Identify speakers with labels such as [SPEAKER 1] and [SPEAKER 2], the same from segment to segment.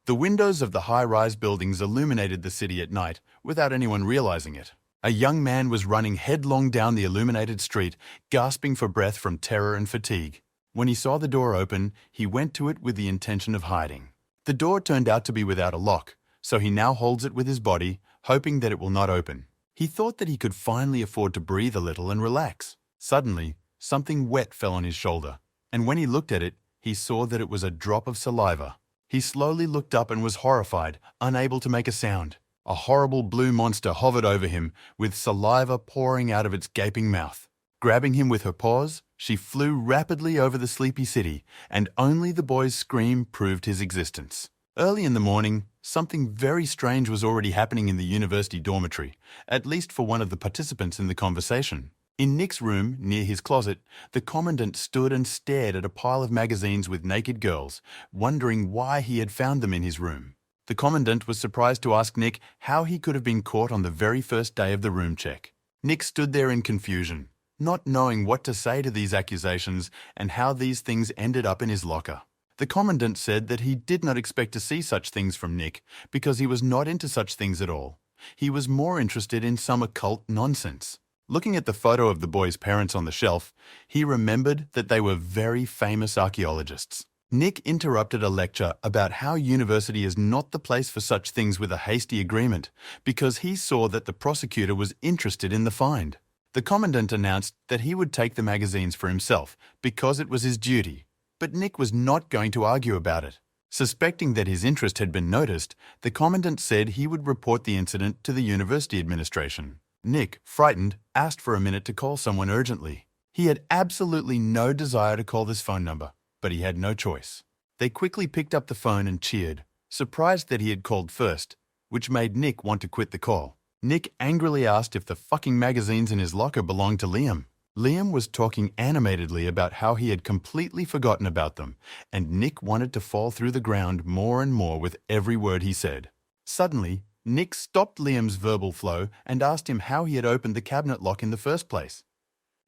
[SPEAKER 1] The windows of the high-rise buildings illuminated the city at night without anyone realizing it. A young man was running headlong down the illuminated street, gasping for breath from terror and fatigue. When he saw the door open, he went to it with the intention of hiding. The door turned out to be without a lock, so he now holds it with his body, hoping that it will not open. He thought that he could finally afford to breathe a little and relax. Suddenly, something wet fell on his shoulder, and when he looked at it, he saw that it was a drop of saliva. He slowly looked up and was horrified, unable to make a sound. A horrible blue monster hovered over him, with saliva pouring out of its gaping mouth. Grabbing him with her paws, she flew rapidly over the sleepy city, and only the boy's scream proved his existence. Early in the morning, something very strange was already happening in the university dormitory, at least for one of the participants in the conversation. In Nick's room, near his closet, the commandant stood and stared at a pile of magazines with naked girls, wondering why he had found them in his room. The commandant was surprised to ask Nick how he could have been caught on the very first day of the room check. Nick stood there in confusion, not knowing what to say to these accusations and how these things ended up in his locker. The commandant said that he did not expect to see such things from Nick because he was not into such things at all. He was more interested in some occult nonsense. Looking at the photo of the boy's parents on the shelf, he remembered that they were very famous archaeologists. Nick interrupted a lecture about how university is not the place for such things with a hasty agreement because he saw that the prosecutor was interested in the find. The commandant announced that he would take the magazines for himself because it was his duty, but Nick was not going to argue about it. Suspecting that his interest had been noticed, the commandant said he would report the incident to the university administration. Nick, frightened, asked for a minute to call someone urgently. He had absolutely no desire to call this phone number, but he had no choice. They quickly picked up the phone and cheered, surprised that he had called first, which made Nick want to quit the call. Nick angrily asked if the fucking magazines in his locker belonged to Liam. Liam was talking animatedly about how he had completely forgotten about them, and Nick wanted to fall through the ground more and more with every word he said. Suddenly, Nick stopped Liam's verbal flow and asked him how he had opened the cabinet lock in the first place.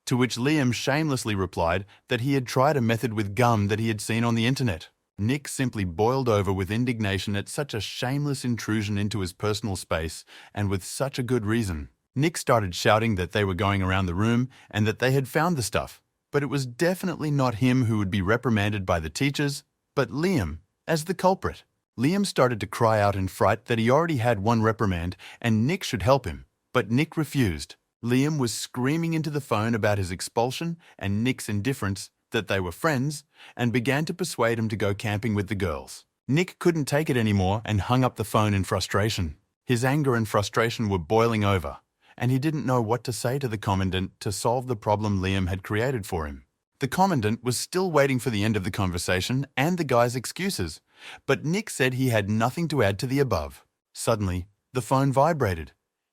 [SPEAKER 1] To which Liam shamelessly replied that he had tried a method with gum that he had seen on the internet. Nick simply boiled over with indignation at such a shameless intrusion into his personal space, and with such a good reason. Nick started shouting that they were going around the room and that they had found the stuff, but it was definitely not him who would be reprimanded by the teachers, but Liam, as the culprit. Liam started to cry out in fright that he already had one reprimand and Nick should help him, but Nick refused. Liam was screaming into the phone about his expulsion and Nick's indifference, that they were friends, and began to persuade him to go camping with the girls. Nick couldn't take it anymore and hung up the phone in frustration. His anger and frustration were boiling over, and he didn't know what to say to the commandant to solve the problem Liam had created for him. The commandant was still waiting for the end of the conversation and the guy's excuses, but Nick said he had nothing to add to the above. Suddenly, the phone vibrated.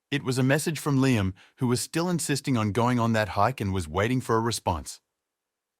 [SPEAKER 1] It was a message from Liam, who was still insisting on going on that hike and was waiting for a response.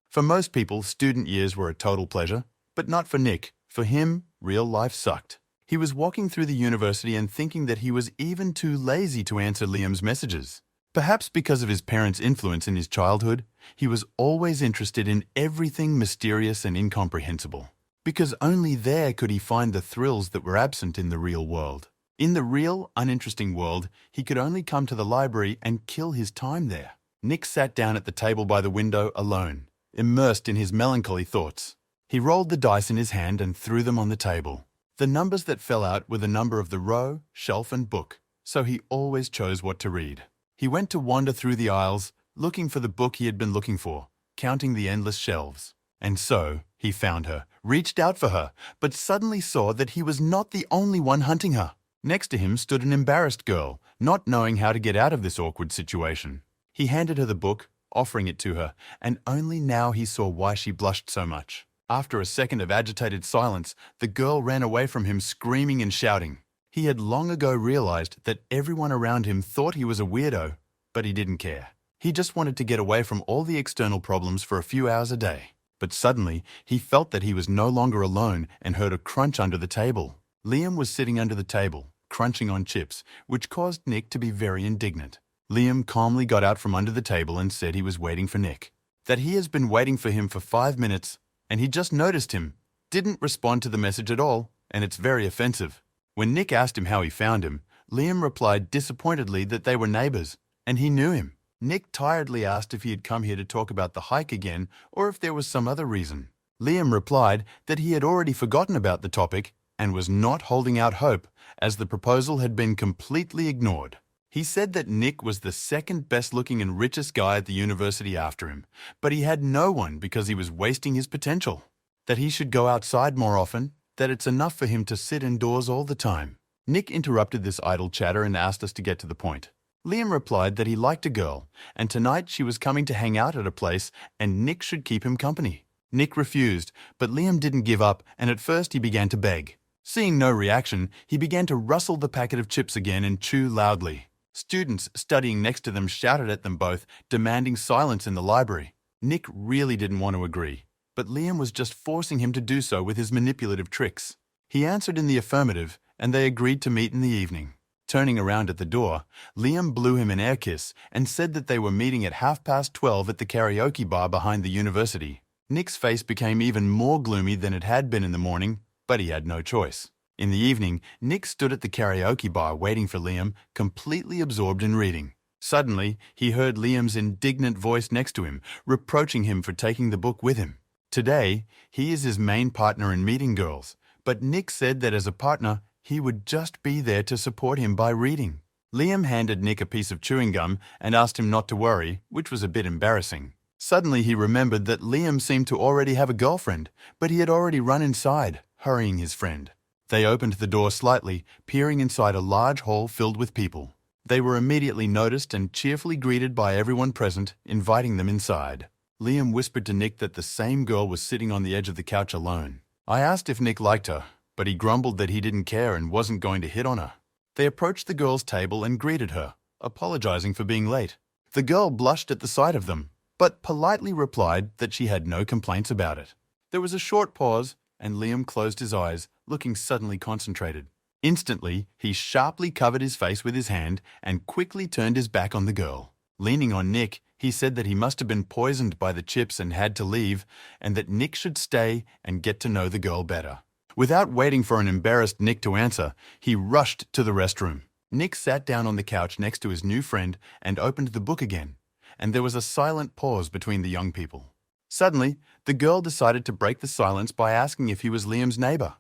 [SPEAKER 1] For most people, student years were a total pleasure, but not for Nick. For him, real life sucked. He was walking through the university and thinking that he was even too lazy to answer Liam's messages. Perhaps because of his parents' influence in his childhood, he was always interested in everything mysterious and incomprehensible. Because only there could he find the thrills that were absent in the real world. In the real, uninteresting world, he could only come to the library and kill his time there. Nick sat down at the table by the window alone, immersed in his melancholy thoughts. He rolled the dice in his hand and threw them on the table. The numbers that fell out were the number of the row, shelf, and book, so he always chose what to read. He went to wander through the aisles, looking for the book he had been looking for, counting the endless shelves. And so, he found her, reached out for her, but suddenly saw that he was not the only one hunting her. Next to him stood an embarrassed girl, not knowing how to get out of this awkward situation. He handed her the book, offering it to her, and only now he saw why she blushed so much. After a second of agitated silence, the girl ran away from him screaming and shouting. He had long ago realized that everyone around him thought he was a weirdo, but he didn't care. He just wanted to get away from all the external problems for a few hours a day. But suddenly, he felt that he was no longer alone and heard a crunch under the table. Liam was sitting under the table, crunching on chips, which caused Nick to be very indignant. Liam calmly got out from under the table and said he was waiting for Nick. That he has been waiting for him for 5 minutes, and he just noticed him, didn't respond to the message at all, and it's very offensive. When Nick asked him how he found him, Liam replied disappointedly that they were neighbors, and he knew him. Nick tiredly asked if he had come here to talk about the hike again or if there was some other reason. Liam replied that he had already forgotten about the topic and was not holding out hope, as the proposal had been completely ignored. He said that Nick was the second best-looking and richest guy at the university after him, but he had no one because he was wasting his potential. That he should go outside more often, that it's enough for him to sit indoors all the time. Nick interrupted this idle chatter and asked us to get to the point. Liam replied that he liked a girl, and tonight she was coming to hang out at a place and Nick should keep him company. Nick refused, but Liam didn't give up, and at first he began to beg. Seeing no reaction, he began to rustle the packet of chips again and chew loudly. Students studying next to them shouted at them both, demanding silence in the library. Nick really didn't want to agree, but Liam was just forcing him to do so with his manipulative tricks. He answered in the affirmative, and they agreed to meet in the evening. Turning around at the door, Liam blew him an air kiss and said that they were meeting at 12:30 at the karaoke bar behind the university. Nick's face became even more gloomy than it had been in the morning, but he had no choice. In the evening, Nick stood at the karaoke bar waiting for Liam, completely absorbed in reading. Suddenly, he heard Liam's indignant voice next to him, reproaching him for taking the book with him. Today, he is his main partner in meeting girls, but Nick said that as a partner, he would just be there to support him by reading. Liam handed Nick a piece of chewing gum and asked him not to worry, which was a bit embarrassing. Suddenly he remembered that Liam seemed to already have a girlfriend, but he had already run inside, hurrying his friend. They opened the door slightly, peering inside a large hall filled with people. They were immediately noticed and cheerfully greeted by everyone present, inviting them inside. Liam whispered to Nick that the same girl was sitting on the edge of the couch alone. I asked if Nick liked her, but he grumbled that he didn't care and wasn't going to hit on her. They approached the girl's table and greeted her, apologizing for being late. The girl blushed at the sight of them, but politely replied that she had no complaints about it. There was a short pause, and Liam closed his eyes, looking suddenly concentrated. Instantly, he sharply covered his face with his hand and quickly turned his back on the girl. Leaning on Nick, he said that he must have been poisoned by the chips and had to leave, and that Nick should stay and get to know the girl better. Without waiting for an embarrassed Nick to answer, he rushed to the restroom. Nick sat down on the couch next to his new friend and opened the book again, and there was a silent pause between the young people. Suddenly, the girl decided to break the silence by asking if he was Liam's neighbor.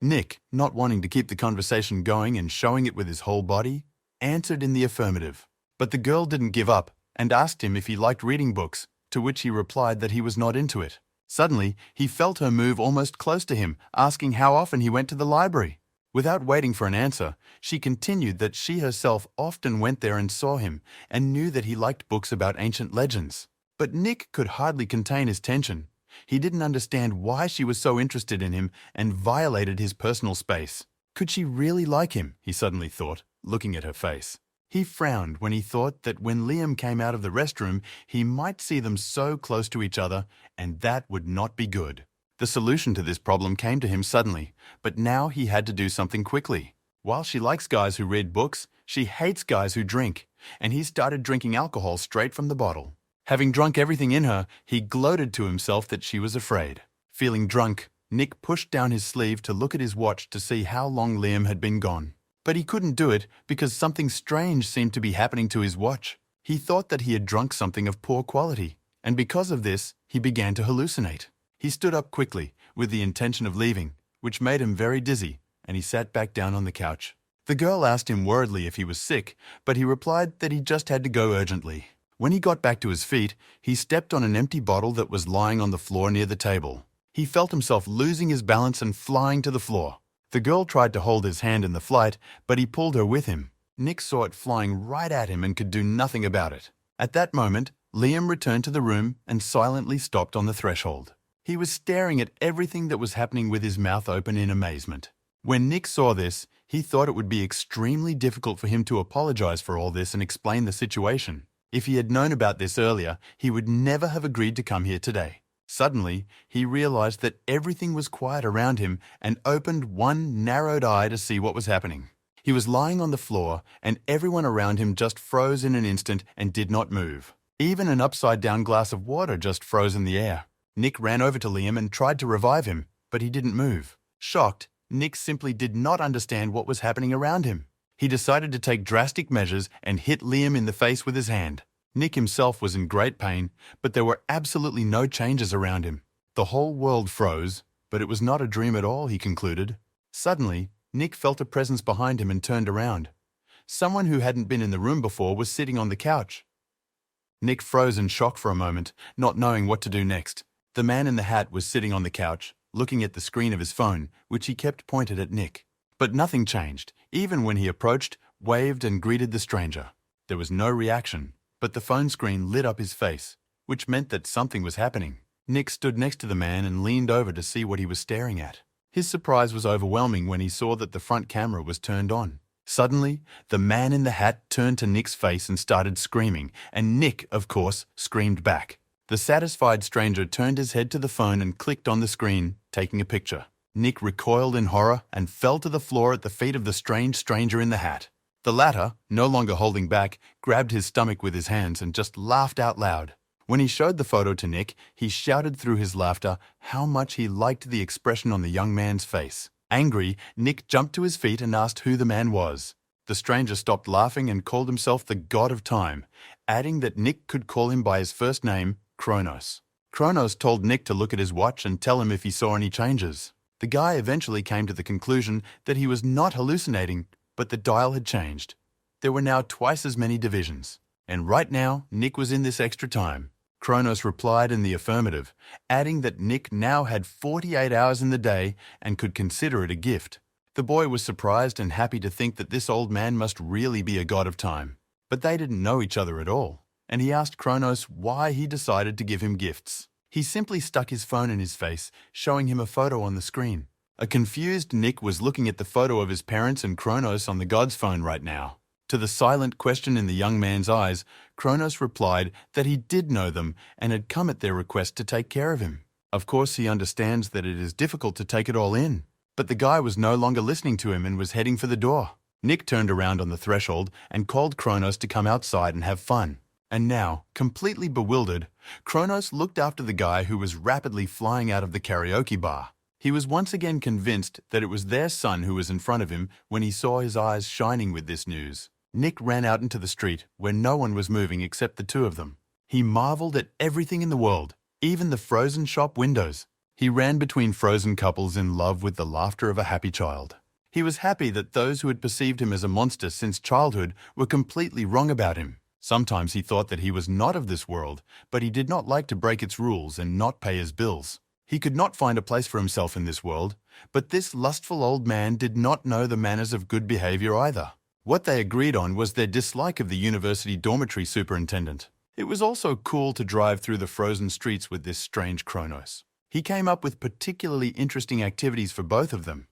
[SPEAKER 1] Nick, not wanting to keep the conversation going and showing it with his whole body, answered in the affirmative. But the girl didn't give up and asked him if he liked reading books, to which he replied that he was not into it. Suddenly, he felt her move almost close to him, asking how often he went to the library. Without waiting for an answer, she continued that she herself often went there and saw him and knew that he liked books about ancient legends. But Nick could hardly contain his tension. He didn't understand why she was so interested in him and violated his personal space. Could she really like him, he suddenly thought, looking at her face. He frowned when he thought that when Liam came out of the restroom, he might see them so close to each other, and that would not be good. The solution to this problem came to him suddenly, but now he had to do something quickly. While she likes guys who read books, she hates guys who drink, and he started drinking alcohol straight from the bottle. Having drunk everything in her, he gloated to himself that she was afraid. Feeling drunk, Nick pushed down his sleeve to look at his watch to see how long Liam had been gone. But he couldn't do it because something strange seemed to be happening to his watch. He thought that he had drunk something of poor quality, and because of this, he began to hallucinate. He stood up quickly, with the intention of leaving, which made him very dizzy, and he sat back down on the couch. The girl asked him worriedly if he was sick, but he replied that he just had to go urgently. When he got back to his feet, he stepped on an empty bottle that was lying on the floor near the table. He felt himself losing his balance and flying to the floor. The girl tried to hold his hand in the flight, but he pulled her with him. Nick saw it flying right at him and could do nothing about it. At that moment, Liam returned to the room and silently stopped on the threshold. He was staring at everything that was happening with his mouth open in amazement. When Nick saw this, he thought it would be extremely difficult for him to apologize for all this and explain the situation. If he had known about this earlier, he would never have agreed to come here today. Suddenly, he realized that everything was quiet around him and opened one narrowed eye to see what was happening. He was lying on the floor, and everyone around him just froze in an instant and did not move. Even an upside-down glass of water just froze in the air. Nick ran over to Liam and tried to revive him, but he didn't move. Shocked, Nick simply did not understand what was happening around him. He decided to take drastic measures and hit Liam in the face with his hand. Nick himself was in great pain, but there were absolutely no changes around him. The whole world froze, but it was not a dream at all, he concluded. Suddenly, Nick felt a presence behind him and turned around. Someone who hadn't been in the room before was sitting on the couch. Nick froze in shock for a moment, not knowing what to do next. The man in the hat was sitting on the couch, looking at the screen of his phone, which he kept pointed at Nick. But nothing changed, even when he approached, waved and greeted the stranger. There was no reaction, but the phone screen lit up his face, which meant that something was happening. Nick stood next to the man and leaned over to see what he was staring at. His surprise was overwhelming when he saw that the front camera was turned on. Suddenly, the man in the hat turned to Nick's face and started screaming, and Nick, of course, screamed back. The satisfied stranger turned his head to the phone and clicked on the screen, taking a picture. Nick recoiled in horror and fell to the floor at the feet of the strange stranger in the hat. The latter, no longer holding back, grabbed his stomach with his hands and just laughed out loud. When he showed the photo to Nick, he shouted through his laughter how much he liked the expression on the young man's face. Angry, Nick jumped to his feet and asked who the man was. The stranger stopped laughing and called himself the God of Time, adding that Nick could call him by his first name, Kronos. Kronos told Nick to look at his watch and tell him if he saw any changes. The guy eventually came to the conclusion that he was not hallucinating, but the dial had changed. There were now twice as many divisions. And right now, Nick was in this extra time. Kronos replied in the affirmative, adding that Nick now had 48 hours in the day and could consider it a gift. The boy was surprised and happy to think that this old man must really be a god of time. But they didn't know each other at all, and he asked Kronos why he decided to give him gifts. He simply stuck his phone in his face, showing him a photo on the screen. A confused Nick was looking at the photo of his parents and Kronos on the god's phone right now. To the silent question in the young man's eyes, Kronos replied that he did know them and had come at their request to take care of him. Of course, he understands that it is difficult to take it all in. But the guy was no longer listening to him and was heading for the door. Nick turned around on the threshold and called Kronos to come outside and have fun. And now, completely bewildered, Kronos looked after the guy who was rapidly flying out of the karaoke bar. He was once again convinced that it was their son who was in front of him when he saw his eyes shining with this news. Nick ran out into the street where no one was moving except the two of them. He marveled at everything in the world, even the frozen shop windows. He ran between frozen couples in love with the laughter of a happy child. He was happy that those who had perceived him as a monster since childhood were completely wrong about him. Sometimes he thought that he was not of this world, but he did not like to break its rules and not pay his bills. He could not find a place for himself in this world, but this lustful old man did not know the manners of good behavior either. What they agreed on was their dislike of the university dormitory superintendent. It was also cool to drive through the frozen streets with this strange Kronos. He came up with particularly interesting activities for both of them.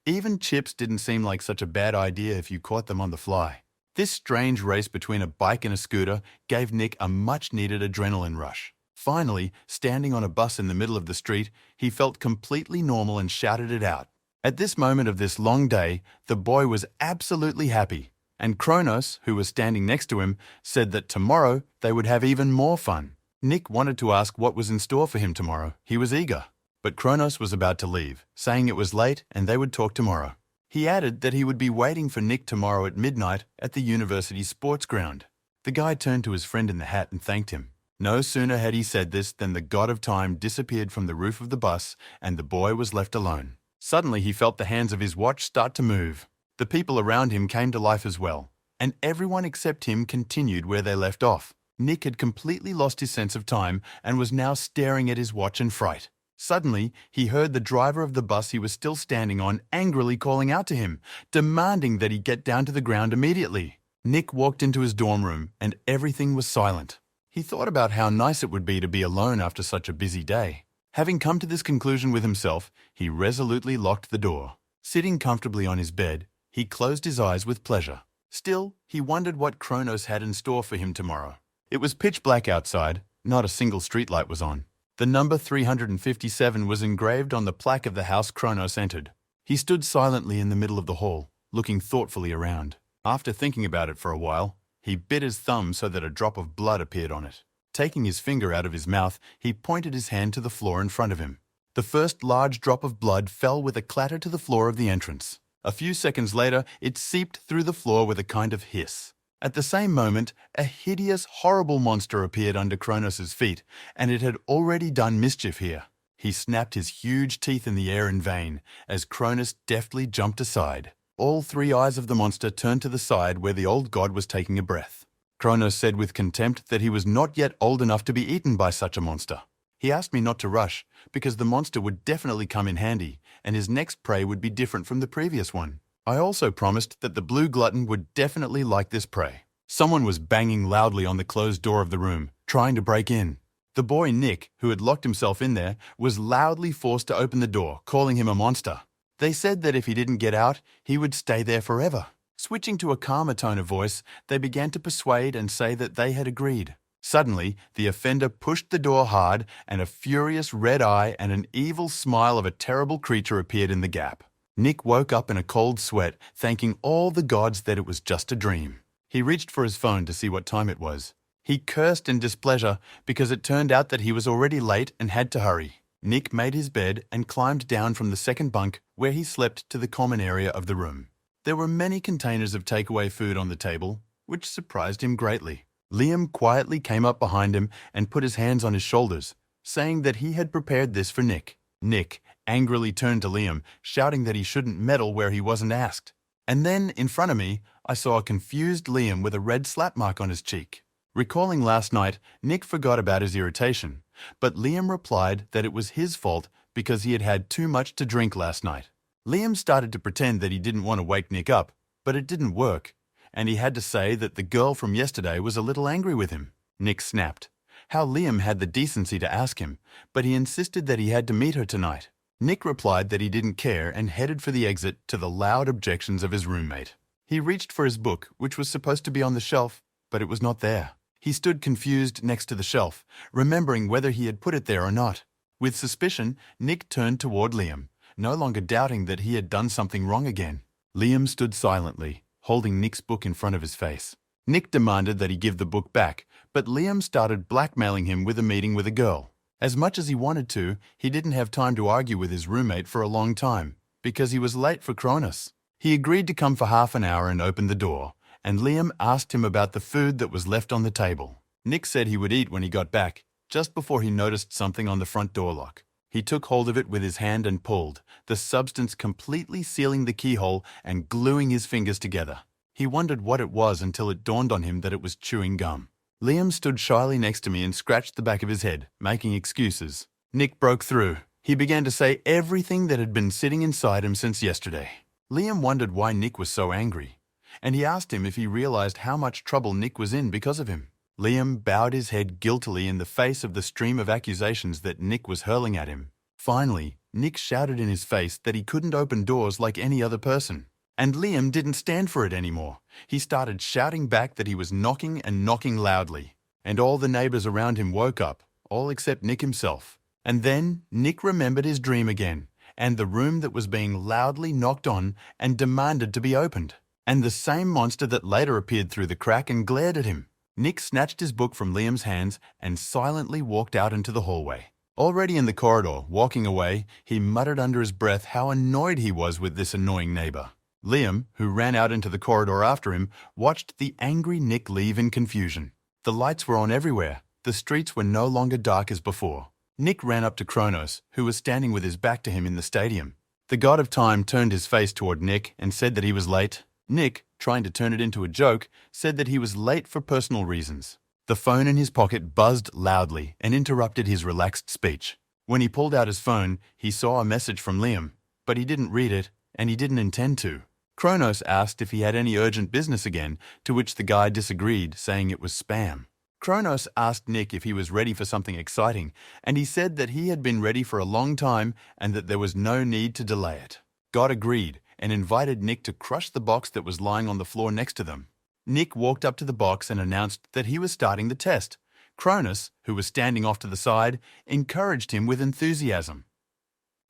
[SPEAKER 1] Even chips didn't seem like such a bad idea if you caught them on the fly. This strange race between a bike and a scooter gave Nick a much-needed adrenaline rush. Finally, standing on a bus in the middle of the street, he felt completely normal and shouted it out. At this moment of this long day, the boy was absolutely happy, and Kronos, who was standing next to him, said that tomorrow they would have even more fun. Nick wanted to ask what was in store for him tomorrow. He was eager. But Kronos was about to leave, saying it was late and they would talk tomorrow. He added that he would be waiting for Nick tomorrow at midnight at the university sports ground. The guy turned to his friend in the hat and thanked him. No sooner had he said this than the god of time disappeared from the roof of the bus and the boy was left alone. Suddenly he felt the hands of his watch start to move. The people around him came to life as well, and everyone except him continued where they left off. Nick had completely lost his sense of time and was now staring at his watch in fright. Suddenly, he heard the driver of the bus he was still standing on angrily calling out to him, demanding that he get down to the ground immediately. Nick walked into his dorm room and everything was silent. He thought about how nice it would be to be alone after such a busy day. Having come to this conclusion with himself, he resolutely locked the door. Sitting comfortably on his bed, he closed his eyes with pleasure. Still, he wondered what Kronos had in store for him tomorrow. It was pitch black outside. Not a single streetlight was on. The number 357 was engraved on the plaque of the house Kronos entered. He stood silently in the middle of the hall, looking thoughtfully around. After thinking about it for a while, he bit his thumb so that a drop of blood appeared on it. Taking his finger out of his mouth, he pointed his hand to the floor in front of him. The first large drop of blood fell with a clatter to the floor of the entrance. A few seconds later, it seeped through the floor with a kind of hiss. At the same moment, a hideous, horrible monster appeared under Kronos' feet, and it had already done mischief here. He snapped his huge teeth in the air in vain, as Kronos deftly jumped aside. All three eyes of the monster turned to the side where the old god was taking a breath. Kronos said with contempt that he was not yet old enough to be eaten by such a monster. He asked me not to rush, because the monster would definitely come in handy, and his next prey would be different from the previous one. I also promised that the blue glutton would definitely like this prey. Someone was banging loudly on the closed door of the room, trying to break in. The boy Nick, who had locked himself in there, was loudly forced to open the door, calling him a monster. They said that if he didn't get out, he would stay there forever. Switching to a calmer tone of voice, they began to persuade and say that they had agreed. Suddenly, the offender pushed the door hard, and a furious red eye and an evil smile of a terrible creature appeared in the gap. Nick woke up in a cold sweat, thanking all the gods that it was just a dream. He reached for his phone to see what time it was. He cursed in displeasure because it turned out that he was already late and had to hurry. Nick made his bed and climbed down from the second bunk where he slept to the common area of the room. There were many containers of takeaway food on the table, which surprised him greatly. Liam quietly came up behind him and put his hands on his shoulders, saying that he had prepared this for Nick. Nick angrily turned to Liam, shouting that he shouldn't meddle where he wasn't asked. And then, in front of me, I saw a confused Liam with a red slap mark on his cheek. Recalling last night, Nick forgot about his irritation, but Liam replied that it was his fault because he had had too much to drink last night. Liam started to pretend that he didn't want to wake Nick up, but it didn't work, and he had to say that the girl from yesterday was a little angry with him. Nick snapped. How Liam had the decency to ask him, but he insisted that he had to meet her tonight. Nick replied that he didn't care and headed for the exit to the loud objections of his roommate. He reached for his book, which was supposed to be on the shelf, but it was not there. He stood confused next to the shelf, remembering whether he had put it there or not. With suspicion, Nick turned toward Liam, no longer doubting that he had done something wrong again. Liam stood silently, holding Nick's book in front of his face. Nick demanded that he give the book back, but Liam started blackmailing him with a meeting with a girl. As much as he wanted to, he didn't have time to argue with his roommate for a long time, because he was late for Kronos. He agreed to come for half an hour and opened the door, and Liam asked him about the food that was left on the table. Nick said he would eat when he got back, just before he noticed something on the front door lock. He took hold of it with his hand and pulled, the substance completely sealing the keyhole and gluing his fingers together. He wondered what it was until it dawned on him that it was chewing gum. Liam stood shyly next to me and scratched the back of his head, making excuses. Nick broke through. He began to say everything that had been sitting inside him since yesterday. Liam wondered why Nick was so angry, and he asked him if he realized how much trouble Nick was in because of him. Liam bowed his head guiltily in the face of the stream of accusations that Nick was hurling at him. Finally, Nick shouted in his face that he couldn't open doors like any other person. And Liam didn't stand for it anymore. He started shouting back that he was knocking and knocking loudly. And all the neighbors around him woke up, all except Nick himself. And then Nick remembered his dream again, and the room that was being loudly knocked on and demanded to be opened. And the same monster that later appeared through the crack and glared at him. Nick snatched his book from Liam's hands and silently walked out into the hallway. Already in the corridor, walking away, he muttered under his breath how annoyed he was with this annoying neighbor. Liam, who ran out into the corridor after him, watched the angry Nick leave in confusion. The lights were on everywhere. The streets were no longer dark as before. Nick ran up to Kronos, who was standing with his back to him in the stadium. The god of time turned his face toward Nick and said that he was late. Nick, trying to turn it into a joke, said that he was late for personal reasons. The phone in his pocket buzzed loudly and interrupted his relaxed speech. When he pulled out his phone, he saw a message from Liam, but he didn't read it, and he didn't intend to. Kronos asked if he had any urgent business again, to which the guy disagreed, saying it was spam. Kronos asked Nick if he was ready for something exciting, and he said that he had been ready for a long time and that there was no need to delay it. God agreed and invited Nick to crush the box that was lying on the floor next to them. Nick walked up to the box and announced that he was starting the test. Kronos, who was standing off to the side, encouraged him with enthusiasm.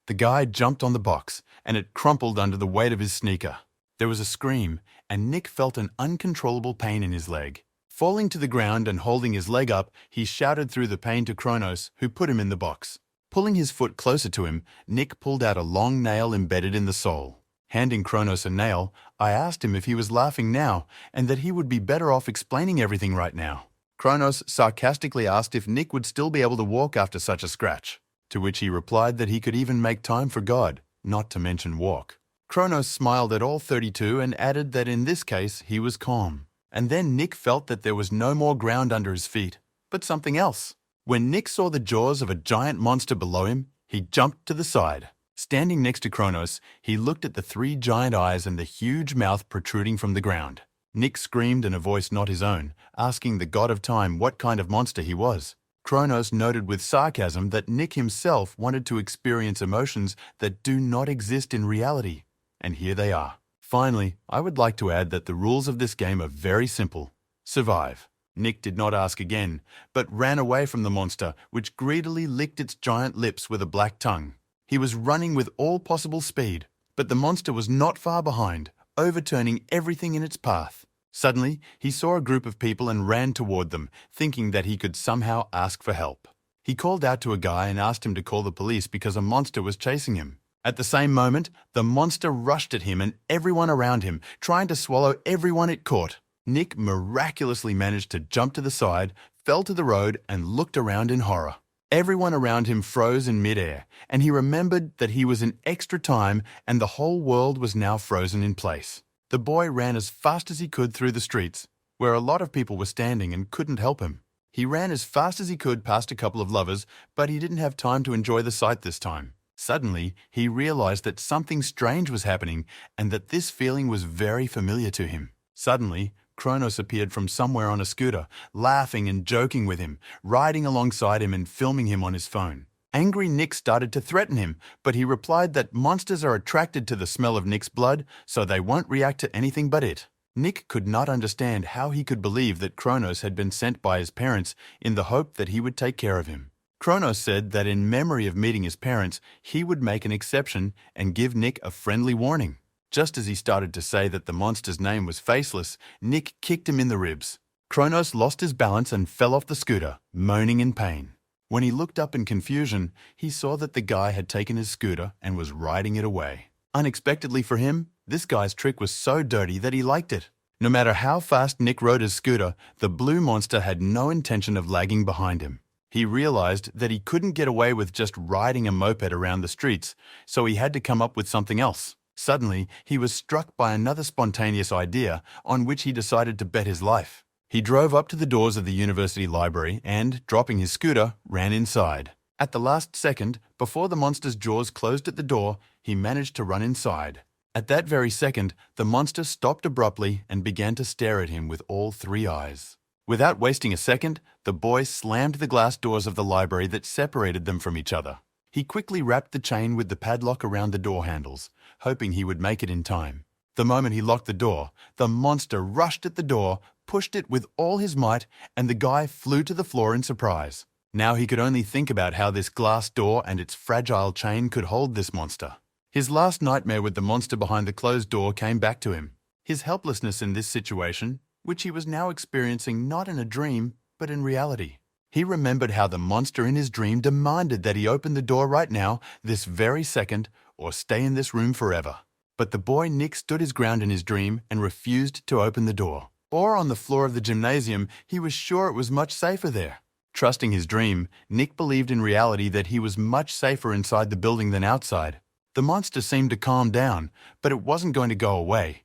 [SPEAKER 1] The guy jumped on the box, and it crumpled under the weight of his sneaker. There was a scream, and Nick felt an uncontrollable pain in his leg. Falling to the ground and holding his leg up, he shouted through the pain to Kronos, who put him in the box. Pulling his foot closer to him, Nick pulled out a long nail embedded in the sole. Handing Kronos a nail, I asked him if he was laughing now and that he would be better off explaining everything right now. Kronos sarcastically asked if Nick would still be able to walk after such a scratch, to which he replied that he could even make time for God, not to mention walk. Kronos smiled at all 32 and added that in this case he was calm. And then Nick felt that there was no more ground under his feet, but something else. When Nick saw the jaws of a giant monster below him, he jumped to the side. Standing next to Kronos, he looked at the 3 giant eyes and the huge mouth protruding from the ground. Nick screamed in a voice not his own, asking the god of time what kind of monster he was. Kronos noted with sarcasm that Nick himself wanted to experience emotions that do not exist in reality. And here they are. Finally, I would like to add that the rules of this game are very simple. Survive. Nick did not ask again, but ran away from the monster, which greedily licked its giant lips with a black tongue. He was running with all possible speed, but the monster was not far behind, overturning everything in its path. Suddenly, he saw a group of people and ran toward them, thinking that he could somehow ask for help. He called out to a guy and asked him to call the police because a monster was chasing him. At the same moment, the monster rushed at him and everyone around him, trying to swallow everyone it caught. Nick miraculously managed to jump to the side, fell to the road, and looked around in horror. Everyone around him froze in midair, and he remembered that he was in extra time and the whole world was now frozen in place. The boy ran as fast as he could through the streets, where a lot of people were standing and couldn't help him. He ran as fast as he could past a couple of lovers, but he didn't have time to enjoy the sight this time. Suddenly, he realized that something strange was happening and that this feeling was very familiar to him. Suddenly, Kronos appeared from somewhere on a scooter, laughing and joking with him, riding alongside him and filming him on his phone. Angry Nick started to threaten him, but he replied that monsters are attracted to the smell of Nick's blood, so they won't react to anything but it. Nick could not understand how he could believe that Kronos had been sent by his parents in the hope that he would take care of him. Kronos said that in memory of meeting his parents, he would make an exception and give Nick a friendly warning. Just as he started to say that the monster's name was Faceless, Nick kicked him in the ribs. Kronos lost his balance and fell off the scooter, moaning in pain. When he looked up in confusion, he saw that the guy had taken his scooter and was riding it away. Unexpectedly for him, this guy's trick was so dirty that he liked it. No matter how fast Nick rode his scooter, the blue monster had no intention of lagging behind him. He realized that he couldn't get away with just riding a moped around the streets, so he had to come up with something else. Suddenly, he was struck by another spontaneous idea on which he decided to bet his life. He drove up to the doors of the university library and, dropping his scooter, ran inside. At the last second, before the monster's jaws closed at the door, he managed to run inside. At that very second, the monster stopped abruptly and began to stare at him with all 3 eyes. Without wasting a second, the boy slammed the glass doors of the library that separated them from each other. He quickly wrapped the chain with the padlock around the door handles, hoping he would make it in time. The moment he locked the door, the monster rushed at the door, pushed it with all his might, and the guy flew to the floor in surprise. Now he could only think about how this glass door and its fragile chain could hold this monster. His last nightmare with the monster behind the closed door came back to him. His helplessness in this situation, which he was now experiencing not in a dream, but in reality. He remembered how the monster in his dream demanded that he open the door right now, this very second, or stay in this room forever. But the boy Nick stood his ground in his dream and refused to open the door. Or on the floor of the gymnasium, he was sure it was much safer there. Trusting his dream, Nick believed in reality that he was much safer inside the building than outside. The monster seemed to calm down, but it wasn't going to go away.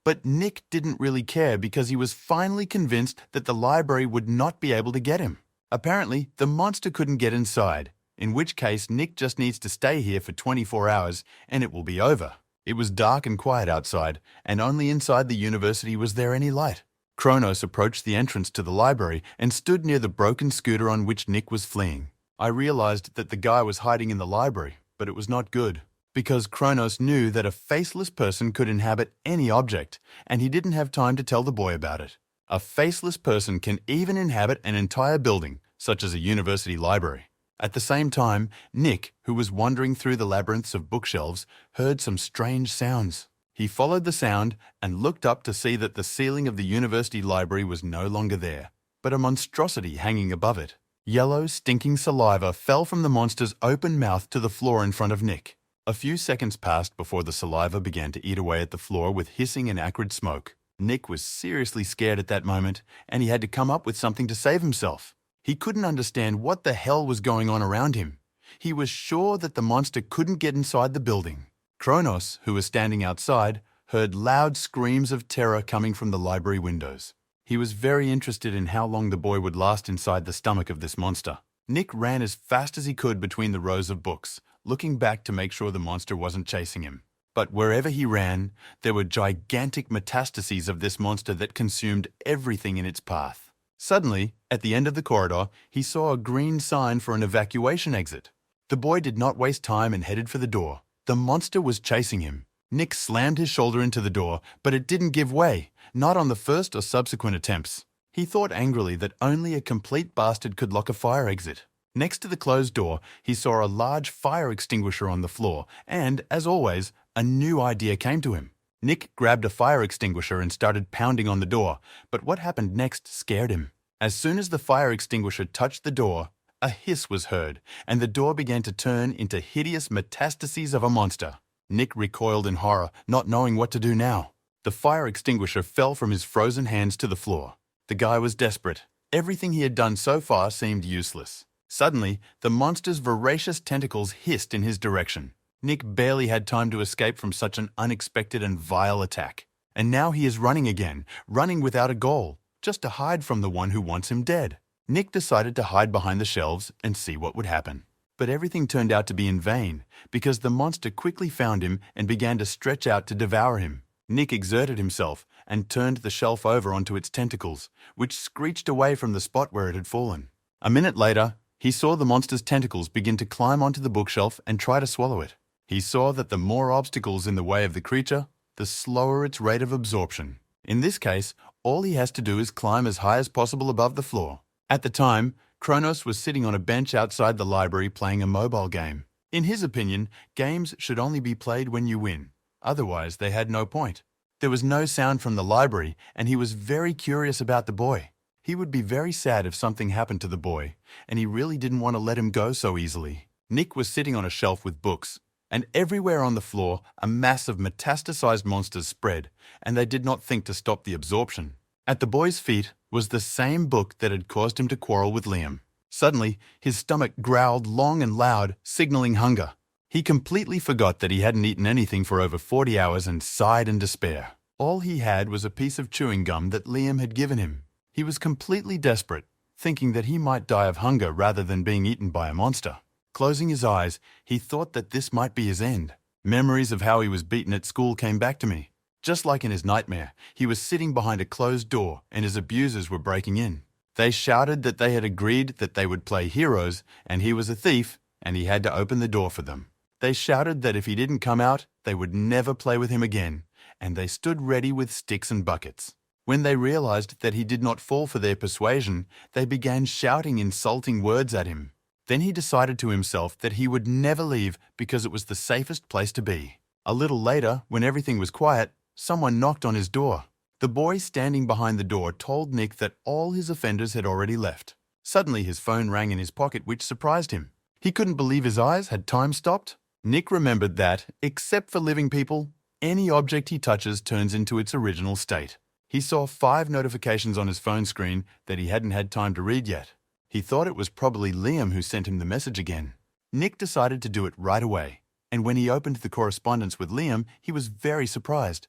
[SPEAKER 1] But Nick didn't really care because he was finally convinced that the library would not be able to get him. Apparently, the monster couldn't get inside, in which case Nick just needs to stay here for 24 hours and it will be over. It was dark and quiet outside, and only inside the university was there any light. Kronos approached the entrance to the library and stood near the broken scooter on which Nick was fleeing. I realized that the guy was hiding in the library, but it was not good, because Kronos knew that a faceless person could inhabit any object, and he didn't have time to tell the boy about it. A faceless person can even inhabit an entire building, such as a university library. At the same time, Nick, who was wandering through the labyrinths of bookshelves, heard some strange sounds. He followed the sound and looked up to see that the ceiling of the university library was no longer there, but a monstrosity hanging above it. Yellow, stinking saliva fell from the monster's open mouth to the floor in front of Nick. A few seconds passed before the saliva began to eat away at the floor with hissing and acrid smoke. Nick was seriously scared at that moment, and he had to come up with something to save himself. He couldn't understand what the hell was going on around him. He was sure that the monster couldn't get inside the building. Kronos, who was standing outside, heard loud screams of terror coming from the library windows. He was very interested in how long the boy would last inside the stomach of this monster. Nick ran as fast as he could between the rows of books, looking back to make sure the monster wasn't chasing him. But wherever he ran, there were gigantic metastases of this monster that consumed everything in its path. Suddenly, at the end of the corridor, he saw a green sign for an evacuation exit. The boy did not waste time and headed for the door. The monster was chasing him. Nick slammed his shoulder into the door, but it didn't give way, not on the first or subsequent attempts. He thought angrily that only a complete bastard could lock a fire exit. Next to the closed door, he saw a large fire extinguisher on the floor, and, as always, a new idea came to him. Nick grabbed a fire extinguisher and started pounding on the door, but what happened next scared him. As soon as the fire extinguisher touched the door, a hiss was heard, and the door began to turn into hideous metastases of a monster. Nick recoiled in horror, not knowing what to do now. The fire extinguisher fell from his frozen hands to the floor. The guy was desperate. Everything he had done so far seemed useless. Suddenly, the monster's voracious tentacles hissed in his direction. Nick barely had time to escape from such an unexpected and vile attack. And now he is running again, running without a goal, just to hide from the one who wants him dead. Nick decided to hide behind the shelves and see what would happen. But everything turned out to be in vain, because the monster quickly found him and began to stretch out to devour him. Nick exerted himself and turned the shelf over onto its tentacles, which screeched away from the spot where it had fallen. A minute later, he saw the monster's tentacles begin to climb onto the bookshelf and try to swallow it. He saw that the more obstacles in the way of the creature, the slower its rate of absorption. In this case, all he has to do is climb as high as possible above the floor. At the time, Kronos was sitting on a bench outside the library playing a mobile game. In his opinion, games should only be played when you win. Otherwise, they had no point. There was no sound from the library, and he was very curious about the boy. He would be very sad if something happened to the boy, and he really didn't want to let him go so easily. Nick was sitting on a shelf with books, and everywhere on the floor, a mass of metastasized monsters spread, and they did not think to stop the absorption. At the boy's feet was the same book that had caused him to quarrel with Liam. Suddenly, his stomach growled long and loud, signaling hunger. He completely forgot that he hadn't eaten anything for over 40 hours and sighed in despair. All he had was a piece of chewing gum that Liam had given him. He was completely desperate, thinking that he might die of hunger rather than being eaten by a monster. Closing his eyes, he thought that this might be his end. Memories of how he was beaten at school came back to me. Just like in his nightmare, he was sitting behind a closed door and his abusers were breaking in. They shouted that they had agreed that they would play heroes and he was a thief and he had to open the door for them. They shouted that if he didn't come out, they would never play with him again, and they stood ready with sticks and buckets. When they realized that he did not fall for their persuasion, they began shouting insulting words at him. Then he decided to himself that he would never leave because it was the safest place to be. A little later, when everything was quiet, someone knocked on his door. The boy standing behind the door told Nick that all his offenders had already left. Suddenly his phone rang in his pocket, which surprised him. He couldn't believe his eyes. Had time stopped? Nick remembered that, except for living people, any object he touches turns into its original state. He saw 5 notifications on his phone screen that he hadn't had time to read yet. He thought it was probably Liam who sent him the message again. Nick decided to do it right away, and when he opened the correspondence with Liam, he was very surprised.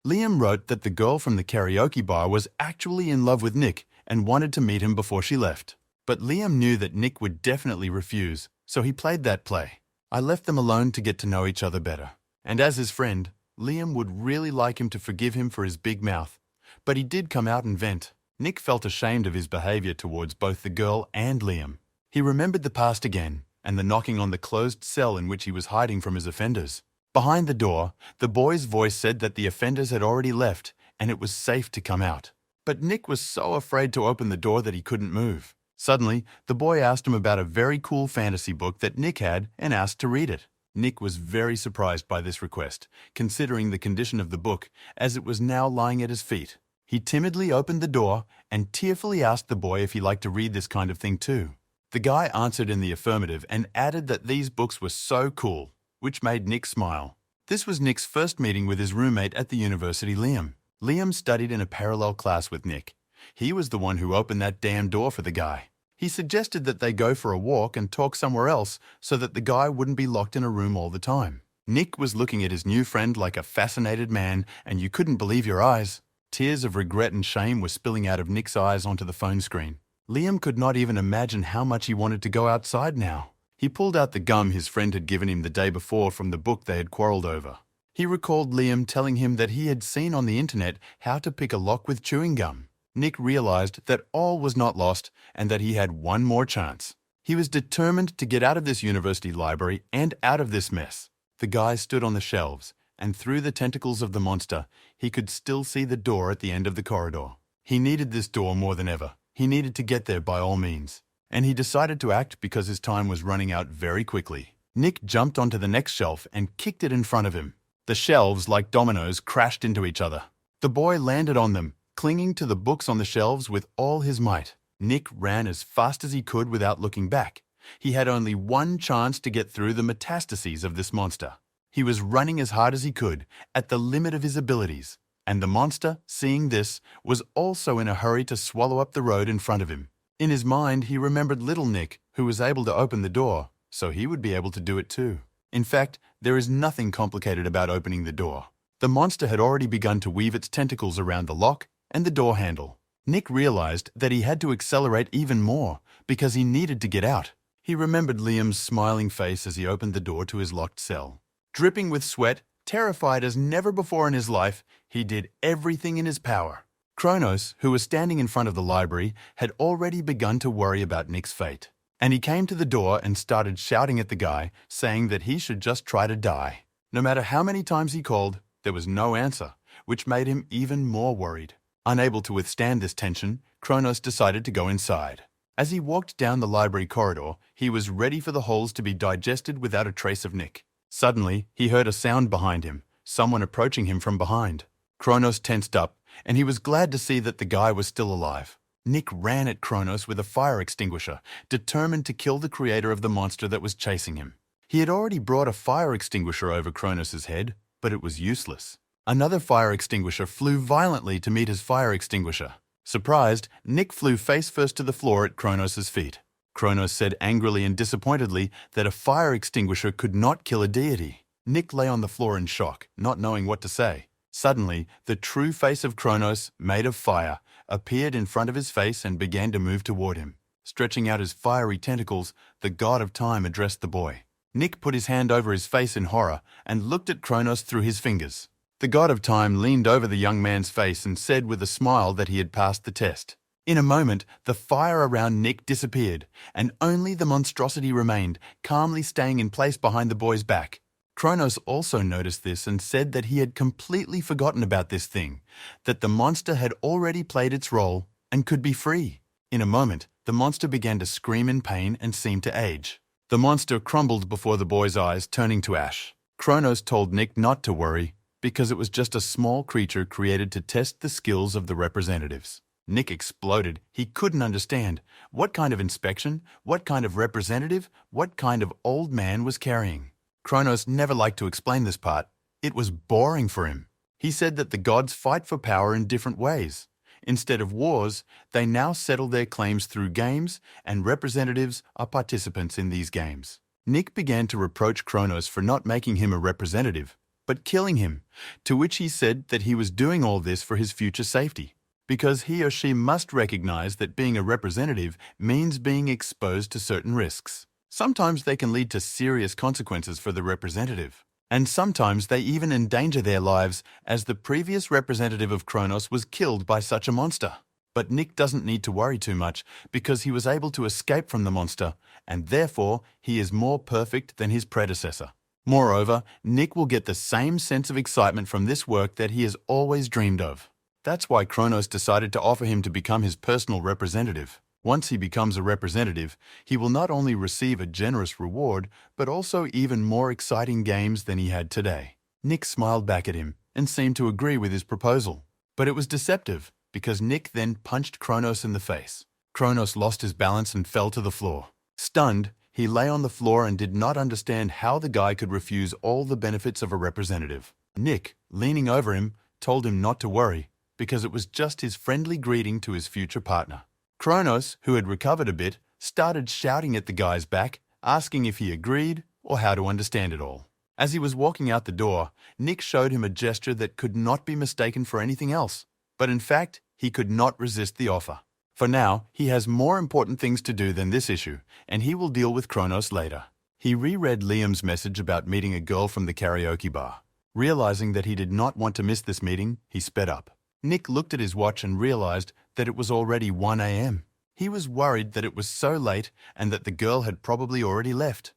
[SPEAKER 1] Liam wrote that the girl from the karaoke bar was actually in love with Nick and wanted to meet him before she left. But Liam knew that Nick would definitely refuse, so he played that play. I left them alone to get to know each other better. And as his friend, Liam would really like him to forgive him for his big mouth. But he did come out and vent. Nick felt ashamed of his behavior towards both the girl and Liam. He remembered the past again, and the knocking on the closed cell in which he was hiding from his offenders. Behind the door, the boy's voice said that the offenders had already left, and it was safe to come out. But Nick was so afraid to open the door that he couldn't move. Suddenly, the boy asked him about a very cool fantasy book that Nick had and asked to read it. Nick was very surprised by this request, considering the condition of the book, as it was now lying at his feet. He timidly opened the door and tearfully asked the boy if he liked to read this kind of thing too. The guy answered in the affirmative and added that these books were so cool, which made Nick smile. This was Nick's first meeting with his roommate at the university, Liam. Liam studied in a parallel class with Nick. He was the one who opened that damn door for the guy. He suggested that they go for a walk and talk somewhere else so that the guy wouldn't be locked in a room all the time. Nick was looking at his new friend like a fascinated man, and you couldn't believe your eyes. Tears of regret and shame were spilling out of Nick's eyes onto the phone screen. Liam could not even imagine how much he wanted to go outside now. He pulled out the gum his friend had given him the day before from the book they had quarreled over. He recalled Liam telling him that he had seen on the internet how to pick a lock with chewing gum. Nick realized that all was not lost and that he had one more chance. He was determined to get out of this university library and out of this mess. The guy stood on the shelves, and through the tentacles of the monster, he could still see the door at the end of the corridor. He needed this door more than ever. He needed to get there by all means. And he decided to act because his time was running out very quickly. Nick jumped onto the next shelf and kicked it in front of him. The shelves, like dominoes, crashed into each other. The boy landed on them, clinging to the books on the shelves with all his might. Nick ran as fast as he could without looking back. He had only one chance to get through the metastases of this monster. He was running as hard as he could, at the limit of his abilities. And the monster, seeing this, was also in a hurry to swallow up the road in front of him. In his mind, he remembered little Nick, who was able to open the door, so he would be able to do it too. In fact, there is nothing complicated about opening the door. The monster had already begun to weave its tentacles around the lock and the door handle. Nick realized that he had to accelerate even more because he needed to get out. He remembered Liam's smiling face as he opened the door to his locked cell. Dripping with sweat, terrified as never before in his life, he did everything in his power. Kronos, who was standing in front of the library, had already begun to worry about Nick's fate. And he came to the door and started shouting at the guy, saying that he should just try to die. No matter how many times he called, there was no answer, which made him even more worried. Unable to withstand this tension, Kronos decided to go inside. As he walked down the library corridor, he was ready for the holes to be digested without a trace of Nick. Suddenly, he heard a sound behind him, someone approaching him from behind. Kronos tensed up, and he was glad to see that the guy was still alive. Nick ran at Kronos with a fire extinguisher, determined to kill the creator of the monster that was chasing him. He had already brought a fire extinguisher over Kronos' head, but it was useless. Another fire extinguisher flew violently to meet his fire extinguisher. Surprised, Nick flew face first to the floor at Kronos' feet. Kronos said angrily and disappointedly that a fire extinguisher could not kill a deity. Nick lay on the floor in shock, not knowing what to say. Suddenly, the true face of Kronos, made of fire, appeared in front of his face and began to move toward him. Stretching out his fiery tentacles, the god of time addressed the boy. Nick put his hand over his face in horror and looked at Kronos through his fingers. The god of time leaned over the young man's face and said with a smile that he had passed the test. In a moment, the fire around Nick disappeared, and only the monstrosity remained, calmly staying in place behind the boy's back. Kronos also noticed this and said that he had completely forgotten about this thing, that the monster had already played its role and could be free. In a moment, the monster began to scream in pain and seemed to age. The monster crumbled before the boy's eyes, turning to ash. Kronos told Nick not to worry, because it was just a small creature created to test the skills of the representatives. Nick exploded. He couldn't understand. What kind of inspection? What kind of representative? What kind of old man was carrying? Kronos never liked to explain this part. It was boring for him. He said that the gods fight for power in different ways. Instead of wars, they now settle their claims through games, and representatives are participants in these games. Nick began to reproach Kronos for not making him a representative, but killing him, to which he said that he was doing all this for his future safety, because he or she must recognize that being a representative means being exposed to certain risks. Sometimes they can lead to serious consequences for the representative, and sometimes they even endanger their lives, as the previous representative of Kronos was killed by such a monster. But Nick doesn't need to worry too much, because he was able to escape from the monster, and therefore he is more perfect than his predecessor. Moreover, Nick will get the same sense of excitement from this work that he has always dreamed of. That's why Kronos decided to offer him to become his personal representative. Once he becomes a representative, he will not only receive a generous reward, but also even more exciting games than he had today. Nick smiled back at him and seemed to agree with his proposal. But it was deceptive. because Nick then punched Kronos in the face. Kronos lost his balance and fell to the floor. Stunned, he lay on the floor and did not understand how the guy could refuse all the benefits of a representative. Nick, leaning over him, told him not to worry, because it was just his friendly greeting to his future partner. Kronos, who had recovered a bit, started shouting at the guy's back, asking if he agreed or how to understand it all. As he was walking out the door, Nick showed him a gesture that could not be mistaken for anything else, but in fact, he could not resist the offer. For now, he has more important things to do than this issue, and he will deal with Kronos later. He reread Liam's message about meeting a girl from the karaoke bar. Realizing that he did not want to miss this meeting, he sped up. Nick looked at his watch and realized that it was already 1 a.m. He was worried that it was so late and that the girl had probably already left.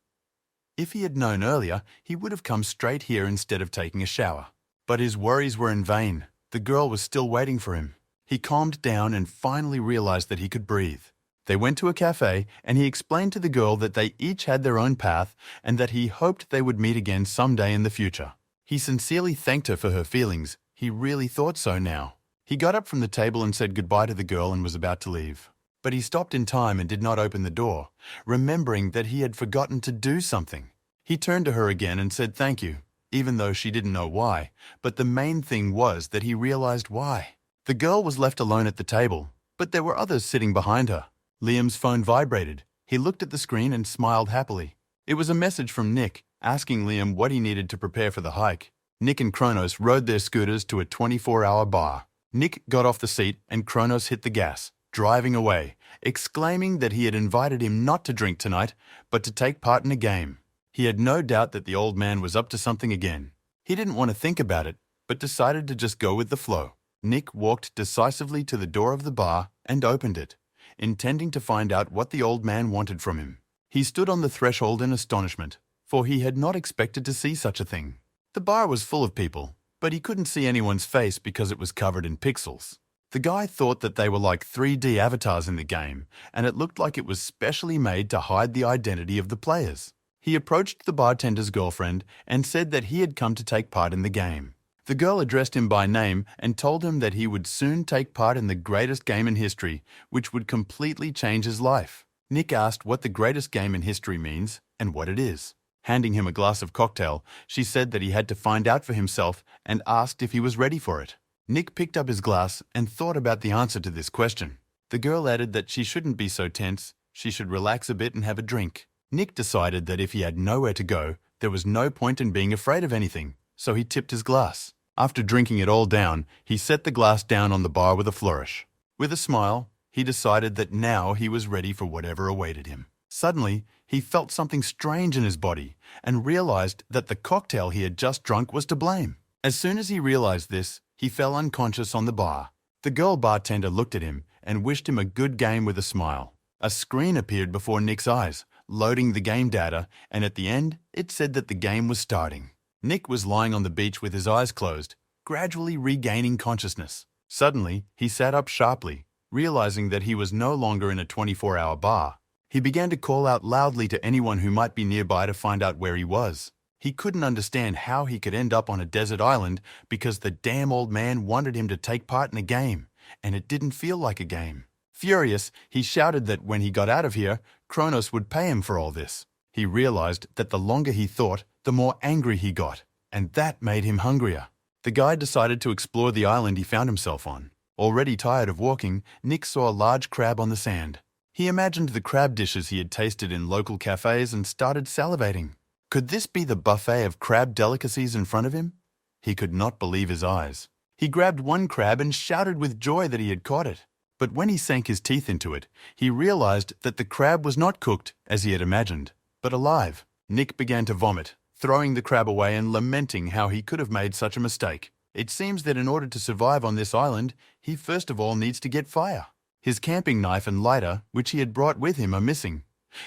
[SPEAKER 1] If he had known earlier, he would have come straight here instead of taking a shower. But his worries were in vain. The girl was still waiting for him. He calmed down and finally realized that he could breathe. They went to a cafe and he explained to the girl that they each had their own path and that he hoped they would meet again someday in the future. He sincerely thanked her for her feelings. He really thought so now. He got up from the table and said goodbye to the girl and was about to leave. But he stopped in time and did not open the door, remembering that he had forgotten to do something. He turned to her again and said thank you, even though she didn't know why, but the main thing was that he realized why. The girl was left alone at the table, but there were others sitting behind her. Liam's phone vibrated. He looked at the screen and smiled happily. It was a message from Nick, asking Liam what he needed to prepare for the hike. Nick and Kronos rode their scooters to a 24-hour bar. Nick got off the seat and Kronos hit the gas, driving away, exclaiming that he had invited him not to drink tonight, but to take part in a game. He had no doubt that the old man was up to something again. He didn't want to think about it, but decided to just go with the flow. Nick walked decisively to the door of the bar and opened it, intending to find out what the old man wanted from him. He stood on the threshold in astonishment, for he had not expected to see such a thing. The bar was full of people, but he couldn't see anyone's face because it was covered in pixels. The guy thought that they were like 3D avatars in the game, and it looked like it was specially made to hide the identity of the players. He approached the bartender's girlfriend and said that he had come to take part in the game. The girl addressed him by name and told him that he would soon take part in the greatest game in history, which would completely change his life. Nick asked what the greatest game in history means and what it is. Handing him a glass of cocktail, she said that he had to find out for himself and asked if he was ready for it. Nick picked up his glass and thought about the answer to this question. The girl added that she shouldn't be so tense, she should relax a bit and have a drink. Nick decided that if he had nowhere to go, there was no point in being afraid of anything, so he tipped his glass. After drinking it all down, he set the glass down on the bar with a flourish. With a smile, he decided that now he was ready for whatever awaited him. Suddenly, he felt something strange in his body and realized that the cocktail he had just drunk was to blame. As soon as he realized this, he fell unconscious on the bar. The girl bartender looked at him and wished him a good game with a smile. A screen appeared before Nick's eyes, loading the game data, and at the end, it said that the game was starting. Nick was lying on the beach with his eyes closed, gradually regaining consciousness. Suddenly, he sat up sharply, realizing that he was no longer in a 24-hour bar. He began to call out loudly to anyone who might be nearby to find out where he was. He couldn't understand how he could end up on a desert island because the damn old man wanted him to take part in a game, and it didn't feel like a game. Furious, he shouted that when he got out of here, Kronos would pay him for all this. He realized that the longer he thought, the more angry he got, and that made him hungrier. The guy decided to explore the island he found himself on. Already tired of walking, Nick saw a large crab on the sand. He imagined the crab dishes he had tasted in local cafes and started salivating. Could this be the buffet of crab delicacies in front of him? He could not believe his eyes. He grabbed one crab and shouted with joy that he had caught it. But when he sank his teeth into it, he realized that the crab was not cooked, as he had imagined, but alive. Nick began to vomit, throwing the crab away and lamenting how he could have made such a mistake. It seems that in order to survive on this island, he first of all needs to get fire. His camping knife and lighter, which he had brought with him, are missing.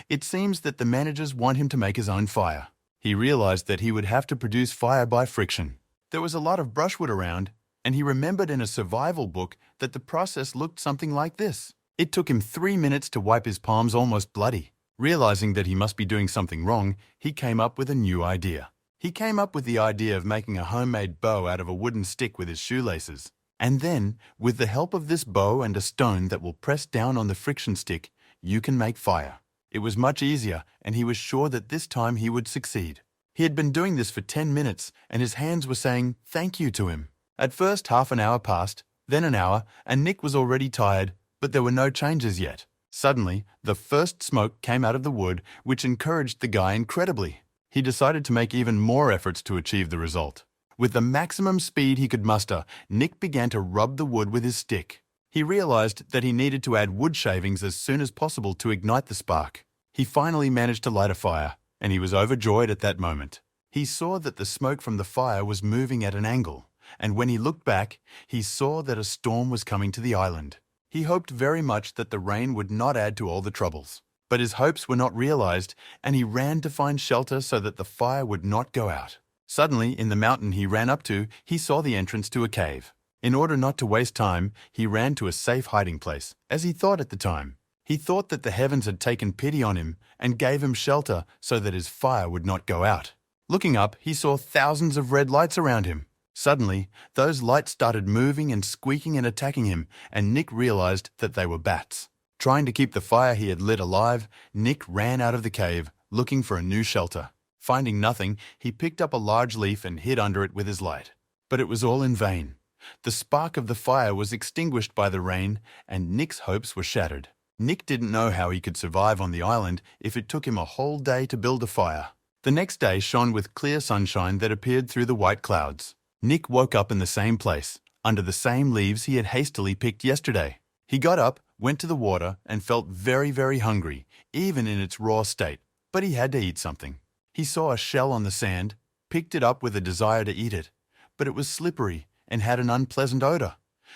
[SPEAKER 1] It seems that the managers want him to make his own fire. He realized that he would have to produce fire by friction. There was a lot of brushwood around, and he remembered in a survival book that the process looked something like this. It took him 3 minutes to wipe his palms almost bloody. Realizing that he must be doing something wrong, he came up with a new idea. He came up with the idea of making a homemade bow out of a wooden stick with his shoelaces. And then, with the help of this bow and a stone that will press down on the friction stick, you can make fire. It was much easier, and he was sure that this time he would succeed. He had been doing this for 10 minutes, and his hands were saying thank you to him. At first, half an hour passed, then an hour, and Nick was already tired, but there were no changes yet. Suddenly, the first smoke came out of the wood, which encouraged the guy incredibly. He decided to make even more efforts to achieve the result. With the maximum speed he could muster, Nick began to rub the wood with his stick. He realized that he needed to add wood shavings as soon as possible to ignite the spark. He finally managed to light a fire, and he was overjoyed at that moment. He saw that the smoke from the fire was moving at an angle, and when he looked back, he saw that a storm was coming to the island. He hoped very much that the rain would not add to all the troubles. But his hopes were not realized, and he ran to find shelter so that the fire would not go out. Suddenly, in the mountain he ran up to, he saw the entrance to a cave. In order not to waste time, he ran to a safe hiding place, as he thought at the time. He thought that the heavens had taken pity on him and gave him shelter so that his fire would not go out. Looking up, he saw thousands of red lights around him. Suddenly, those lights started moving and squeaking and attacking him, and Nick realized that they were bats. Trying to keep the fire he had lit alive, Nick ran out of the cave, looking for a new shelter. Finding nothing, he picked up a large leaf and hid under it with his light. But it was all in vain. The spark of the fire was extinguished by the rain, and Nick's hopes were shattered. Nick didn't know how he could survive on the island if it took him a whole day to build a fire. The next day shone with clear sunshine that appeared through the white clouds. Nick woke up in the same place, under the same leaves he had hastily picked yesterday. He got up, went to the water, and felt very, very hungry, even in its raw state. But he had to eat something. He saw a shell on the sand, picked it up with a desire to eat it, but it was slippery and had an unpleasant odor,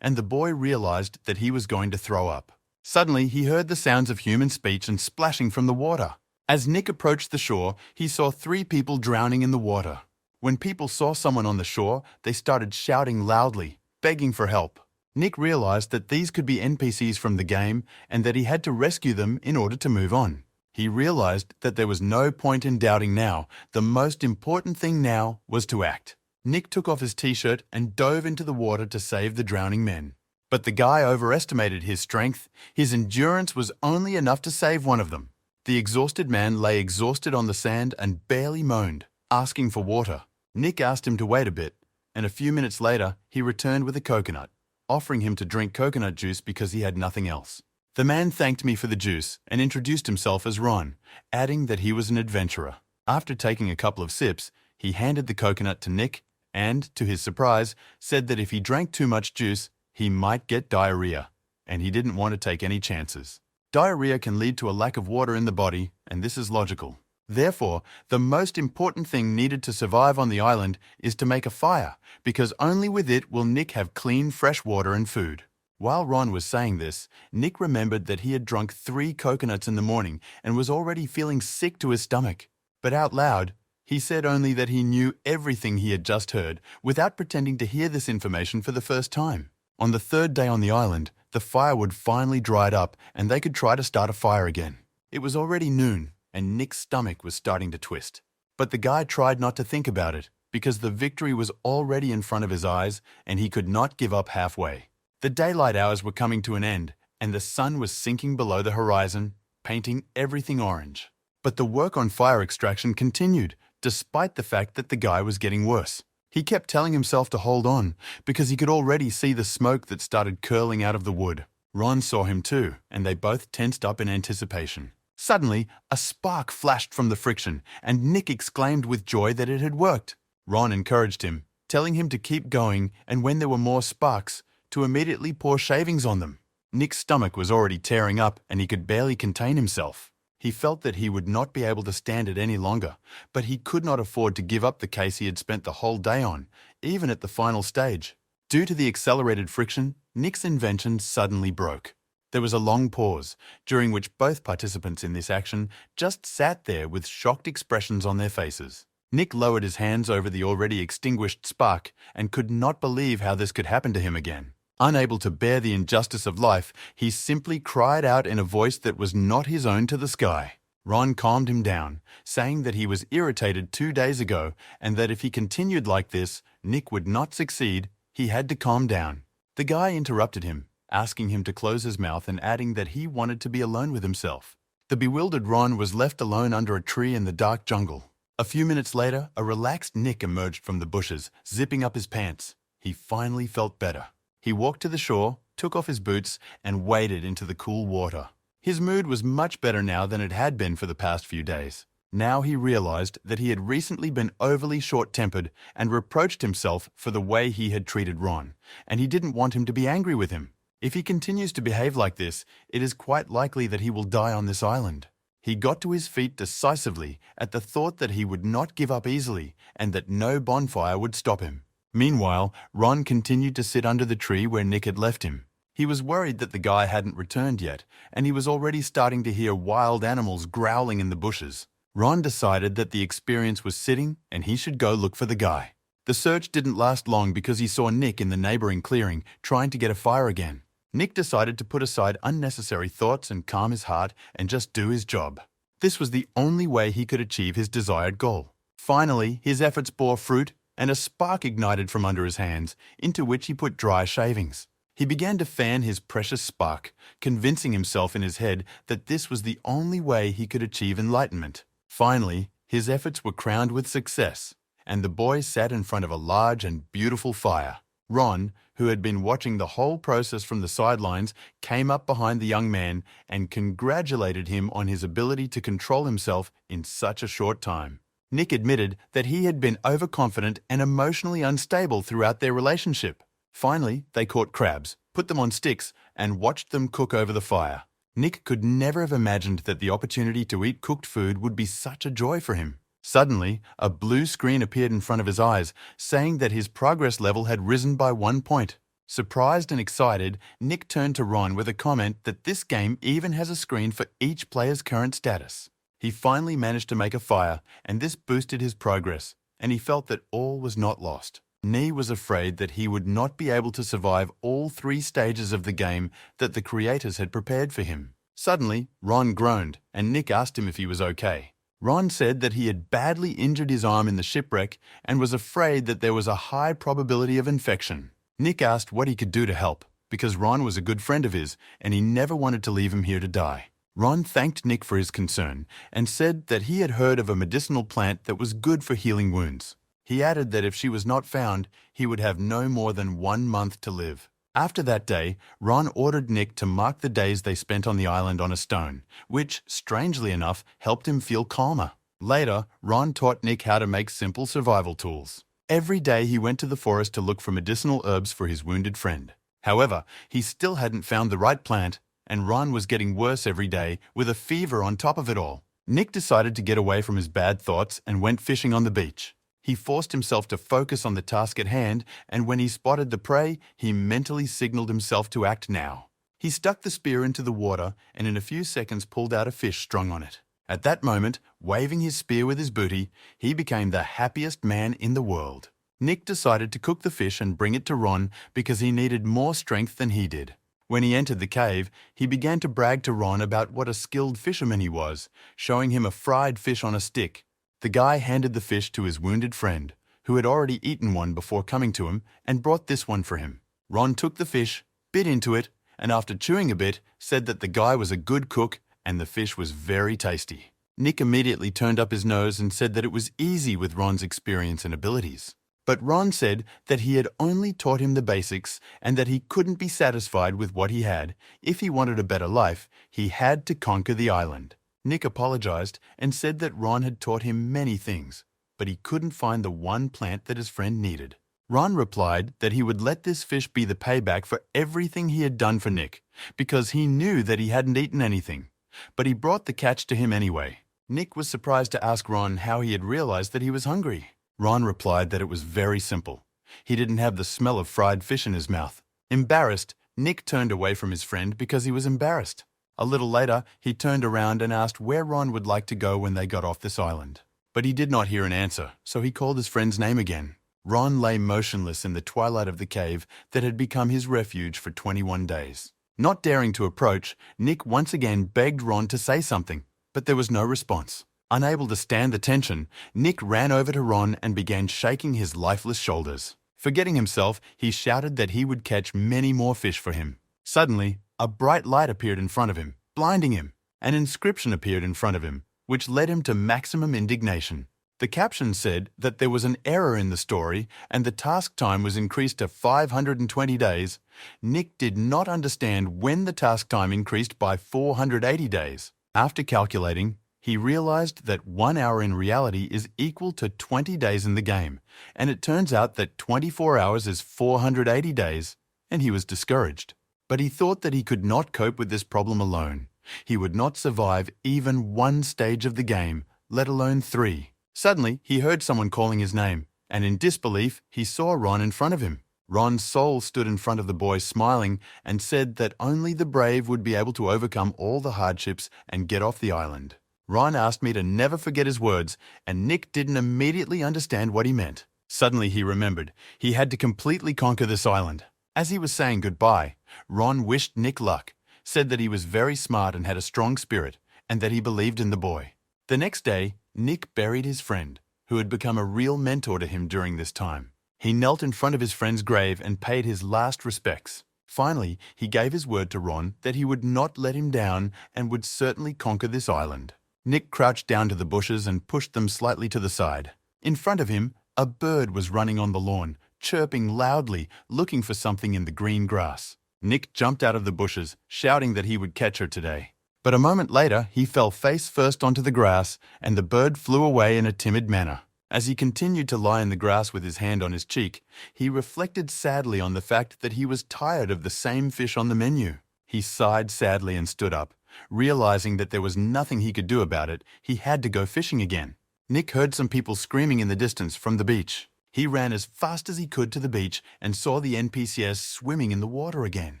[SPEAKER 1] and the boy realized that he was going to throw up. Suddenly, he heard the sounds of human speech and splashing from the water. As Nick approached the shore, he saw 3 people drowning in the water. When people saw someone on the shore, they started shouting loudly, begging for help. Nick realized that these could be NPCs from the game and that he had to rescue them in order to move on. He realized that there was no point in doubting now. The most important thing now was to act. Nick took off his t-shirt and dove into the water to save the drowning men. But the guy overestimated his strength. His endurance was only enough to save one of them. The exhausted man lay exhausted on the sand and barely moaned, asking for water. Nick asked him to wait a bit, and a few minutes later, he returned with a coconut, offering him to drink coconut juice because he had nothing else. The man thanked me for the juice and introduced himself as Ron, adding that he was an adventurer. After taking a couple of sips, he handed the coconut to Nick and, to his surprise, said that if he drank too much juice, he might get diarrhea, and he didn't want to take any chances. Diarrhea can lead to a lack of water in the body, and this is logical. Therefore, the most important thing needed to survive on the island is to make a fire, because only with it will Nick have clean, fresh water and food. While Ron was saying this, Nick remembered that he had drunk 3 coconuts in the morning and was already feeling sick to his stomach. But out loud, he said only that he knew everything he had just heard, without pretending to hear this information for the first time. On the 3rd day on the island, the firewood finally dried up and they could try to start a fire again. It was already noon, and Nick's stomach was starting to twist. But the guy tried not to think about it, because the victory was already in front of his eyes and he could not give up halfway. The daylight hours were coming to an end, and the sun was sinking below the horizon, painting everything orange. But the work on fire extraction continued, despite the fact that the guy was getting worse. He kept telling himself to hold on, because he could already see the smoke that started curling out of the wood. Ron saw him too, and they both tensed up in anticipation. Suddenly, a spark flashed from the friction, and Nick exclaimed with joy that it had worked. Ron encouraged him, telling him to keep going, and when there were more sparks, to immediately pour shavings on them. Nick's stomach was already tearing up, and he could barely contain himself. He felt that he would not be able to stand it any longer, but he could not afford to give up the case he had spent the whole day on, even at the final stage. Due to the accelerated friction, Nick's invention suddenly broke. There was a long pause, during which both participants in this action just sat there with shocked expressions on their faces. Nick lowered his hands over the already extinguished spark and could not believe how this could happen to him again. Unable to bear the injustice of life, he simply cried out in a voice that was not his own to the sky. Ron calmed him down, saying that he was irritated 2 days ago and that if he continued like this, Nick would not succeed. He had to calm down. The guy interrupted him, asking him to close his mouth and adding that he wanted to be alone with himself. The bewildered Ron was left alone under a tree in the dark jungle. A few minutes later, a relaxed Nick emerged from the bushes, zipping up his pants. He finally felt better. He walked to the shore, took off his boots, and waded into the cool water. His mood was much better now than it had been for the past few days. Now he realized that he had recently been overly short-tempered and reproached himself for the way he had treated Ron, and he didn't want him to be angry with him. If he continues to behave like this, it is quite likely that he will die on this island. He got to his feet decisively at the thought that he would not give up easily and that no bonfire would stop him. Meanwhile, Ron continued to sit under the tree where Nick had left him. He was worried that the guy hadn't returned yet, and he was already starting to hear wild animals growling in the bushes. Ron decided that the experience was sitting and he should go look for the guy. The search didn't last long because he saw Nick in the neighboring clearing trying to get a fire again. Nick decided to put aside unnecessary thoughts and calm his heart and just do his job. This was the only way he could achieve his desired goal. Finally, his efforts bore fruit and a spark ignited from under his hands, into which he put dry shavings. He began to fan his precious spark, convincing himself in his head that this was the only way he could achieve enlightenment. Finally, his efforts were crowned with success, and the boy sat in front of a large and beautiful fire. Ron, who had been watching the whole process from the sidelines, came up behind the young man and congratulated him on his ability to control himself in such a short time. Nick admitted that he had been overconfident and emotionally unstable throughout their relationship. Finally, they caught crabs, put them on sticks, and watched them cook over the fire. Nick could never have imagined that the opportunity to eat cooked food would be such a joy for him. Suddenly, a blue screen appeared in front of his eyes, saying that his progress level had risen by 1 point. Surprised and excited, Nick turned to Ron with a comment that this game even has a screen for each player's current status. He finally managed to make a fire, and this boosted his progress, and he felt that all was not lost. Nee was afraid that he would not be able to survive all 3 stages of the game that the creators had prepared for him. Suddenly, Ron groaned, and Nick asked him if he was okay. Ron said that he had badly injured his arm in the shipwreck and was afraid that there was a high probability of infection. Nick asked what he could do to help, because Ron was a good friend of his, and he never wanted to leave him here to die. Ron thanked Nick for his concern and said that he had heard of a medicinal plant that was good for healing wounds. He added that if she was not found, he would have no more than 1 month to live. After that day, Ron ordered Nick to mark the days they spent on the island on a stone, which, strangely enough, helped him feel calmer. Later, Ron taught Nick how to make simple survival tools. Every day he went to the forest to look for medicinal herbs for his wounded friend. However, he still hadn't found the right plant, and Ron was getting worse every day, with a fever on top of it all. Nick decided to get away from his bad thoughts and went fishing on the beach. He forced himself to focus on the task at hand, and when he spotted the prey, he mentally signaled himself to act now. He stuck the spear into the water and in a few seconds pulled out a fish strung on it. At that moment, waving his spear with his booty, he became the happiest man in the world. Nick decided to cook the fish and bring it to Ron because he needed more strength than he did. When he entered the cave, he began to brag to Ron about what a skilled fisherman he was, showing him a fried fish on a stick. The guy handed the fish to his wounded friend, who had already eaten one before coming to him, and brought this one for him. Ron took the fish, bit into it, and after chewing a bit, said that the guy was a good cook and the fish was very tasty. Nick immediately turned up his nose and said that it was easy with Ron's experience and abilities. But Ron said that he had only taught him the basics and that he couldn't be satisfied with what he had. If he wanted a better life, he had to conquer the island. Nick apologized and said that Ron had taught him many things, but he couldn't find the one plant that his friend needed. Ron replied that he would let this fish be the payback for everything he had done for Nick, because he knew that he hadn't eaten anything. But he brought the catch to him anyway. Nick was surprised to ask Ron how he had realized that he was hungry. Ron replied that it was very simple. He didn't have the smell of fried fish in his mouth. Embarrassed, Nick turned away from his friend because he was embarrassed. A little later, he turned around and asked where Ron would like to go when they got off this island. But he did not hear an answer, so he called his friend's name again. Ron lay motionless in the twilight of the cave that had become his refuge for 21 days. Not daring to approach, Nick once again begged Ron to say something, but there was no response. Unable to stand the tension, Nick ran over to Ron and began shaking his lifeless shoulders. Forgetting himself, he shouted that he would catch many more fish for him. Suddenly, a bright light appeared in front of him, blinding him. An inscription appeared in front of him, which led him to maximum indignation. The caption said that there was an error in the story and the task time was increased to 520 days. Nick did not understand when the task time increased by 480 days. After calculating, he realized that 1 hour in reality is equal to 20 days in the game, and it turns out that 24 hours is 480 days, and he was discouraged. But he thought that he could not cope with this problem alone. He would not survive even one stage of the game, let alone 3. Suddenly, he heard someone calling his name, and in disbelief, he saw Ron in front of him. Ron's soul stood in front of the boy smiling and said that only the brave would be able to overcome all the hardships and get off the island. Ron asked me to never forget his words, and Nick didn't immediately understand what he meant. Suddenly he remembered. He had to completely conquer this island. As he was saying goodbye, Ron wished Nick luck, said that he was very smart and had a strong spirit, and that he believed in the boy. The next day, Nick buried his friend, who had become a real mentor to him during this time. He knelt in front of his friend's grave and paid his last respects. Finally, he gave his word to Ron that he would not let him down and would certainly conquer this island. Nick crouched down to the bushes and pushed them slightly to the side. In front of him, a bird was running on the lawn, chirping loudly, looking for something in the green grass. Nick jumped out of the bushes, shouting that he would catch her today. But a moment later, he fell face first onto the grass, and the bird flew away in a timid manner. As he continued to lie in the grass with his hand on his cheek, he reflected sadly on the fact that he was tired of the same fish on the menu. He sighed sadly and stood up. Realizing that there was nothing he could do about it, he had to go fishing again. Nick heard some people screaming in the distance from the beach. He ran as fast as he could to the beach and saw the NPCs swimming in the water again.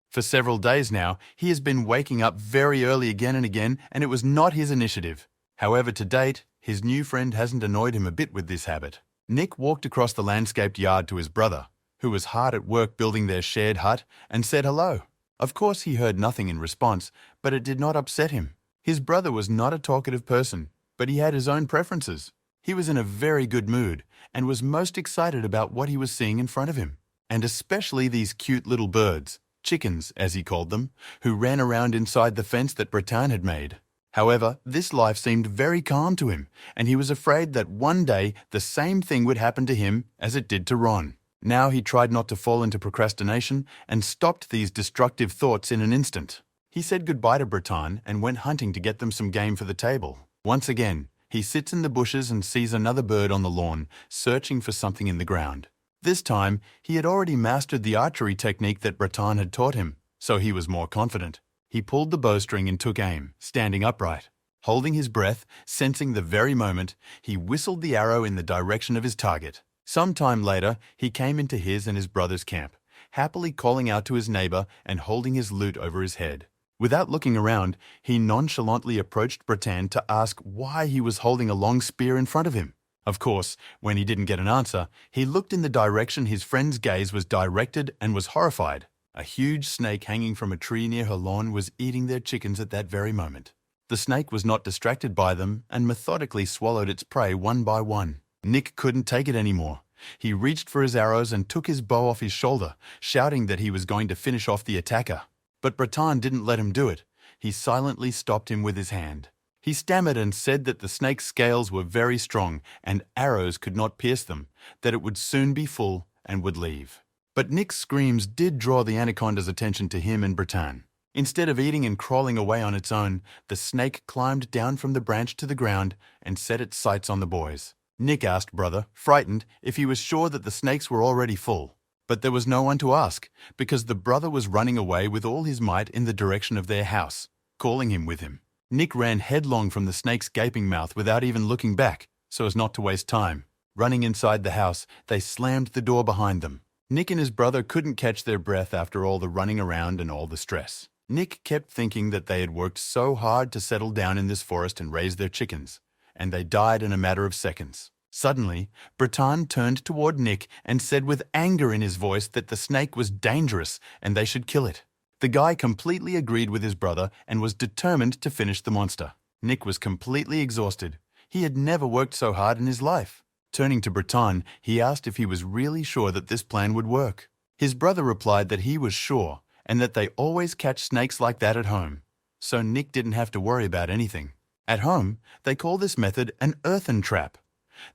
[SPEAKER 1] For several days now, he has been waking up very early again and again, and it was not his initiative. However, to date, his new friend hasn't annoyed him a bit with this habit. Nick walked across the landscaped yard to his brother, who was hard at work building their shared hut, and said hello. Of course, he heard nothing in response, but it did not upset him. His brother was not a talkative person, but he had his own preferences. He was in a very good mood and was most excited about what he was seeing in front of him, and especially these cute little birds. Chickens, as he called them, who ran around inside the fence that Breton had made. However, this life seemed very calm to him, and he was afraid that one day the same thing would happen to him as it did to Ron. Now he tried not to fall into procrastination and stopped these destructive thoughts in an instant. He said goodbye to Breton and went hunting to get them some game for the table. Once again, he sits in the bushes and sees another bird on the lawn, searching for something in the ground. This time, he had already mastered the archery technique that Breton had taught him, so he was more confident. He pulled the bowstring and took aim, standing upright. Holding his breath, sensing the very moment, he whistled the arrow in the direction of his target. Some time later, he came into his and his brother's camp, happily calling out to his neighbor and holding his lute over his head. Without looking around, he nonchalantly approached Breton to ask why he was holding a long spear in front of him. Of course, when he didn't get an answer, he looked in the direction his friend's gaze was directed and was horrified. A huge snake hanging from a tree near her lawn was eating their chickens at that very moment. The snake was not distracted by them and methodically swallowed its prey one by one. Nick couldn't take it anymore. He reached for his arrows and took his bow off his shoulder, shouting that he was going to finish off the attacker. But Breton didn't let him do it. He silently stopped him with his hand. He stammered and said that the snake's scales were very strong and arrows could not pierce them, that it would soon be full and would leave. But Nick's screams did draw the anaconda's attention to him and Breton. Instead of eating and crawling away on its own, the snake climbed down from the branch to the ground and set its sights on the boys. Nick asked brother, frightened, if he was sure that the snakes were already full. But there was no one to ask, because the brother was running away with all his might in the direction of their house, calling him with him. Nick ran headlong from the snake's gaping mouth without even looking back, so as not to waste time. Running inside the house, they slammed the door behind them. Nick and his brother couldn't catch their breath after all the running around and all the stress. Nick kept thinking that they had worked so hard to settle down in this forest and raise their chickens, and they died in a matter of seconds. Suddenly, Breton turned toward Nick and said with anger in his voice that the snake was dangerous and they should kill it. The guy completely agreed with his brother and was determined to finish the monster. Nick was completely exhausted. He had never worked so hard in his life. Turning to Breton, he asked if he was really sure that this plan would work. His brother replied that he was sure and that they always catch snakes like that at home, so Nick didn't have to worry about anything. At home, they call this method an earthen trap.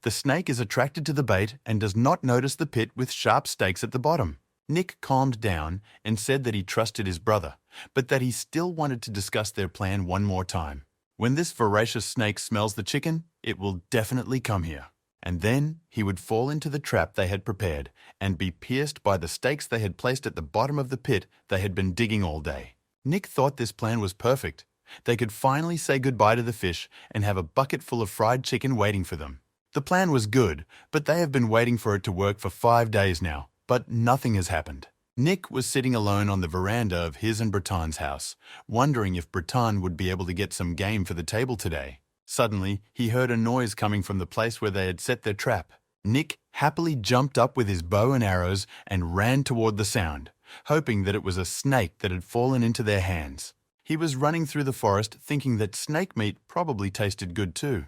[SPEAKER 1] The snake is attracted to the bait and does not notice the pit with sharp stakes at the bottom. Nick calmed down and said that he trusted his brother, but that he still wanted to discuss their plan one more time. When this voracious snake smells the chicken, it will definitely come here. And then he would fall into the trap they had prepared and be pierced by the stakes they had placed at the bottom of the pit they had been digging all day. Nick thought this plan was perfect. They could finally say goodbye to the fish and have a bucket full of fried chicken waiting for them. The plan was good, but they have been waiting for it to work for 5 days now, but nothing has happened. Nick was sitting alone on the veranda of his and Breton's house, wondering if Breton would be able to get some game for the table today. Suddenly, he heard a noise coming from the place where they had set their trap. Nick happily jumped up with his bow and arrows and ran toward the sound, hoping that it was a snake that had fallen into their hands. He was running through the forest thinking that snake meat probably tasted good too,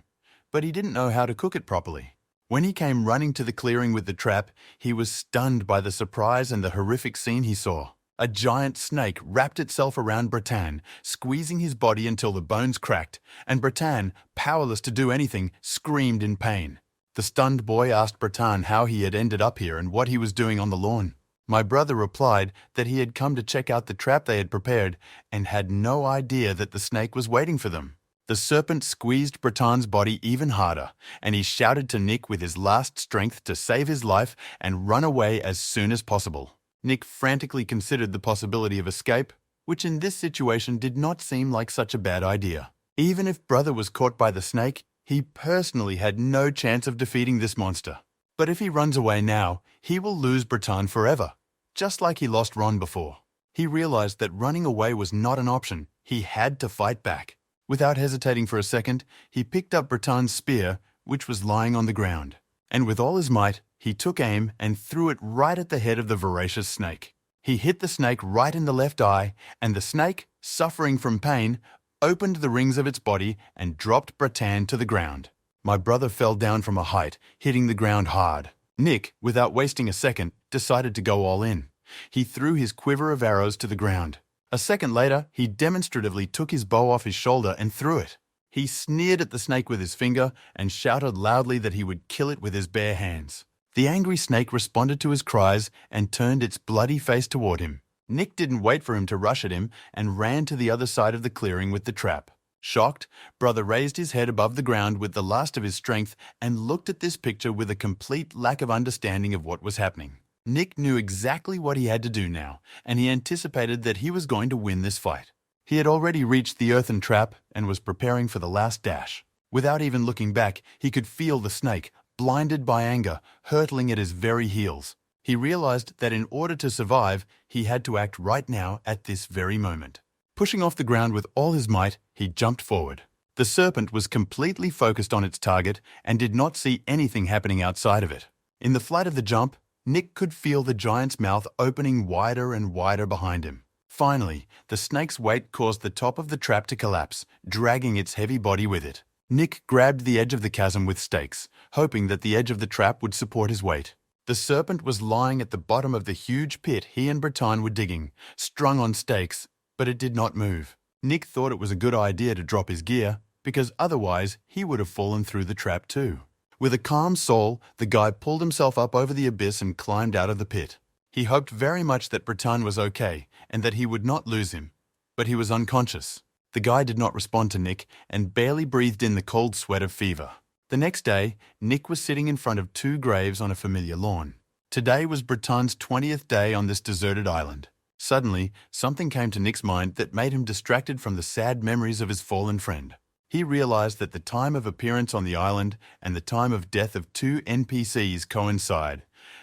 [SPEAKER 1] but he didn't know how to cook it properly. When he came running to the clearing with the trap, he was stunned by the surprise and the horrific scene he saw. A giant snake wrapped itself around Breton, squeezing his body until the bones cracked, and Breton, powerless to do anything, screamed in pain. The stunned boy asked Breton how he had ended up here and what he was doing on the lawn. My brother replied that he had come to check out the trap they had prepared and had no idea that the snake was waiting for them. The serpent squeezed Breton's body even harder, and he shouted to Nick with his last strength to save his life and run away as soon as possible. Nick frantically considered the possibility of escape, which in this situation did not seem like such a bad idea. Even if brother was caught by the snake, he personally had no chance of defeating this monster. But if he runs away now, he will lose Breton forever, just like he lost Ron before. He realized that running away was not an option. He had to fight back. Without hesitating for a second, he picked up Breton's spear, which was lying on the ground, and with all his might, he took aim and threw it right at the head of the voracious snake. He hit the snake right in the left eye, and the snake, suffering from pain, opened the rings of its body and dropped Breton to the ground. My brother fell down from a height, hitting the ground hard. Nick, without wasting a second, decided to go all in. He threw his quiver of arrows to the ground. A second later, he demonstratively took his bow off his shoulder and threw it. He sneered at the snake with his finger and shouted loudly that he would kill it with his bare hands. The angry snake responded to his cries and turned its bloody face toward him. Nick didn't wait for him to rush at him and ran to the other side of the clearing with the trap. Shocked, brother raised his head above the ground with the last of his strength and looked at this picture with a complete lack of understanding of what was happening. Nick knew exactly what he had to do now, and he anticipated that he was going to win this fight. He had already reached the earthen trap and was preparing for the last dash. Without even looking back, he could feel the snake, blinded by anger, hurtling at his very heels. He realized that in order to survive, he had to act right now at this very moment. Pushing off the ground with all his might, he jumped forward. The serpent was completely focused on its target and did not see anything happening outside of it. In the flight of the jump, Nick could feel the giant's mouth opening wider and wider behind him. Finally, the snake's weight caused the top of the trap to collapse, dragging its heavy body with it. Nick grabbed the edge of the chasm with stakes, hoping that the edge of the trap would support his weight. The serpent was lying at the bottom of the huge pit he and Breton were digging, strung on stakes, but it did not move. Nick thought it was a good idea to drop his gear, because otherwise he would have fallen through the trap too. With a calm soul, the guy pulled himself up over the abyss and climbed out of the pit. He hoped very much that Breton was okay and that he would not lose him, but he was unconscious. The guy did not respond to Nick and barely breathed in the cold sweat of fever. The next day, Nick was sitting in front of 2 graves on a familiar lawn. Today was Breton's 20th day on this deserted island. Suddenly, something came to Nick's mind that made him distracted from the sad memories of his fallen friend. He realized that the time of appearance on the island and the time of death of 2 NPCs coincide.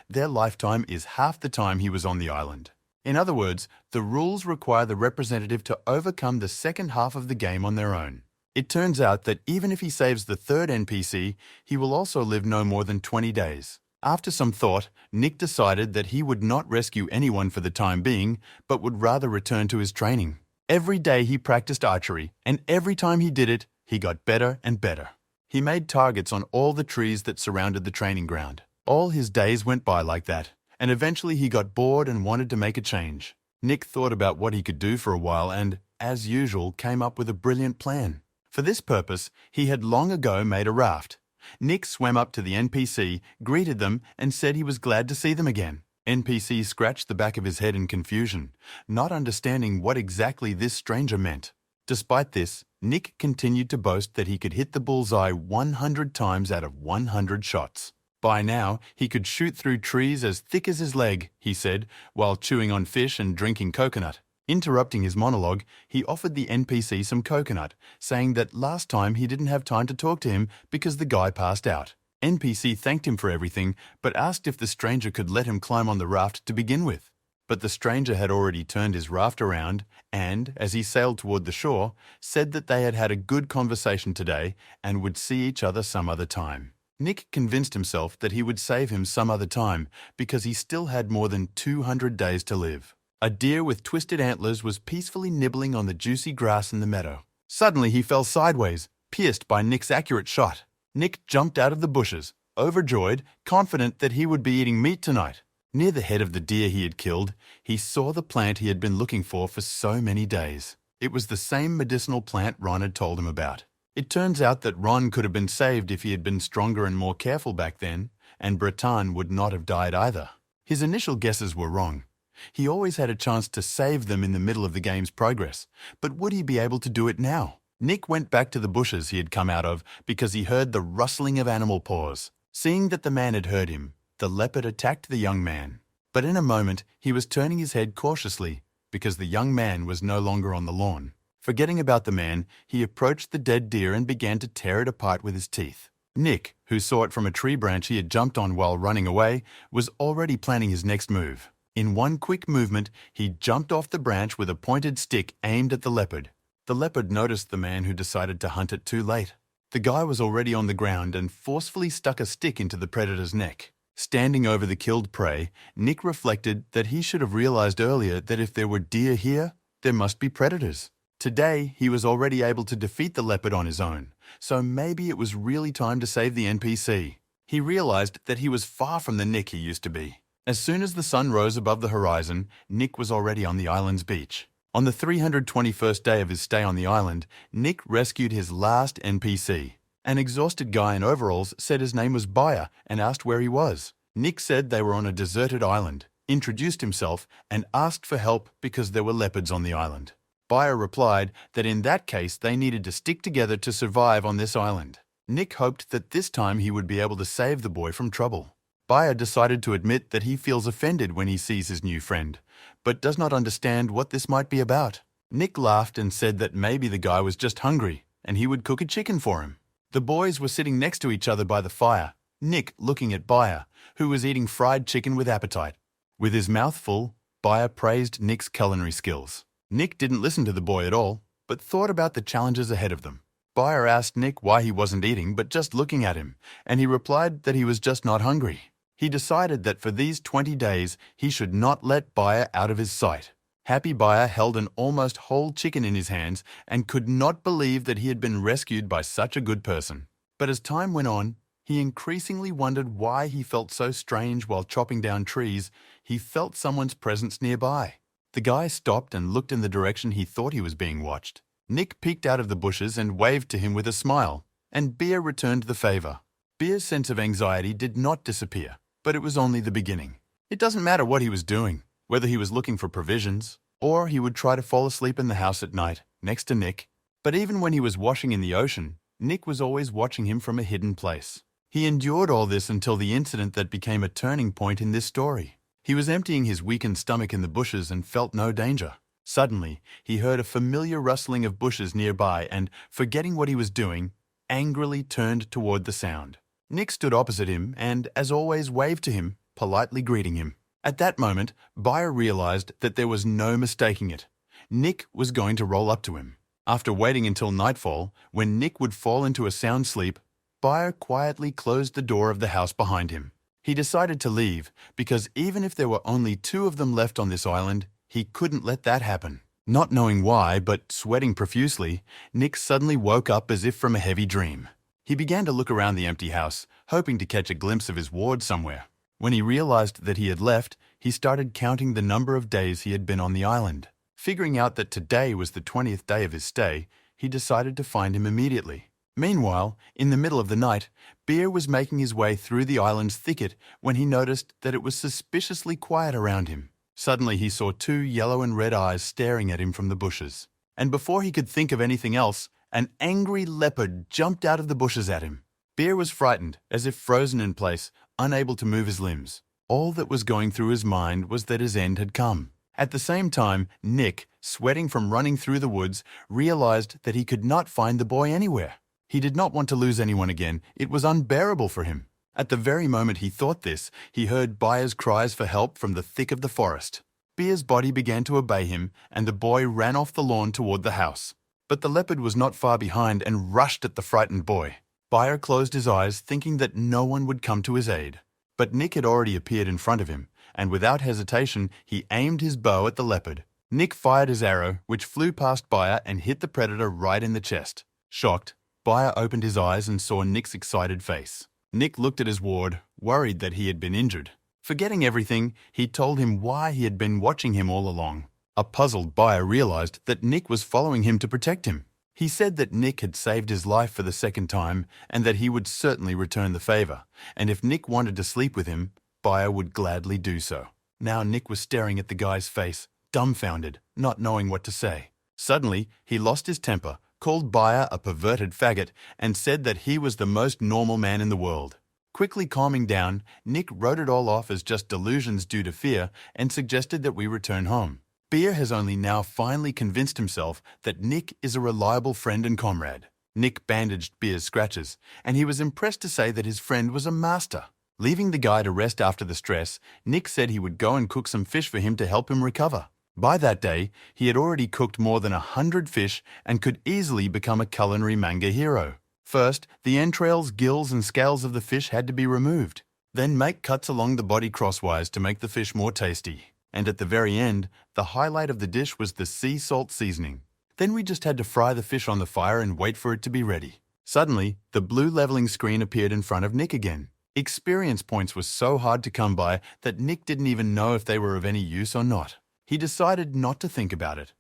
[SPEAKER 1] Their lifetime is half the time he was on the island. In other words, the rules require the representative to overcome the second half of the game on their own. It turns out that even if he saves the 3rd NPC, he will also live no more than 20 days. After some thought, Nick decided that he would not rescue anyone for the time being, but would rather return to his training. Every day he practiced archery, and every time he did it, he got better and better. He made targets on all the trees that surrounded the training ground. All his days went by like that, and eventually he got bored and wanted to make a change. Nick thought about what he could do for a while and, as usual, came up with a brilliant plan. For this purpose, he had long ago made a raft. Nick swam up to the NPC, greeted them, and said he was glad to see them again. NPC scratched the back of his head in confusion, not understanding what exactly this stranger meant. Despite this, Nick continued to boast that he could hit the bullseye 100 times out of 100 shots. By now, he could shoot through trees as thick as his leg, he said, while chewing on fish and drinking coconut. Interrupting his monologue, he offered the NPC some coconut, saying that last time he didn't have time to talk to him because the guy passed out. NPC thanked him for everything, but asked if the stranger could let him climb on the raft to begin with. But the stranger had already turned his raft around and, as he sailed toward the shore, said that they had had a good conversation today and would see each other some other time. Nick convinced himself that he would save him some other time because he still had more than 200 days to live. A deer with twisted antlers was peacefully nibbling on the juicy grass in the meadow. Suddenly he fell sideways, pierced by Nick's accurate shot. Nick jumped out of the bushes, overjoyed, confident that he would be eating meat tonight. Near the head of the deer he had killed, he saw the plant he had been looking for so many days. It was the same medicinal plant Ron had told him about. It turns out that Ron could have been saved if he had been stronger and more careful back then, and Breton would not have died either. His initial guesses were wrong. He always had a chance to save them in the middle of the game's progress, but would he be able to do it now? Nick went back to the bushes he had come out of because he heard the rustling of animal paws. Seeing that the man had heard him, the leopard attacked the young man. But in a moment, he was turning his head cautiously because the young man was no longer on the lawn. Forgetting about the man, he approached the dead deer and began to tear it apart with his teeth. Nick, who saw it from a tree branch he had jumped on while running away, was already planning his next move. In one quick movement, he jumped off the branch with a pointed stick aimed at the leopard. The leopard noticed the man who decided to hunt it too late. The guy was already on the ground and forcefully stuck a stick into the predator's neck. Standing over the killed prey, Nick reflected that he should have realized earlier that if there were deer here, there must be predators. Today, he was already able to defeat the leopard on his own, so maybe it was really time to save the NPC. He realized that he was far from the Nick he used to be. As soon as the sun rose above the horizon, Nick was already on the island's beach. On the 321st day of his stay on the island, Nick rescued his last NPC. An exhausted guy in overalls said his name was Baer and asked where he was. Nick said they were on a deserted island, introduced himself, and asked for help because there were leopards on the island. Baer replied that in that case they needed to stick together to survive on this island. Nick hoped that this time he would be able to save the boy from trouble. Baer decided to admit that he feels offended when he sees his new friend, but does not understand what this might be about. Nick laughed and said that maybe the guy was just hungry and he would cook a chicken for him. The boys were sitting next to each other by the fire, Nick looking at Baer, who was eating fried chicken with appetite. With his mouth full, Baer praised Nick's culinary skills. Nick didn't listen to the boy at all, but thought about the challenges ahead of them. Baer asked Nick why he wasn't eating but just looking at him, and he replied that he was just not hungry. He decided that for these 20 days, he should not let Baer out of his sight. Happy Baer held an almost whole chicken in his hands and could not believe that he had been rescued by such a good person. But as time went on, he increasingly wondered why he felt so strange while chopping down trees. He felt someone's presence nearby. The guy stopped and looked in the direction he thought he was being watched. Nick peeked out of the bushes and waved to him with a smile, and Baer returned the favor. Baer's sense of anxiety did not disappear, but it was only the beginning. It doesn't matter what he was doing, whether he was looking for provisions, or he would try to fall asleep in the house at night, next to Nick. But even when he was washing in the ocean, Nick was always watching him from a hidden place. He endured all this until the incident that became a turning point in this story. He was emptying his weakened stomach in the bushes and felt no danger. Suddenly, he heard a familiar rustling of bushes nearby and, forgetting what he was doing, angrily turned toward the sound. Nick stood opposite him and, as always, waved to him, politely greeting him. At that moment, Baer realized that there was no mistaking it. Nick was going to roll up to him. After waiting until nightfall, when Nick would fall into a sound sleep, Baer quietly closed the door of the house behind him. He decided to leave because even if there were only 2 of them left on this island, he couldn't let that happen. Not knowing why, but sweating profusely, Nick suddenly woke up as if from a heavy dream. He began to look around the empty house, hoping to catch a glimpse of his ward somewhere. When he realized that he had left, he started counting the number of days he had been on the island. Figuring out that today was the 20th day of his stay, he decided to find him immediately. Meanwhile, in the middle of the night, Beer was making his way through the island's thicket when he noticed that it was suspiciously quiet around him. Suddenly he saw two yellow and red eyes staring at him from the bushes. And before he could think of anything else, an angry leopard jumped out of the bushes at him. Beer was frightened, as if frozen in place, unable to move his limbs. All that was going through his mind was that his end had come. At the same time, Nick, sweating from running through the woods, realized that he could not find the boy anywhere. He did not want to lose anyone again. It was unbearable for him. At the very moment he thought this, he heard Baer's cries for help from the thick of the forest. Beer's body began to obey him, and the boy ran off the lawn toward the house. But the leopard was not far behind and rushed at the frightened boy. Baer closed his eyes, thinking that no one would come to his aid. But Nick had already appeared in front of him, and without hesitation, he aimed his bow at the leopard. Nick fired his arrow, which flew past Baer and hit the predator right in the chest. Shocked, Baer opened his eyes and saw Nick's excited face. Nick looked at his ward, worried that he had been injured. Forgetting everything, he told him why he had been watching him all along. A puzzled Baer realized that Nick was following him to protect him. He said that Nick had saved his life for the second time and that he would certainly return the favor, and if Nick wanted to sleep with him, Baer would gladly do so. Now Nick was staring at the guy's face, dumbfounded, not knowing what to say. Suddenly, he lost his temper, called Baer a perverted faggot, and said that he was the most normal man in the world. Quickly calming down, Nick wrote it all off as just delusions due to fear and suggested that we return home. Beer has only now finally convinced himself that Nick is a reliable friend and comrade. Nick bandaged Beer's scratches, and he was impressed to say that his friend was a master. Leaving the guy to rest after the stress, Nick said he would go and cook some fish for him to help him recover. By that day, he had already cooked more than 100 fish and could easily become a culinary manga hero. First, the entrails, gills, and scales of the fish had to be removed. Then make cuts along the body crosswise to make the fish more tasty. And at the very end, the highlight of the dish was the sea salt seasoning. Then we just had to fry the fish on the fire and wait for it to be ready. Suddenly, the blue leveling screen appeared in front of Nick again. Experience points were so hard to come by that Nick didn't even know if they were of any use or not. He decided not to think about it.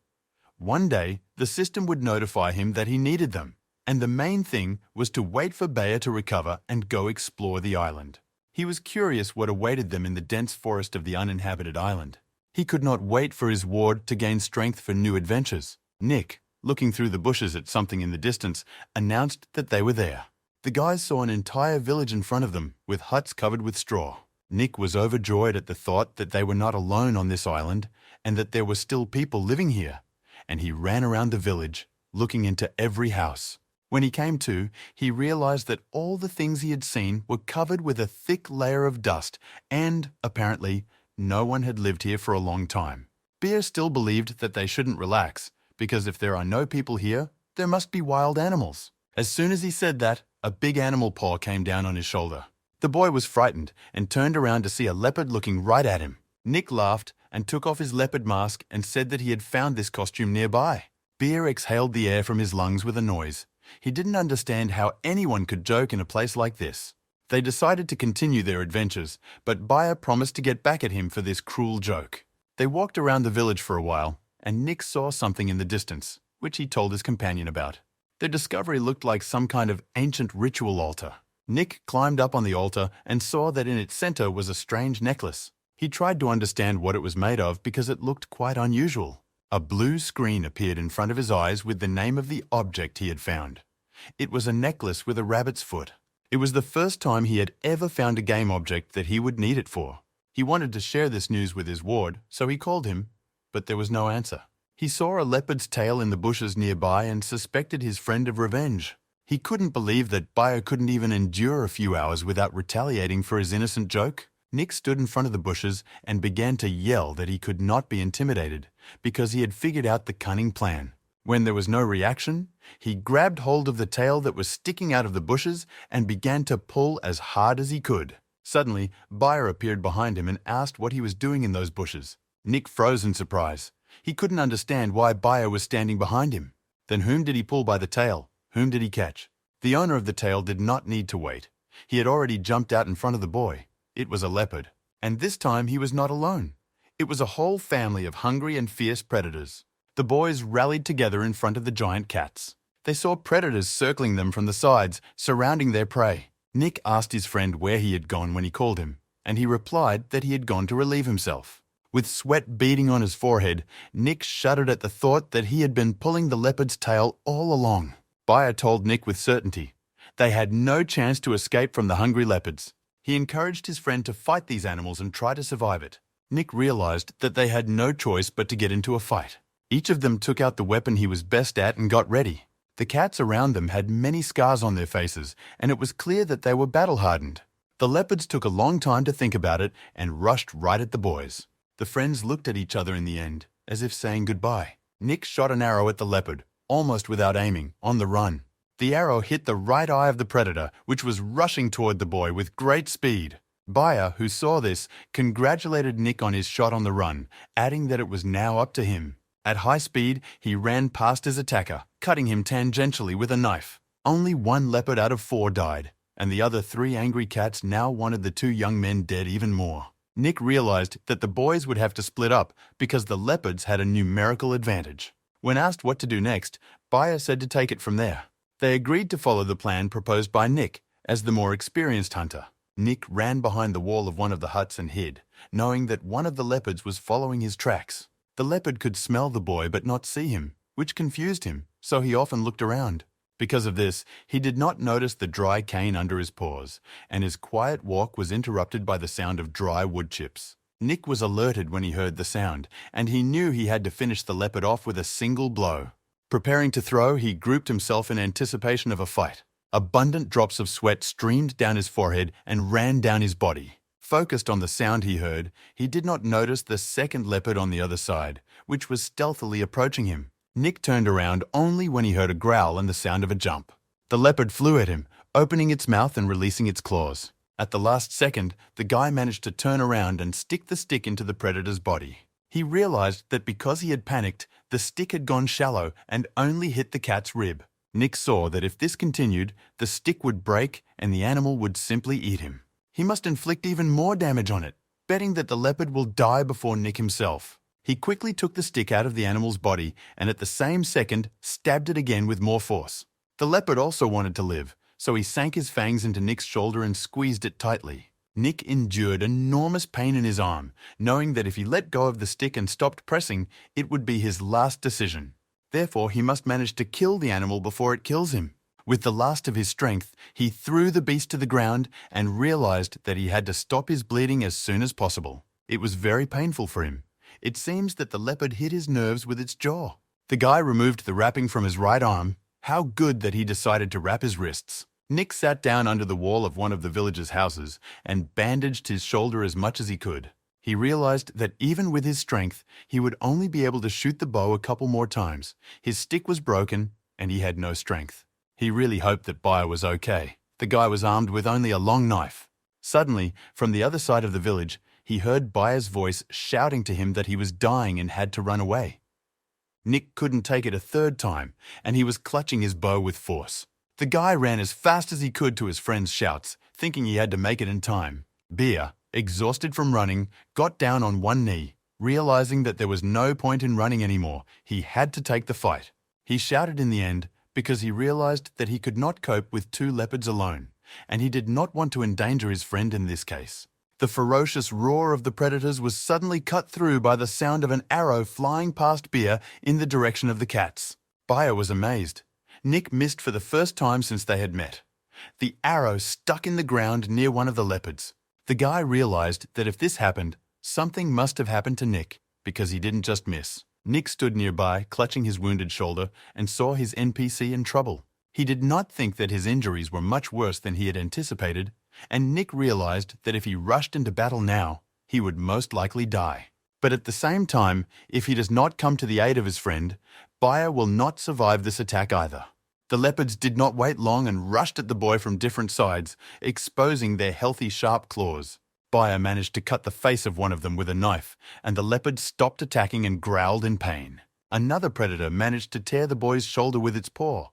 [SPEAKER 1] One day, the system would notify him that he needed them, and the main thing was to wait for Baer to recover and go explore the island. He was curious what awaited them in the dense forest of the uninhabited island. He could not wait for his ward to gain strength for new adventures. Nick, looking through the bushes at something in the distance, announced that they were there. The guys saw an entire village in front of them, with huts covered with straw. Nick was overjoyed at the thought that they were not alone on this island, and that there were still people living here, and he ran around the village, looking into every house. When he came to, he realized that all the things he had seen were covered with a thick layer of dust, and, apparently, no one had lived here for a long time. Beer still believed that they shouldn't relax, because if there are no people here, there must be wild animals. As soon as he said that, a big animal paw came down on his shoulder. The boy was frightened and turned around to see a leopard looking right at him. Nick laughed and took off his leopard mask and said that he had found this costume nearby. Beer exhaled the air from his lungs with a noise. He didn't understand how anyone could joke in a place like this. They decided to continue their adventures, but Baer promised to get back at him for this cruel joke. They walked around the village for a while, and Nick saw something in the distance, which he told his companion about. Their discovery looked like some kind of ancient ritual altar. Nick climbed up on the altar and saw that in its center was a strange necklace. He tried to understand what it was made of because it looked quite unusual. A blue screen appeared in front of his eyes with the name of the object he had found. It was a necklace with a rabbit's foot. It was the first time he had ever found a game object that he would need it for. He wanted to share this news with his ward, so he called him, but there was no answer. He saw a leopard's tail in the bushes nearby and suspected his friend of revenge. He couldn't believe that Baer couldn't even endure a few hours without retaliating for his innocent joke. Nick stood in front of the bushes and began to yell that he could not be intimidated because he had figured out the cunning plan. When there was no reaction, he grabbed hold of the tail that was sticking out of the bushes and began to pull as hard as he could. Suddenly, Baer appeared behind him and asked what he was doing in those bushes. Nick froze in surprise. He couldn't understand why Baer was standing behind him. Then whom did he pull by the tail? Whom did he catch? The owner of the tail did not need to wait. He had already jumped out in front of the boy. It was a leopard. And this time he was not alone. It was a whole family of hungry and fierce predators. The boys rallied together in front of the giant cats. They saw predators circling them from the sides, surrounding their prey. Nick asked his friend where he had gone when he called him, and he replied that he had gone to relieve himself. With sweat beading on his forehead, Nick shuddered at the thought that he had been pulling the leopard's tail all along. Baer told Nick with certainty. They had no chance to escape from the hungry leopards. He encouraged his friend to fight these animals and try to survive it. Nick realized that they had no choice but to get into a fight. Each of them took out the weapon he was best at and got ready. The cats around them had many scars on their faces, and it was clear that they were battle-hardened. The leopards took a long time to think about it and rushed right at the boys. The friends looked at each other in the end, as if saying goodbye. Nick shot an arrow at the leopard, almost without aiming, on the run. The arrow hit the right eye of the predator, which was rushing toward the boy with great speed. Baer, who saw this, congratulated Nick on his shot on the run, adding that it was now up to him. At high speed, he ran past his attacker, cutting him tangentially with a knife. Only one leopard out of 4 died, and the other 3 angry cats now wanted the 2 young men dead even more. Nick realized that the boys would have to split up because the leopards had a numerical advantage. When asked what to do next, Baer said to take it from there. They agreed to follow the plan proposed by Nick, as the more experienced hunter. Nick ran behind the wall of one of the huts and hid, knowing that one of the leopards was following his tracks. The leopard could smell the boy but not see him, which confused him, so he often looked around. Because of this, he did not notice the dry cane under his paws, and his quiet walk was interrupted by the sound of dry wood chips. Nick was alerted when he heard the sound, and he knew he had to finish the leopard off with a single blow. Preparing to throw, he grouped himself in anticipation of a fight. Abundant drops of sweat streamed down his forehead and ran down his body. Focused on the sound he heard, he did not notice the second leopard on the other side, which was stealthily approaching him. Nick turned around only when he heard a growl and the sound of a jump. The leopard flew at him, opening its mouth and releasing its claws. At the last second, the guy managed to turn around and stick the stick into the predator's body. He realized that because he had panicked, the stick had gone shallow and only hit the cat's rib. Nick saw that if this continued, the stick would break and the animal would simply eat him. He must inflict even more damage on it, betting that the leopard will die before Nick himself. He quickly took the stick out of the animal's body and at the same second stabbed it again with more force. The leopard also wanted to live, so he sank his fangs into Nick's shoulder and squeezed it tightly. Nick endured enormous pain in his arm, knowing that if he let go of the stick and stopped pressing, it would be his last decision. Therefore, he must manage to kill the animal before it kills him. With the last of his strength, he threw the beast to the ground and realized that he had to stop his bleeding as soon as possible. It was very painful for him. It seems that the leopard hit his nerves with its jaw. The guy removed the wrapping from his right arm. How good that he decided to wrap his wrists. Nick sat down under the wall of one of the village's houses and bandaged his shoulder as much as he could. He realized that even with his strength, he would only be able to shoot the bow a couple more times. His stick was broken and he had no strength. He really hoped that Baer was okay. The guy was armed with only a long knife. Suddenly, from the other side of the village, he heard Baer's voice shouting to him that he was dying and had to run away. Nick couldn't take it a third time, and he was clutching his bow with force. The guy ran as fast as he could to his friend's shouts, thinking he had to make it in time. Baer, exhausted from running, got down on one knee. Realizing that there was no point in running anymore, he had to take the fight. He shouted in the end, because he realized that he could not cope with 2 leopards alone, and he did not want to endanger his friend in this case. The ferocious roar of the predators was suddenly cut through by the sound of an arrow flying past Baer in the direction of the cats. Baer was amazed. Nick missed for the first time since they had met. The arrow stuck in the ground near one of the leopards. The guy realized that if this happened, something must have happened to Nick, because he didn't just miss. Nick stood nearby, clutching his wounded shoulder, and saw his NPC in trouble. He did not think that his injuries were much worse than he had anticipated, and Nick realized that if he rushed into battle now, he would most likely die. But at the same time, if he does not come to the aid of his friend, Baer will not survive this attack either. The leopards did not wait long and rushed at the boy from different sides, exposing their healthy, sharp claws. Baer managed to cut the face of one of them with a knife, and the leopard stopped attacking and growled in pain. Another predator managed to tear the boy's shoulder with its paw.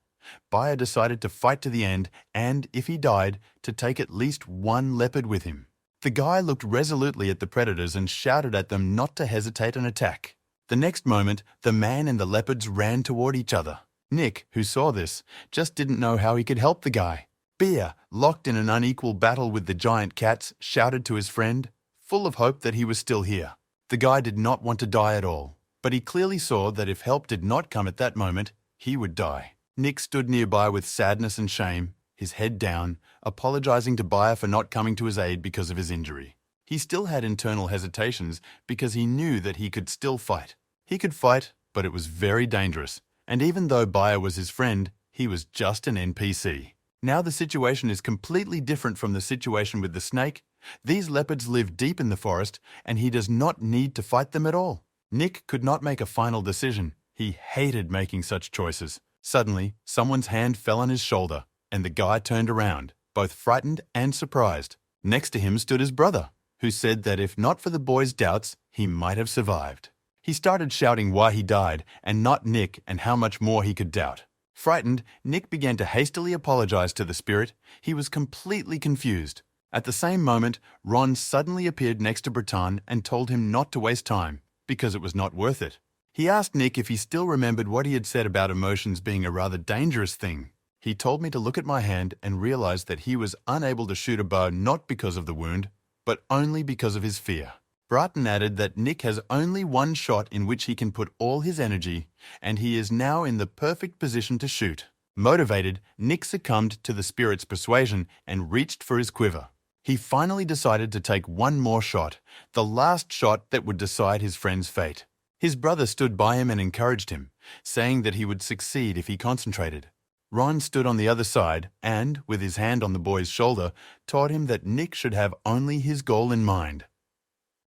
[SPEAKER 1] Baer decided to fight to the end and, if he died, to take at least one leopard with him. The guy looked resolutely at the predators and shouted at them not to hesitate and attack. The next moment, the man and the leopards ran toward each other. Nick, who saw this, just didn't know how he could help the guy. Baer, locked in an unequal battle with the giant cats, shouted to his friend, full of hope that he was still here. The guy did not want to die at all, but he clearly saw that if help did not come at that moment, he would die. Nick stood nearby with sadness and shame, his head down, apologizing to Baer for not coming to his aid because of his injury. He still had internal hesitations because he knew that he could still fight. He could fight, but it was very dangerous. And even though Baer was his friend, he was just an NPC. Now the situation is completely different from the situation with the snake. These leopards live deep in the forest, and he does not need to fight them at all. Nick could not make a final decision. He hated making such choices. Suddenly, someone's hand fell on his shoulder, and the guy turned around, both frightened and surprised. Next to him stood his brother, who said that if not for the boy's doubts, he might have survived. He started shouting why he died, and not Nick, and how much more he could doubt. Frightened, Nick began to hastily apologize to the spirit. He was completely confused. At the same moment, Ron suddenly appeared next to Breton and told him not to waste time, because it was not worth it. He asked Nick if he still remembered what he had said about emotions being a rather dangerous thing. He told me to look at my hand and realized that he was unable to shoot a bow not because of the wound, but only because of his fear. Bratton added that Nick has only one shot in which he can put all his energy, and he is now in the perfect position to shoot. Motivated, Nick succumbed to the spirit's persuasion and reached for his quiver. He finally decided to take one more shot, the last shot that would decide his friend's fate. His brother stood by him and encouraged him, saying that he would succeed if he concentrated. Ron stood on the other side and, with his hand on the boy's shoulder, taught him that Nick should have only his goal in mind.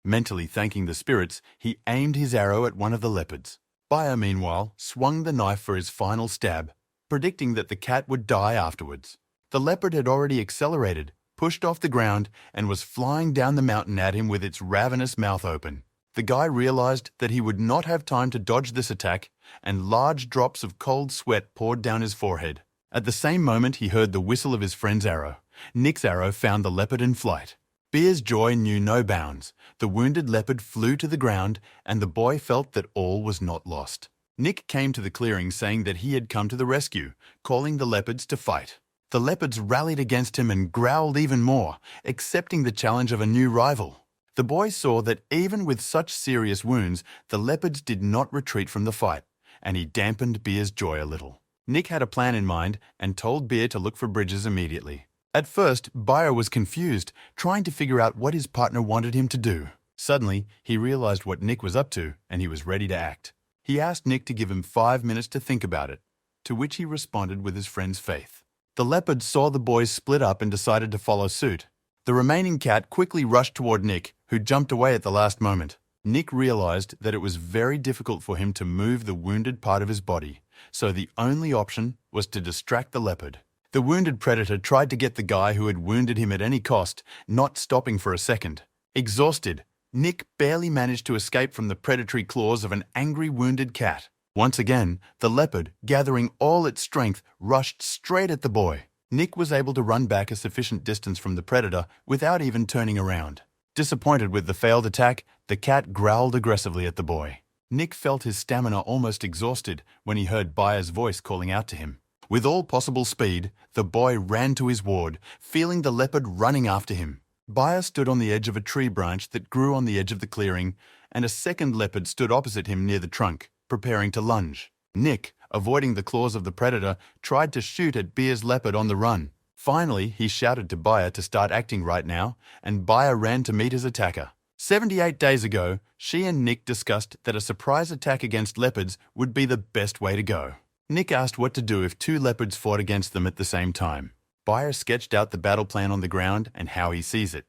[SPEAKER 1] Mentally thanking the spirits, he aimed his arrow at one of the leopards. Baer, meanwhile, swung the knife for his final stab, predicting that the cat would die afterwards. The leopard had already accelerated, pushed off the ground, and was flying down the mountain at him with its ravenous mouth open. The guy realized that he would not have time to dodge this attack, and large drops of cold sweat poured down his forehead. At the same moment, he heard the whistle of his friend's arrow. Nick's arrow found the leopard in flight. Baer's joy knew no bounds. The wounded leopard flew to the ground, and the boy felt that all was not lost. Nick came to the clearing saying that he had come to the rescue, calling the leopards to fight. The leopards rallied against him and growled even more, accepting the challenge of a new rival. The boy saw that even with such serious wounds, the leopards did not retreat from the fight, and he dampened Baer's joy a little. Nick had a plan in mind and told Baer to look for bridges immediately. At first, Baer was confused, trying to figure out what his partner wanted him to do. Suddenly, he realized what Nick was up to, and he was ready to act. He asked Nick to give him 5 minutes to think about it, to which he responded with his friend's faith. The leopard saw the boys split up and decided to follow suit. The remaining cat quickly rushed toward Nick, who jumped away at the last moment. Nick realized that it was very difficult for him to move the wounded part of his body, so the only option was to distract the leopard. The wounded predator tried to get the guy who had wounded him at any cost, not stopping for a second. Exhausted, Nick barely managed to escape from the predatory claws of an angry wounded cat. Once again, the leopard, gathering all its strength, rushed straight at the boy. Nick was able to run back a sufficient distance from the predator without even turning around. Disappointed with the failed attack, the cat growled aggressively at the boy. Nick felt his stamina almost exhausted when he heard Baer's voice calling out to him. With all possible speed, the boy ran to his ward, feeling the leopard running after him. Baer stood on the edge of a tree branch that grew on the edge of the clearing, and a second leopard stood opposite him near the trunk, preparing to lunge. Nick, avoiding the claws of the predator, tried to shoot at Baer's leopard on the run. Finally, he shouted to Baer to start acting right now, and Baer ran to meet his attacker. 78 days ago, she and Nick discussed that a surprise attack against leopards would be the best way to go. Nick asked what to do if 2 leopards fought against them at the same time. Baer sketched out the battle plan on the ground and how he sees it.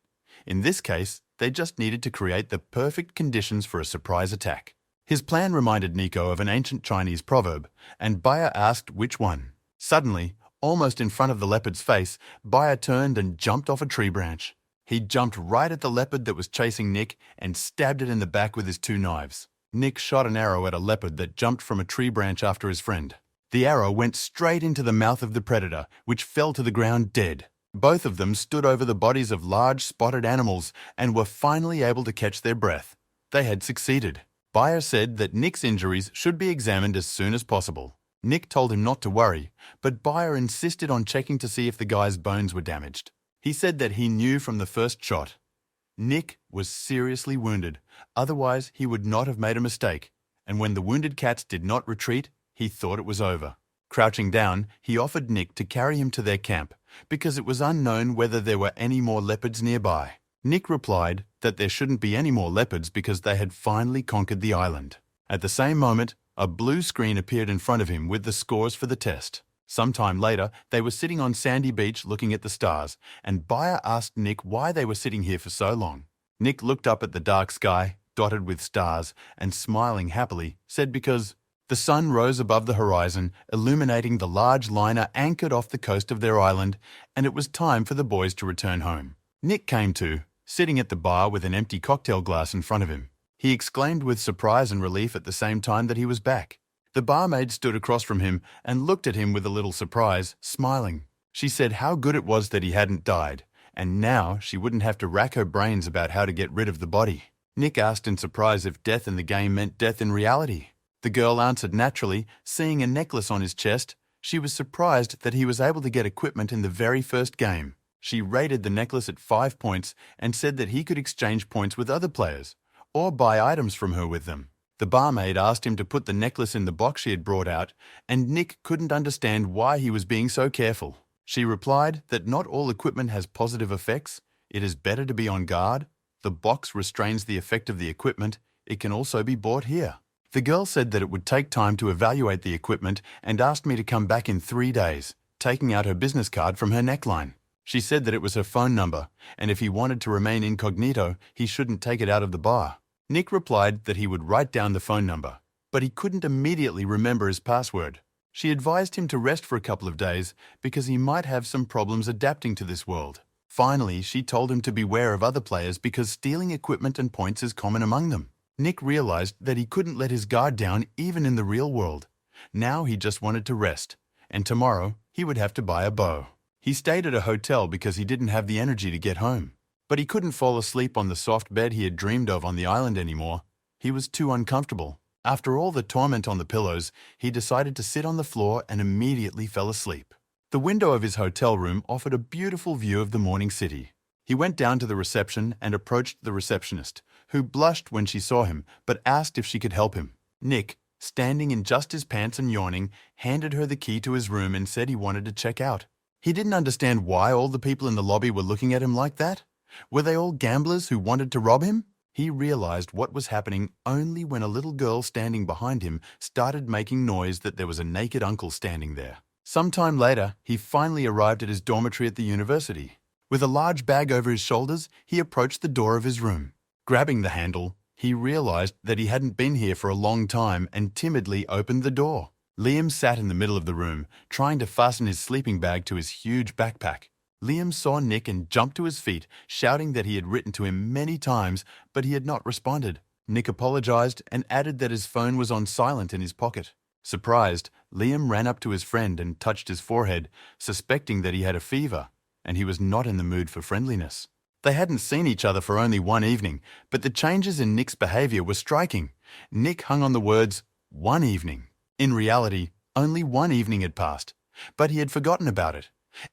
[SPEAKER 1] In this case, they just needed to create the perfect conditions for a surprise attack. His plan reminded Nico of an ancient Chinese proverb, and Baer asked which one. Suddenly, almost in front of the leopard's face, Baer turned and jumped off a tree branch. He jumped right at the leopard that was chasing Nick and stabbed it in the back with his 2 knives. Nick shot an arrow at a leopard that jumped from a tree branch after his friend. The arrow went straight into the mouth of the predator, which fell to the ground dead. Both of them stood over the bodies of large spotted animals and were finally able to catch their breath. They had succeeded. Baer said that Nick's injuries should be examined as soon as possible. Nick told him not to worry, but Baer insisted on checking to see if the guy's bones were damaged. He said that he knew from the first shot. Nick was seriously wounded, otherwise he would not have made a mistake, and when the wounded cats did not retreat, he thought it was over. Crouching down, he offered Nick to carry him to their camp, because it was unknown whether there were any more leopards nearby. Nick replied that there shouldn't be any more leopards because they had finally conquered the island. At the same moment, a blue screen appeared in front of him with the scores for the test. Sometime later, they were sitting on sandy beach looking at the stars, and Baer asked Nick why they were sitting here for so long. Nick looked up at the dark sky, dotted with stars, and smiling happily, said because the sun rose above the horizon, illuminating the large liner anchored off the coast of their island, and it was time for the boys to return home. Nick came to, sitting at the bar with an empty cocktail glass in front of him. He exclaimed with surprise and relief at the same time that he was back. The barmaid stood across from him and looked at him with a little surprise, smiling. She said how good it was that he hadn't died, and now she wouldn't have to rack her brains about how to get rid of the body. Nick asked in surprise if death in the game meant death in reality. The girl answered naturally, seeing a necklace on his chest. She was surprised that he was able to get equipment in the very first game. She rated the necklace at 5 points and said that he could exchange points with other players, or buy items from her with them. The barmaid asked him to put the necklace in the box she had brought out, and Nick couldn't understand why he was being so careful. She replied that not all equipment has positive effects. It is better to be on guard. The box restrains the effect of the equipment. It can also be bought here. The girl said that it would take time to evaluate the equipment and asked me to come back in 3 days, taking out her business card from her neckline. She said that it was her phone number, and if he wanted to remain incognito, he shouldn't take it out of the bar. Nick replied that he would write down the phone number, but he couldn't immediately remember his password. She advised him to rest for a couple of days because he might have some problems adapting to this world. Finally, she told him to beware of other players because stealing equipment and points is common among them. Nick realized that he couldn't let his guard down even in the real world. Now he just wanted to rest, and tomorrow he would have to buy a bow. He stayed at a hotel because he didn't have the energy to get home. But he couldn't fall asleep on the soft bed he had dreamed of on the island anymore. He was too uncomfortable. After all the torment on the pillows, he decided to sit on the floor and immediately fell asleep. The window of his hotel room offered a beautiful view of the morning city. He went down to the reception and approached the receptionist, who blushed when she saw him, but asked if she could help him. Nick, standing in just his pants and yawning, handed her the key to his room and said he wanted to check out. He didn't understand why all the people in the lobby were looking at him like that. Were they all gamblers who wanted to rob him? He realized what was happening only when a little girl standing behind him started making noise that there was a naked uncle standing there. Sometime later, he finally arrived at his dormitory at the university. With a large bag over his shoulders, he approached the door of his room. Grabbing the handle, he realized that he hadn't been here for a long time and timidly opened the door. Liam sat in the middle of the room, trying to fasten his sleeping bag to his huge backpack. Liam saw Nick and jumped to his feet, shouting that he had written to him many times, but he had not responded. Nick apologized and added that his phone was on silent in his pocket. Surprised, Liam ran up to his friend and touched his forehead, suspecting that he had a fever, and he was not in the mood for friendliness. They hadn't seen each other for only one evening, but the changes in Nick's behavior were striking. Nick hung on the words, "one evening." In reality, only one evening had passed, but he had forgotten about it.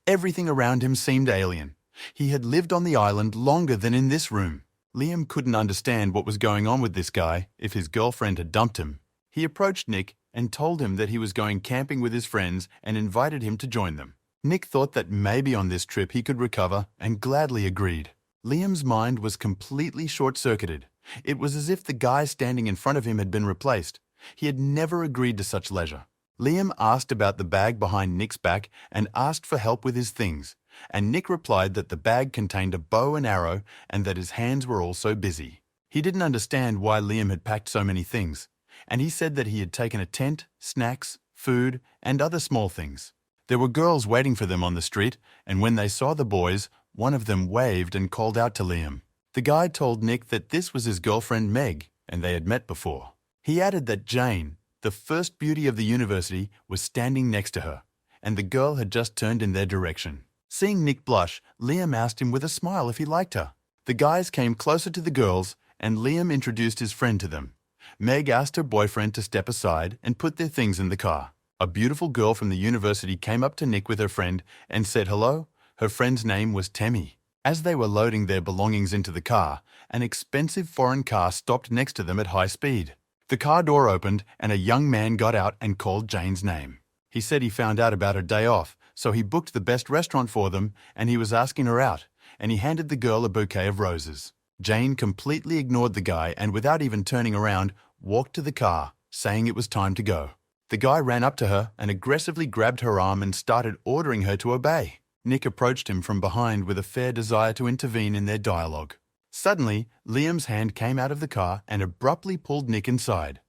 [SPEAKER 1] Everything around him seemed alien. He had lived on the island longer than in this room. Liam couldn't understand what was going on with this guy if his girlfriend had dumped him. He approached Nick and told him that he was going camping with his friends and invited him to join them. Nick thought that maybe on this trip he could recover and gladly agreed. Liam's mind was completely short-circuited. It was as if the guy standing in front of him had been replaced. He had never agreed to such leisure. Liam asked about the bag behind Nick's back and asked for help with his things, and Nick replied that the bag contained a bow and arrow and that his hands were also busy. He didn't understand why Liam had packed so many things, and he said that he had taken a tent, snacks, food, and other small things. There were girls waiting for them on the street, and when they saw the boys, one of them waved and called out to Liam. The guy told Nick that this was his girlfriend Meg, and they had met before. He added that Jane, The first beauty of the university was standing next to her, and the girl had just turned in their direction. Seeing Nick blush, Liam asked him with a smile if he liked her. The guys came closer to the girls, and Liam introduced his friend to them. Meg asked her boyfriend to step aside and put their things in the car. A beautiful girl from the university came up to Nick with her friend and said hello. Her friend's name was Temmie. As they were loading their belongings into the car, an expensive foreign car stopped next to them at high speed. The car door opened and a young man got out and called Jane's name. He said he found out about her day off, so he booked the best restaurant for them and he was asking her out, and he handed the girl a bouquet of roses. Jane completely ignored the guy and without even turning around, walked to the car, saying it was time to go. The guy ran up to her and aggressively grabbed her arm and started ordering her to obey. Nick approached him from behind with a fair desire to intervene in their dialogue. Suddenly, Liam's hand came out of the car and abruptly pulled Nick inside.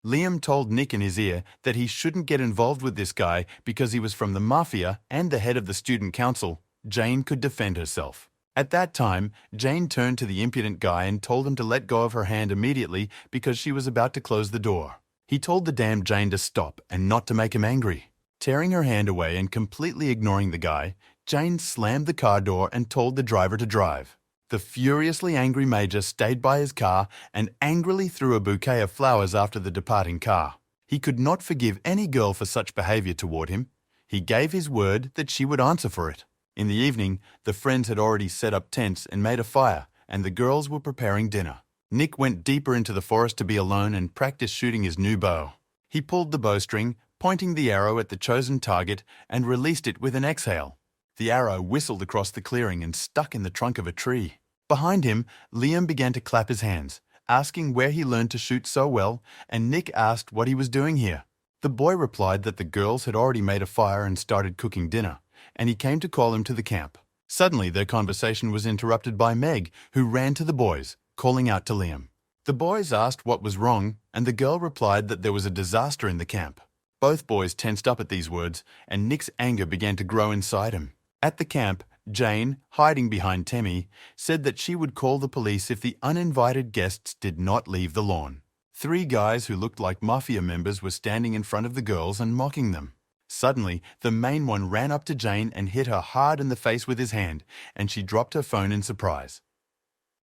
[SPEAKER 1] Liam told Nick in his ear that he shouldn't get involved with this guy because he was from the mafia and the head of the student council. Jane could defend herself. At that time, Jane turned to the impudent guy and told him to let go of her hand immediately because she was about to close the door. He told the damned Jane to stop and not to make him angry. Tearing her hand away and completely ignoring the guy, Jane slammed the car door and told the driver to drive. The furiously angry Major stayed by his car and angrily threw a bouquet of flowers after the departing car. He could not forgive any girl for such behavior toward him. He gave his word that she would answer for it. In the evening, the friends had already set up tents and made a fire, and the girls were preparing dinner. Nick went deeper into the forest to be alone and practiced shooting his new bow. He pulled the bowstring, pointing the arrow at the chosen target, and released it with an exhale. The arrow whistled across the clearing and stuck in the trunk of a tree. Behind him, Liam began to clap his hands, asking where he learned to shoot so well, and Nick asked what he was doing here. The boy replied that the girls had already made a fire and started cooking dinner, and he came to call him to the camp. Suddenly, their conversation was interrupted by Meg, who ran to the boys, calling out to Liam. The boys asked what was wrong, and the girl replied that there was a disaster in the camp. Both boys tensed up at these words, and Nick's anger began to grow inside him. At the camp, Jane, hiding behind Temmie, said that she would call the police if the uninvited guests did not leave the lawn. 3 guys who looked like mafia members were standing in front of the girls and mocking them. Suddenly, the main one ran up to Jane and hit her hard in the face with his hand, and she dropped her phone in surprise.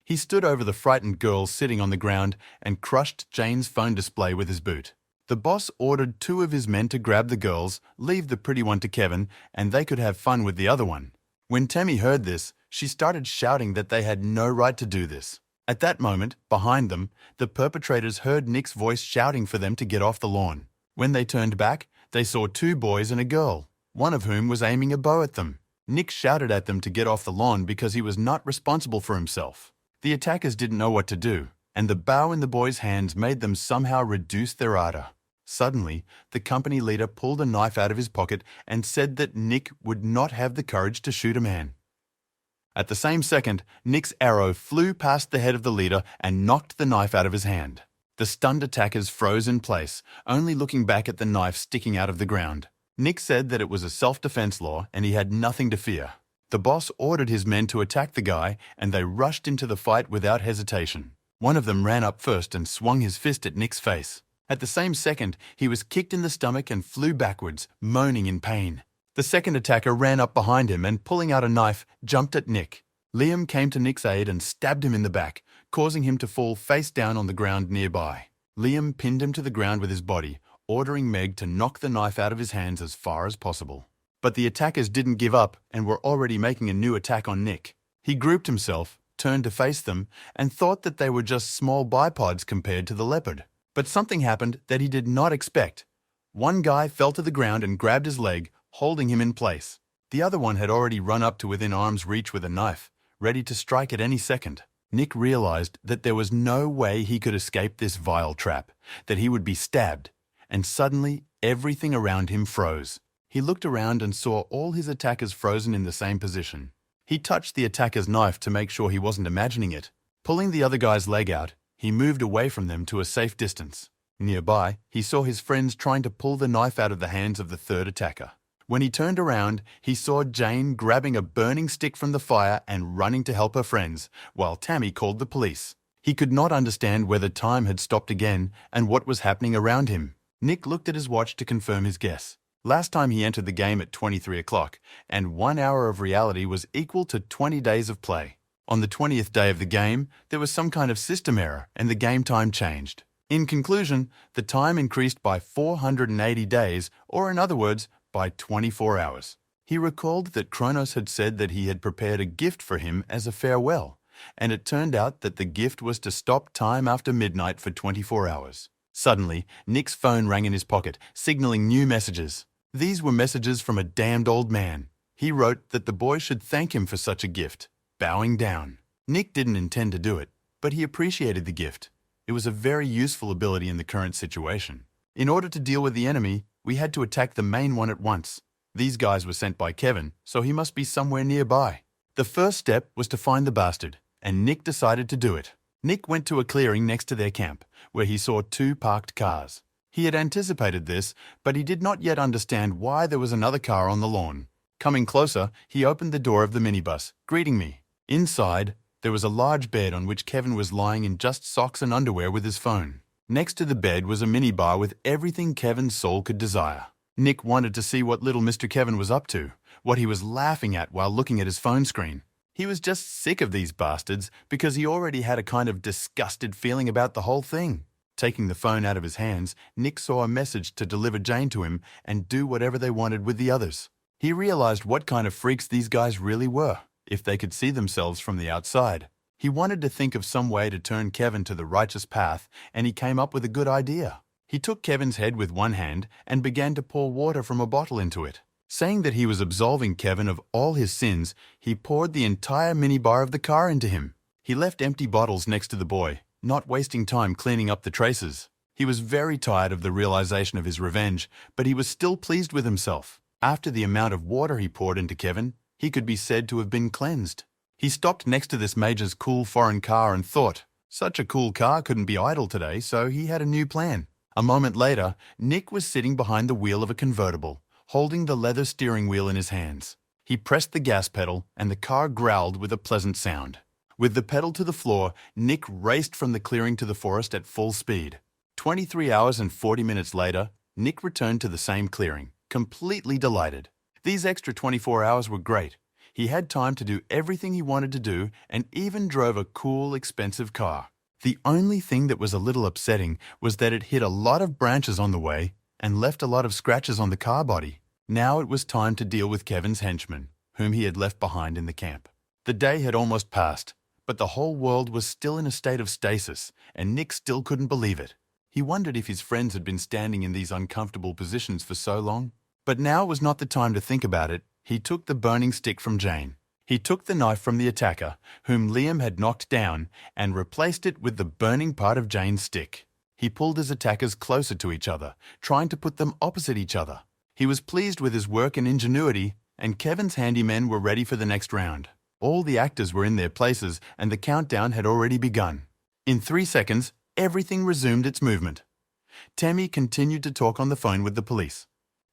[SPEAKER 1] He stood over the frightened girls sitting on the ground and crushed Jane's phone display with his boot. The boss ordered 2 of his men to grab the girls, leave the pretty one to Kevin, and they could have fun with the other one. When Temmie heard this, she started shouting that they had no right to do this. At that moment, behind them, the perpetrators heard Nick's voice shouting for them to get off the lawn. When they turned back, they saw 2 boys and a girl, one of whom was aiming a bow at them. Nick shouted at them to get off the lawn because he was not responsible for himself. The attackers didn't know what to do, and the bow in the boys' hands made them somehow reduce their ardor. Suddenly, the company leader pulled a knife out of his pocket and said that Nick would not have the courage to shoot a man. At the same second, Nick's arrow flew past the head of the leader and knocked the knife out of his hand. The stunned attackers froze in place, only looking back at the knife sticking out of the ground. Nick said that it was a self-defense law and he had nothing to fear. The boss ordered his men to attack the guy, and they rushed into the fight without hesitation. One of them ran up first and swung his fist at Nick's face. At the same second, he was kicked in the stomach and flew backwards, moaning in pain. The second attacker ran up behind him and, pulling out a knife, jumped at Nick. Liam came to Nick's aid and stabbed him in the back, causing him to fall face down on the ground nearby. Liam pinned him to the ground with his body, ordering Meg to knock the knife out of his hands as far as possible. But the attackers didn't give up and were already making a new attack on Nick. He grouped himself, turned to face them, and thought that they were just small bipods compared to the Leopard. But something happened that he did not expect. One guy fell to the ground and grabbed his leg, holding him in place. The other one had already run up to within arm's reach with a knife, ready to strike at any second. Nick realized that there was no way he could escape this vile trap, that he would be stabbed, and suddenly everything around him froze. He looked around and saw all his attackers frozen in the same position. He touched the attacker's knife to make sure he wasn't imagining it. Pulling the other guy's leg out, he moved away from them to a safe distance. Nearby, he saw his friends trying to pull the knife out of the hands of the third attacker. When he turned around, he saw Jane grabbing a burning stick from the fire and running to help her friends, while Temmie called the police. He could not understand whether time had stopped again and what was happening around him. Nick looked at his watch to confirm his guess. Last time he entered the game at 23 o'clock, and 1 hour of reality was equal to 20 days of play. On the 20th day of the game, there was some kind of system error and the game time changed. In conclusion, the time increased by 480 days, or in other words, by 24 hours. He recalled that Kronos had said that he had prepared a gift for him as a farewell, and it turned out that the gift was to stop time after midnight for 24 hours. Suddenly, Nick's phone rang in his pocket, signaling new messages. These were messages from a damned old man. He wrote that the boy should thank him for such a gift, bowing down. Nick didn't intend to do it, but he appreciated the gift. It was a very useful ability in the current situation. In order to deal with the enemy, we had to attack the main one at once. These guys were sent by Kevin, so he must be somewhere nearby. The first step was to find the bastard, and Nick decided to do it. Nick went to a clearing next to their camp, where he saw 2 parked cars. He had anticipated this, but he did not yet understand why there was another car on the lawn. Coming closer, he opened the door of the minibus, greeting me. Inside, there was a large bed on which Kevin was lying in just socks and underwear with his phone. Next to the bed was a minibar with everything Kevin's soul could desire. Nick wanted to see what little Mr. Kevin was up to, what he was laughing at while looking at his phone screen. He was just sick of these bastards because he already had a kind of disgusted feeling about the whole thing. Taking the phone out of his hands, Nick saw a message to deliver Jane to him and do whatever they wanted with the others. He realized what kind of freaks these guys really were, if they could see themselves from the outside. He wanted to think of some way to turn Kevin to the righteous path, and he came up with a good idea. He took Kevin's head with one hand and began to pour water from a bottle into it. Saying that he was absolving Kevin of all his sins, he poured the entire minibar of the car into him. He left empty bottles next to the boy, not wasting time cleaning up the traces. He was very tired of the realization of his revenge, but he was still pleased with himself. After the amount of water he poured into Kevin, he could be said to have been cleansed. He stopped next to this major's cool foreign car and thought, such a cool car couldn't be idle today, so he had a new plan. A moment later, Nick was sitting behind the wheel of a convertible, holding the leather steering wheel in his hands. He pressed the gas pedal, and the car growled with a pleasant sound. With the pedal to the floor, Nick raced from the clearing to the forest at full speed. 23 hours and 40 minutes later, Nick returned to the same clearing, completely delighted. These extra 24 hours were great. He had time to do everything he wanted to do and even drove a cool, expensive car. The only thing that was a little upsetting was that it hit a lot of branches on the way and left a lot of scratches on the car body. Now it was time to deal with Kevin's henchmen, whom he had left behind in the camp. The day had almost passed, but the whole world was still in a state of stasis, and Nick still couldn't believe it. He wondered if his friends had been standing in these uncomfortable positions for so long. But now was not the time to think about it. He took the burning stick from Jane. He took the knife from the attacker, whom Liam had knocked down, and replaced it with the burning part of Jane's stick. He pulled his attackers closer to each other, trying to put them opposite each other. He was pleased with his work and ingenuity, and Kevin's handymen were ready for the next round. All the actors were in their places, and the countdown had already begun. In 3 seconds, everything resumed its movement. Tammy continued to talk on the phone with the police.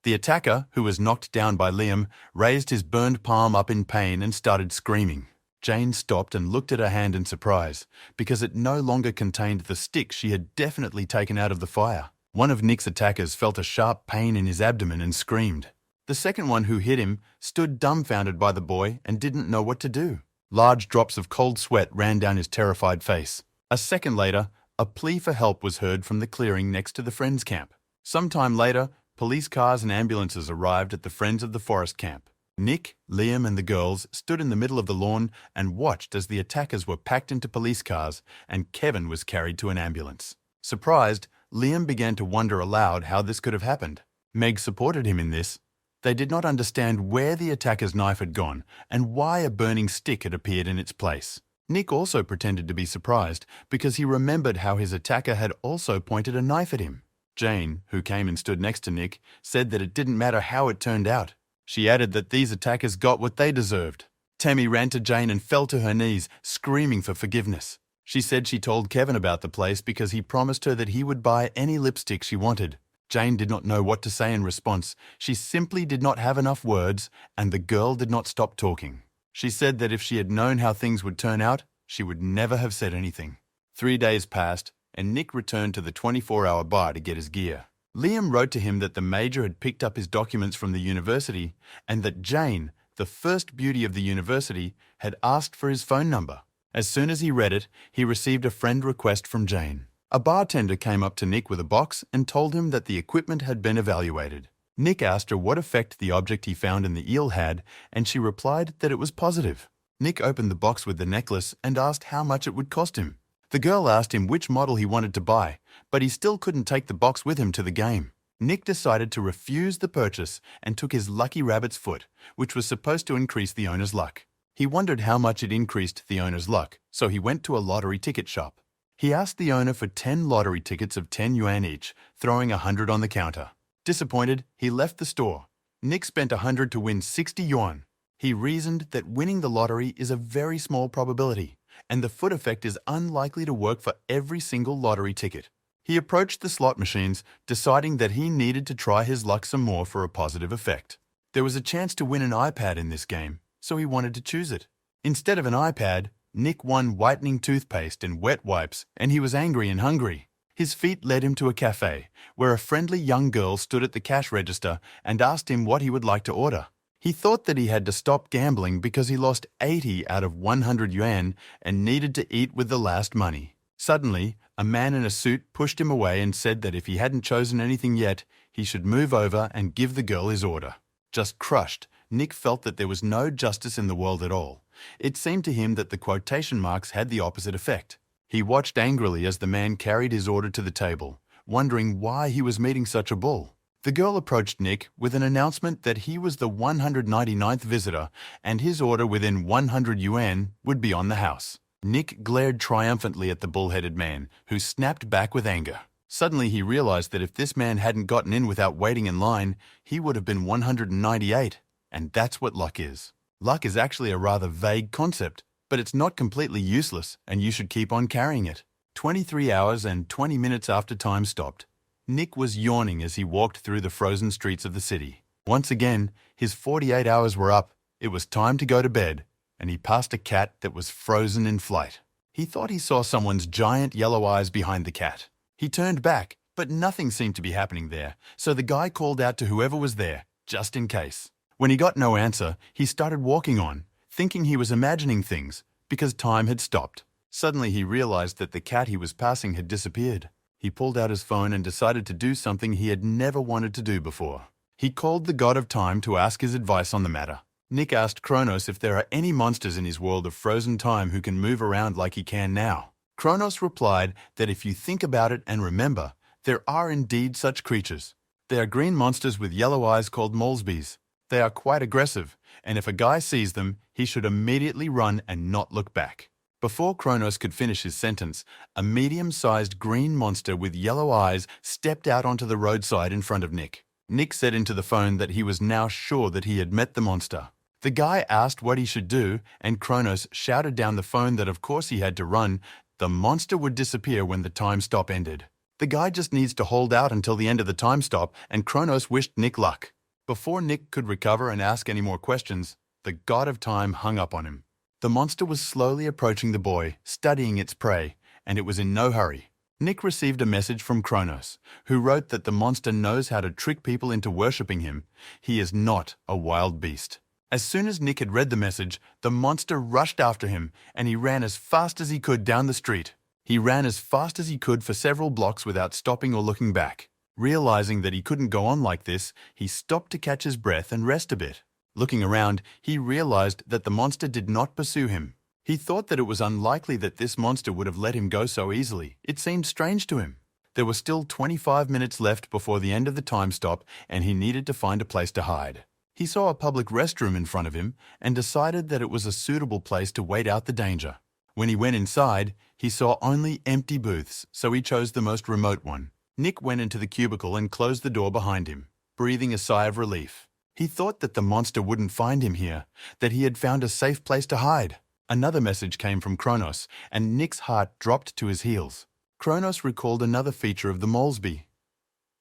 [SPEAKER 1] The attacker, who was knocked down by Liam, raised his burned palm up in pain and started screaming. Jane stopped and looked at her hand in surprise, because it no longer contained the stick she had definitely taken out of the fire. One of Nick's attackers felt a sharp pain in his abdomen and screamed. The second one, who hit him, stood dumbfounded by the boy and didn't know what to do. Large drops of cold sweat ran down his terrified face. A second later, a plea for help was heard from the clearing next to the Friends camp. Sometime later, police cars and ambulances arrived at the Friends of the Forest camp. Nick, Liam, and the girls stood in the middle of the lawn and watched as the attackers were packed into police cars and Kevin was carried to an ambulance. Surprised, Liam began to wonder aloud how this could have happened. Meg supported him in this. They did not understand where the attacker's knife had gone and why a burning stick had appeared in its place. Nick also pretended to be surprised because he remembered how his attacker had also pointed a knife at him. Jane, who came and stood next to Nick, said that it didn't matter how it turned out. She added that these attackers got what they deserved. Tammy ran to Jane and fell to her knees, screaming for forgiveness. She said she told Kevin about the place because he promised her that he would buy any lipstick she wanted. Jane did not know what to say in response. She simply did not have enough words, and the girl did not stop talking. She said that if she had known how things would turn out, she would never have said anything. 3 days passed, and Nick returned to the 24-hour bar to get his gear. Liam wrote to him that the major had picked up his documents from the university and that Jane, the first beauty of the university, had asked for his phone number. As soon as he read it, he received a friend request from Jane. A bartender came up to Nick with a box and told him that the equipment had been evaluated. Nick asked her what effect the object he found in the eel had, and she replied that it was positive. Nick opened the box with the necklace and asked how much it would cost him. The girl asked him which model he wanted to buy, but he still couldn't take the box with him to the game. Nick decided to refuse the purchase and took his lucky rabbit's foot, which was supposed to increase the owner's luck. He wondered how much it increased the owner's luck, so he went to a lottery ticket shop. He asked the owner for 10 lottery tickets of 10 yuan each, throwing 100 on the counter. Disappointed, he left the store. Nick spent 100 to win 60 yuan. He reasoned that winning the lottery is a very small probability, and the foot effect is unlikely to work for every single lottery ticket. He approached the slot machines, deciding that he needed to try his luck some more for a positive effect. There was a chance to win an iPad in this game, so he wanted to choose it. Instead of an iPad, Nick won whitening toothpaste and wet wipes, and he was angry and hungry. His feet led him to a cafe, where a friendly young girl stood at the cash register and asked him what he would like to order. He thought that he had to stop gambling because he lost 80 out of 100 yuan and needed to eat with the last money. Suddenly, a man in a suit pushed him away and said that if he hadn't chosen anything yet, he should move over and give the girl his order. Just crushed, Nick felt that there was no justice in the world at all. It seemed to him that the quotation marks had the opposite effect. He watched angrily as the man carried his order to the table, wondering why he was meeting such a bull. The girl approached Nick with an announcement that he was the 199th visitor and his order within 100 yuan would be on the house. Nick glared triumphantly at the bull-headed man, who snapped back with anger. Suddenly he realized that if this man hadn't gotten in without waiting in line, he would have been 198. And that's what luck is. Luck is actually a rather vague concept, but it's not completely useless, and you should keep on carrying it. 23 hours and 20 minutes after time stopped, Nick was yawning as he walked through the frozen streets of the city. Once again, his 48 hours were up. It was time to go to bed, and he passed a cat that was frozen in flight. He thought he saw someone's giant yellow eyes behind the cat. He turned back, but nothing seemed to be happening there, so the guy called out to whoever was there, just in case. When he got no answer, he started walking on, thinking he was imagining things, because time had stopped. Suddenly he realized that the cat he was passing had disappeared. He pulled out his phone and decided to do something he had never wanted to do before. He called the god of time to ask his advice on the matter. Nick asked Kronos if there are any monsters in his world of frozen time who can move around like he can now. Kronos replied that if you think about it and remember, there are indeed such creatures. They are green monsters with yellow eyes called molesbees. They are quite aggressive, and if a guy sees them, he should immediately run and not look back. Before Kronos could finish his sentence, a medium-sized green monster with yellow eyes stepped out onto the roadside in front of Nick. Nick said into the phone that he was now sure that he had met the monster. The guy asked what he should do, and Kronos shouted down the phone that of course he had to run. The monster would disappear when the time stop ended. The guy just needs to hold out until the end of the time stop, and Kronos wished Nick luck. Before Nick could recover and ask any more questions, the god of time hung up on him. The monster was slowly approaching the boy, studying its prey, and it was in no hurry. Nick received a message from Kronos, who wrote that the monster knows how to trick people into worshipping him. He is not a wild beast. As soon as Nick had read the message, the monster rushed after him, and he ran as fast as he could down the street. He ran as fast as he could for several blocks without stopping or looking back. Realizing that he couldn't go on like this, he stopped to catch his breath and rest a bit. Looking around, he realized that the monster did not pursue him. He thought that it was unlikely that this monster would have let him go so easily. It seemed strange to him. There were still 25 minutes left before the end of the time stop, and he needed to find a place to hide. He saw a public restroom in front of him and decided that it was a suitable place to wait out the danger. When he went inside, he saw only empty booths, so he chose the most remote one. Nick went into the cubicle and closed the door behind him, breathing a sigh of relief. He thought that the monster wouldn't find him here, that he had found a safe place to hide. Another message came from Kronos, and Nick's heart dropped to his heels. Kronos recalled another feature of the molesbee.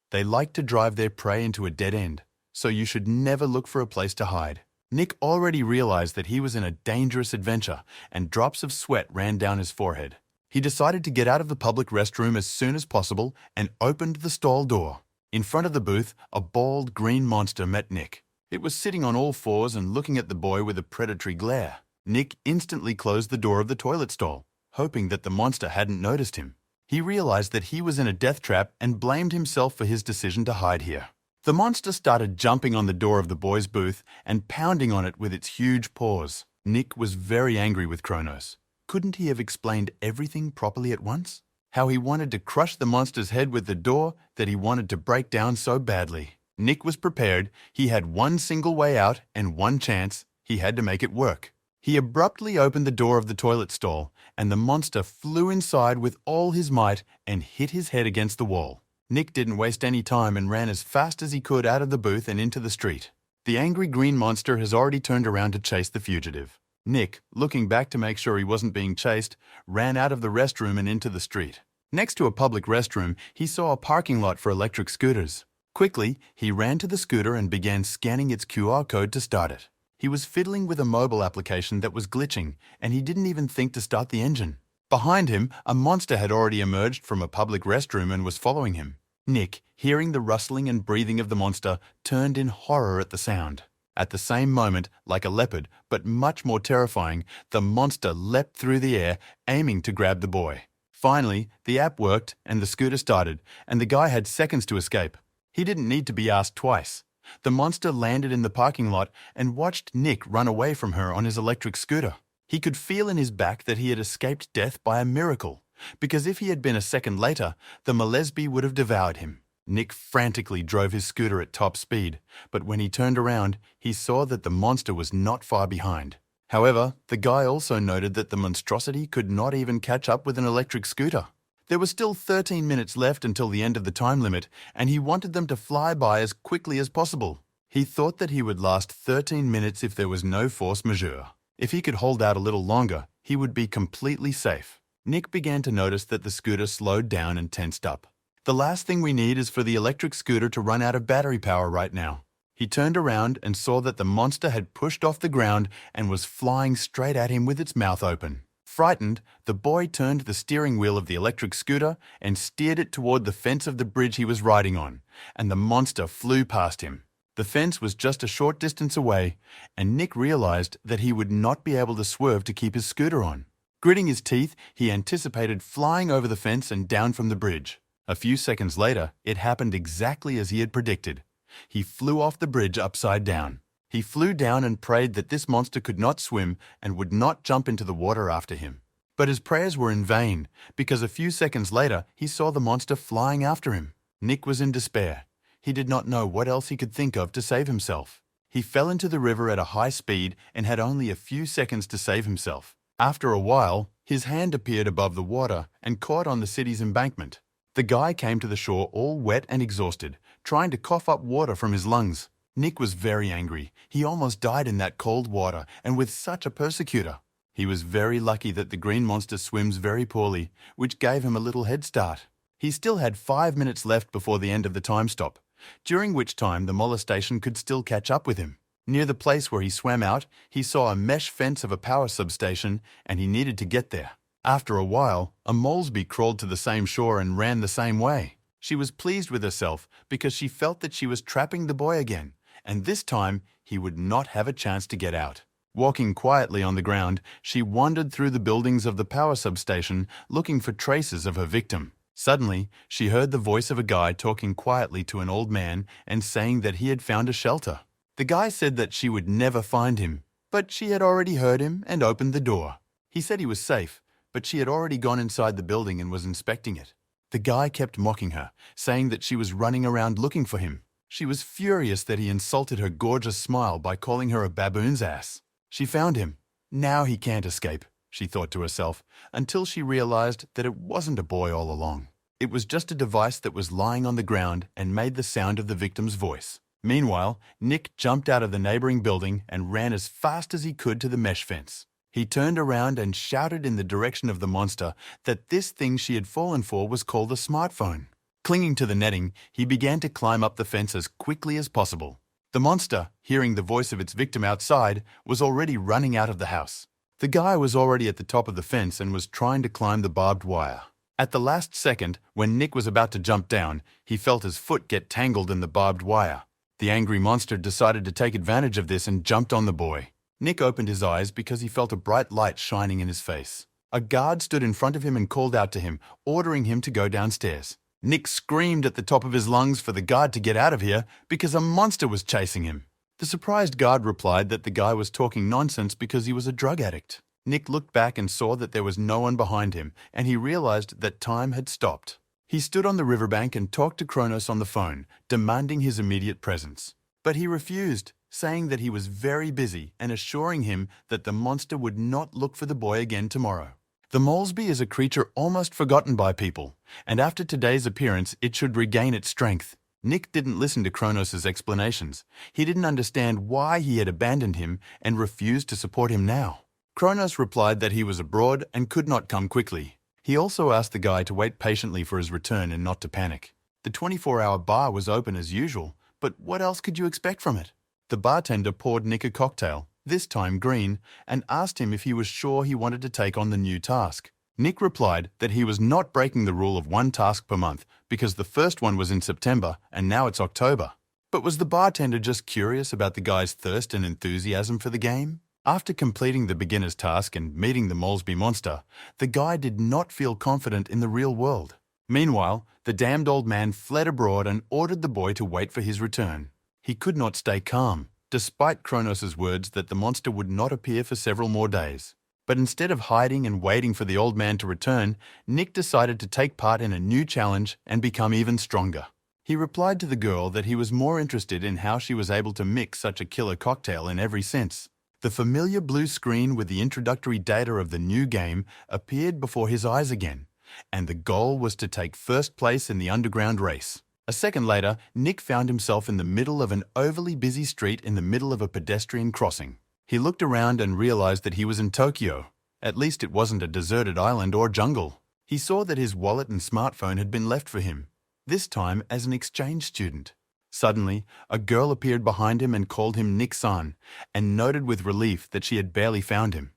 [SPEAKER 1] They like to drive their prey into a dead end, so you should never look for a place to hide. Nick already realized that he was in a dangerous adventure, and drops of sweat ran down his forehead. He decided to get out of the public restroom as soon as possible and opened the stall door. In front of the booth, a bald green monster met Nick. It was sitting on all fours and looking at the boy with a predatory glare. Nick instantly closed the door of the toilet stall, hoping that the monster hadn't noticed him. He realized that he was in a death trap and blamed himself for his decision to hide here. The monster started jumping on the door of the boy's booth and pounding on it with its huge paws. Nick was very angry with Kronos. Couldn't he have explained everything properly at once? How he wanted to crush the monster's head with the door that he wanted to break down so badly. Nick was prepared. He had one single way out and one chance. He had to make it work. He abruptly opened the door of the toilet stall, and the monster flew inside with all his might and hit his head against the wall. Nick didn't waste any time and ran as fast as he could out of the booth and into the street. The angry green monster has already turned around to chase the fugitive. Nick, looking back to make sure he wasn't being chased, ran out of the restroom and into the street. Next to a public restroom, he saw a parking lot for electric scooters. Quickly, he ran to the scooter and began scanning its QR code to start it. He was fiddling with a mobile application that was glitching, and he didn't even think to start the engine. Behind him, a monster had already emerged from a public restroom and was following him. Nick, hearing the rustling and breathing of the monster, turned in horror at the sound. At the same moment, like a leopard, but much more terrifying, the monster leapt through the air, aiming to grab the boy. Finally, the app worked and the scooter started, and the guy had seconds to escape. He didn't need to be asked twice. The monster landed in the parking lot and watched Nick run away from her on his electric scooter. He could feel in his back that he had escaped death by a miracle, because if he had been a second later, the molesby would have devoured him. Nick frantically drove his scooter at top speed, but when he turned around, he saw that the monster was not far behind. However, the guy also noted that the monstrosity could not even catch up with an electric scooter. There were still 13 minutes left until the end of the time limit, and he wanted them to fly by as quickly as possible. He thought that he would last 13 minutes if there was no force majeure. If he could hold out a little longer, he would be completely safe. Nick began to notice that the scooter slowed down and tensed up. The last thing we need is for the electric scooter to run out of battery power right now. He turned around and saw that the monster had pushed off the ground and was flying straight at him with its mouth open. Frightened, the boy turned the steering wheel of the electric scooter and steered it toward the fence of the bridge he was riding on, and the monster flew past him. The fence was just a short distance away, and Nick realized that he would not be able to swerve to keep his scooter on. Gritting his teeth, he anticipated flying over the fence and down from the bridge. A few seconds later, it happened exactly as he had predicted. He flew off the bridge upside down. He flew down and prayed that this monster could not swim and would not jump into the water after him. But his prayers were in vain, because a few seconds later, he saw the monster flying after him. Nick was in despair. He did not know what else he could think of to save himself. He fell into the river at a high speed and had only a few seconds to save himself. After a while, his hand appeared above the water and caught on the city's embankment. The guy came to the shore all wet and exhausted, trying to cough up water from his lungs. Nick was very angry. He almost died in that cold water, and with such a persecutor. He was very lucky that the green monster swims very poorly, which gave him a little head start. He still had 5 minutes left before the end of the time stop, during which time the molestation could still catch up with him. Near the place where he swam out, he saw a mesh fence of a power substation, and he needed to get there. After a while, a molesby crawled to the same shore and ran the same way. She was pleased with herself because she felt that she was trapping the boy again, and this time he would not have a chance to get out. Walking quietly on the ground, she wandered through the buildings of the power substation looking for traces of her victim. Suddenly, she heard the voice of a guy talking quietly to an old man and saying that he had found a shelter. The guy said that she would never find him, but she had already heard him and opened the door. He said he was safe, but she had already gone inside the building and was inspecting it. The guy kept mocking her, saying that she was running around looking for him. She was furious that he insulted her gorgeous smile by calling her a baboon's ass. She found him. Now he can't escape, she thought to herself, until she realized that it wasn't a boy all along. It was just a device that was lying on the ground and made the sound of the victim's voice. Meanwhile, Nick jumped out of the neighboring building and ran as fast as he could to the mesh fence. He turned around and shouted in the direction of the monster that this thing she had fallen for was called a smartphone. Clinging to the netting, he began to climb up the fence as quickly as possible. The monster, hearing the voice of its victim outside, was already running out of the house. The guy was already at the top of the fence and was trying to climb the barbed wire. At the last second, when Nick was about to jump down, he felt his foot get tangled in the barbed wire. The angry monster decided to take advantage of this and jumped on the boy. Nick opened his eyes because he felt a bright light shining in his face. A guard stood in front of him and called out to him, ordering him to go downstairs. Nick screamed at the top of his lungs for the guard to get out of here because a monster was chasing him. The surprised guard replied that the guy was talking nonsense because he was a drug addict. Nick looked back and saw that there was no one behind him, and he realized that time had stopped. He stood on the riverbank and talked to Kronos on the phone, demanding his immediate presence. But he refused, saying that he was very busy and assuring him that the monster would not look for the boy again tomorrow. The Molesby is a creature almost forgotten by people, and after today's appearance it should regain its strength. Nick didn't listen to Kronos' explanations. He didn't understand why he had abandoned him and refused to support him now. Kronos replied that he was abroad and could not come quickly. He also asked the guy to wait patiently for his return and not to panic. The 24-hour bar was open as usual, but what else could you expect from it? The bartender poured Nick a cocktail, this time green, and asked him if he was sure he wanted to take on the new task. Nick replied that he was not breaking the rule of one task per month because the first one was in September and now it's October. But was the bartender just curious about the guy's thirst and enthusiasm for the game? After completing the beginner's task and meeting the Molesby monster, the guy did not feel confident in the real world. Meanwhile, the damned old man fled abroad and ordered the boy to wait for his return. He could not stay calm, despite Kronos' words that the monster would not appear for several more days. But instead of hiding and waiting for the old man to return, Nick decided to take part in a new challenge and become even stronger. He replied to the girl that he was more interested in how she was able to mix such a killer cocktail in every sense. The familiar blue screen with the introductory data of the new game appeared before his eyes again, and the goal was to take first place in the underground race. A second later, Nick found himself in the middle of an overly busy street in the middle of a pedestrian crossing. He looked around and realized that he was in Tokyo. At least it wasn't a deserted island or jungle. He saw that his wallet and smartphone had been left for him, this time as an exchange student. Suddenly, a girl appeared behind him and called him Nick-san, and noted with relief that she had barely found him.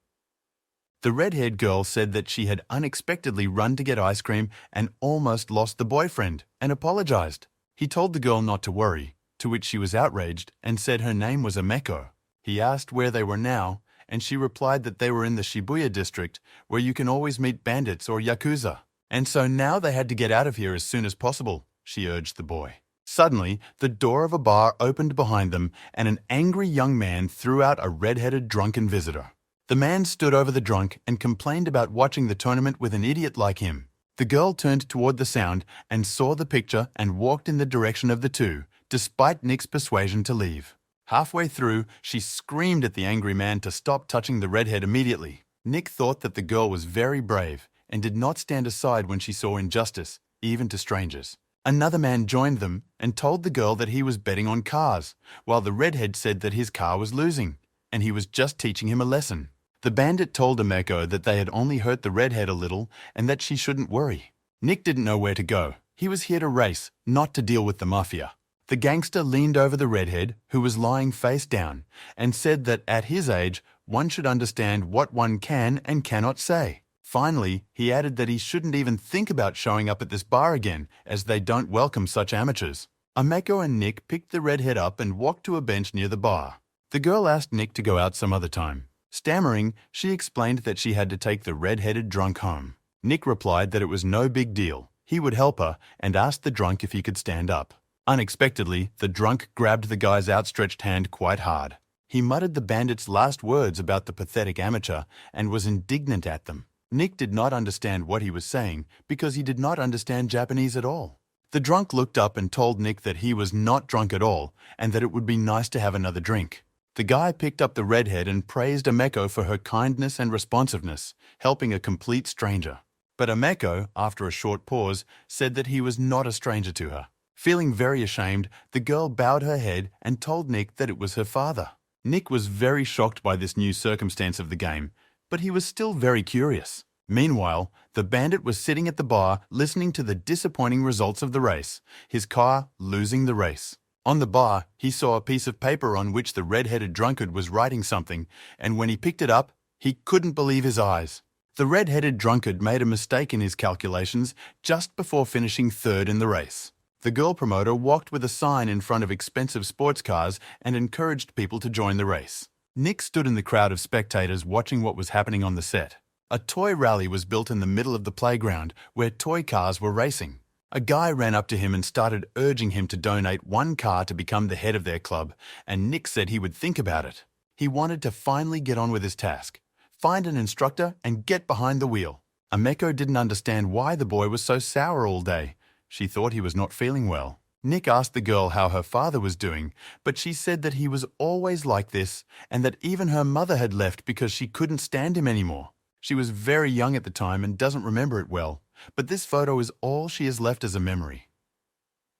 [SPEAKER 1] The red-haired girl said that she had unexpectedly run to get ice cream and almost lost the boyfriend, and apologized. He told the girl not to worry, to which she was outraged and said her name was Ameko. He asked where they were now, and she replied that they were in the Shibuya district, where you can always meet bandits or yakuza. And so now they had to get out of here as soon as possible, she urged the boy. Suddenly, the door of a bar opened behind them, and an angry young man threw out a red-headed drunken visitor. The man stood over the drunk and complained about watching the tournament with an idiot like him. The girl turned toward the sound and saw the picture and walked in the direction of the two, despite Nick's persuasion to leave. Halfway through, she screamed at the angry man to stop touching the redhead immediately. Nick thought that the girl was very brave and did not stand aside when she saw injustice, even to strangers. Another man joined them and told the girl that he was betting on cars, while the redhead said that his car was losing, and he was just teaching him a lesson. The bandit told Ameko that they had only hurt the redhead a little and that she shouldn't worry. Nick didn't know where to go. He was here to race, not to deal with the mafia. The gangster leaned over the redhead, who was lying face down, and said that at his age, one should understand what one can and cannot say. Finally, he added that he shouldn't even think about showing up at this bar again, as they don't welcome such amateurs. Ameko and Nick picked the redhead up and walked to a bench near the bar. The girl asked Nick to go out some other time. Stammering, she explained that she had to take the red-headed drunk home. Nick replied that it was no big deal. He would help her and asked the drunk if he could stand up. Unexpectedly, the drunk grabbed the guy's outstretched hand quite hard. He muttered the bandit's last words about the pathetic amateur and was indignant at them. Nick did not understand what he was saying because he did not understand Japanese at all. The drunk looked up and told Nick that he was not drunk at all and that it would be nice to have another drink. The guy picked up the redhead and praised Ameko for her kindness and responsiveness, helping a complete stranger. But Ameko, after a short pause, said that he was not a stranger to her. Feeling very ashamed, the girl bowed her head and told Nick that it was her father. Nick was very shocked by this new circumstance of the game, but he was still very curious. Meanwhile, the bandit was sitting at the bar listening to the disappointing results of the race, his car losing the race. On the bar, he saw a piece of paper on which the red-headed drunkard was writing something, and when he picked it up, he couldn't believe his eyes. The red-headed drunkard made a mistake in his calculations just before finishing third in the race. The girl promoter walked with a sign in front of expensive sports cars and encouraged people to join the race. Nick stood in the crowd of spectators watching what was happening on the set. A toy rally was built in the middle of the playground where toy cars were racing. A guy ran up to him and started urging him to donate one car to become the head of their club, and Nick said he would think about it. He wanted to finally get on with his task. Find an instructor and get behind the wheel. Ameko didn't understand why the boy was so sour all day. She thought he was not feeling well. Nick asked the girl how her father was doing, but she said that he was always like this and that even her mother had left because she couldn't stand him anymore. She was very young at the time and doesn't remember it well, but this photo is all she has left as a memory.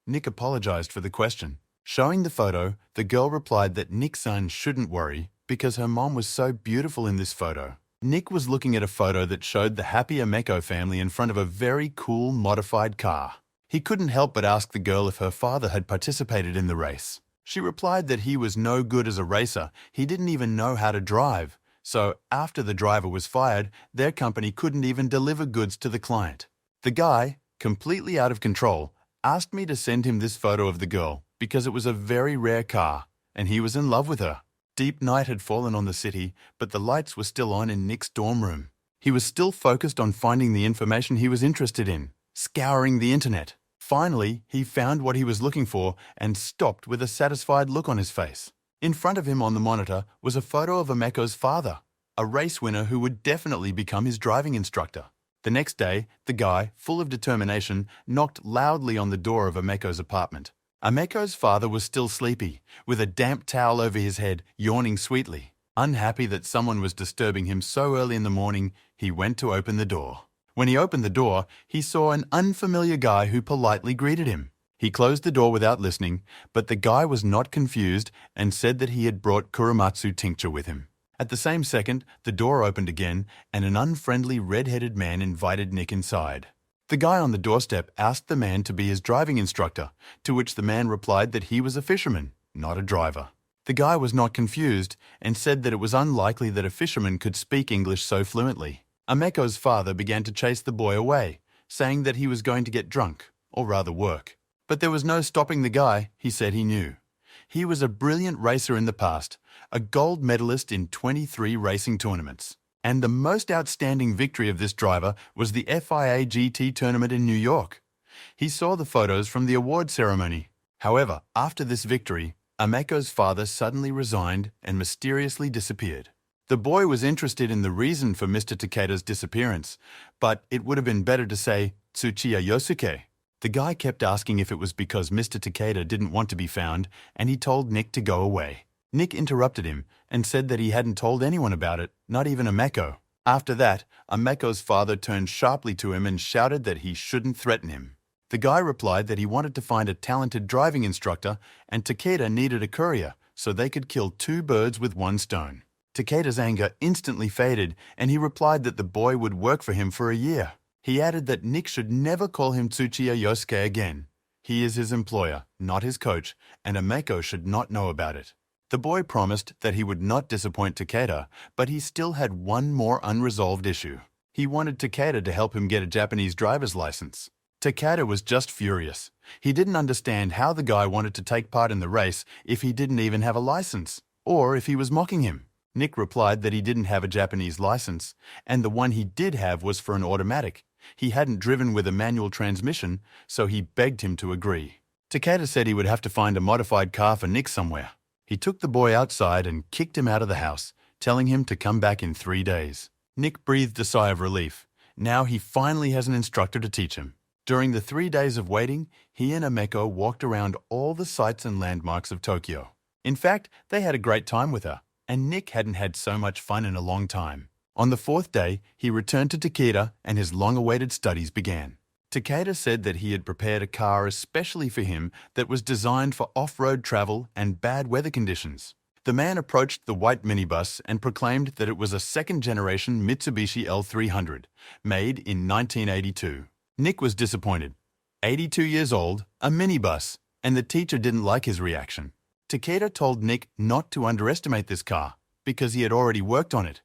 [SPEAKER 1] Nick apologized for the question. Showing the photo, the girl replied that Nick's son shouldn't worry because her mom was so beautiful in this photo. Nick was looking at a photo that showed the happy Ameko family in front of a very cool modified car. He couldn't help but ask the girl if her father had participated in the race. She replied that he was no good as a racer, he didn't even know how to drive. So after the driver was fired, their company couldn't even deliver goods to the client. The guy, completely out of control, asked me to send him this photo of the girl because it was a very rare car and he was in love with her. Deep night had fallen on the city, but the lights were still on in Nick's dorm room. He was still focused on finding the information he was interested in, scouring the internet. Finally, he found what he was looking for and stopped with a satisfied look on his face. In front of him on the monitor was a photo of Ameko's father, a race winner who would definitely become his driving instructor. The next day, the guy, full of determination, knocked loudly on the door of Ameko's apartment. Ameko's father was still sleepy, with a damp towel over his head, yawning sweetly. Unhappy that someone was disturbing him so early in the morning, he went to open the door. When he opened the door, he saw an unfamiliar guy who politely greeted him. He closed the door without listening, but the guy was not confused and said that he had brought Kurumatsu tincture with him. At the same second, the door opened again and an unfriendly red-headed man invited Nick inside. The guy on the doorstep asked the man to be his driving instructor, to which the man replied that he was a fisherman, not a driver. The guy was not confused and said that it was unlikely that a fisherman could speak English so fluently. Ameko's father began to chase the boy away, saying that he was going to get drunk, or rather work. But there was no stopping the guy, he said he knew. He was a brilliant racer in the past, a gold medalist in 23 racing tournaments. And the most outstanding victory of this driver was the FIA GT tournament in New York. He saw the photos from the award ceremony. However, after this victory, Ameko's father suddenly resigned and mysteriously disappeared. The boy was interested in the reason for Mr. Takeda's disappearance, but it would have been better to say Tsuchiya Yosuke. The guy kept asking if it was because Mr. Takeda didn't want to be found, and he told Nick to go away. Nick interrupted him and said that he hadn't told anyone about it, not even Ameko. After that, Ameko's father turned sharply to him and shouted that he shouldn't threaten him. The guy replied that he wanted to find a talented driving instructor and Takeda needed a courier so they could kill two birds with one stone. Takeda's anger instantly faded and he replied that the boy would work for him for a year. He added that Nick should never call him Tsuchiya Yosuke again. He is his employer, not his coach, and Ameko should not know about it. The boy promised that he would not disappoint Takeda, but he still had one more unresolved issue. He wanted Takeda to help him get a Japanese driver's license. Takeda was just furious. He didn't understand how the guy wanted to take part in the race if he didn't even have a license, or if he was mocking him. Nick replied that he didn't have a Japanese license, and the one he did have was for an automatic. He hadn't driven with a manual transmission, so he begged him to agree. Takeda said he would have to find a modified car for Nick somewhere. He took the boy outside and kicked him out of the house, telling him to come back in 3 days. Nick breathed a sigh of relief. Now he finally has an instructor to teach him. During the 3 days of waiting, he and Ameko walked around all the sights and landmarks of Tokyo. In fact, they had a great time with her, and Nick hadn't had so much fun in a long time. On the 4th day, he returned to Takeda and his long-awaited studies began. Takeda said that he had prepared a car especially for him that was designed for off-road travel and bad weather conditions. The man approached the white minibus and proclaimed that it was a second-generation Mitsubishi L300, made in 1982. Nick was disappointed. 82 years old, a minibus, and the teacher didn't like his reaction. Takeda told Nick not to underestimate this car, because he had already worked on it.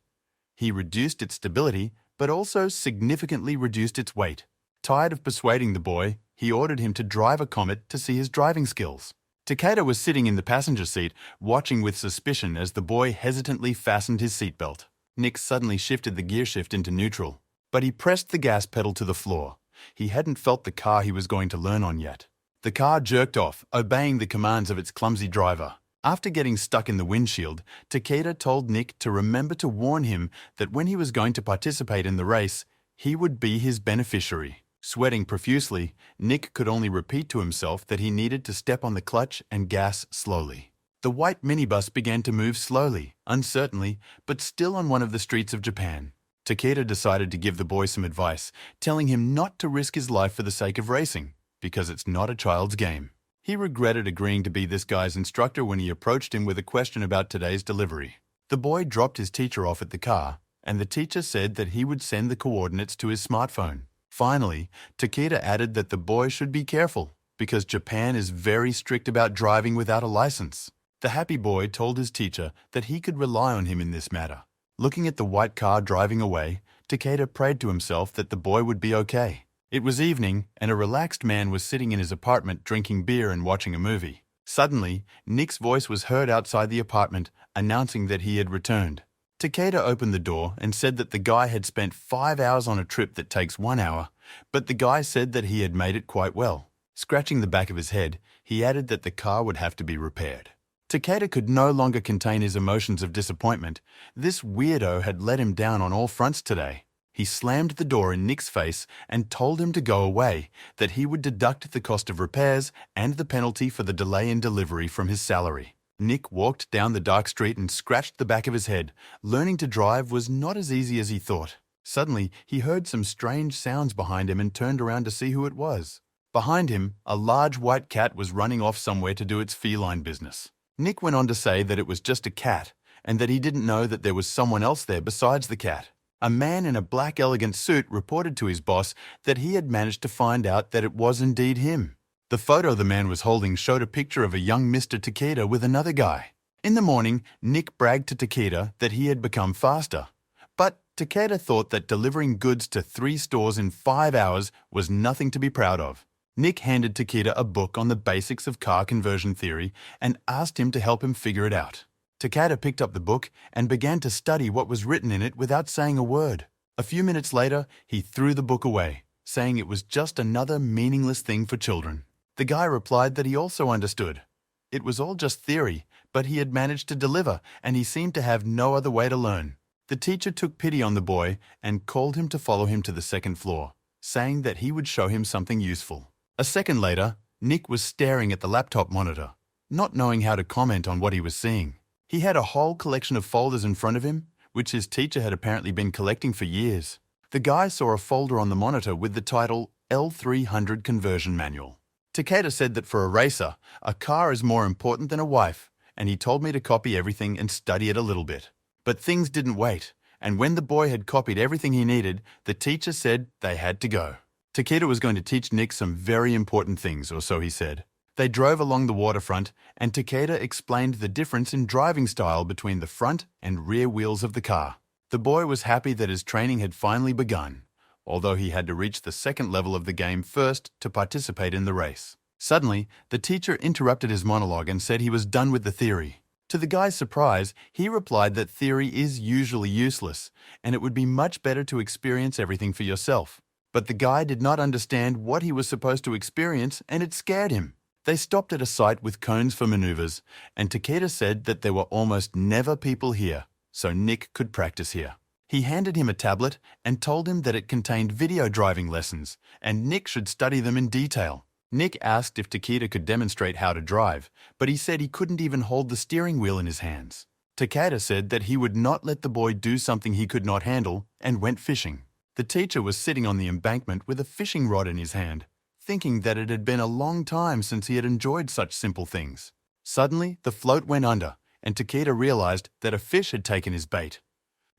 [SPEAKER 1] He reduced its stability, but also significantly reduced its weight. Tired of persuading the boy, he ordered him to drive a Comet to see his driving skills. Takeda was sitting in the passenger seat, watching with suspicion as the boy hesitantly fastened his seatbelt. Nick suddenly shifted the gear shift into neutral, but he pressed the gas pedal to the floor. He hadn't felt the car he was going to learn on yet. The car jerked off, obeying the commands of its clumsy driver. After getting stuck in the windshield, Takeda told Nick to remember to warn him that when he was going to participate in the race, he would be his beneficiary. Sweating profusely, Nick could only repeat to himself that he needed to step on the clutch and gas slowly. The white minibus began to move slowly, uncertainly, but still on one of the streets of Japan. Takeda decided to give the boy some advice, telling him not to risk his life for the sake of racing, because it's not a child's game. He regretted agreeing to be this guy's instructor when he approached him with a question about today's delivery. The boy dropped his teacher off at the car, and the teacher said that he would send the coordinates to his smartphone. Finally, Takeda added that the boy should be careful, because Japan is very strict about driving without a license. The happy boy told his teacher that he could rely on him in this matter. Looking at the white car driving away, Takeda prayed to himself that the boy would be okay. It was evening, and a relaxed man was sitting in his apartment drinking beer and watching a movie. Suddenly, Nick's voice was heard outside the apartment, announcing that he had returned. Takeda opened the door and said that the guy had spent 5 hours on a trip that takes 1 hour, but the guy said that he had made it quite well. Scratching the back of his head, he added that the car would have to be repaired. Takeda could no longer contain his emotions of disappointment. This weirdo had let him down on all fronts today. He slammed the door in Nick's face and told him to go away, that he would deduct the cost of repairs and the penalty for the delay in delivery from his salary. Nick walked down the dark street and scratched the back of his head. Learning to drive was not as easy as he thought. Suddenly, he heard some strange sounds behind him and turned around to see who it was. Behind him, a large white cat was running off somewhere to do its feline business. Nick went on to say that it was just a cat, and that he didn't know that there was someone else there besides the cat. A man in a black elegant suit reported to his boss that he had managed to find out that it was indeed him. The photo the man was holding showed a picture of a young Mr. Takeda with another guy. In the morning, Nick bragged to Takeda that he had become faster. But Takeda thought that delivering goods to 3 stores in 5 hours was nothing to be proud of. Nick handed Takeda a book on the basics of car conversion theory and asked him to help him figure it out. Takeda picked up the book and began to study what was written in it without saying a word. A few minutes later, he threw the book away, saying it was just another meaningless thing for children. The guy replied that he also understood. It was all just theory, but he had managed to deliver, and he seemed to have no other way to learn. The teacher took pity on the boy and called him to follow him to the 2nd floor, saying that he would show him something useful. A second later, Nick was staring at the laptop monitor, not knowing how to comment on what he was seeing. He had a whole collection of folders in front of him, which his teacher had apparently been collecting for years. The guy saw a folder on the monitor with the title L300 Conversion Manual. Takeda said that for a racer, a car is more important than a wife, and he told me to copy everything and study it a little bit. But things didn't wait, and when the boy had copied everything he needed, the teacher said they had to go. Takeda was going to teach Nick some very important things, or so he said. They drove along the waterfront, and Takeda explained the difference in driving style between the front and rear wheels of the car. The boy was happy that his training had finally begun, although he had to reach the 2nd level of the game first to participate in the race. Suddenly, the teacher interrupted his monologue and said he was done with the theory. To the guy's surprise, he replied that theory is usually useless, and it would be much better to experience everything for yourself. But the guy did not understand what he was supposed to experience, and it scared him. They stopped at a site with cones for maneuvers, and Takeda said that there were almost never people here, so Nick could practice here. He handed him a tablet and told him that it contained video driving lessons, and Nick should study them in detail. Nick asked if Takeda could demonstrate how to drive, but he said he couldn't even hold the steering wheel in his hands. Takeda said that he would not let the boy do something he could not handle, and went fishing. The teacher was sitting on the embankment with a fishing rod in his hand, thinking that it had been a long time since he had enjoyed such simple things. Suddenly, the float went under, and Takeda realized that a fish had taken his bait.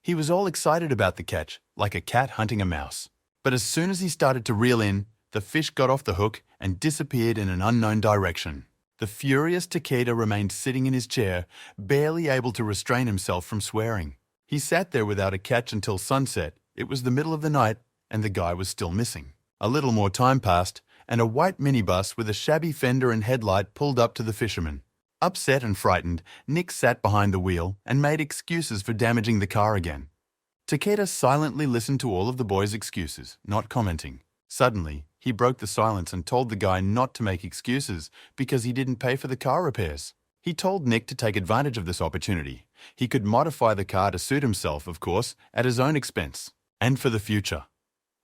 [SPEAKER 1] He was all excited about the catch, like a cat hunting a mouse. But as soon as he started to reel in, the fish got off the hook and disappeared in an unknown direction. The furious Takeda remained sitting in his chair, barely able to restrain himself from swearing. He sat there without a catch until sunset, It was the middle of the night, and the guy was still missing. A little more time passed, and a white minibus with a shabby fender and headlight pulled up to the fisherman. Upset and frightened, Nick sat behind the wheel and made excuses for damaging the car again. Takeda silently listened to all of the boys' excuses, not commenting. Suddenly, he broke the silence and told the guy not to make excuses because he didn't pay for the car repairs. He told Nick to take advantage of this opportunity. He could modify the car to suit himself, of course, at his own expense, and for the future.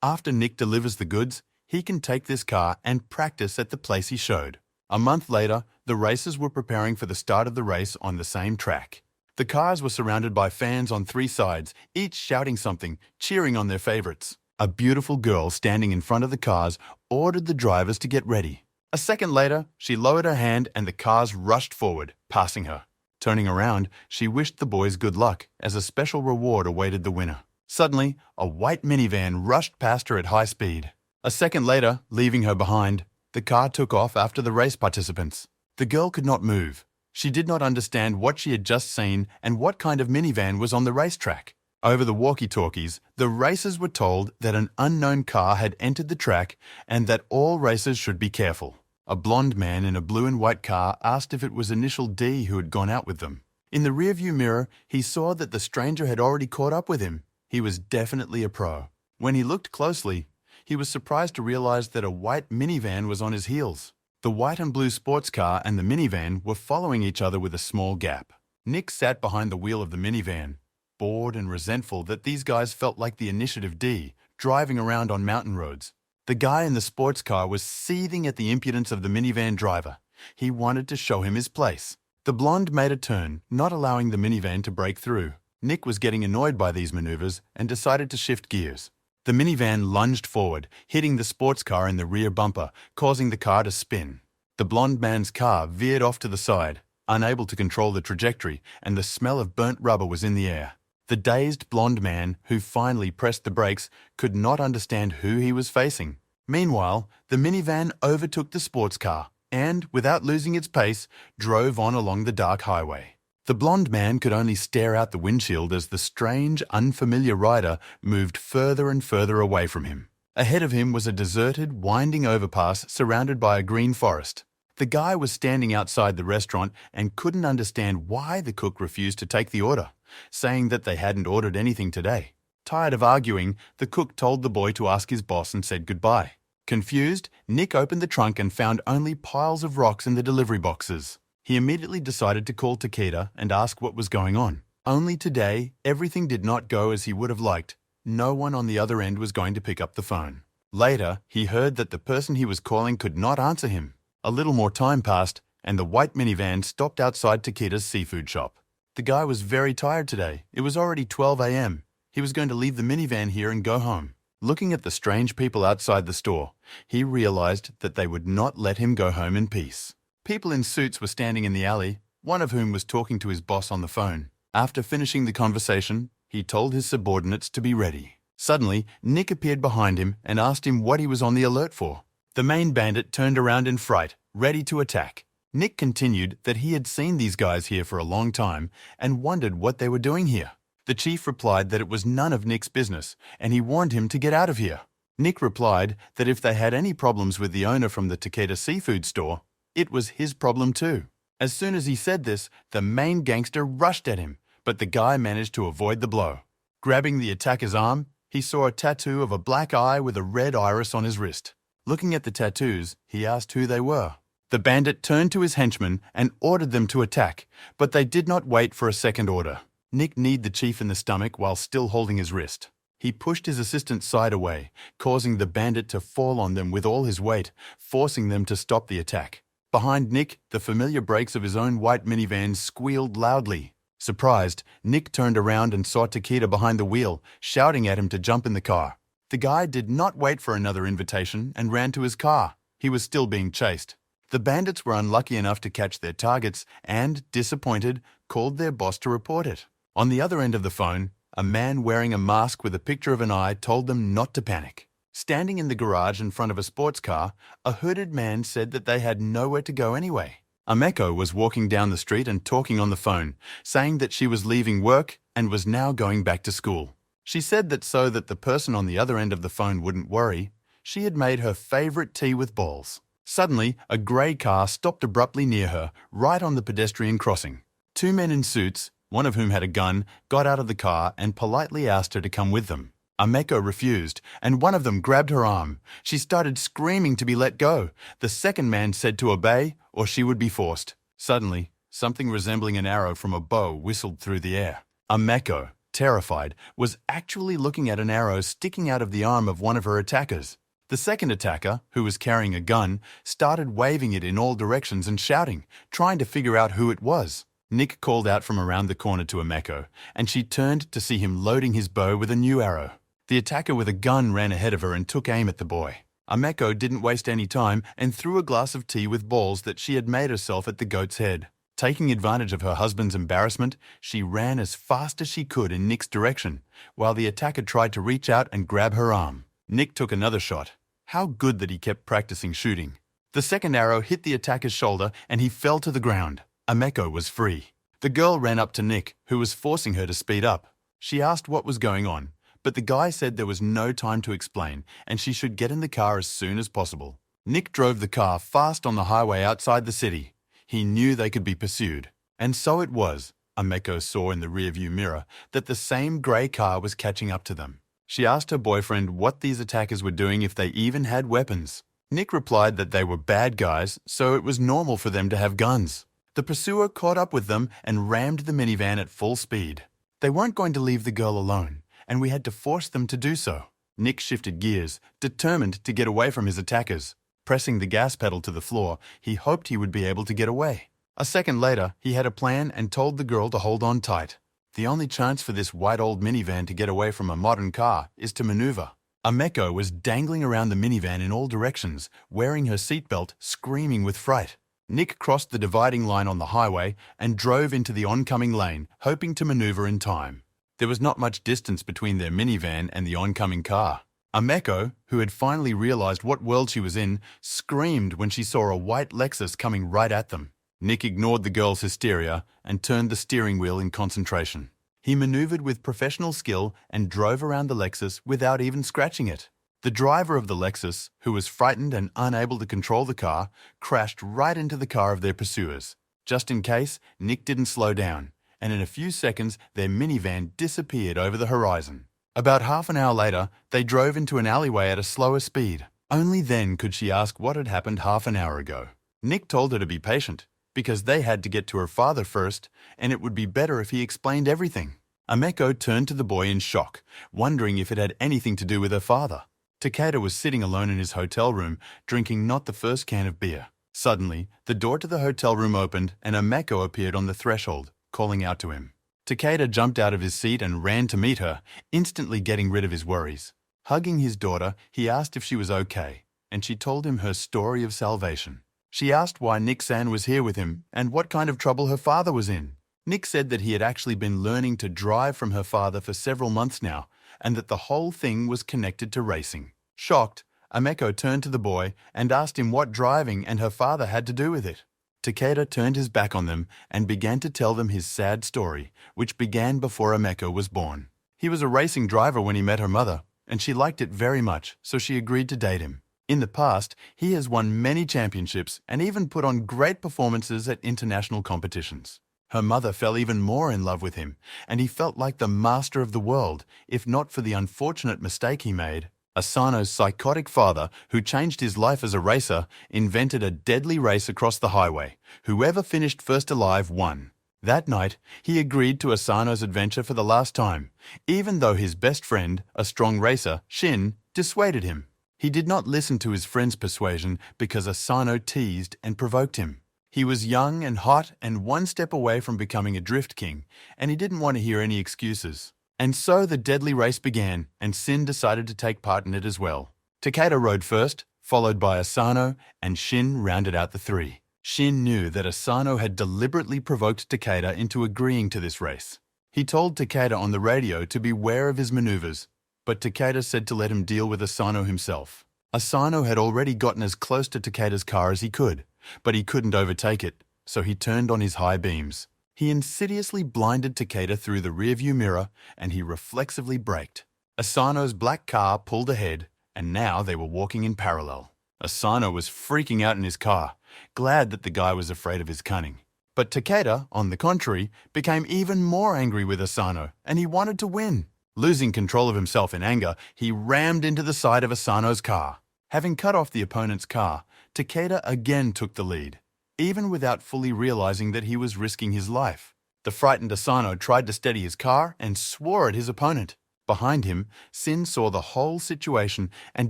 [SPEAKER 1] After Nick delivers the goods, he can take this car and practice at the place he showed. A month later, the racers were preparing for the start of the race on the same track. The cars were surrounded by fans on 3 sides, each shouting something, cheering on their favorites. A beautiful girl standing in front of the cars ordered the drivers to get ready. A second later, she lowered her hand and the cars rushed forward, passing her. Turning around, she wished the boys good luck, as a special reward awaited the winner. Suddenly, a white minivan rushed past her at high speed. A second later, leaving her behind, the car took off after the race participants. The girl could not move. She did not understand what she had just seen and what kind of minivan was on the racetrack. Over the walkie-talkies, the racers were told that an unknown car had entered the track and that all racers should be careful. A blonde man in a blue and white car asked if it was Initial D who had gone out with them. In the rearview mirror, he saw that the stranger had already caught up with him. He was definitely a pro. When he looked closely, he was surprised to realize that a white minivan was on his heels. The white and blue sports car and the minivan were following each other with a small gap. Nick sat behind the wheel of the minivan, bored and resentful that these guys felt like the Initiative D, driving around on mountain roads. The guy in the sports car was seething at the impudence of the minivan driver. He wanted to show him his place. The blonde made a turn, not allowing the minivan to break through. Nick was getting annoyed by these maneuvers and decided to shift gears. The minivan lunged forward, hitting the sports car in the rear bumper, causing the car to spin. The blonde man's car veered off to the side, unable to control the trajectory, and the smell of burnt rubber was in the air. The dazed blonde man, who finally pressed the brakes, could not understand who he was facing. Meanwhile, the minivan overtook the sports car and, without losing its pace, drove on along the dark highway. The blonde man could only stare out the windshield as the strange, unfamiliar rider moved further and further away from him. Ahead of him was a deserted, winding overpass surrounded by a green forest. The guy was standing outside the restaurant and couldn't understand why the cook refused to take the order, saying that they hadn't ordered anything today. Tired of arguing, the cook told the boy to ask his boss and said goodbye. Confused, Nick opened the trunk and found only piles of rocks in the delivery boxes. He immediately decided to call Takeda and ask what was going on. Only today, everything did not go as he would have liked. No one on the other end was going to pick up the phone. Later, he heard that the person he was calling could not answer him. A little more time passed, and the white minivan stopped outside Takeda's seafood shop. The guy was very tired today. It was already 12 a.m. He was going to leave the minivan here and go home. Looking at the strange people outside the store, he realized that they would not let him go home in peace. People in suits were standing in the alley, one of whom was talking to his boss on the phone. After finishing the conversation, he told his subordinates to be ready. Suddenly, Nick appeared behind him and asked him what he was on the alert for. The main bandit turned around in fright, ready to attack. Nick continued that he had seen these guys here for a long time and wondered what they were doing here. The chief replied that it was none of Nick's business, and he warned him to get out of here. Nick replied that if they had any problems with the owner from the Takeda seafood store, it was his problem too. As soon as he said this, the main gangster rushed at him, but the guy managed to avoid the blow. Grabbing the attacker's arm, he saw a tattoo of a black eye with a red iris on his wrist. Looking at the tattoos, he asked who they were. The bandit turned to his henchmen and ordered them to attack, but they did not wait for a second order. Nick kneed the chief in the stomach while still holding his wrist. He pushed his assistant's side away, causing the bandit to fall on them with all his weight, forcing them to stop the attack. Behind Nick, the familiar brakes of his own white minivan squealed loudly. Surprised, Nick turned around and saw Takeda behind the wheel, shouting at him to jump in the car. The guy did not wait for another invitation and ran to his car. He was still being chased. The bandits were unlucky enough to catch their targets and, disappointed, called their boss to report it. On the other end of the phone, a man wearing a mask with a picture of an eye told them not to panic. Standing in the garage in front of a sports car, a hooded man said that they had nowhere to go anyway. Ameko was walking down the street and talking on the phone, saying that she was leaving work and was now going back to school. She said that so that the person on the other end of the phone wouldn't worry, she had made her favorite tea with balls. Suddenly, a grey car stopped abruptly near her, right on the pedestrian crossing. Two men in suits, one of whom had a gun, got out of the car and politely asked her to come with them. Ameko refused, and one of them grabbed her arm. She started screaming to be let go. The second man said to obey, or she would be forced. Suddenly, something resembling an arrow from a bow whistled through the air. Ameko, terrified, was actually looking at an arrow sticking out of the arm of one of her attackers. The second attacker, who was carrying a gun, started waving it in all directions and shouting, trying to figure out who it was. Nick called out from around the corner to Ameko, and she turned to see him loading his bow with a new arrow. The attacker with a gun ran ahead of her and took aim at the boy. Ameko didn't waste any time and threw a glass of tea with balls that she had made herself at the goat's head. Taking advantage of her husband's embarrassment, she ran as fast as she could in Nick's direction, while the attacker tried to reach out and grab her arm. Nick took another shot. How good that he kept practicing shooting. The second arrow hit the attacker's shoulder and he fell to the ground. Ameko was free. The girl ran up to Nick, who was forcing her to speed up. She asked what was going on, but the guy said there was no time to explain and she should get in the car as soon as possible. Nick drove the car fast on the highway outside the city. He knew they could be pursued. And so it was, Ameko saw in the rearview mirror, that the same grey car was catching up to them. She asked her boyfriend what these attackers were doing if they even had weapons. Nick replied that they were bad guys, so it was normal for them to have guns. The pursuer caught up with them and rammed the minivan at full speed. They weren't going to leave the girl alone, and we had to force them to do so. Nick shifted gears, determined to get away from his attackers. Pressing the gas pedal to the floor, he hoped he would be able to get away. A second later, he had a plan and told the girl to hold on tight. The only chance for this white old minivan to get away from a modern car is to maneuver. Ameko was dangling around the minivan in all directions, wearing her seatbelt, screaming with fright. Nick crossed the dividing line on the highway and drove into the oncoming lane, hoping to maneuver in time. There was not much distance between their minivan and the oncoming car. Ameko, who had finally realized what world she was in, screamed when she saw a white Lexus coming right at them. Nick ignored the girl's hysteria and turned the steering wheel in concentration. He maneuvered with professional skill and drove around the Lexus without even scratching it. The driver of the Lexus, who was frightened and unable to control the car, crashed right into the car of their pursuers. Just in case, Nick didn't slow down, and in a few seconds their minivan disappeared over the horizon. About half an hour later, they drove into an alleyway at a slower speed. Only then could she ask what had happened half an hour ago. Nick told her to be patient, because they had to get to her father first, and it would be better if he explained everything. Ameko turned to the boy in shock, wondering if it had anything to do with her father. Takeda was sitting alone in his hotel room, drinking not the first can of beer. Suddenly, the door to the hotel room opened and Ameko appeared on the threshold, calling out to him. Takeda jumped out of his seat and ran to meet her, instantly getting rid of his worries. Hugging his daughter, he asked if she was okay, and she told him her story of salvation. She asked why Nick-san was here with him and what kind of trouble her father was in. Nick said that he had actually been learning to drive from her father for several months now, and that the whole thing was connected to racing. Shocked, Ameko turned to the boy and asked him what driving and her father had to do with it. Takeda turned his back on them and began to tell them his sad story, which began before Ameko was born. He was a racing driver when he met her mother, and she liked it very much, so she agreed to date him. In the past, he has won many championships and even put on great performances at international competitions. Her mother fell even more in love with him, and he felt like the master of the world, if not for the unfortunate mistake he made. Asano's psychotic father, who changed his life as a racer, invented a deadly race across the highway. Whoever finished first alive won. That night, he agreed to Asano's adventure for the last time, even though his best friend, a strong racer, Shin, dissuaded him. He did not listen to his friend's persuasion because Asano teased and provoked him. He was young and hot and one step away from becoming a drift king, and he didn't want to hear any excuses. And so the deadly race began, and Shin decided to take part in it as well. Takeda rode first, followed by Asano, and Shin rounded out the three. Shin knew that Asano had deliberately provoked Takeda into agreeing to this race. He told Takeda on the radio to beware of his maneuvers, but Takeda said to let him deal with Asano himself. Asano had already gotten as close to Takeda's car as he could, but he couldn't overtake it, so he turned on his high beams. He insidiously blinded Takeda through the rearview mirror, and he reflexively braked. Asano's black car pulled ahead, and now they were walking in parallel. Asano was freaking out in his car, glad that the guy was afraid of his cunning. But Takeda, on the contrary, became even more angry with Asano, and he wanted to win. Losing control of himself in anger, he rammed into the side of Asano's car. Having cut off the opponent's car, Takeda again took the lead, even without fully realizing that he was risking his life. The frightened Asano tried to steady his car and swore at his opponent. Behind him, Sin saw the whole situation and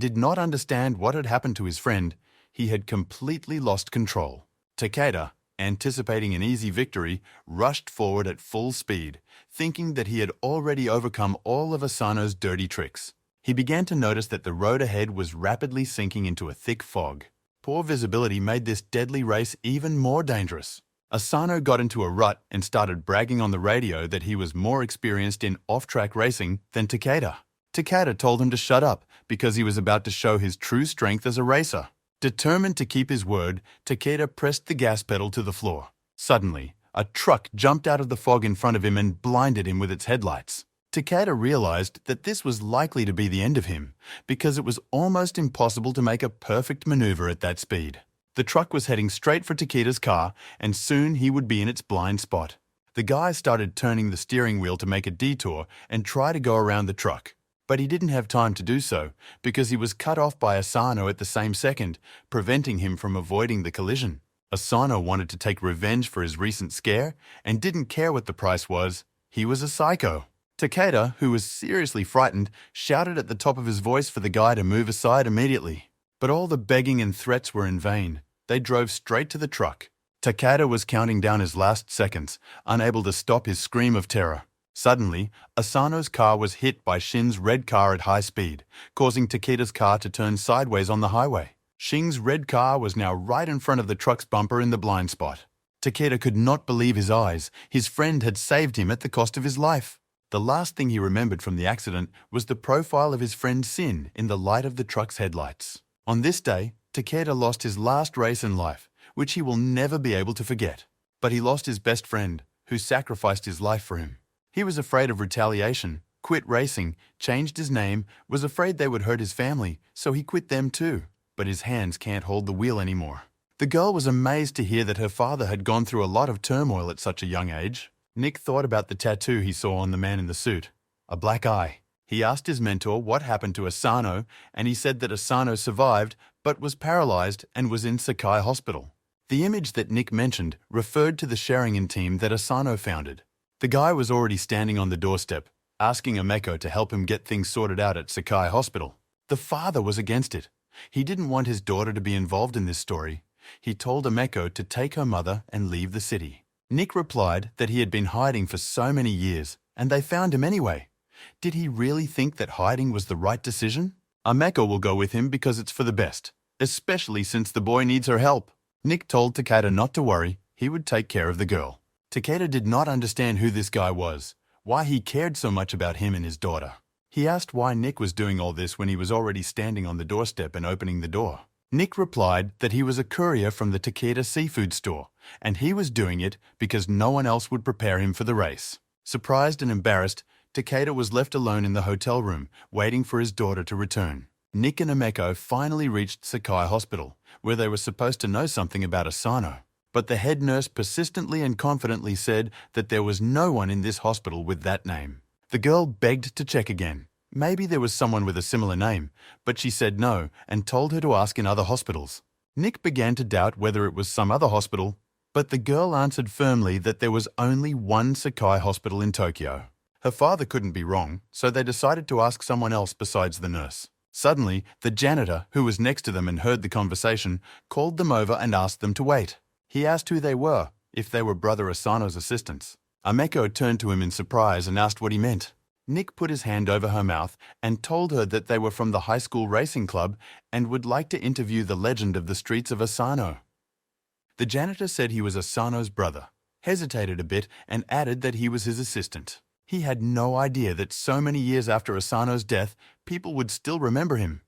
[SPEAKER 1] did not understand what had happened to his friend. He had completely lost control. Takeda, anticipating an easy victory, rushed forward at full speed, thinking that he had already overcome all of Asano's dirty tricks. He began to notice that the road ahead was rapidly sinking into a thick fog. Poor visibility made this deadly race even more dangerous. Asano got into a rut and started bragging on the radio that he was more experienced in off-track racing than Takeda. Takeda told him to shut up because he was about to show his true strength as a racer. Determined to keep his word, Takeda pressed the gas pedal to the floor. Suddenly, a truck jumped out of the fog in front of him and blinded him with its headlights. Takeda realized that this was likely to be the end of him because it was almost impossible to make a perfect maneuver at that speed. The truck was heading straight for Takeda's car, and soon he would be in its blind spot. The guy started turning the steering wheel to make a detour and try to go around the truck. But he didn't have time to do so, because he was cut off by Asano at the same second, preventing him from avoiding the collision. Asano wanted to take revenge for his recent scare, and didn't care what the price was. He was a psycho. Takeda, who was seriously frightened, shouted at the top of his voice for the guy to move aside immediately. But all the begging and threats were in vain. They drove straight to the truck. Takeda was counting down his last seconds, unable to stop his scream of terror. Suddenly, Asano's car was hit by Shin's red car at high speed, causing Takeda's car to turn sideways on the highway. Shin's red car was now right in front of the truck's bumper in the blind spot. Takeda could not believe his eyes. His friend had saved him at the cost of his life. The last thing he remembered from the accident was the profile of his friend Sin in the light of the truck's headlights. On this day, Takeda lost his last race in life, which he will never be able to forget. But he lost his best friend, who sacrificed his life for him. He was afraid of retaliation, quit racing, changed his name, was afraid they would hurt his family, so he quit them too. But his hands can't hold the wheel anymore. The girl was amazed to hear that her father had gone through a lot of turmoil at such a young age. Nick thought about the tattoo he saw on the man in the suit, a black eye. He asked his mentor what happened to Asano, and he said that Asano survived but was paralyzed and was in Sakai Hospital. The image that Nick mentioned referred to the Sharingan team that Asano founded. The guy was already standing on the doorstep, asking Ameko to help him get things sorted out at Sakai Hospital. The father was against it. He didn't want his daughter to be involved in this story. He told Ameko to take her mother and leave the city. Nick replied that he had been hiding for so many years, and they found him anyway. Did he really think that hiding was the right decision? Ameko will go with him because it's for the best, especially since the boy needs her help. Nick told Takeda not to worry, he would take care of the girl. Takeda did not understand who this guy was, why he cared so much about him and his daughter. He asked why Nick was doing all this when he was already standing on the doorstep and opening the door. Nick replied that he was a courier from the Takeda seafood store, and he was doing it because no one else would prepare him for the race. Surprised and embarrassed, Takeda was left alone in the hotel room, waiting for his daughter to return. Nick and Ameko finally reached Sakai Hospital, where they were supposed to know something about Asano. But the head nurse persistently and confidently said that there was no one in this hospital with that name. The girl begged to check again. Maybe there was someone with a similar name, but she said no and told her to ask in other hospitals. Nick began to doubt whether it was some other hospital, but the girl answered firmly that there was only one Sakai Hospital in Tokyo. Her father couldn't be wrong, so they decided to ask someone else besides the nurse. Suddenly, the janitor, who was next to them and heard the conversation, called them over and asked them to wait. He asked who they were, if they were Brother Asano's assistants. Ameko turned to him in surprise and asked what he meant. Nick put his hand over her mouth and told her that they were from the high school racing club and would like to interview the legend of the streets of Asano. The janitor said he was Asano's brother, hesitated a bit, and added that he was his assistant. He had no idea that so many years after Asano's death, people would still remember him.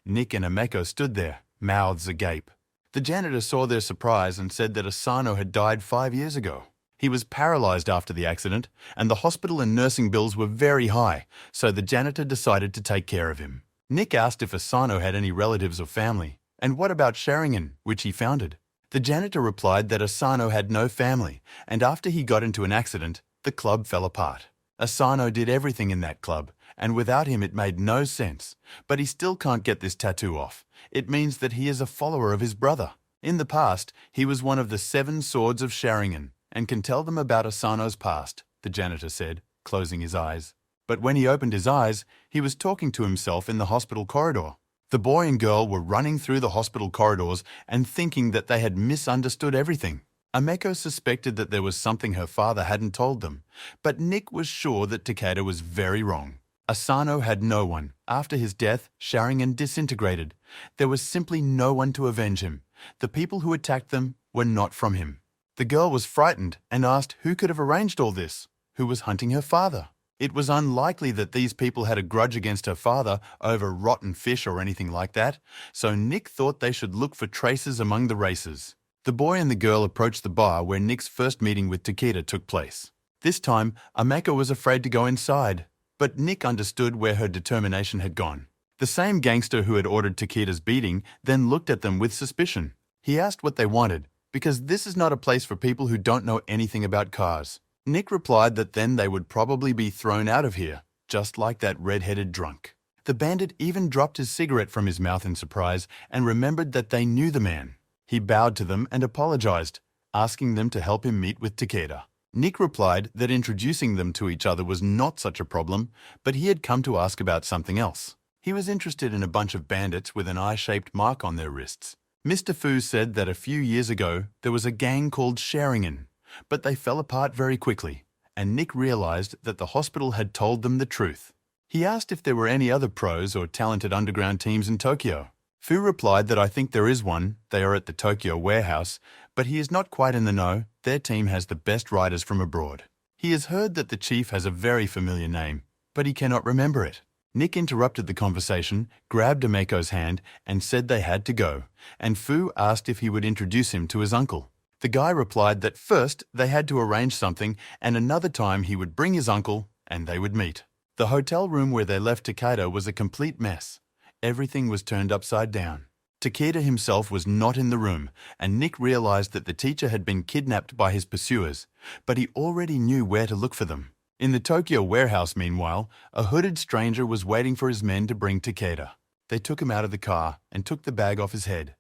[SPEAKER 1] Nick and Ameko stood there, mouths agape. The janitor saw their surprise and said that Asano had died 5 years ago. He was paralyzed after the accident, and the hospital and nursing bills were very high, so the janitor decided to take care of him. Nick asked if Asano had any relatives or family, and what about Sharingan, which he founded? The janitor replied that Asano had no family, and after he got into an accident, the club fell apart. Asano did everything in that club, and without him it made no sense, but he still can't get this tattoo off. It means that he is a follower of his brother. In the past, he was one of the 7 swords of Sharingan, and can tell them about Asano's past, the janitor said, closing his eyes. But when he opened his eyes, he was talking to himself in the hospital corridor. The boy and girl were running through the hospital corridors and thinking that they had misunderstood everything. Ameko suspected that there was something her father hadn't told them, but Nick was sure that Takeda was very wrong. Asano had no one. After his death, Sharingan disintegrated. There was simply no one to avenge him. The people who attacked them were not from him. The girl was frightened and asked who could have arranged all this, who was hunting her father. It was unlikely that these people had a grudge against her father over rotten fish or anything like that, so Nick thought they should look for traces among the races. The boy and the girl approached the bar where Nick's first meeting with Takeda took place. This time, Ameko was afraid to go inside, but Nick understood where her determination had gone. The same gangster who had ordered Takeda's beating then looked at them with suspicion. He asked what they wanted, because this is not a place for people who don't know anything about cars. Nick replied that then they would probably be thrown out of here, just like that red-headed drunk. The bandit even dropped his cigarette from his mouth in surprise and remembered that they knew the man. He bowed to them and apologized, asking them to help him meet with Takeda. Nick replied that introducing them to each other was not such a problem, but he had come to ask about something else. He was interested in a bunch of bandits with an eye-shaped mark on their wrists. Mr. Fu said that a few years ago there was a gang called Sharingan, but they fell apart very quickly, and Nick realized that the hospital had told them the truth. He asked if there were any other pros or talented underground teams in Tokyo. Fu replied that I think there is one, they are at the Tokyo warehouse, but he is not quite in the know, their team has the best riders from abroad. He has heard that the chief has a very familiar name, but he cannot remember it. Nick interrupted the conversation, grabbed Ameko's hand, and said they had to go, and Fu asked if he would introduce him to his uncle. The guy replied that first they had to arrange something, and another time he would bring his uncle, and they would meet. The hotel room where they left Takeda was a complete mess. Everything was turned upside down. Takeda himself was not in the room, and Nick realized that the teacher had been kidnapped by his pursuers, but he already knew where to look for them. In the Tokyo warehouse, meanwhile, a hooded stranger was waiting for his men to bring Takeda. They took him out of the car and took the bag off his head.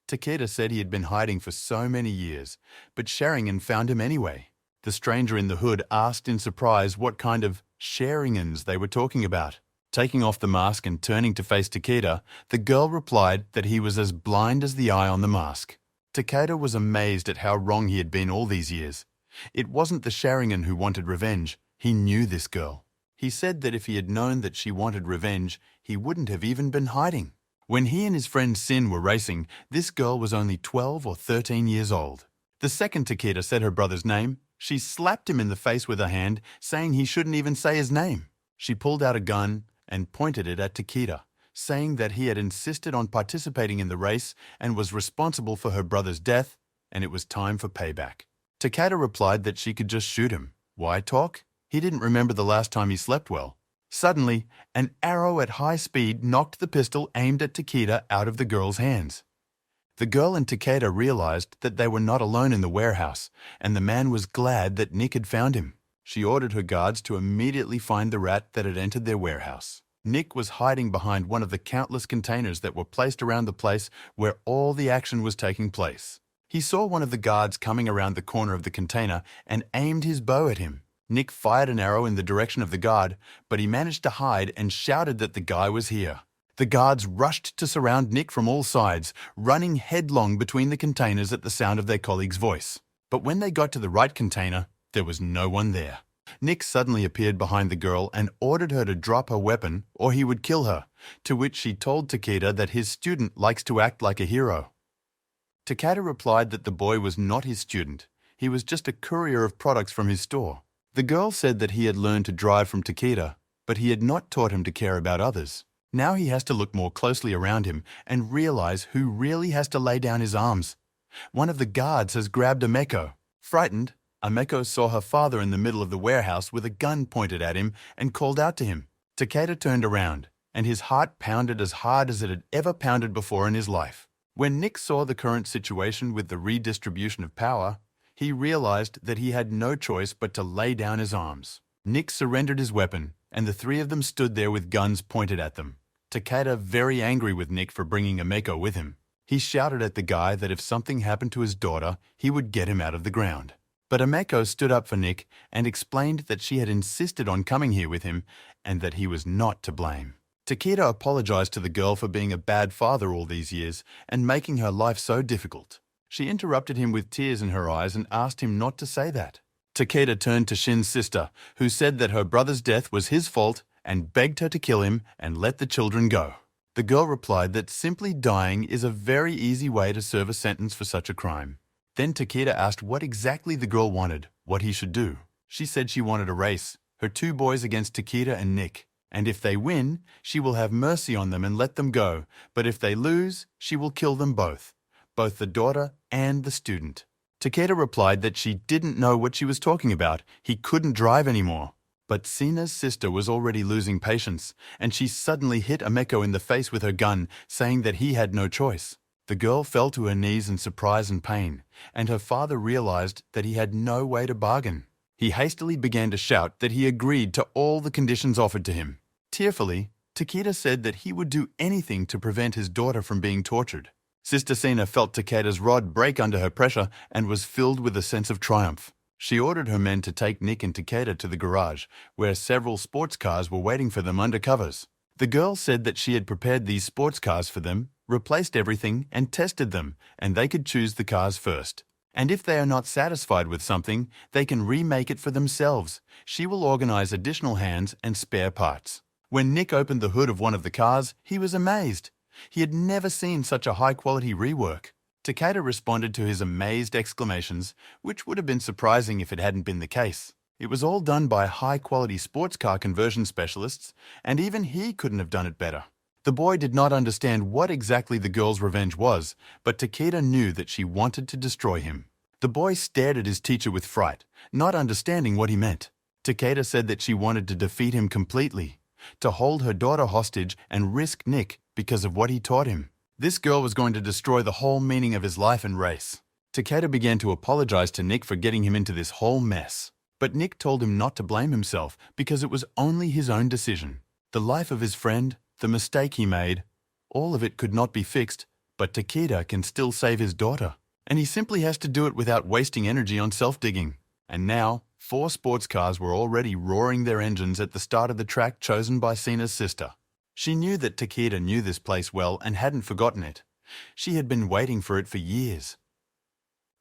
[SPEAKER 1] Takeda said he had been hiding for so many years, but Sharingan found him anyway. The stranger in the hood asked in surprise what kind of Sharingans they were talking about. Taking off the mask and turning to face Takeda, the girl replied that he was as blind as the eye on the mask. Takeda was amazed at how wrong he had been all these years. It wasn't the Sharingan who wanted revenge. He knew this girl. He said that if he had known that she wanted revenge, he wouldn't have even been hiding. When he and his friend Sin were racing, this girl was only 12 or 13 years old. The second Takeda said her brother's name, she slapped him in the face with her hand, saying he shouldn't even say his name. She pulled out a gun and pointed it at Takeda, saying that he had insisted on participating in the race and was responsible for her brother's death, and it was time for payback. Takeda replied that she could just shoot him. Why talk? He didn't remember the last time he slept well. Suddenly, an arrow at high speed knocked the pistol aimed at Takeda out of the girl's hands. The girl and Takeda realized that they were not alone in the warehouse, and the man was glad that Nick had found him. She ordered her guards to immediately find the rat that had entered their warehouse. Nick was hiding behind one of the countless containers that were placed around the place where all the action was taking place. He saw one of the guards coming around the corner of the container and aimed his bow at him. Nick fired an arrow in the direction of the guard, but he managed to hide and shouted that the guy was here. The guards rushed to surround Nick from all sides, running headlong between the containers at the sound of their colleague's voice. But when they got to the right container, there was no one there. Nick suddenly appeared behind the girl and ordered her to drop her weapon or he would kill her, to which she told Takeda that his student likes to act like a hero. Takeda replied that the boy was not his student. He was just a courier of products from his store. The girl said that he had learned to drive from Takeda, but he had not taught him to care about others. Now he has to look more closely around him and realize who really has to lay down his arms. One of the guards has grabbed Ameko. Frightened, Ameko saw her father in the middle of the warehouse with a gun pointed at him and called out to him. Takeda turned around, and his heart pounded as hard as it had ever pounded before in his life. When Nick saw the current situation with the redistribution of power, he realized that he had no choice but to lay down his arms. Nick surrendered his weapon, and the three of them stood there with guns pointed at them. Takeda, very angry with Nick for bringing Ameko with him, he shouted at the guy that if something happened to his daughter, he would get him out of the ground. But Ameko stood up for Nick and explained that she had insisted on coming here with him and that he was not to blame. Takeda apologized to the girl for being a bad father all these years and making her life so difficult. She interrupted him with tears in her eyes and asked him not to say that. Takeda turned to Shin's sister, who said that her brother's death was his fault and begged her to kill him and let the children go. The girl replied that simply dying is a very easy way to serve a sentence for such a crime. Then Takeda asked what exactly the girl wanted, what he should do. She said she wanted a race, her two boys against Takeda and Nick, and if they win, she will have mercy on them and let them go, but if they lose, she will kill them both the daughter and the student. Takeda replied that she didn't know what she was talking about, he couldn't drive anymore. But Sina's sister was already losing patience, and she suddenly hit Ameko in the face with her gun, saying that he had no choice. The girl fell to her knees in surprise and pain, and her father realized that he had no way to bargain. He hastily began to shout that he agreed to all the conditions offered to him. Tearfully, Takeda said that he would do anything to prevent his daughter from being tortured. Sister Sina felt Takeda's rod break under her pressure and was filled with a sense of triumph. She ordered her men to take Nick and Takeda to the garage, where several sports cars were waiting for them under covers. The girl said that she had prepared these sports cars for them, replaced everything, and tested them, and they could choose the cars first. And if they are not satisfied with something, they can remake it for themselves. She will organize additional hands and spare parts. When Nick opened the hood of one of the cars, he was amazed. He had never seen such a high-quality rework. Takeda responded to his amazed exclamations, which would have been surprising if it hadn't been the case. It was all done by high-quality sports car conversion specialists, and even he couldn't have done it better. The boy did not understand what exactly the girl's revenge was, but Takeda knew that she wanted to destroy him. The boy stared at his teacher with fright, not understanding what he meant. Takeda said that she wanted to defeat him completely, to hold her daughter hostage and risk Nick because of what he taught him. This girl was going to destroy the whole meaning of his life and race. Takeda began to apologize to Nick for getting him into this whole mess. But Nick told him not to blame himself because it was only his own decision. The life of his friend, the mistake he made, all of it could not be fixed, but Takeda can still save his daughter. And he simply has to do it without wasting energy on self-digging. And now, 4 sports cars were already roaring their engines at the start of the track chosen by Sina's sister. She knew that Takeda knew this place well and hadn't forgotten it. She had been waiting for it for years.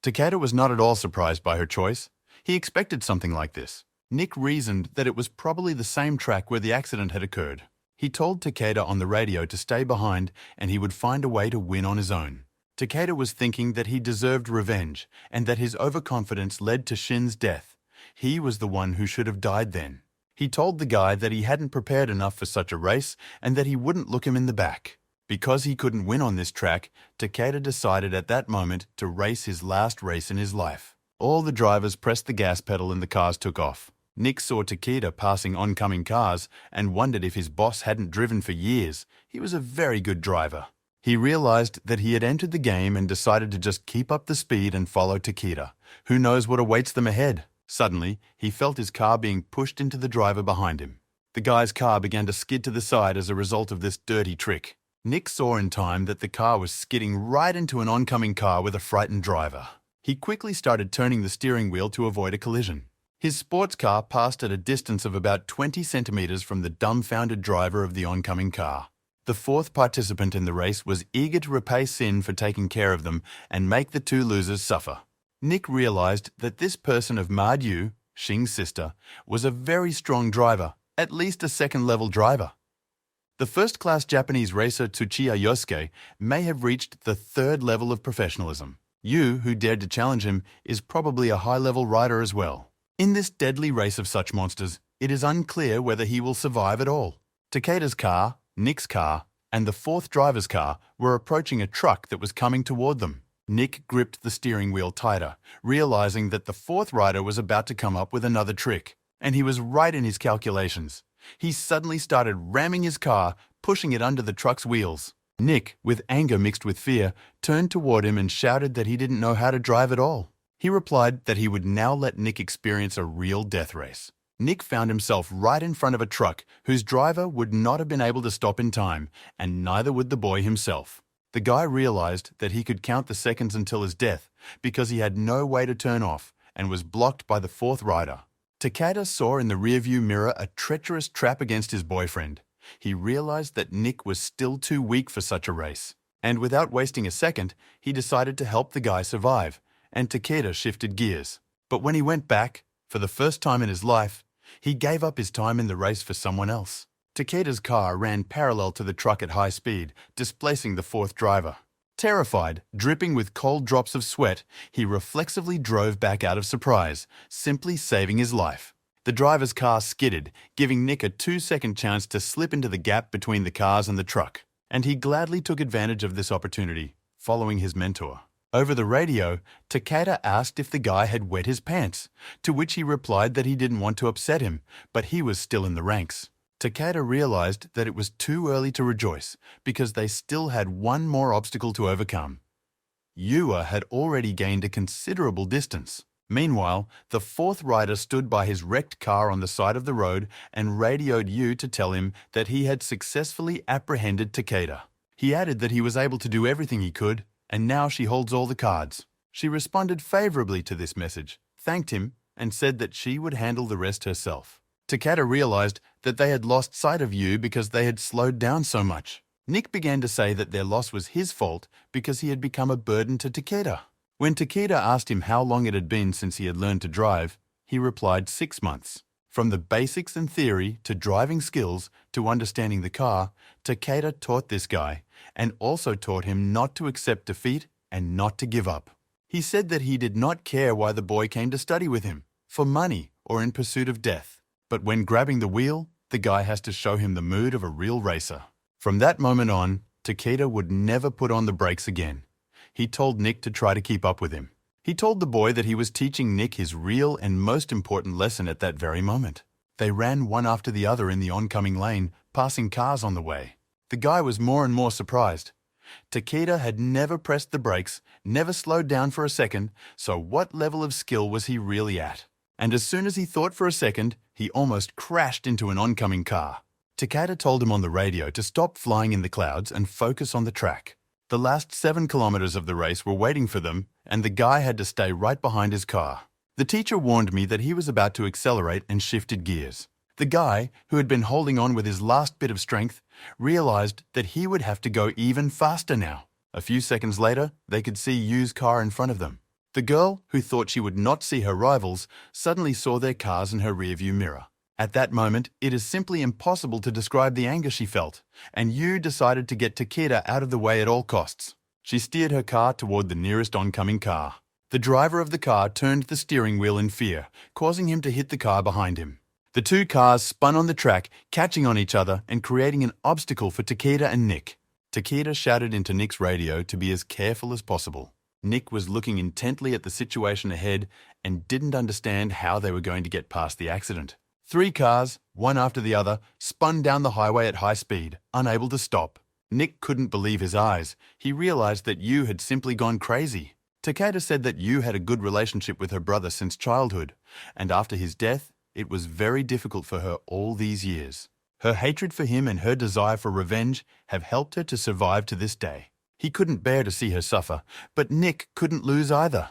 [SPEAKER 1] Takeda was not at all surprised by her choice. He expected something like this. Nick reasoned that it was probably the same track where the accident had occurred. He told Takeda on the radio to stay behind and he would find a way to win on his own. Takeda was thinking that he deserved revenge and that his overconfidence led to Shin's death. He was the one who should have died then. He told the guy that he hadn't prepared enough for such a race and that he wouldn't look him in the back. Because he couldn't win on this track, Takeda decided at that moment to race his last race in his life. All the drivers pressed the gas pedal and the cars took off. Nick saw Takeda passing oncoming cars and wondered if his boss hadn't driven for years. He was a very good driver. He realized that he had entered the game and decided to just keep up the speed and follow Takeda. Who knows what awaits them ahead? Suddenly, he felt his car being pushed into the driver behind him. The guy's car began to skid to the side as a result of this dirty trick. Nick saw in time that the car was skidding right into an oncoming car with a frightened driver. He quickly started turning the steering wheel to avoid a collision. His sports car passed at a distance of about 20 centimeters from the dumbfounded driver of the oncoming car. The 4th participant in the race was eager to repay Sin for taking care of them and make the 2 losers suffer. Nick realized that this person of Ma-Yu, Xing's sister, was a very strong driver, at least a 2nd-level driver. The first-class Japanese racer Tsuchiya Yosuke may have reached the 3rd level of professionalism. Yu, who dared to challenge him, is probably a high-level rider as well. In this deadly race of such monsters, it is unclear whether he will survive at all. Takeda's car, Nick's car, and the 4th driver's car were approaching a truck that was coming toward them. Nick gripped the steering wheel tighter, realizing that the fourth rider was about to come up with another trick. And he was right in his calculations. He suddenly started ramming his car, pushing it under the truck's wheels. Nick, with anger mixed with fear, turned toward him and shouted that he didn't know how to drive at all. He replied that he would now let Nick experience a real death race. Nick found himself right in front of a truck whose driver would not have been able to stop in time, and neither would the boy himself. The guy realized that he could count the seconds until his death because he had no way to turn off and was blocked by the fourth rider. Takeda saw in the rearview mirror a treacherous trap against his boyfriend. He realized that Nick was still too weak for such a race. And without wasting a second, he decided to help the guy survive, and Takeda shifted gears. But when he went back, for the first time in his life, he gave up his time in the race for someone else. Takeda's car ran parallel to the truck at high speed, displacing the fourth driver. Terrified, dripping with cold drops of sweat, he reflexively drove back out of surprise, simply saving his life. The driver's car skidded, giving Nick a 2-second chance to slip into the gap between the cars and the truck. And he gladly took advantage of this opportunity, following his mentor. Over the radio, Takeda asked if the guy had wet his pants, to which he replied that he didn't want to upset him, but he was still in the ranks. Takeda realized that it was too early to rejoice because they still had one more obstacle to overcome. Yua had already gained a considerable distance. Meanwhile, the fourth rider stood by his wrecked car on the side of the road and radioed Yu to tell him that he had successfully apprehended Takeda. He added that he was able to do everything he could, and now she holds all the cards. She responded favorably to this message, thanked him, and said that she would handle the rest herself. Takeda realized that they had lost sight of Yu because they had slowed down so much. Nick began to say that their loss was his fault because he had become a burden to Takeda. When Takeda asked him how long it had been since he had learned to drive, he replied 6 months. From the basics and theory to driving skills to understanding the car, Takeda taught this guy and also taught him not to accept defeat and not to give up. He said that he did not care why the boy came to study with him, for money or in pursuit of death. But when grabbing the wheel, the guy has to show him the mood of a real racer. From that moment on, Takeda would never put on the brakes again. He told Nick to try to keep up with him. He told the boy that he was teaching Nick his real and most important lesson at that very moment. They ran one after the other in the oncoming lane, passing cars on the way. The guy was more and more surprised. Takeda had never pressed the brakes, never slowed down for a second, so what level of skill was he really at? And as soon as he thought for a second, he almost crashed into an oncoming car. Takeda told him on the radio to stop flying in the clouds and focus on the track. The last 7 kilometers of the race were waiting for them, and the guy had to stay right behind his car. The teacher warned me that he was about to accelerate and shifted gears. The guy, who had been holding on with his last bit of strength, realized that he would have to go even faster now. A few seconds later, they could see Yu's car in front of them. The girl, who thought she would not see her rivals, suddenly saw their cars in her rearview mirror. At that moment, it is simply impossible to describe the anger she felt, and Yu decided to get Takeda out of the way at all costs. She steered her car toward the nearest oncoming car. The driver of the car turned the steering wheel in fear, causing him to hit the car behind him. The two cars spun on the track, catching on each other and creating an obstacle for Takeda and Nick. Takeda shouted into Nick's radio to be as careful as possible. Nick was looking intently at the situation ahead and didn't understand how they were going to get past the accident. 3 cars, one after the other, spun down the highway at high speed, unable to stop. Nick couldn't believe his eyes. He realized that Yu had simply gone crazy. Takeda said that Yu had a good relationship with her brother since childhood, and after his death, it was very difficult for her all these years. Her hatred for him and her desire for revenge have helped her to survive to this day. He couldn't bear to see her suffer, but Nick couldn't lose either.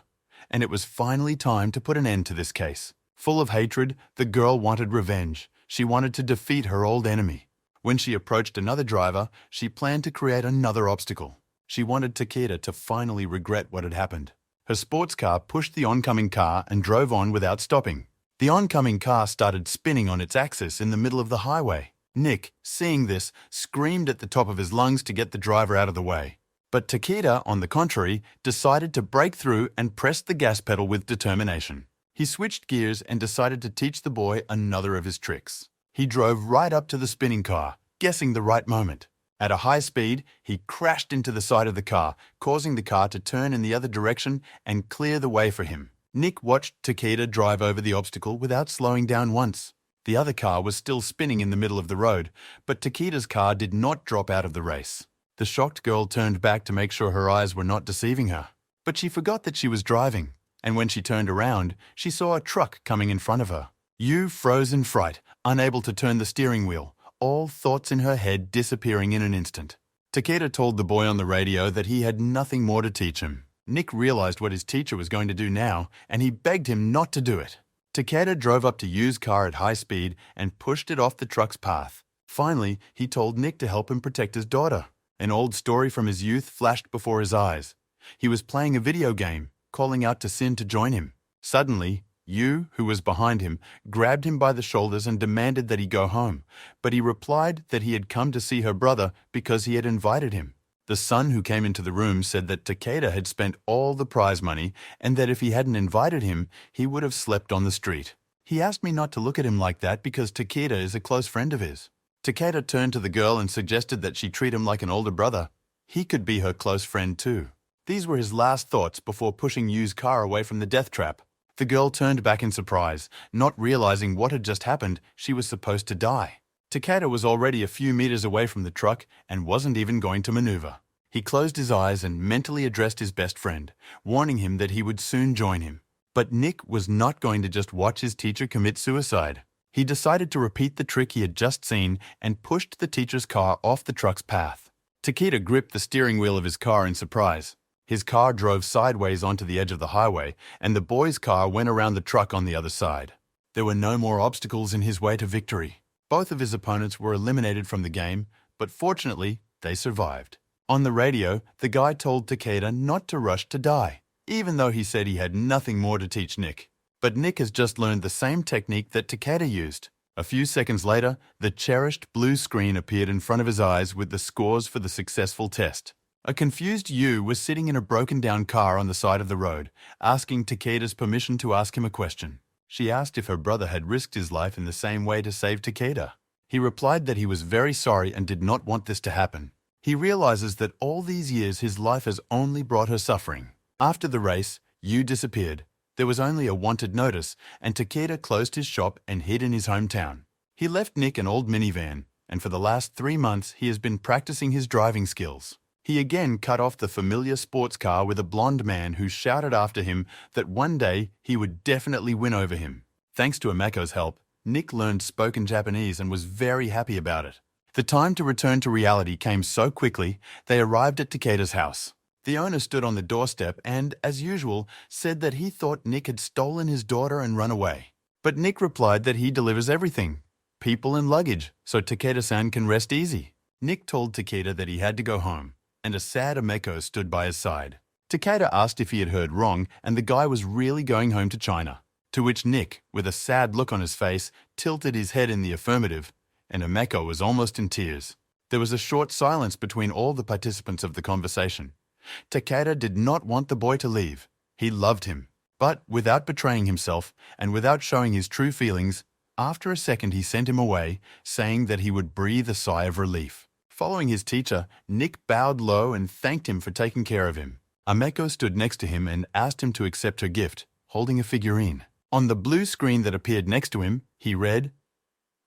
[SPEAKER 1] And it was finally time to put an end to this case. Full of hatred, the girl wanted revenge. She wanted to defeat her old enemy. When she approached another driver, she planned to create another obstacle. She wanted Takeda to finally regret what had happened. Her sports car pushed the oncoming car and drove on without stopping. The oncoming car started spinning on its axis in the middle of the highway. Nick, seeing this, screamed at the top of his lungs to get the driver out of the way. But Takeda, on the contrary, decided to break through and pressed the gas pedal with determination. He switched gears and decided to teach the boy another of his tricks. He drove right up to the spinning car, guessing the right moment. At a high speed, he crashed into the side of the car, causing the car to turn in the other direction and clear the way for him. Nick watched Takeda drive over the obstacle without slowing down once. The other car was still spinning in the middle of the road, but Takeda's car did not drop out of the race. The shocked girl turned back to make sure her eyes were not deceiving her. But she forgot that she was driving, and when she turned around, she saw a truck coming in front of her. Yu froze in fright, unable to turn the steering wheel, all thoughts in her head disappearing in an instant. Takeda told the boy on the radio that he had nothing more to teach him. Nick realized what his teacher was going to do now, and he begged him not to do it. Takeda drove up to Yu's car at high speed and pushed it off the truck's path. Finally, he told Nick to help him protect his daughter. An old story from his youth flashed before his eyes. He was playing a video game, calling out to Sin to join him. Suddenly, Yu, who was behind him, grabbed him by the shoulders and demanded that he go home, but he replied that he had come to see her brother because he had invited him. The son who came into the room said that Takeda had spent all the prize money and that if he hadn't invited him, he would have slept on the street. He asked me not to look at him like that because Takeda is a close friend of his. Takeda turned to the girl and suggested that she treat him like an older brother. He could be her close friend too. These were his last thoughts before pushing Yu's car away from the death trap. The girl turned back in surprise, not realizing what had just happened. She was supposed to die. Takeda was already a few meters away from the truck and wasn't even going to maneuver. He closed his eyes and mentally addressed his best friend, warning him that he would soon join him. But Nick was not going to just watch his teacher commit suicide. He decided to repeat the trick he had just seen and pushed the teacher's car off the truck's path. Takeda gripped the steering wheel of his car in surprise. His car drove sideways onto the edge of the highway, and the boy's car went around the truck on the other side. There were no more obstacles in his way to victory. Both of his opponents were eliminated from the game, but fortunately, they survived. On the radio, the guy told Takeda not to rush to die, even though he said he had nothing more to teach Nick. But Nick has just learned the same technique that Takeda used. A few seconds later, the cherished blue screen appeared in front of his eyes with the scores for the successful test. A confused Yu was sitting in a broken-down car on the side of the road, asking Takeda's permission to ask him a question. She asked if her brother had risked his life in the same way to save Takeda. He replied that he was very sorry and did not want this to happen. He realizes that all these years his life has only brought her suffering. After the race, Yu disappeared. There was only a wanted notice, and Takeda closed his shop and hid in his hometown. He left Nick an old minivan, and for the last 3 months he has been practicing his driving skills. He again cut off the familiar sports car with a blonde man who shouted after him that one day he would definitely win over him. Thanks to Amako's help, Nick learned spoken Japanese and was very happy about it. The time to return to reality came so quickly, they arrived at Takeda's house. The owner stood on the doorstep and, as usual, said that he thought Nick had stolen his daughter and run away. But Nick replied that he delivers everything, people and luggage, so Takeda-san can rest easy. Nick told Takeda that he had to go home, and a sad Ameko stood by his side. Takeda asked if he had heard wrong and the guy was really going home to China, to which Nick, with a sad look on his face, tilted his head in the affirmative, and Ameko was almost in tears. There was a short silence between all the participants of the conversation. Takeda did not want the boy to leave. He loved him. But without betraying himself and without showing his true feelings, after a second he sent him away, saying that he would breathe a sigh of relief. Following his teacher, Nick bowed low and thanked him for taking care of him. Ameko stood next to him and asked him to accept her gift, holding a figurine. On the blue screen that appeared next to him, he read,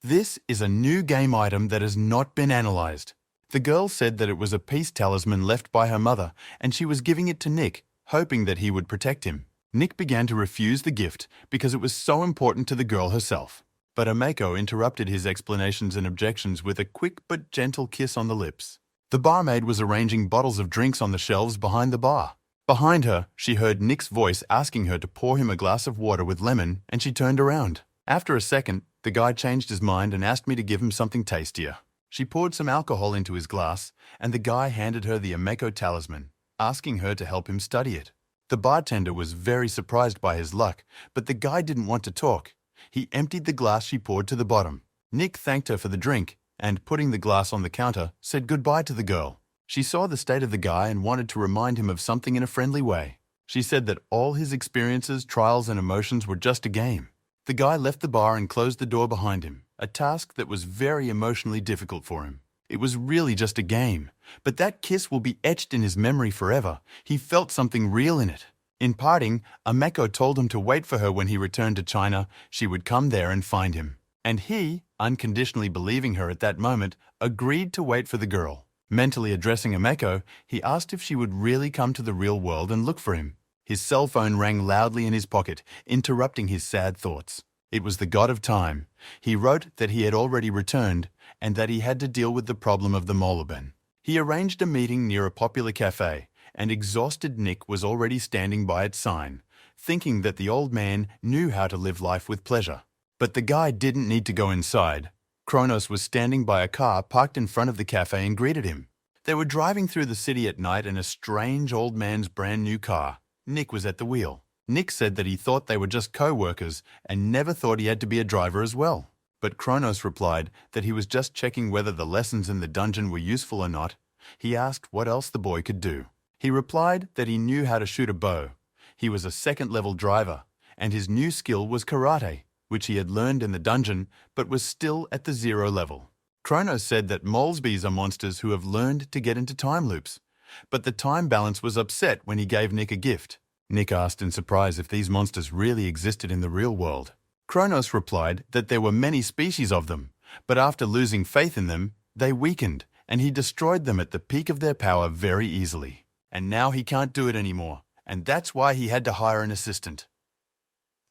[SPEAKER 1] "This is a new game item that has not been analyzed." The girl said that it was a peace talisman left by her mother, and she was giving it to Nick, hoping that he would protect him. Nick began to refuse the gift because it was so important to the girl herself. But Ameko interrupted his explanations and objections with a quick but gentle kiss on the lips. The barmaid was arranging bottles of drinks on the shelves behind the bar. Behind her, she heard Nick's voice asking her to pour him a glass of water with lemon, and she turned around. After a second, the guy changed his mind and asked me to give him something tastier. She poured some alcohol into his glass, and the guy handed her the Ameko talisman, asking her to help him study it. The bartender was very surprised by his luck, but the guy didn't want to talk. He emptied the glass she poured to the bottom. Nick thanked her for the drink and, putting the glass on the counter, said goodbye to the girl. She saw the state of the guy and wanted to remind him of something in a friendly way. She said that all his experiences, trials, and emotions were just a game. The guy left the bar and closed the door behind him, a task that was very emotionally difficult for him. It was really just a game, but that kiss will be etched in his memory forever. He felt something real in it. In parting, Ameko told him to wait for her when he returned to China. She would come there and find him. And he, unconditionally believing her at that moment, agreed to wait for the girl. Mentally addressing Ameko, he asked if she would really come to the real world and look for him. His cell phone rang loudly in his pocket, interrupting his sad thoughts. It was the god of time. He wrote that he had already returned and that he had to deal with the problem of the Moluben. He arranged a meeting near a popular cafe, and exhausted Nick was already standing by its sign, thinking that the old man knew how to live life with pleasure. But the guy didn't need to go inside. Kronos was standing by a car parked in front of the cafe and greeted him. They were driving through the city at night in a strange old man's brand new car. Nick was at the wheel. Nick said that he thought they were just co-workers and never thought he had to be a driver as well. But Kronos replied that he was just checking whether the lessons in the dungeon were useful or not. He asked what else the boy could do. He replied that he knew how to shoot a bow. He was a second-level driver, and his new skill was karate, which he had learned in the dungeon but was still at the 0 level. Kronos said that Molesbees are monsters who have learned to get into time loops, but the time balance was upset when he gave Nick a gift. Nick asked in surprise if these monsters really existed in the real world. Kronos replied that there were many species of them, but after losing faith in them, they weakened, and he destroyed them at the peak of their power very easily. And now he can't do it anymore, and that's why he had to hire an assistant.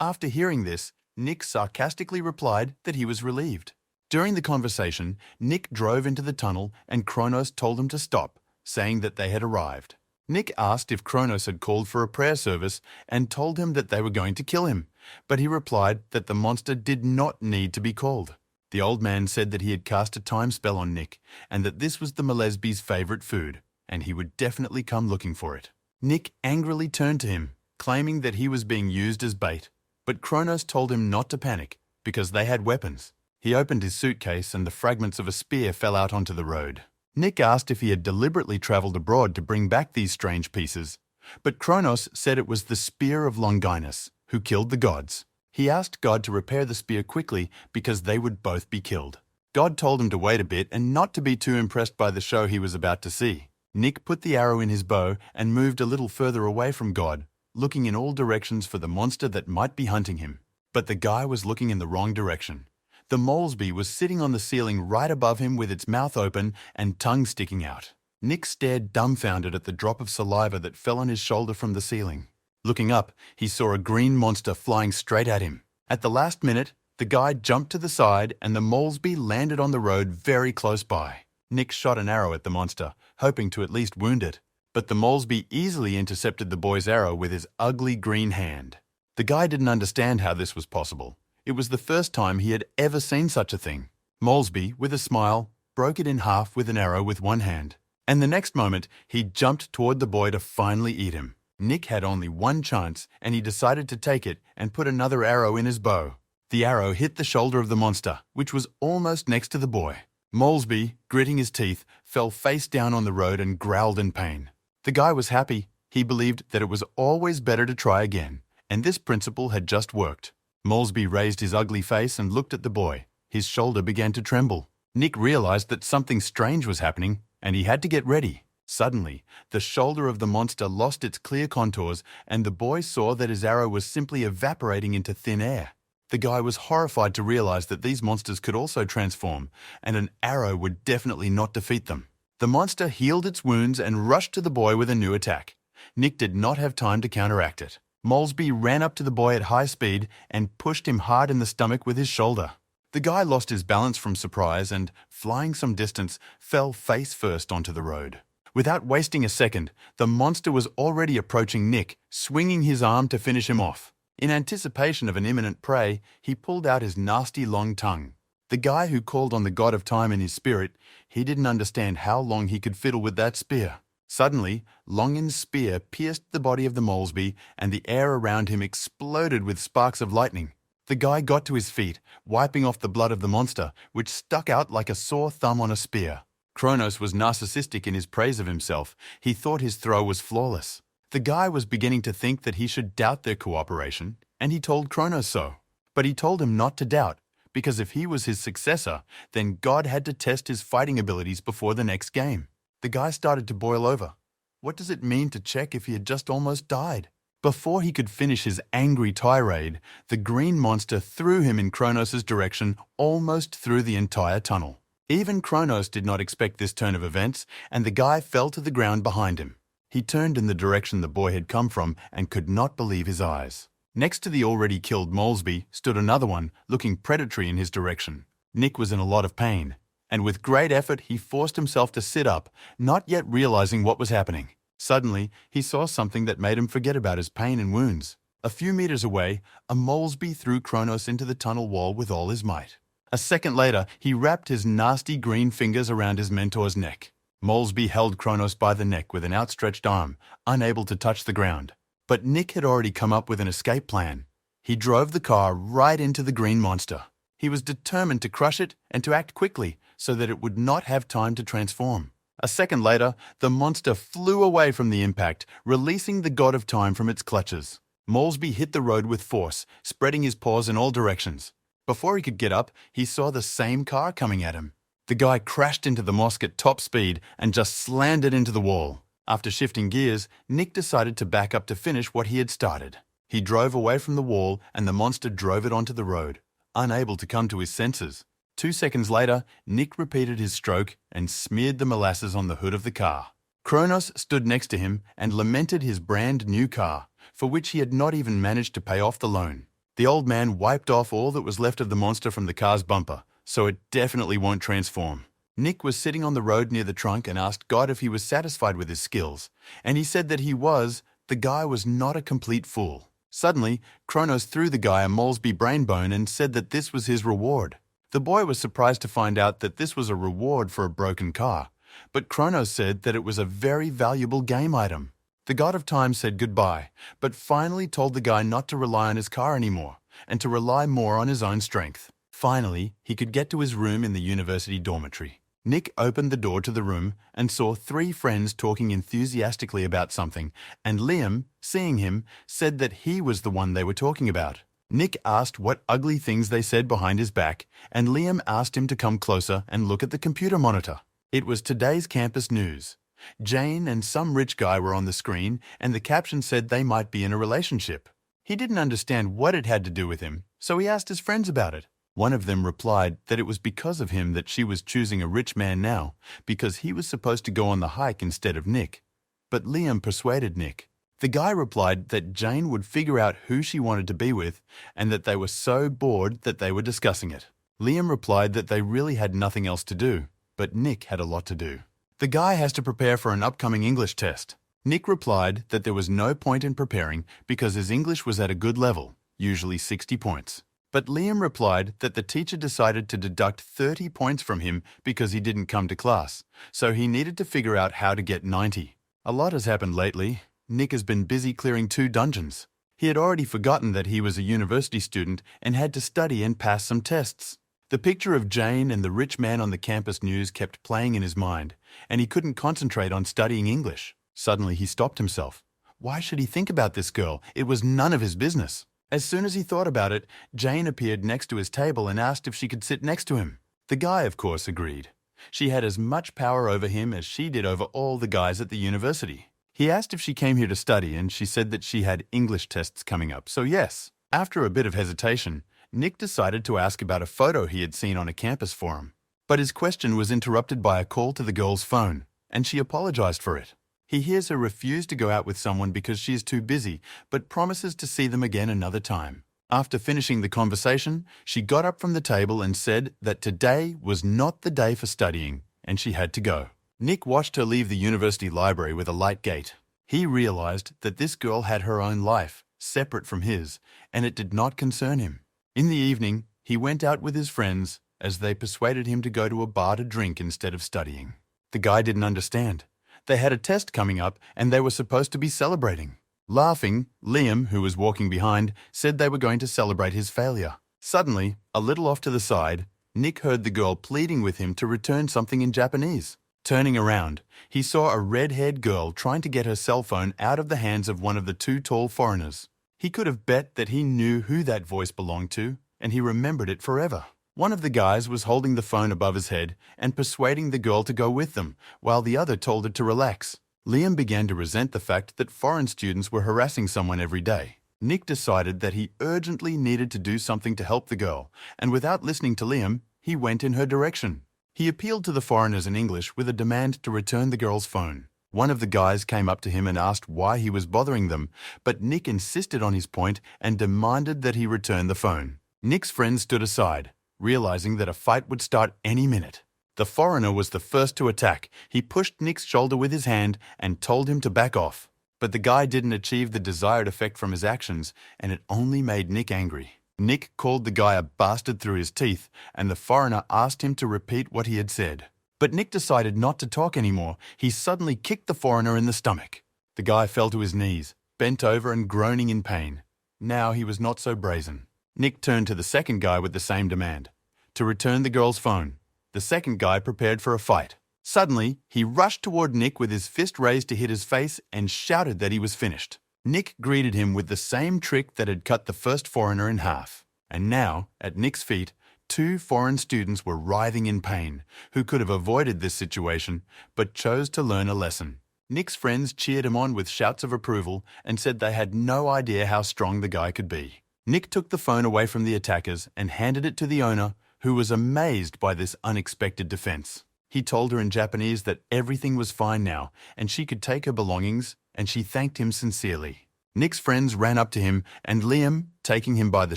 [SPEAKER 1] After hearing this, Nick sarcastically replied that he was relieved. During the conversation, Nick drove into the tunnel and Kronos told him to stop, saying that they had arrived. Nick asked if Kronos had called for a prayer service and told him that they were going to kill him, but he replied that the monster did not need to be called. The old man said that he had cast a time spell on Nick and that this was the Molesbee's favorite food, and he would definitely come looking for it. Nick angrily turned to him, claiming that he was being used as bait. But Kronos told him not to panic, because they had weapons. He opened his suitcase and the fragments of a spear fell out onto the road. Nick asked if he had deliberately travelled abroad to bring back these strange pieces, but Kronos said it was the spear of Longinus, who killed the gods. He asked God to repair the spear quickly because they would both be killed. God told him to wait a bit and not to be too impressed by the show he was about to see. Nick put the arrow in his bow and moved a little further away from God, looking in all directions for the monster that might be hunting him. But the guy was looking in the wrong direction. The Molesbee was sitting on the ceiling right above him with its mouth open and tongue sticking out. Nick stared dumbfounded at the drop of saliva that fell on his shoulder from the ceiling. Looking up, he saw a green monster flying straight at him. At the last minute, the guy jumped to the side and the Molesbee landed on the road very close by. Nick shot an arrow at the monster, hoping to at least wound it. But the Molesbee easily intercepted the boy's arrow with his ugly green hand. The guy didn't understand how this was possible. It was the first time he had ever seen such a thing. Molesbee, with a smile, broke it in half with an arrow with one hand. And the next moment, he jumped toward the boy to finally eat him. Nick had only one chance, and he decided to take it and put another arrow in his bow. The arrow hit the shoulder of the monster, which was almost next to the boy. Molesbee, gritting his teeth, fell face down on the road and growled in pain. The guy was happy. He believed that it was always better to try again, and this principle had just worked. Molesbee raised his ugly face and looked at the boy. His shoulder began to tremble. Nick realized that something strange was happening, and he had to get ready. Suddenly, the shoulder of the monster lost its clear contours, and the boy saw that his arrow was simply evaporating into thin air. The guy was horrified to realize that these monsters could also transform, and an arrow would definitely not defeat them. The monster healed its wounds and rushed to the boy with a new attack. Nick did not have time to counteract it. Molesbee ran up to the boy at high speed and pushed him hard in the stomach with his shoulder. The guy lost his balance from surprise and, flying some distance, fell face first onto the road. Without wasting a second, the monster was already approaching Nick, swinging his arm to finish him off. In anticipation of an imminent prey, he pulled out his nasty long tongue. The guy who called on the god of time in his spirit, he didn't understand how long he could fiddle with that spear. Suddenly, Longin's spear pierced the body of the Molesbee and the air around him exploded with sparks of lightning. The guy got to his feet, wiping off the blood of the monster, which stuck out like a sore thumb on a spear. Kronos was narcissistic in his praise of himself. He thought his throw was flawless. The guy was beginning to think that he should doubt their cooperation, and he told Kronos so. But he told him not to doubt, because if he was his successor, then God had to test his fighting abilities before the next game. The guy started to boil over. What does it mean to check if he had just almost died? Before he could finish his angry tirade, the green monster threw him in Kronos' direction almost through the entire tunnel. Even Kronos did not expect this turn of events, and the guy fell to the ground behind him. He turned in the direction the boy had come from and could not believe his eyes. Next to the already killed Molesby stood another one, looking predatory in his direction. Nick was in a lot of pain, and with great effort he forced himself to sit up, not yet realizing what was happening. Suddenly, he saw something that made him forget about his pain and wounds. A few meters away, a Molesby threw Kronos into the tunnel wall with all his might. A second later, he wrapped his nasty green fingers around his mentor's neck. Molesby held Kronos by the neck with an outstretched arm, unable to touch the ground. But Nick had already come up with an escape plan. He drove the car right into the green monster. He was determined to crush it and to act quickly so that it would not have time to transform. A second later, the monster flew away from the impact, releasing the god of time from its clutches. Molesby hit the road with force, spreading his paws in all directions. Before he could get up, he saw the same car coming at him. The guy crashed into the mosque at top speed and just slammed it into the wall. After shifting gears, Nick decided to back up to finish what he had started. He drove away from the wall and the monster drove it onto the road, unable to come to his senses. 2 seconds later, Nick repeated his stroke and smeared the molasses on the hood of the car. Kronos stood next to him and lamented his brand new car, for which he had not even managed to pay off the loan. The old man wiped off all that was left of the monster from the car's bumper, so it definitely won't transform. Nick was sitting on the road near the trunk and asked God if he was satisfied with his skills, and he said that he was. The guy was not a complete fool. Suddenly, Kronos threw the guy a Molesby brain bone and said that this was his reward. The boy was surprised to find out that this was a reward for a broken car, but Kronos said that it was a very valuable game item. The god of time said goodbye, but finally told the guy not to rely on his car anymore, and to rely more on his own strength. Finally, he could get to his room in the university dormitory. Nick opened the door to the room and saw 3 friends talking enthusiastically about something, and Liam, seeing him, said that he was the one they were talking about. Nick asked what ugly things they said behind his back, and Liam asked him to come closer and look at the computer monitor. It was today's campus news. Jane and some rich guy were on the screen, and the caption said they might be in a relationship. He didn't understand what it had to do with him, so he asked his friends about it. One of them replied that it was because of him that she was choosing a rich man now, because he was supposed to go on the hike instead of Nick. But Liam persuaded Nick. The guy replied that Jane would figure out who she wanted to be with, and that they were so bored that they were discussing it. Liam replied that they really had nothing else to do, but Nick had a lot to do. The guy has to prepare for an upcoming English test. Nick replied that there was no point in preparing because his English was at a good level, usually 60 points. But Liam replied that the teacher decided to deduct 30 points from him because he didn't come to class, so he needed to figure out how to get 90. A lot has happened lately. Nick has been busy clearing 2 dungeons. He had already forgotten that he was a university student and had to study and pass some tests. The picture of Jane and the rich man on the campus news kept playing in his mind, and he couldn't concentrate on studying English. Suddenly he stopped himself. Why should he think about this girl? It was none of his business. As soon as he thought about it, Jane appeared next to his table and asked if she could sit next to him. The guy, of course, agreed. She had as much power over him as she did over all the guys at the university. He asked if she came here to study, and she said that she had English tests coming up, so yes. After a bit of hesitation, Nick decided to ask about a photo he had seen on a campus forum. But his question was interrupted by a call to the girl's phone, and she apologized for it. He hears her refuse to go out with someone because she is too busy, but promises to see them again another time. After finishing the conversation, she got up from the table and said that today was not the day for studying, and she had to go. Nick watched her leave the university library with a light gait. He realized that this girl had her own life, separate from his, and it did not concern him. In the evening, he went out with his friends as they persuaded him to go to a bar to drink instead of studying. The guy didn't understand. They had a test coming up and they were supposed to be celebrating. Laughing, Liam, who was walking behind, said they were going to celebrate his failure. Suddenly, a little off to the side, Nick heard the girl pleading with him to return something in Japanese. Turning around, he saw a red-haired girl trying to get her cell phone out of the hands of one of the 2 tall foreigners. He could have bet that he knew who that voice belonged to, and he remembered it forever. One of the guys was holding the phone above his head and persuading the girl to go with them, while the other told her to relax. Liam began to resent the fact that foreign students were harassing someone every day. Nick decided that he urgently needed to do something to help the girl, and without listening to Liam, he went in her direction. He appealed to the foreigners in English with a demand to return the girl's phone. One of the guys came up to him and asked why he was bothering them, but Nick insisted on his point and demanded that he return the phone. Nick's friends stood aside, realizing that a fight would start any minute. The foreigner was the first to attack. He pushed Nick's shoulder with his hand and told him to back off. But the guy didn't achieve the desired effect from his actions, and it only made Nick angry. Nick called the guy a bastard through his teeth, and the foreigner asked him to repeat what he had said. But Nick decided not to talk anymore. He suddenly kicked the foreigner in the stomach. The guy fell to his knees, bent over and groaning in pain. Now he was not so brazen. Nick turned to the second guy with the same demand, to return the girl's phone. The second guy prepared for a fight. Suddenly, he rushed toward Nick with his fist raised to hit his face and shouted that he was finished. Nick greeted him with the same trick that had cut the first foreigner in half. And now, at Nick's feet, 2 foreign students were writhing in pain, who could have avoided this situation, but chose to learn a lesson. Nick's friends cheered him on with shouts of approval and said they had no idea how strong the guy could be. Nick took the phone away from the attackers and handed it to the owner, who was amazed by this unexpected defense. He told her in Japanese that everything was fine now and she could take her belongings, and she thanked him sincerely. Nick's friends ran up to him, and Liam, taking him by the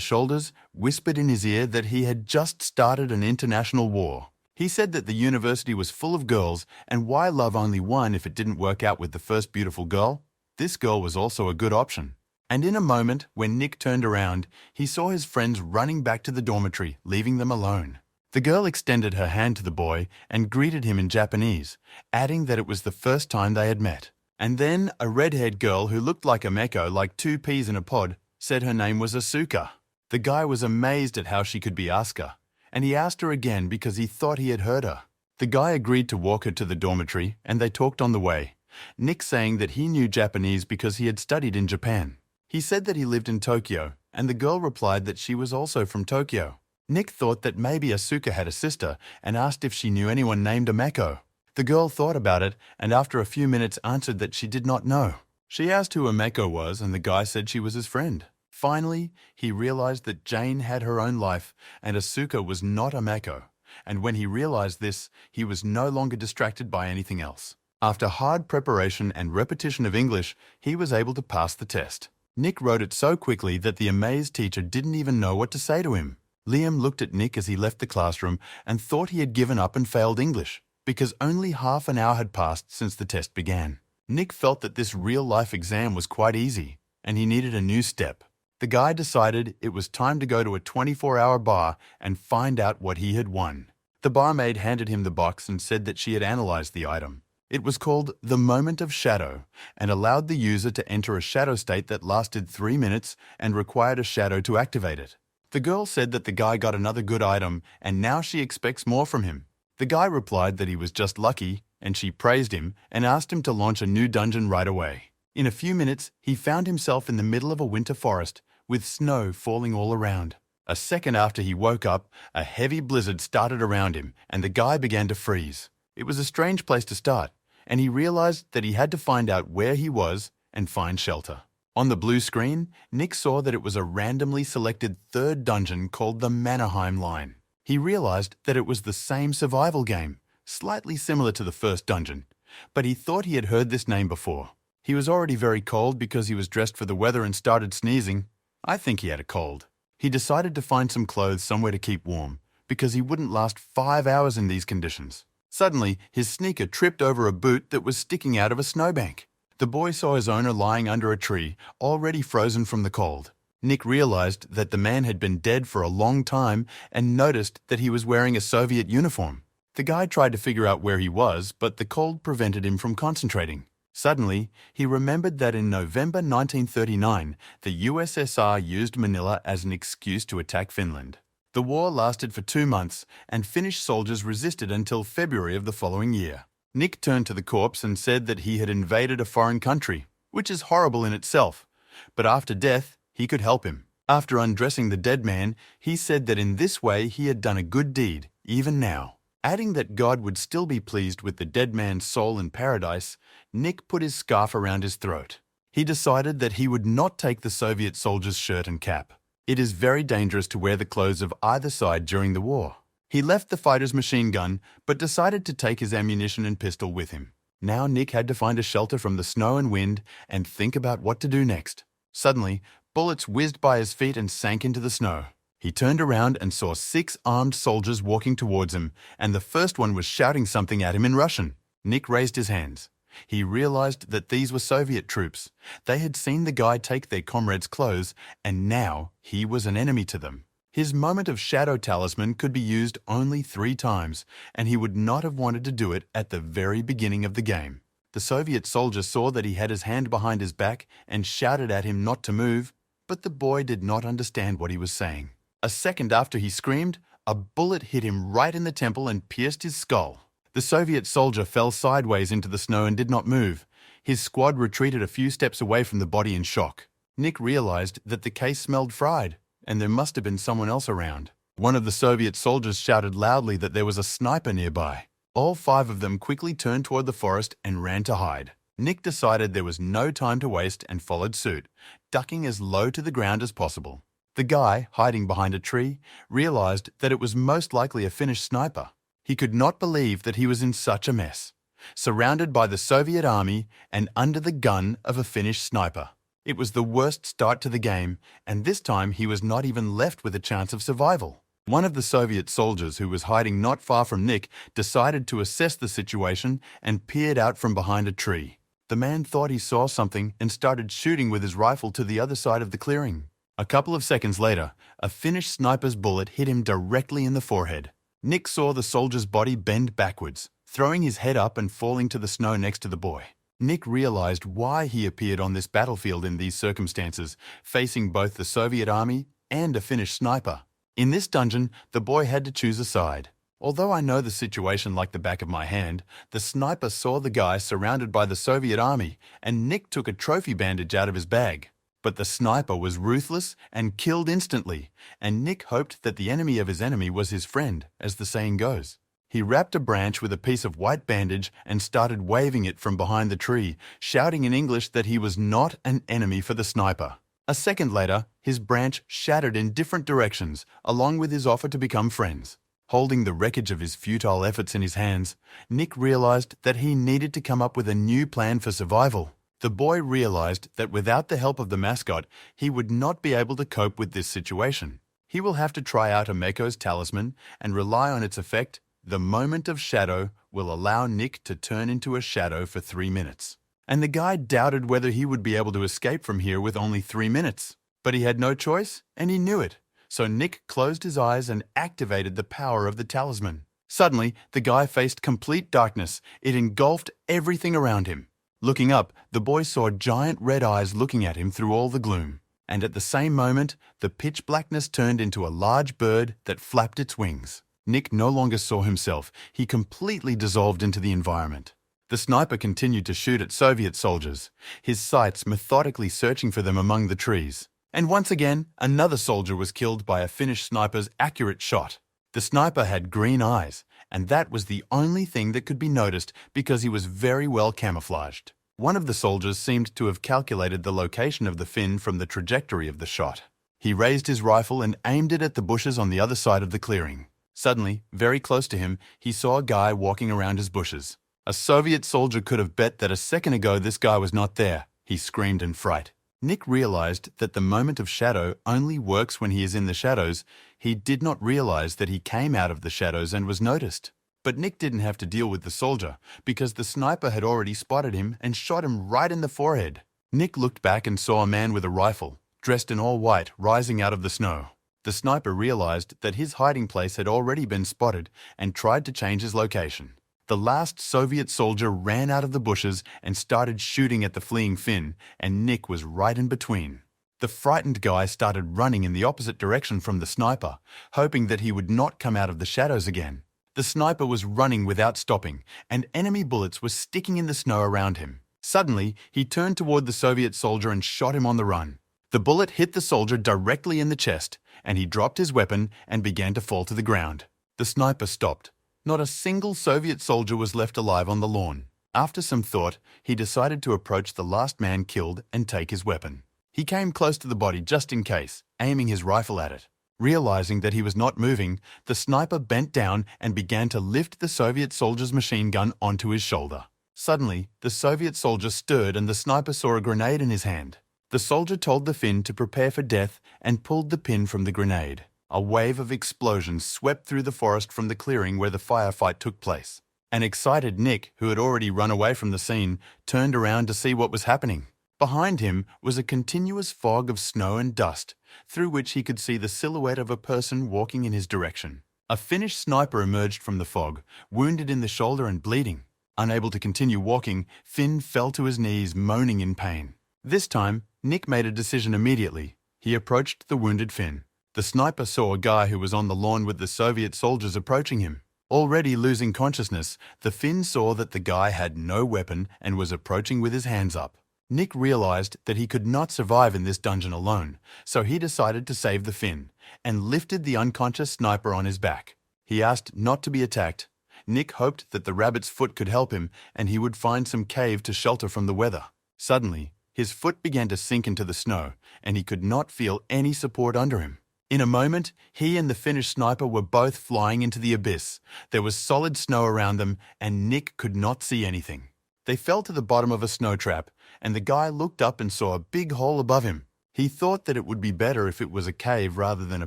[SPEAKER 1] shoulders, whispered in his ear that he had just started an international war. He said that the university was full of girls, and why love only one if it didn't work out with the first beautiful girl? This girl was also a good option. And in a moment, when Nick turned around, he saw his friends running back to the dormitory, leaving them alone. The girl extended her hand to the boy and greeted him in Japanese, adding that it was the first time they had met. And then a red-haired girl who looked like a meko, like 2 peas in a pod, said her name was Asuka. The guy was amazed at how she could be Asuka, and he asked her again because he thought he had heard her. The guy agreed to walk her to the dormitory, and they talked on the way, Nick saying that he knew Japanese because he had studied in Japan. He said that he lived in Tokyo, and the girl replied that she was also from Tokyo. Nick thought that maybe Asuka had a sister and asked if she knew anyone named Ameko. The girl thought about it and after a few minutes answered that she did not know. She asked who Ameko was, and the guy said she was his friend. Finally, he realized that Jane had her own life and Asuka was not Ameko. And when he realized this, he was no longer distracted by anything else. After hard preparation and repetition of English, he was able to pass the test. Nick wrote it so quickly that the amazed teacher didn't even know what to say to him. Liam looked at Nick as he left the classroom and thought he had given up and failed English, because only half an hour had passed since the test began. Nick felt that this real-life exam was quite easy, and he needed a new step. The guy decided it was time to go to a 24-hour bar and find out what he had won. The barmaid handed him the box and said that she had analyzed the item. It was called the Moment of Shadow and allowed the user to enter a shadow state that lasted 3 minutes and required a shadow to activate it. The girl said that the guy got another good item and now she expects more from him. The guy replied that he was just lucky, and she praised him and asked him to launch a new dungeon right away. In a few minutes, he found himself in the middle of a winter forest, with snow falling all around. A second after he woke up, a heavy blizzard started around him, and the guy began to freeze. It was a strange place to start, and he realized that he had to find out where he was and find shelter. On the blue screen, Nick saw that it was a randomly selected 3rd dungeon called the Mannerheim Line. He realized that it was the same survival game, slightly similar to the first dungeon, but he thought he had heard this name before. He was already very cold because he was dressed for the weather and started sneezing. I think he had a cold. He decided to find some clothes somewhere to keep warm, because he wouldn't last 5 hours in these conditions. Suddenly, his sneaker tripped over a boot that was sticking out of a snowbank. The boy saw his owner lying under a tree, already frozen from the cold. Nick realized that the man had been dead for a long time and noticed that he was wearing a Soviet uniform. The guy tried to figure out where he was, but the cold prevented him from concentrating. Suddenly, he remembered that in November 1939, the USSR used Manila as an excuse to attack Finland. The war lasted for 2 months, and Finnish soldiers resisted until February of the following year. Nick turned to the corpse and said that he had invaded a foreign country, which is horrible in itself, but after death, he could help him. After undressing the dead man, he said that in this way he had done a good deed, even now. Adding that God would still be pleased with the dead man's soul in paradise, Nick put his scarf around his throat. He decided that he would not take the Soviet soldier's shirt and cap. It is very dangerous to wear the clothes of either side during the war. He left the fighter's machine gun, but decided to take his ammunition and pistol with him. Now Nick had to find a shelter from the snow and wind and think about what to do next. Suddenly, bullets whizzed by his feet and sank into the snow. He turned around and saw 6 armed soldiers walking towards him, and the first one was shouting something at him in Russian. Nick raised his hands. He realized that these were Soviet troops. They had seen the guy take their comrades' clothes, and now he was an enemy to them. His moment of shadow talisman could be used only 3 times, and he would not have wanted to do it at the very beginning of the game. The Soviet soldier saw that he had his hand behind his back and shouted at him not to move, but the boy did not understand what he was saying. A second after he screamed, a bullet hit him right in the temple and pierced his skull. The Soviet soldier fell sideways into the snow and did not move. His squad retreated a few steps away from the body in shock. Nick realized that the case smelled fried, and there must have been someone else around. One of the Soviet soldiers shouted loudly that there was a sniper nearby. All 5 of them quickly turned toward the forest and ran to hide. Nick decided there was no time to waste and followed suit, ducking as low to the ground as possible. The guy, hiding behind a tree, realized that it was most likely a Finnish sniper. He could not believe that he was in such a mess, surrounded by the Soviet army and under the gun of a Finnish sniper. It was the worst start to the game, and this time he was not even left with a chance of survival. One of the Soviet soldiers who was hiding not far from Nick decided to assess the situation and peered out from behind a tree. The man thought he saw something and started shooting with his rifle to the other side of the clearing. A couple of seconds later, a Finnish sniper's bullet hit him directly in the forehead. Nick saw the soldier's body bend backwards, throwing his head up and falling to the snow next to the boy. Nick realized why he appeared on this battlefield in these circumstances, facing both the Soviet army and a Finnish sniper. In this dungeon, the boy had to choose a side. Although I know the situation like the back of my hand, the sniper saw the guy surrounded by the Soviet army, and Nick took a trophy bandage out of his bag. But the sniper was ruthless and killed instantly, and Nick hoped that the enemy of his enemy was his friend, as the saying goes. He wrapped a branch with a piece of white bandage and started waving it from behind the tree, shouting in English that he was not an enemy for the sniper. A second later, his branch shattered in different directions, along with his offer to become friends. Holding the wreckage of his futile efforts in his hands, Nick realized that he needed to come up with a new plan for survival. The boy realized that without the help of the mascot, he would not be able to cope with this situation. He will have to try out Ameko's talisman and rely on its effect. The moment of shadow will allow Nick to turn into a shadow for 3 minutes. And the guy doubted whether he would be able to escape from here with only 3 minutes. But he had no choice, and he knew it. So Nick closed his eyes and activated the power of the talisman. Suddenly, the guy faced complete darkness. It engulfed everything around him. Looking up, the boy saw giant red eyes looking at him through all the gloom. And at the same moment, the pitch blackness turned into a large bird that flapped its wings. Nick no longer saw himself. He completely dissolved into the environment. The sniper continued to shoot at Soviet soldiers, his sights methodically searching for them among the trees. And once again, another soldier was killed by a Finnish sniper's accurate shot. The sniper had green eyes, and that was the only thing that could be noticed because he was very well camouflaged. One of the soldiers seemed to have calculated the location of the Finn from the trajectory of the shot. He raised his rifle and aimed it at the bushes on the other side of the clearing. Suddenly, very close to him, he saw a guy walking around his bushes. A Soviet soldier could have bet that a second ago this guy was not there. He screamed in fright. Nick realized that the moment of shadow only works when he is in the shadows. He did not realize that he came out of the shadows and was noticed. But Nick didn't have to deal with the soldier because the sniper had already spotted him and shot him right in the forehead. Nick looked back and saw a man with a rifle, dressed in all white, rising out of the snow. The sniper realized that his hiding place had already been spotted and tried to change his location. The last Soviet soldier ran out of the bushes and started shooting at the fleeing Finn, and Nick was right in between. The frightened guy started running in the opposite direction from the sniper, hoping that he would not come out of the shadows again. The sniper was running without stopping, and enemy bullets were sticking in the snow around him. Suddenly, he turned toward the Soviet soldier and shot him on the run. The bullet hit the soldier directly in the chest, and he dropped his weapon and began to fall to the ground. The sniper stopped. Not a single Soviet soldier was left alive on the lawn. After some thought, he decided to approach the last man killed and take his weapon. He came close to the body just in case, aiming his rifle at it. Realizing that he was not moving, the sniper bent down and began to lift the Soviet soldier's machine gun onto his shoulder. Suddenly, the Soviet soldier stirred and the sniper saw a grenade in his hand. The soldier told the Finn to prepare for death and pulled the pin from the grenade. A wave of explosions swept through the forest from the clearing where the firefight took place. An excited Nick, who had already run away from the scene, turned around to see what was happening. Behind him was a continuous fog of snow and dust, through which he could see the silhouette of a person walking in his direction. A Finnish sniper emerged from the fog, wounded in the shoulder and bleeding. Unable to continue walking, Finn fell to his knees, moaning in pain. This time, Nick made a decision immediately. He approached the wounded Finn. The sniper saw a guy who was on the lawn with the Soviet soldiers approaching him. Already losing consciousness, the Finn saw that the guy had no weapon and was approaching with his hands up. Nick realized that he could not survive in this dungeon alone, so he decided to save the Finn and lifted the unconscious sniper on his back. He asked not to be attacked. Nick hoped that the rabbit's foot could help him and he would find some cave to shelter from the weather. Suddenly, his foot began to sink into the snow and he could not feel any support under him. In a moment, he and the Finnish sniper were both flying into the abyss. There was solid snow around them and Nick could not see anything. They fell to the bottom of a snow trap and the guy looked up and saw a big hole above him. He thought that it would be better if it was a cave rather than a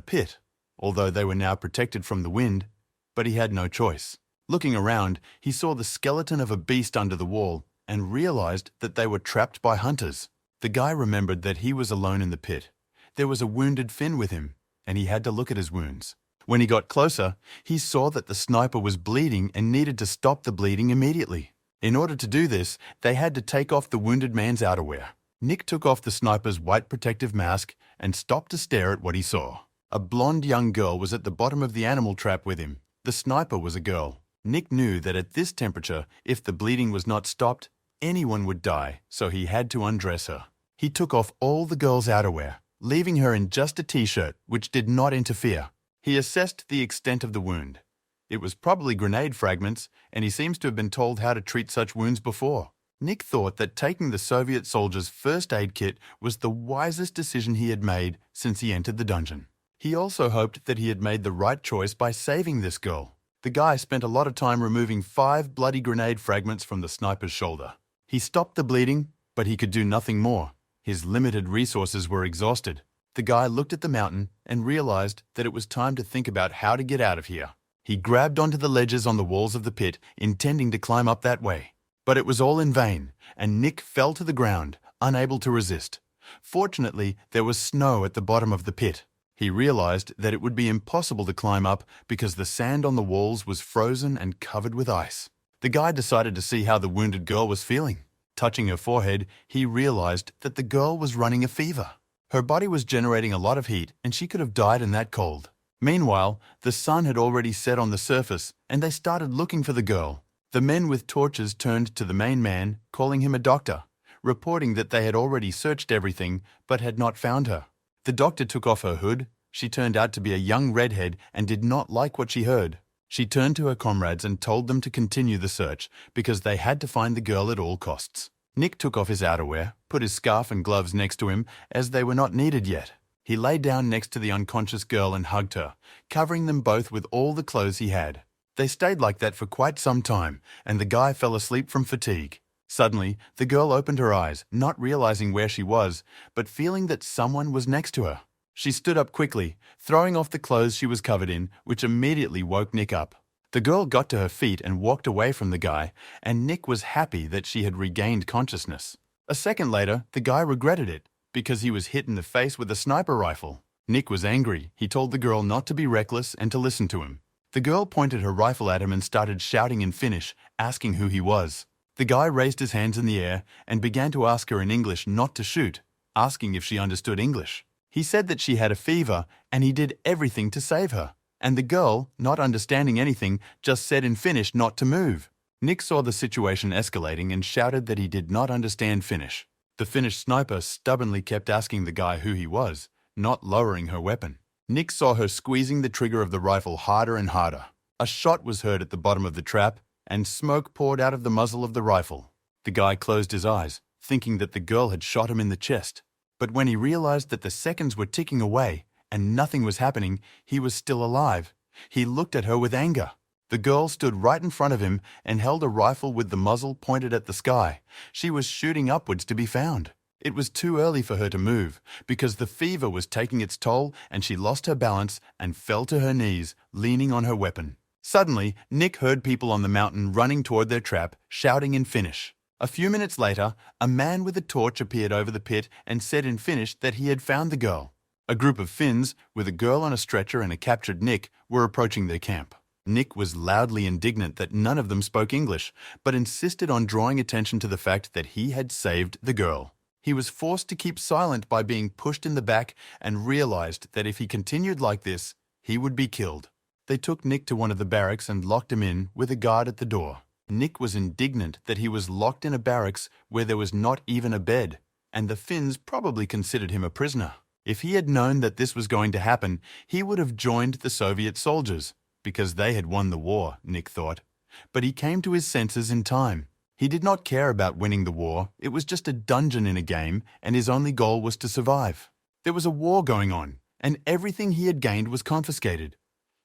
[SPEAKER 1] pit, although they were now protected from the wind, but he had no choice. Looking around, he saw the skeleton of a beast under the wall and realized that they were trapped by hunters. The guy remembered that he was alone in the pit. There was a wounded Finn with him, and he had to look at his wounds. When he got closer, he saw that the sniper was bleeding and needed to stop the bleeding immediately. In order to do this, they had to take off the wounded man's outerwear. Nick took off the sniper's white protective mask and stopped to stare at what he saw. A blonde young girl was at the bottom of the animal trap with him. The sniper was a girl. Nick knew that at this temperature, if the bleeding was not stopped, anyone would die, so he had to undress her. He took off all the girl's outerwear, leaving her in just a t-shirt, which did not interfere. He assessed the extent of the wound. It was probably grenade fragments, and he seems to have been told how to treat such wounds before. Nick thought that taking the Soviet soldier's first aid kit was the wisest decision he had made since he entered the dungeon. He also hoped that he had made the right choice by saving this girl. The guy spent a lot of time removing 5 bloody grenade fragments from the sniper's shoulder. He stopped the bleeding, but he could do nothing more. His limited resources were exhausted. The guy looked at the mountain and realized that it was time to think about how to get out of here. He grabbed onto the ledges on the walls of the pit, intending to climb up that way. But it was all in vain, and Nick fell to the ground, unable to resist. Fortunately, there was snow at the bottom of the pit. He realized that it would be impossible to climb up because the sand on the walls was frozen and covered with ice. The guy decided to see how the wounded girl was feeling. Touching her forehead, he realized that the girl was running a fever. Her body was generating a lot of heat, and she could have died in that cold. Meanwhile, the sun had already set on the surface, and they started looking for the girl. The men with torches turned to the main man, calling him a doctor, reporting that they had already searched everything but had not found her. The doctor took off her hood. She turned out to be a young redhead and did not like what she heard. She turned to her comrades and told them to continue the search because they had to find the girl at all costs. Nick took off his outerwear, put his scarf and gloves next to him as they were not needed yet. He lay down next to the unconscious girl and hugged her, covering them both with all the clothes he had. They stayed like that for quite some time, and the guy fell asleep from fatigue. Suddenly, the girl opened her eyes, not realizing where she was, but feeling that someone was next to her. She stood up quickly, throwing off the clothes she was covered in, which immediately woke Nick up. The girl got to her feet and walked away from the guy, and Nick was happy that she had regained consciousness. A second later, the guy regretted it, because he was hit in the face with a sniper rifle. Nick was angry. He told the girl not to be reckless and to listen to him. The girl pointed her rifle at him and started shouting in Finnish, asking who he was. The guy raised his hands in the air and began to ask her in English not to shoot, asking if she understood English. He said that she had a fever and he did everything to save her. And the girl, not understanding anything, just said in Finnish not to move. Nick saw the situation escalating and shouted that he did not understand Finnish. The Finnish sniper stubbornly kept asking the guy who he was, not lowering her weapon. Nick saw her squeezing the trigger of the rifle harder and harder. A shot was heard at the bottom of the trap, and smoke poured out of the muzzle of the rifle. The guy closed his eyes, thinking that the girl had shot him in the chest. But when he realized that the seconds were ticking away and nothing was happening, he was still alive. He looked at her with anger. The girl stood right in front of him and held a rifle with the muzzle pointed at the sky. She was shooting upwards to be found. It was too early for her to move, because the fever was taking its toll and she lost her balance and fell to her knees, leaning on her weapon. Suddenly, Nick heard people on the mountain running toward their trap, shouting in Finnish. A few minutes later, a man with a torch appeared over the pit and said in Finnish that he had found the girl. A group of Finns, with a girl on a stretcher and a captured Nick, were approaching their camp. Nick was loudly indignant that none of them spoke English, but insisted on drawing attention to the fact that he had saved the girl. He was forced to keep silent by being pushed in the back and realized that if he continued like this, he would be killed. They took Nick to one of the barracks and locked him in with a guard at the door. Nick was indignant that he was locked in a barracks where there was not even a bed, and the Finns probably considered him a prisoner. If he had known that this was going to happen, he would have joined the Soviet soldiers, because they had won the war, Nick thought. But he came to his senses in time. He did not care about winning the war. It was just a dungeon in a game, and his only goal was to survive. There was a war going on, and everything he had gained was confiscated.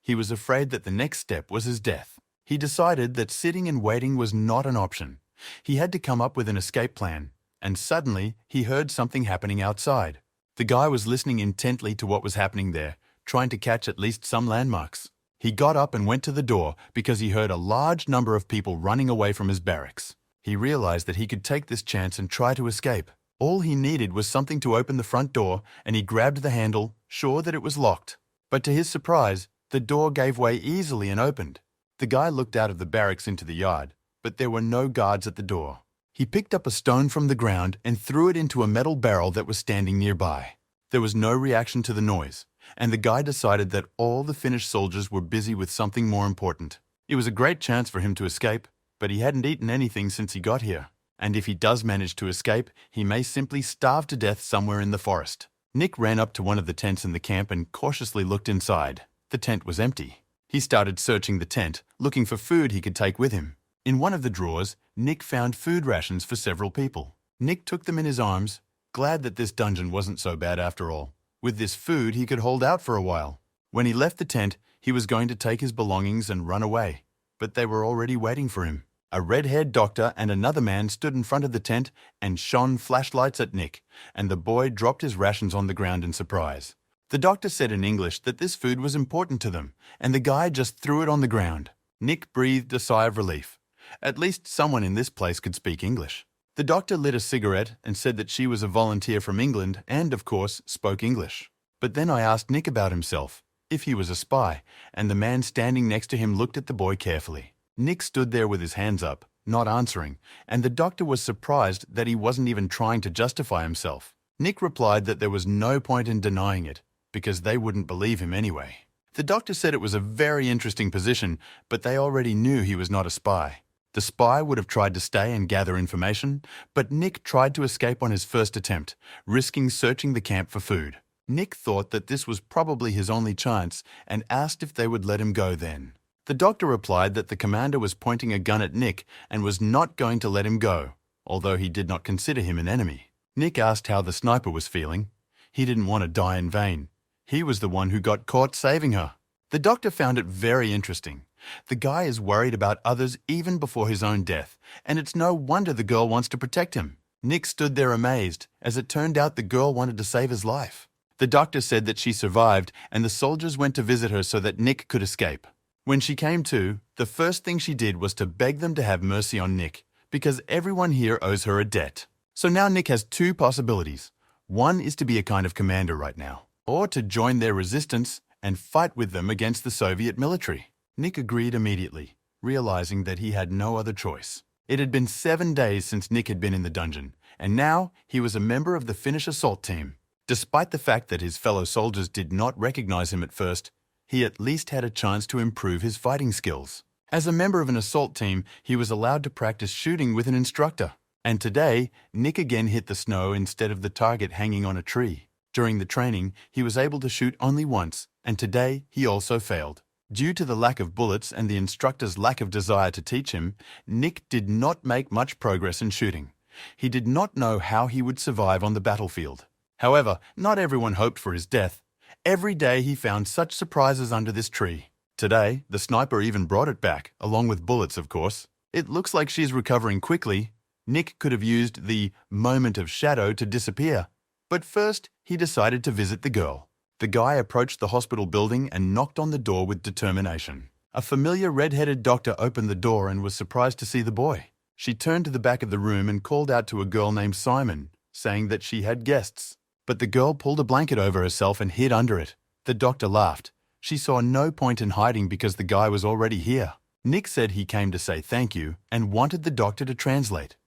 [SPEAKER 1] He was afraid that the next step was his death. He decided that sitting and waiting was not an option. He had to come up with an escape plan, and suddenly he heard something happening outside. The guy was listening intently to what was happening there, trying to catch at least some landmarks. He got up and went to the door because he heard a large number of people running away from his barracks. He realized that he could take this chance and try to escape. All he needed was something to open the front door, and he grabbed the handle, sure that it was locked. But to his surprise, the door gave way easily and opened. The guy looked out of the barracks into the yard, but there were no guards at the door. He picked up a stone from the ground and threw it into a metal barrel that was standing nearby. There was no reaction to the noise, and the guy decided that all the Finnish soldiers were busy with something more important. It was a great chance for him to escape, but he hadn't eaten anything since he got here. And if he does manage to escape, he may simply starve to death somewhere in the forest. Nick ran up to one of the tents in the camp and cautiously looked inside. The tent was empty. He started searching the tent, looking for food he could take with him. In one of the drawers, Nick found food rations for several people. Nick took them in his arms, glad that this dungeon wasn't so bad after all. With this food, he could hold out for a while. When he left the tent, he was going to take his belongings and run away. But they were already waiting for him. A red-haired doctor and another man stood in front of the tent and shone flashlights at Nick, and the boy dropped his rations on the ground in surprise. The doctor said in English that this food was important to them, and the guy just threw it on the ground. Nick breathed a sigh of relief. At least someone in this place could speak English. The doctor lit a cigarette and said that she was a volunteer from England and, of course, spoke English. But then I asked Nick about himself, if he was a spy, and the man standing next to him looked at the boy carefully. Nick stood there with his hands up, not answering, and the doctor was surprised that he wasn't even trying to justify himself. Nick replied that there was no point in denying it, because they wouldn't believe him anyway. The doctor said it was a very interesting position, but they already knew he was not a spy. The spy would have tried to stay and gather information, but Nick tried to escape on his first attempt, risking searching the camp for food. Nick thought that this was probably his only chance and asked if they would let him go then. The doctor replied that the commander was pointing a gun at Nick and was not going to let him go, although he did not consider him an enemy. Nick asked how the sniper was feeling. He didn't want to die in vain. He was the one who got caught saving her. The doctor found it very interesting. The guy is worried about others even before his own death, and it's no wonder the girl wants to protect him. Nick stood there amazed, as it turned out the girl wanted to save his life. The doctor said that she survived, and the soldiers went to visit her so that Nick could escape. When she came to, the first thing she did was to beg them to have mercy on Nick, because everyone here owes her a debt. So now Nick has two possibilities. One is to be a kind of commander right now, or to join their resistance and fight with them against the Soviet military. Nick agreed immediately, realizing that he had no other choice. It had been 7 days since Nick had been in the dungeon, and now he was a member of the Finnish assault team. Despite the fact that his fellow soldiers did not recognize him at first, he at least had a chance to improve his fighting skills. As a member of an assault team, he was allowed to practice shooting with an instructor. And today, Nick again hit the snow instead of the target hanging on a tree. During the training, he was able to shoot only once, and today he also failed. Due to the lack of bullets and the instructor's lack of desire to teach him, Nick did not make much progress in shooting. He did not know how he would survive on the battlefield. However, not everyone hoped for his death. Every day he found such surprises under this tree. Today, the sniper even brought it back, along with bullets, of course. It looks like she's recovering quickly. Nick could have used the moment of shadow to disappear. But first, he decided to visit the girl. The guy approached the hospital building and knocked on the door with determination. A familiar red-headed doctor opened the door and was surprised to see the boy. She turned to the back of the room and called out to a girl named Simone, saying that she had guests. But the girl pulled a blanket over herself and hid under it. The doctor laughed. She saw no point in hiding because the guy was already here. Nick said he came to say thank you and wanted the doctor to translate.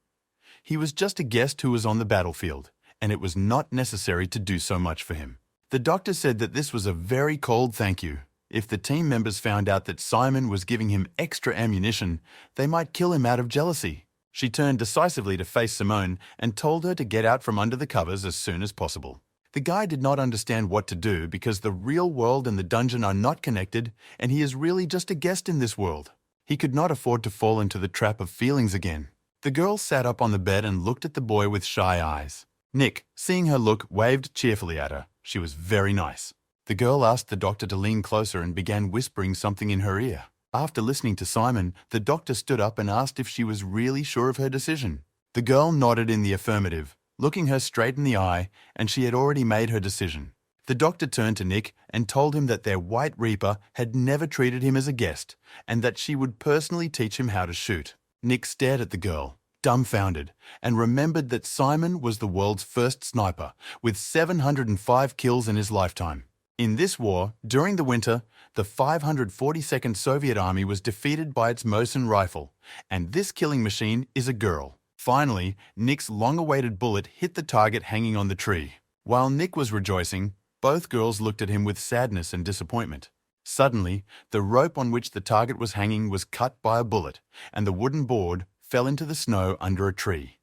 [SPEAKER 1] He was just a guest who was on the battlefield, and it was not necessary to do so much for him. The doctor said that this was a very cold thank you. If the team members found out that Simon was giving him extra ammunition, they might kill him out of jealousy. She turned decisively to face Simone and told her to get out from under the covers as soon as possible. The guy did not understand what to do because the real world and the dungeon are not connected, and he is really just a guest in this world. He could not afford to fall into the trap of feelings again. The girl sat up on the bed and looked at the boy with shy eyes. Nick, seeing her look, waved cheerfully at her. She was very nice. The girl asked the doctor to lean closer and began whispering something in her ear. After listening to Simon, the doctor stood up and asked if she was really sure of her decision. The girl nodded in the affirmative, looking her straight in the eye, and she had already made her decision. The doctor turned to Nick and told him that their White Reaper had never treated him as a guest, and that she would personally teach him how to shoot. Nick stared at the girl, dumbfounded, and remembered that Simon was the world's first sniper, with 705 kills in his lifetime. In this war, during the winter, the 542nd Soviet Army was defeated by its Mosin rifle, and this killing machine is a girl. Finally, Nick's long-awaited bullet hit the target hanging on the tree. While Nick was rejoicing, both girls looked at him with sadness and disappointment. Suddenly, the rope on which the target was hanging was cut by a bullet, and the wooden board fell into the snow under a tree.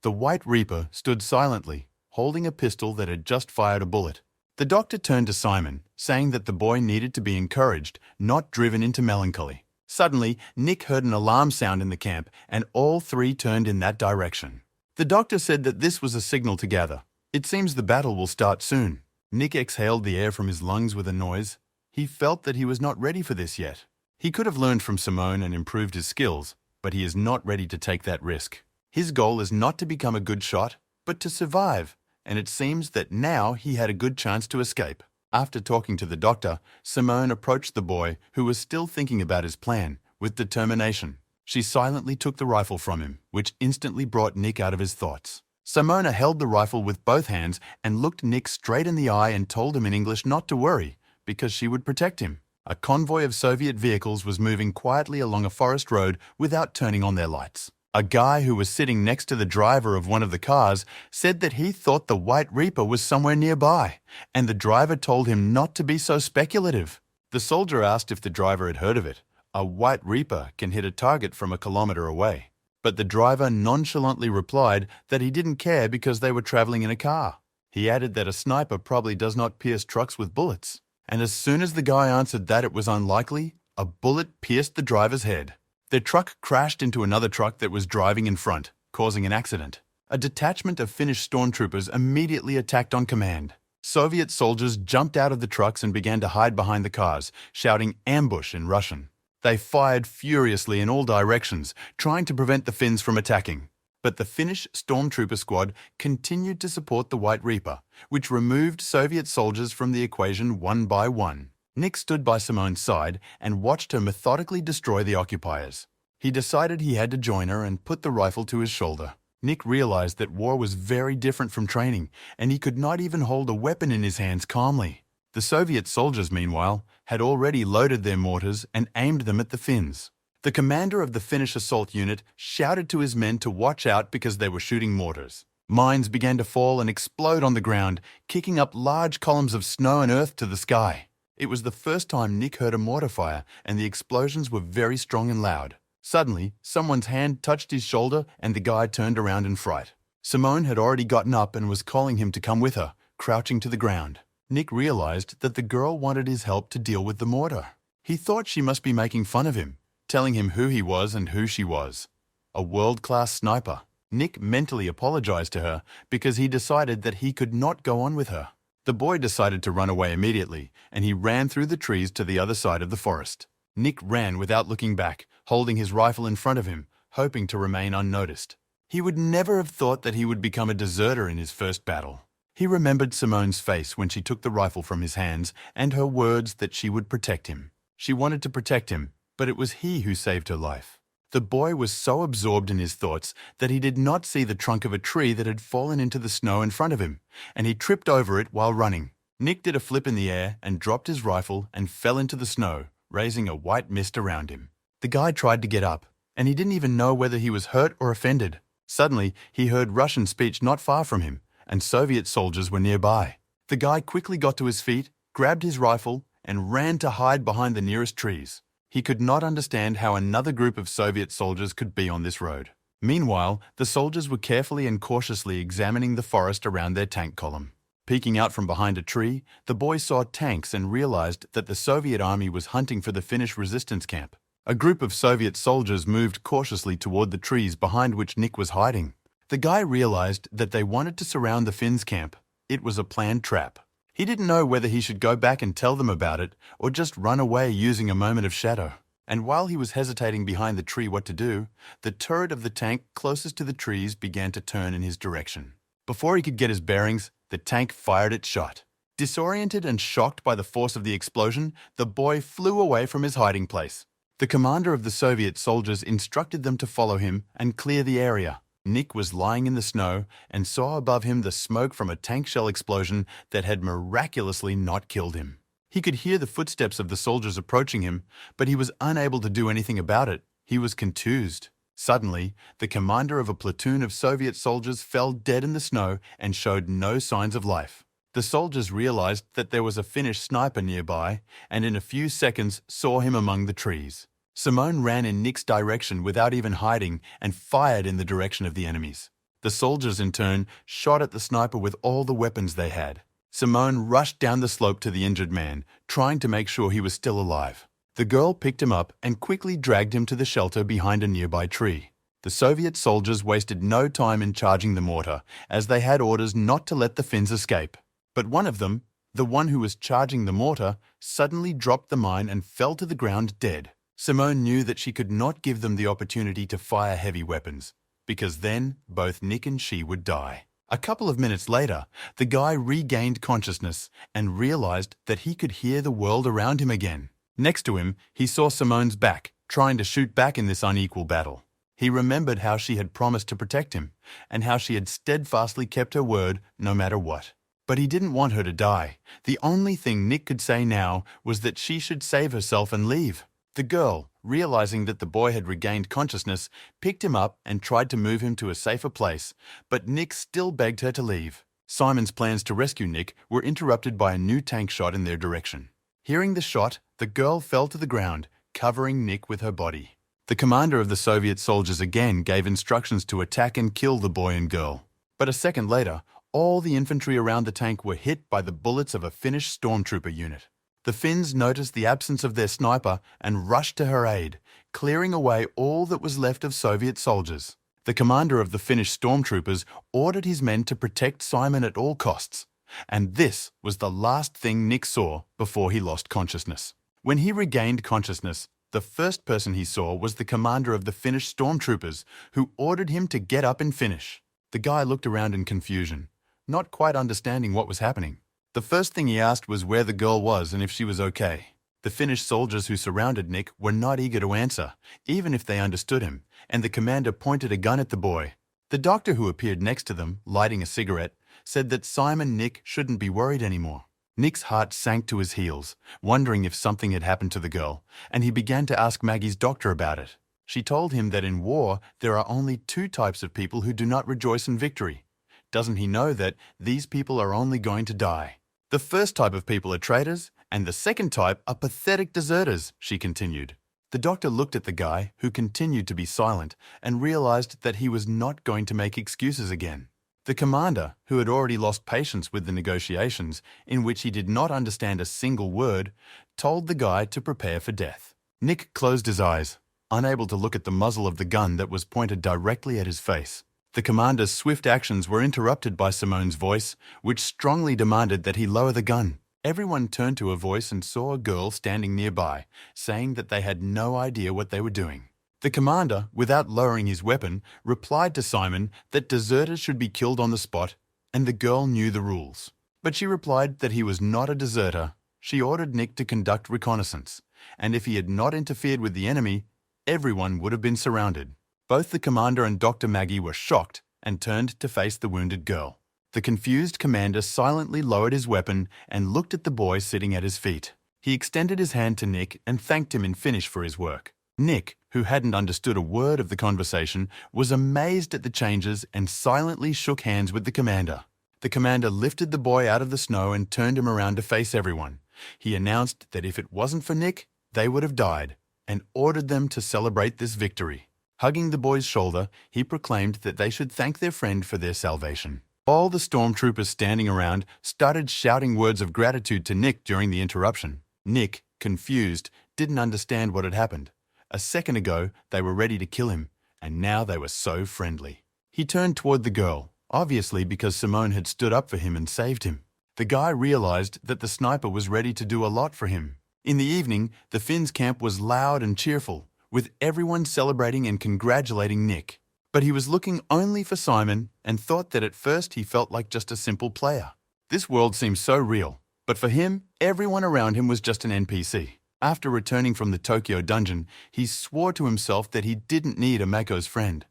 [SPEAKER 1] The White Reaper stood silently, holding a pistol that had just fired a bullet. The doctor turned to Simon, saying that the boy needed to be encouraged, not driven into melancholy. Suddenly, Nick heard an alarm sound in the camp, and all three turned in that direction. The doctor said that this was a signal to gather. It seems the battle will start soon. Nick exhaled the air from his lungs with a noise. He felt that he was not ready for this yet. He could have learned from Simone and improved his skills, but he is not ready to take that risk. His goal is not to become a good shot, but to survive, and it seems that now he had a good chance to escape. After talking to the doctor, Simone approached the boy, who was still thinking about his plan, with determination. She silently took the rifle from him, which instantly brought Nick out of his thoughts. Simone held the rifle with both hands and looked Nick straight in the eye and told him in English not to worry, because she would protect him. A convoy of Soviet vehicles was moving quietly along a forest road without turning on their lights. A guy who was sitting next to the driver of one of the cars said that he thought the White Reaper was somewhere nearby, and the driver told him not to be so speculative. The soldier asked if the driver had heard of it. A White Reaper can hit a target from a kilometer away. But the driver nonchalantly replied that he didn't care because they were traveling in a car. He added that a sniper probably does not pierce trucks with bullets. And as soon as the guy answered that it was unlikely, a bullet pierced the driver's head. The truck crashed into another truck that was driving in front, causing an accident. A detachment of Finnish stormtroopers immediately attacked on command. Soviet soldiers jumped out of the trucks and began to hide behind the cars, shouting "ambush" in Russian. They fired furiously in all directions, trying to prevent the Finns from attacking. But the Finnish stormtrooper squad continued to support the White Reaper, which removed Soviet soldiers from the equation one by one. Nick stood by Simone's side and watched her methodically destroy the occupiers. He decided he had to join her and put the rifle to his shoulder. Nick realized that war was very different from training, and he could not even hold a weapon in his hands calmly. The Soviet soldiers, meanwhile, had already loaded their mortars and aimed them at the Finns. The commander of the Finnish assault unit shouted to his men to watch out because they were shooting mortars. Mines began to fall and explode on the ground, kicking up large columns of snow and earth to the sky. It was the first time Nick heard a mortar fire, and the explosions were very strong and loud. Suddenly, someone's hand touched his shoulder and the guy turned around in fright. Simone had already gotten up and was calling him to come with her, crouching to the ground. Nick realized that the girl wanted his help to deal with the mortar. He thought she must be making fun of him, telling him who he was and who she was. A world-class sniper. Nick mentally apologized to her because he decided that he could not go on with her. The boy decided to run away immediately, and he ran through the trees to the other side of the forest. Nick ran without looking back, holding his rifle in front of him, hoping to remain unnoticed. He would never have thought that he would become a deserter in his first battle. He remembered Simone's face when she took the rifle from his hands and her words that she would protect him. She wanted to protect him, but it was he who saved her life. The boy was so absorbed in his thoughts that he did not see the trunk of a tree that had fallen into the snow in front of him, and he tripped over it while running. Nick did a flip in the air and dropped his rifle and fell into the snow, raising a white mist around him. The guy tried to get up, and he didn't even know whether he was hurt or offended. Suddenly, he heard Russian speech not far from him, and Soviet soldiers were nearby. The guy quickly got to his feet, grabbed his rifle, and ran to hide behind the nearest trees. He could not understand how another group of Soviet soldiers could be on this road. Meanwhile, the soldiers were carefully and cautiously examining the forest around their tank column. Peeking out from behind a tree, the boy saw tanks and realized that the Soviet army was hunting for the Finnish resistance camp. A group of Soviet soldiers moved cautiously toward the trees behind which Nick was hiding. The guy realized that they wanted to surround the Finns' camp. It was a planned trap. He didn't know whether he should go back and tell them about it or just run away using a moment of shadow. And while he was hesitating behind the tree what to do, the turret of the tank closest to the trees began to turn in his direction. Before he could get his bearings, the tank fired its shot. Disoriented and shocked by the force of the explosion, the boy flew away from his hiding place. The commander of the Soviet soldiers instructed them to follow him and clear the area. Nick was lying in the snow and saw above him the smoke from a tank shell explosion that had miraculously not killed him. He could hear the footsteps of the soldiers approaching him, but he was unable to do anything about it. He was contused. Suddenly, the commander of a platoon of Soviet soldiers fell dead in the snow and showed no signs of life. The soldiers realized that there was a Finnish sniper nearby and in a few seconds saw him among the trees. Simone ran in Nick's direction without even hiding and fired in the direction of the enemies. The soldiers, in turn, shot at the sniper with all the weapons they had. Simone rushed down the slope to the injured man, trying to make sure he was still alive. The girl picked him up and quickly dragged him to the shelter behind a nearby tree. The Soviet soldiers wasted no time in charging the mortar, as they had orders not to let the Finns escape. But one of them, the one who was charging the mortar, suddenly dropped the mine and fell to the ground dead. Simone knew that she could not give them the opportunity to fire heavy weapons, because then both Nick and she would die. A couple of minutes later, the guy regained consciousness and realized that he could hear the world around him again. Next to him, he saw Simone's back, trying to shoot back in this unequal battle. He remembered how she had promised to protect him, and how she had steadfastly kept her word no matter what. But he didn't want her to die. The only thing Nick could say now was that she should save herself and leave. The girl, realizing that the boy had regained consciousness, picked him up and tried to move him to a safer place, but Nick still begged her to leave. Simon's plans to rescue Nick were interrupted by a new tank shot in their direction. Hearing the shot, the girl fell to the ground, covering Nick with her body. The commander of the Soviet soldiers again gave instructions to attack and kill the boy and girl. But a second later, all the infantry around the tank were hit by the bullets of a Finnish stormtrooper unit. The Finns noticed the absence of their sniper and rushed to her aid, clearing away all that was left of Soviet soldiers. The commander of the Finnish stormtroopers ordered his men to protect Simon at all costs, and this was the last thing Nick saw before he lost consciousness. When he regained consciousness, the first person he saw was the commander of the Finnish stormtroopers, who ordered him to get up and finish. The guy looked around in confusion, not quite understanding what was happening. The first thing he asked was where the girl was and if she was okay. The Finnish soldiers who surrounded Nick were not eager to answer, even if they understood him, and the commander pointed a gun at the boy. The doctor who appeared next to them, lighting a cigarette, said that Simon Nick shouldn't be worried anymore. Nick's heart sank to his heels, wondering if something had happened to the girl, and he began to ask Maggie's doctor about it. She told him that in war there are only two types of people who do not rejoice in victory. Doesn't he know that these people are only going to die? The first type of people are traitors, and the second type are pathetic deserters, she continued. The doctor looked at the guy, who continued to be silent, and realized that he was not going to make excuses again. The commander, who had already lost patience with the negotiations, in which he did not understand a single word, told the guy to prepare for death. Nick closed his eyes, unable to look at the muzzle of the gun that was pointed directly at his face. The commander's swift actions were interrupted by Simone's voice, which strongly demanded that he lower the gun. Everyone turned to her voice and saw a girl standing nearby, saying that they had no idea what they were doing. The commander, without lowering his weapon, replied to Simon that deserters should be killed on the spot, and the girl knew the rules. But she replied that he was not a deserter. She ordered Nick to conduct reconnaissance, and if he had not interfered with the enemy, everyone would have been surrounded. Both the commander and Dr. Maggie were shocked and turned to face the wounded girl. The confused commander silently lowered his weapon and looked at the boy sitting at his feet. He extended his hand to Nick and thanked him in Finnish for his work. Nick, who hadn't understood a word of the conversation, was amazed at the changes and silently shook hands with the commander. The commander lifted the boy out of the snow and turned him around to face everyone. He announced that if it wasn't for Nick, they would have died, and ordered them to celebrate this victory. Hugging the boy's shoulder, he proclaimed that they should thank their friend for their salvation. All the stormtroopers standing around started shouting words of gratitude to Nick during the interruption. Nick, confused, didn't understand what had happened. A second ago, they were ready to kill him, and now they were so friendly. He turned toward the girl, obviously because Simone had stood up for him and saved him. The guy realized that the sniper was ready to do a lot for him. In the evening, the Finns' camp was loud and cheerful, with everyone celebrating and congratulating Nick. But he was looking only for Simon and thought that at first he felt like just a simple player. This world seemed so real, but for him, everyone around him was just an NPC. After returning from the Tokyo dungeon, he swore to himself that he didn't need a Mako's friend.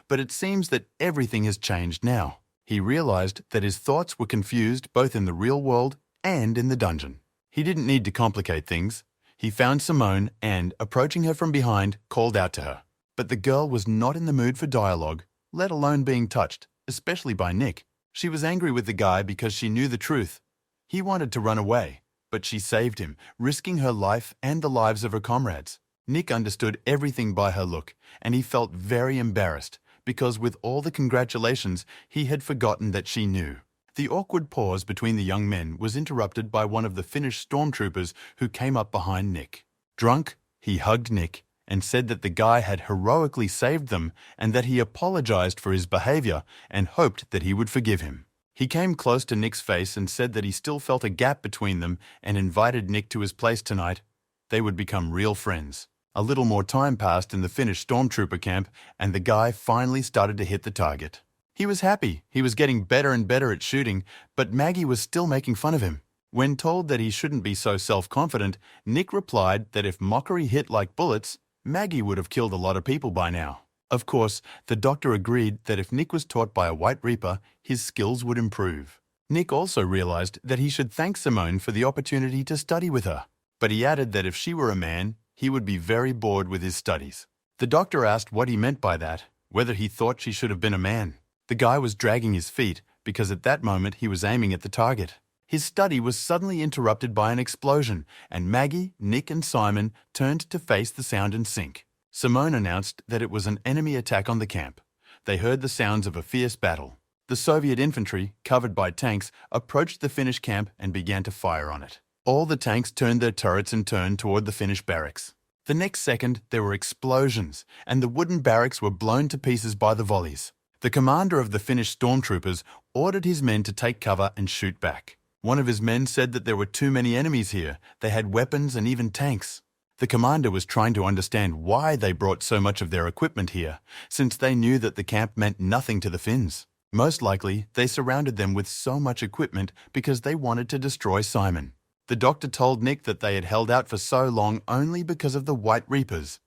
[SPEAKER 1] But it seems that everything has changed now. He realized that his thoughts were confused both in the real world and in the dungeon. He didn't need to complicate things. He found Simone and, approaching her from behind, called out to her. But the girl was not in the mood for dialogue, let alone being touched, especially by Nick. She was angry with the guy because she knew the truth. He wanted to run away, but she saved him, risking her life and the lives of her comrades. Nick understood everything by her look, and he felt very embarrassed, because with all the congratulations, he had forgotten that she knew. The awkward pause between the young men was interrupted by one of the Finnish stormtroopers who came up behind Nick. Drunk, he hugged Nick and said that the guy had heroically saved them and that he apologized for his behavior and hoped that he would forgive him. He came close to Nick's face and said that he still felt a gap between them and invited Nick to his place tonight. They would become real friends. A little more time passed in the Finnish stormtrooper camp and the guy finally started to hit the target. He was happy. He was getting better and better at shooting, but Maggie was still making fun of him. When told that he shouldn't be so self-confident, Nick replied that if mockery hit like bullets, Maggie would have killed a lot of people by now. Of course, the doctor agreed that if Nick was taught by a White Reaper, his skills would improve. Nick also realized that he should thank Simone for the opportunity to study with her, but he added that if she were a man, he would be very bored with his studies. The doctor asked what he meant by that, whether he thought she should have been a man. The guy was dragging his feet because at that moment he was aiming at the target. His study was suddenly interrupted by an explosion, and Maggie, Nick and Simon turned to face the sound and sink. Simone announced that it was an enemy attack on the camp. They heard the sounds of a fierce battle. The Soviet infantry, covered by tanks, approached the Finnish camp and began to fire on it. All the tanks turned their turrets in turn toward the Finnish barracks. The next second, there were explosions, and the wooden barracks were blown to pieces by the volleys. The commander of the Finnish stormtroopers ordered his men to take cover and shoot back. One of his men said that there were too many enemies here. They had weapons and even tanks. The commander was trying to understand why they brought so much of their equipment here, since they knew that the camp meant nothing to the Finns. Most likely, they surrounded them with so much equipment because they wanted to destroy Simon. The doctor told Nick that they had held out for so long only because of the White Reapers.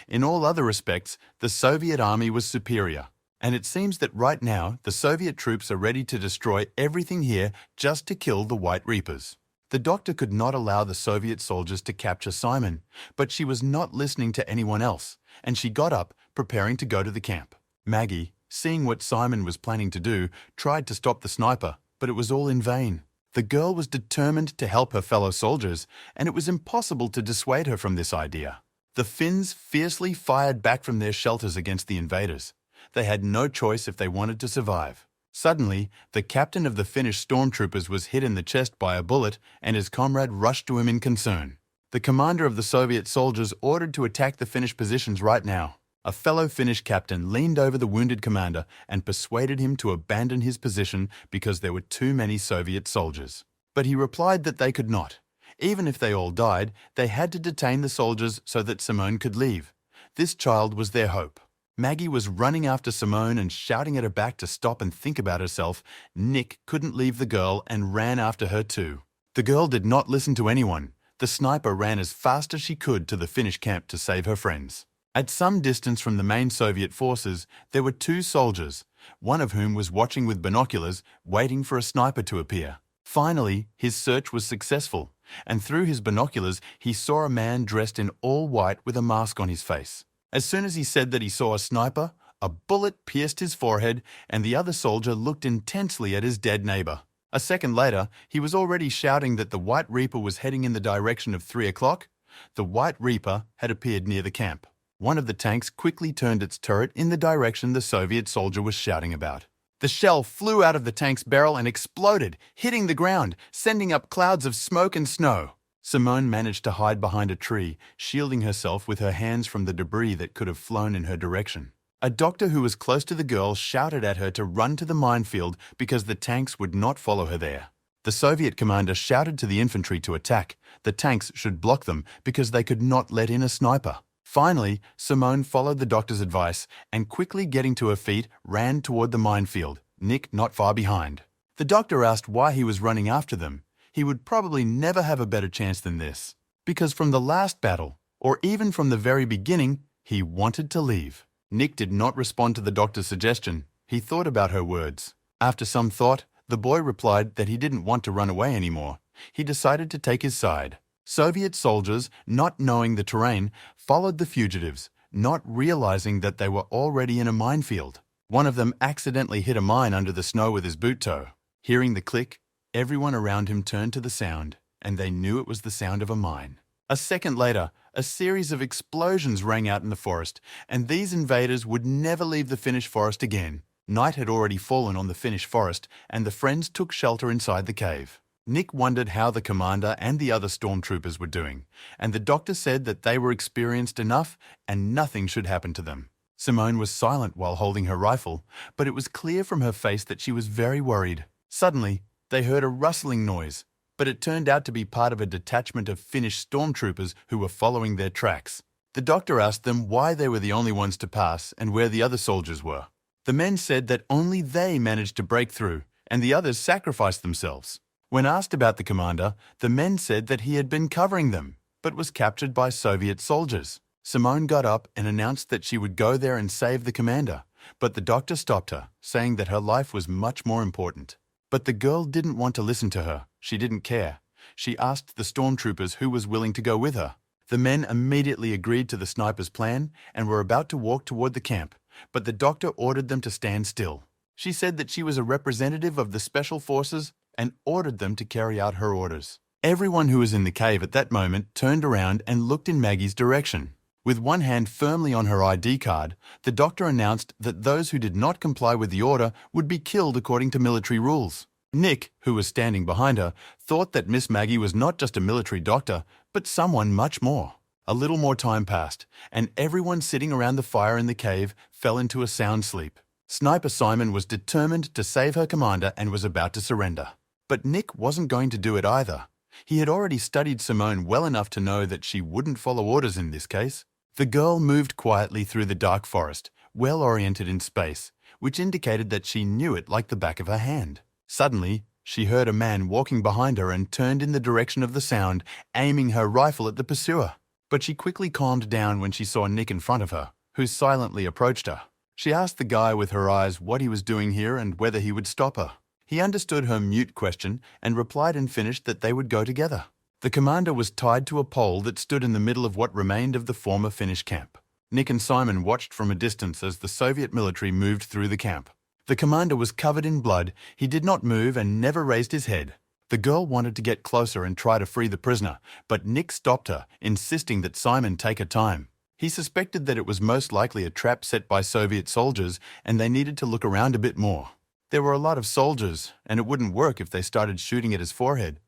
[SPEAKER 1] In all other respects, the Soviet army was superior. And it seems that right now, the Soviet troops are ready to destroy everything here just to kill the White Reapers. The doctor could not allow the Soviet soldiers to capture Simon, but she was not listening to anyone else, and she got up, preparing to go to the camp. Maggie, seeing what Simon was planning to do, tried to stop the sniper, but it was all in vain. The girl was determined to help her fellow soldiers, and it was impossible to dissuade her from this idea. The Finns fiercely fired back from their shelters against the invaders. They had no choice if they wanted to survive. Suddenly, the captain of the Finnish stormtroopers was hit in the chest by a bullet, and his comrade rushed to him in concern. The commander of the Soviet soldiers ordered to attack the Finnish positions right now. A fellow Finnish captain leaned over the wounded commander and persuaded him to abandon his position because there were too many Soviet soldiers. But he replied that they could not. Even if they all died, they had to detain the soldiers so that Simone could leave. This child was their hope. Maggie was running after Simone and shouting at her back to stop and think about herself. Nick couldn't leave the girl and ran after her too. The girl did not listen to anyone. The sniper ran as fast as she could to the Finnish camp to save her friends. At some distance from the main Soviet forces, there were two soldiers, one of whom was watching with binoculars, waiting for a sniper to appear. Finally, his search was successful, and through his binoculars he saw a man dressed in all white with a mask on his face. As soon as he said that he saw a sniper, a bullet pierced his forehead, and the other soldier looked intensely at his dead neighbor. A second later, he was already shouting that the White Reaper was heading in the direction of 3 o'clock. The White Reaper had appeared near the camp. One of the tanks quickly turned its turret in the direction the Soviet soldier was shouting about. The shell flew out of the tank's barrel and exploded, hitting the ground, sending up clouds of smoke and snow. Simone managed to hide behind a tree, shielding herself with her hands from the debris that could have flown in her direction. A doctor who was close to the girl shouted at her to run to the minefield because the tanks would not follow her there. The Soviet commander shouted to the infantry to attack. The tanks should block them because they could not let in a sniper. Finally, Simone followed the doctor's advice and, quickly getting to her feet, ran toward the minefield, Nick not far behind. The doctor asked why he was running after them. He would probably never have a better chance than this, because from the last battle, or even from the very beginning, he wanted to leave. Nick did not respond to the doctor's suggestion. He thought about her words. After some thought, the boy replied that he didn't want to run away anymore. He decided to take his side. Soviet soldiers, not knowing the terrain, followed the fugitives, not realizing that they were already in a minefield. One of them accidentally hit a mine under the snow with his boot toe. Hearing the click, everyone around him turned to the sound, and they knew it was the sound of a mine. A second later, a series of explosions rang out in the forest, and these invaders would never leave the Finnish forest again. Night had already fallen on the Finnish forest, and the friends took shelter inside the cave. Nick wondered how the commander and the other stormtroopers were doing, and the doctor said that they were experienced enough and nothing should happen to them. Simone was silent while holding her rifle, but it was clear from her face that she was very worried. Suddenly, they heard a rustling noise, but it turned out to be part of a detachment of Finnish stormtroopers who were following their tracks. The doctor asked them why they were the only ones to pass and where the other soldiers were. The men said that only they managed to break through, and the others sacrificed themselves. When asked about the commander, the men said that he had been covering them, but was captured by Soviet soldiers. Simone got up and announced that she would go there and save the commander, but the doctor stopped her, saying that her life was much more important. But the girl didn't want to listen to her. She didn't care. She asked the stormtroopers who was willing to go with her. The men immediately agreed to the sniper's plan and were about to walk toward the camp, but the doctor ordered them to stand still. She said that she was a representative of the special forces and ordered them to carry out her orders. Everyone who was in the cave at that moment turned around and looked in Maggie's direction. With one hand firmly on her ID card, the doctor announced that those who did not comply with the order would be killed according to military rules. Nick, who was standing behind her, thought that Miss Maggie was not just a military doctor, but someone much more. A little more time passed, and everyone sitting around the fire in the cave fell into a sound sleep. Sniper Simon was determined to save her commander and was about to surrender. But Nick wasn't going to do it either. He had already studied Simone well enough to know that she wouldn't follow orders in this case. The girl moved quietly through the dark forest, well oriented in space, which indicated that she knew it like the back of her hand. Suddenly, she heard a man walking behind her and turned in the direction of the sound, aiming her rifle at the pursuer. But she quickly calmed down when she saw Nick in front of her, who silently approached her. She asked the guy with her eyes what he was doing here and whether he would stop her. He understood her mute question and replied in Finnish that they would go together. The commander was tied to a pole that stood in the middle of what remained of the former Finnish camp. Nick and Simon watched from a distance as the Soviet military moved through the camp. The commander was covered in blood, he did not move and never raised his head. The girl wanted to get closer and try to free the prisoner, but Nick stopped her, insisting that Simon take her time. He suspected that it was most likely a trap set by Soviet soldiers and they needed to look around a bit more. There were a lot of soldiers, and it wouldn't work if they started shooting at his forehead.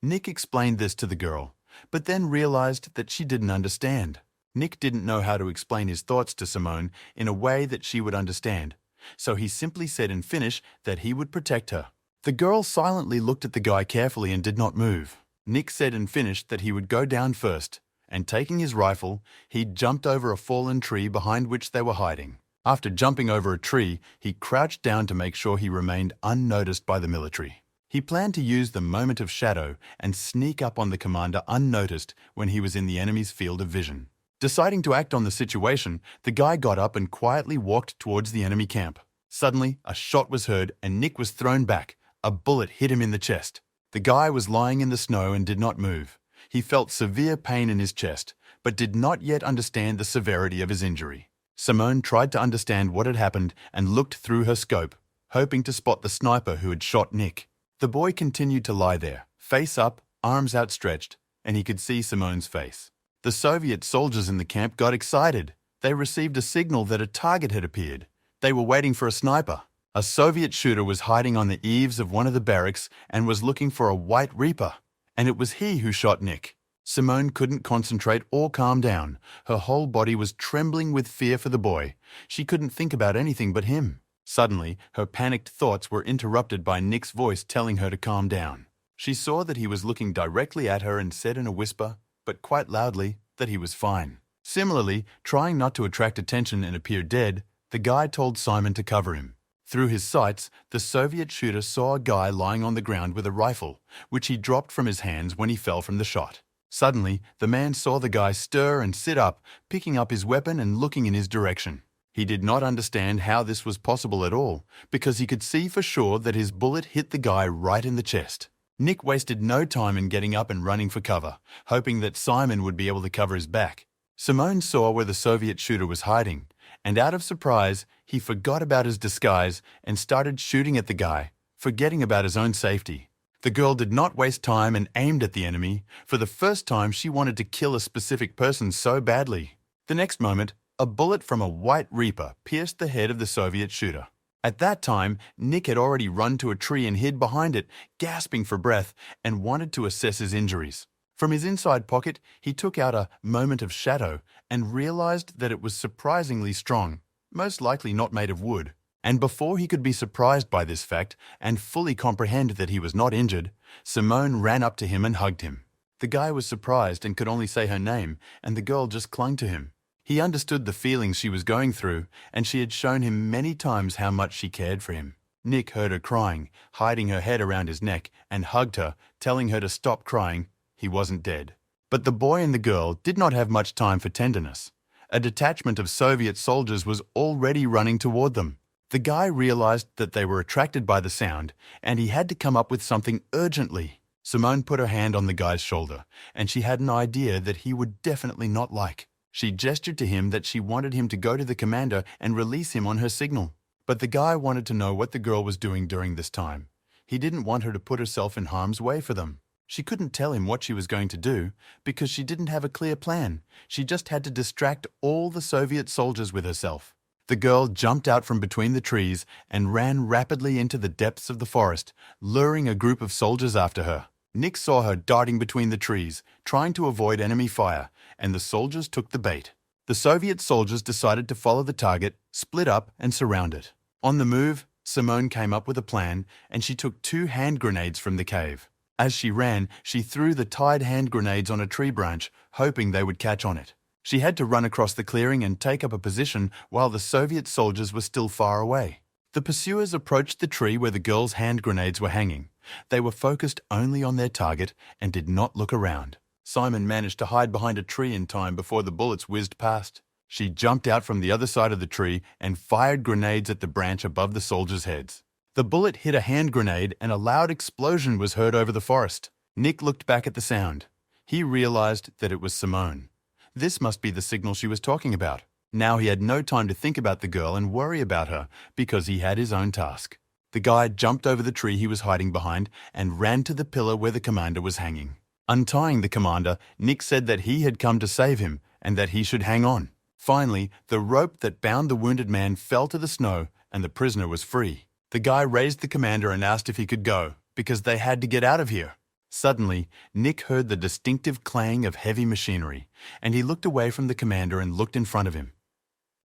[SPEAKER 1] Nick explained this to the girl, but then realized that she didn't understand. Nick didn't know how to explain his thoughts to Simone in a way that she would understand, so he simply said in Finnish that he would protect her. The girl silently looked at the guy carefully and did not move. Nick said in Finnish that he would go down first, and taking his rifle, he jumped over a fallen tree behind which they were hiding. After jumping over a tree, he crouched down to make sure he remained unnoticed by the military. He planned to use the moment of shadow and sneak up on the commander unnoticed when he was in the enemy's field of vision. Deciding to act on the situation, the guy got up and quietly walked towards the enemy camp. Suddenly, a shot was heard and Nick was thrown back. A bullet hit him in the chest. The guy was lying in the snow and did not move. He felt severe pain in his chest, but did not yet understand the severity of his injury. Simone tried to understand what had happened and looked through her scope, hoping to spot the sniper who had shot Nick. The boy continued to lie there, face up, arms outstretched, and he could see Simone's face. The Soviet soldiers in the camp got excited. They received a signal that a target had appeared. They were waiting for a sniper. A Soviet shooter was hiding on the eaves of one of the barracks and was looking for a white reaper. And it was he who shot Nick. Simone couldn't concentrate or calm down. Her whole body was trembling with fear for the boy. She couldn't think about anything but him. Suddenly, her panicked thoughts were interrupted by Nick's voice telling her to calm down. She saw that he was looking directly at her and said in a whisper, but quite loudly, that he was fine. Similarly, trying not to attract attention and appear dead, the guy told Simon to cover him. Through his sights, the Soviet shooter saw a guy lying on the ground with a rifle, which he dropped from his hands when he fell from the shot. Suddenly, the man saw the guy stir and sit up, picking up his weapon and looking in his direction. He did not understand how this was possible at all, because he could see for sure that his bullet hit the guy right in the chest. Nick wasted no time in getting up and running for cover, hoping that Simon would be able to cover his back. Simone saw where the Soviet shooter was hiding, and out of surprise, he forgot about his disguise and started shooting at the guy, forgetting about his own safety. The girl did not waste time and aimed at the enemy. For the first time, she wanted to kill a specific person so badly. The next moment, a bullet from a white reaper pierced the head of the Soviet shooter. At that time, Nick had already run to a tree and hid behind it, gasping for breath, and wanted to assess his injuries. From his inside pocket, he took out a moment of shadow and realized that it was surprisingly strong, most likely not made of wood. And before he could be surprised by this fact and fully comprehend that he was not injured, Simone ran up to him and hugged him. The guy was surprised and could only say her name, and the girl just clung to him. He understood the feelings she was going through, and she had shown him many times how much she cared for him. Nick heard her crying, hiding her head around his neck, and hugged her, telling her to stop crying. He wasn't dead. But the boy and the girl did not have much time for tenderness. A detachment of Soviet soldiers was already running toward them. The guy realized that they were attracted by the sound, and he had to come up with something urgently. Simone put her hand on the guy's shoulder, and she had an idea that he would definitely not like. She gestured to him that she wanted him to go to the commander and release him on her signal. But the guy wanted to know what the girl was doing during this time. He didn't want her to put herself in harm's way for them. She couldn't tell him what she was going to do because she didn't have a clear plan. She just had to distract all the Soviet soldiers with herself. The girl jumped out from between the trees and ran rapidly into the depths of the forest, luring a group of soldiers after her. Nick saw her darting between the trees, trying to avoid enemy fire, and the soldiers took the bait. The Soviet soldiers decided to follow the target, split up, and surround it. On the move, Simone came up with a plan, and she took 2 hand grenades from the cave. As she ran, she threw the tied hand grenades on a tree branch, hoping they would catch on it. She had to run across the clearing and take up a position while the Soviet soldiers were still far away. The pursuers approached the tree where the girl's hand grenades were hanging. They were focused only on their target and did not look around. Simon managed to hide behind a tree in time before the bullets whizzed past. She jumped out from the other side of the tree and fired grenades at the branch above the soldiers' heads. The bullet hit a hand grenade and a loud explosion was heard over the forest. Nick looked back at the sound. He realized that it was Simone. This must be the signal she was talking about. Now he had no time to think about the girl and worry about her because he had his own task. The guy jumped over the tree he was hiding behind and ran to the pillar where the commander was hanging. Untying the commander, Nick said that he had come to save him and that he should hang on. Finally, the rope that bound the wounded man fell to the snow and the prisoner was free. The guy raised the commander and asked if he could go, because they had to get out of here. Suddenly, Nick heard the distinctive clang of heavy machinery, and he looked away from the commander and looked in front of him.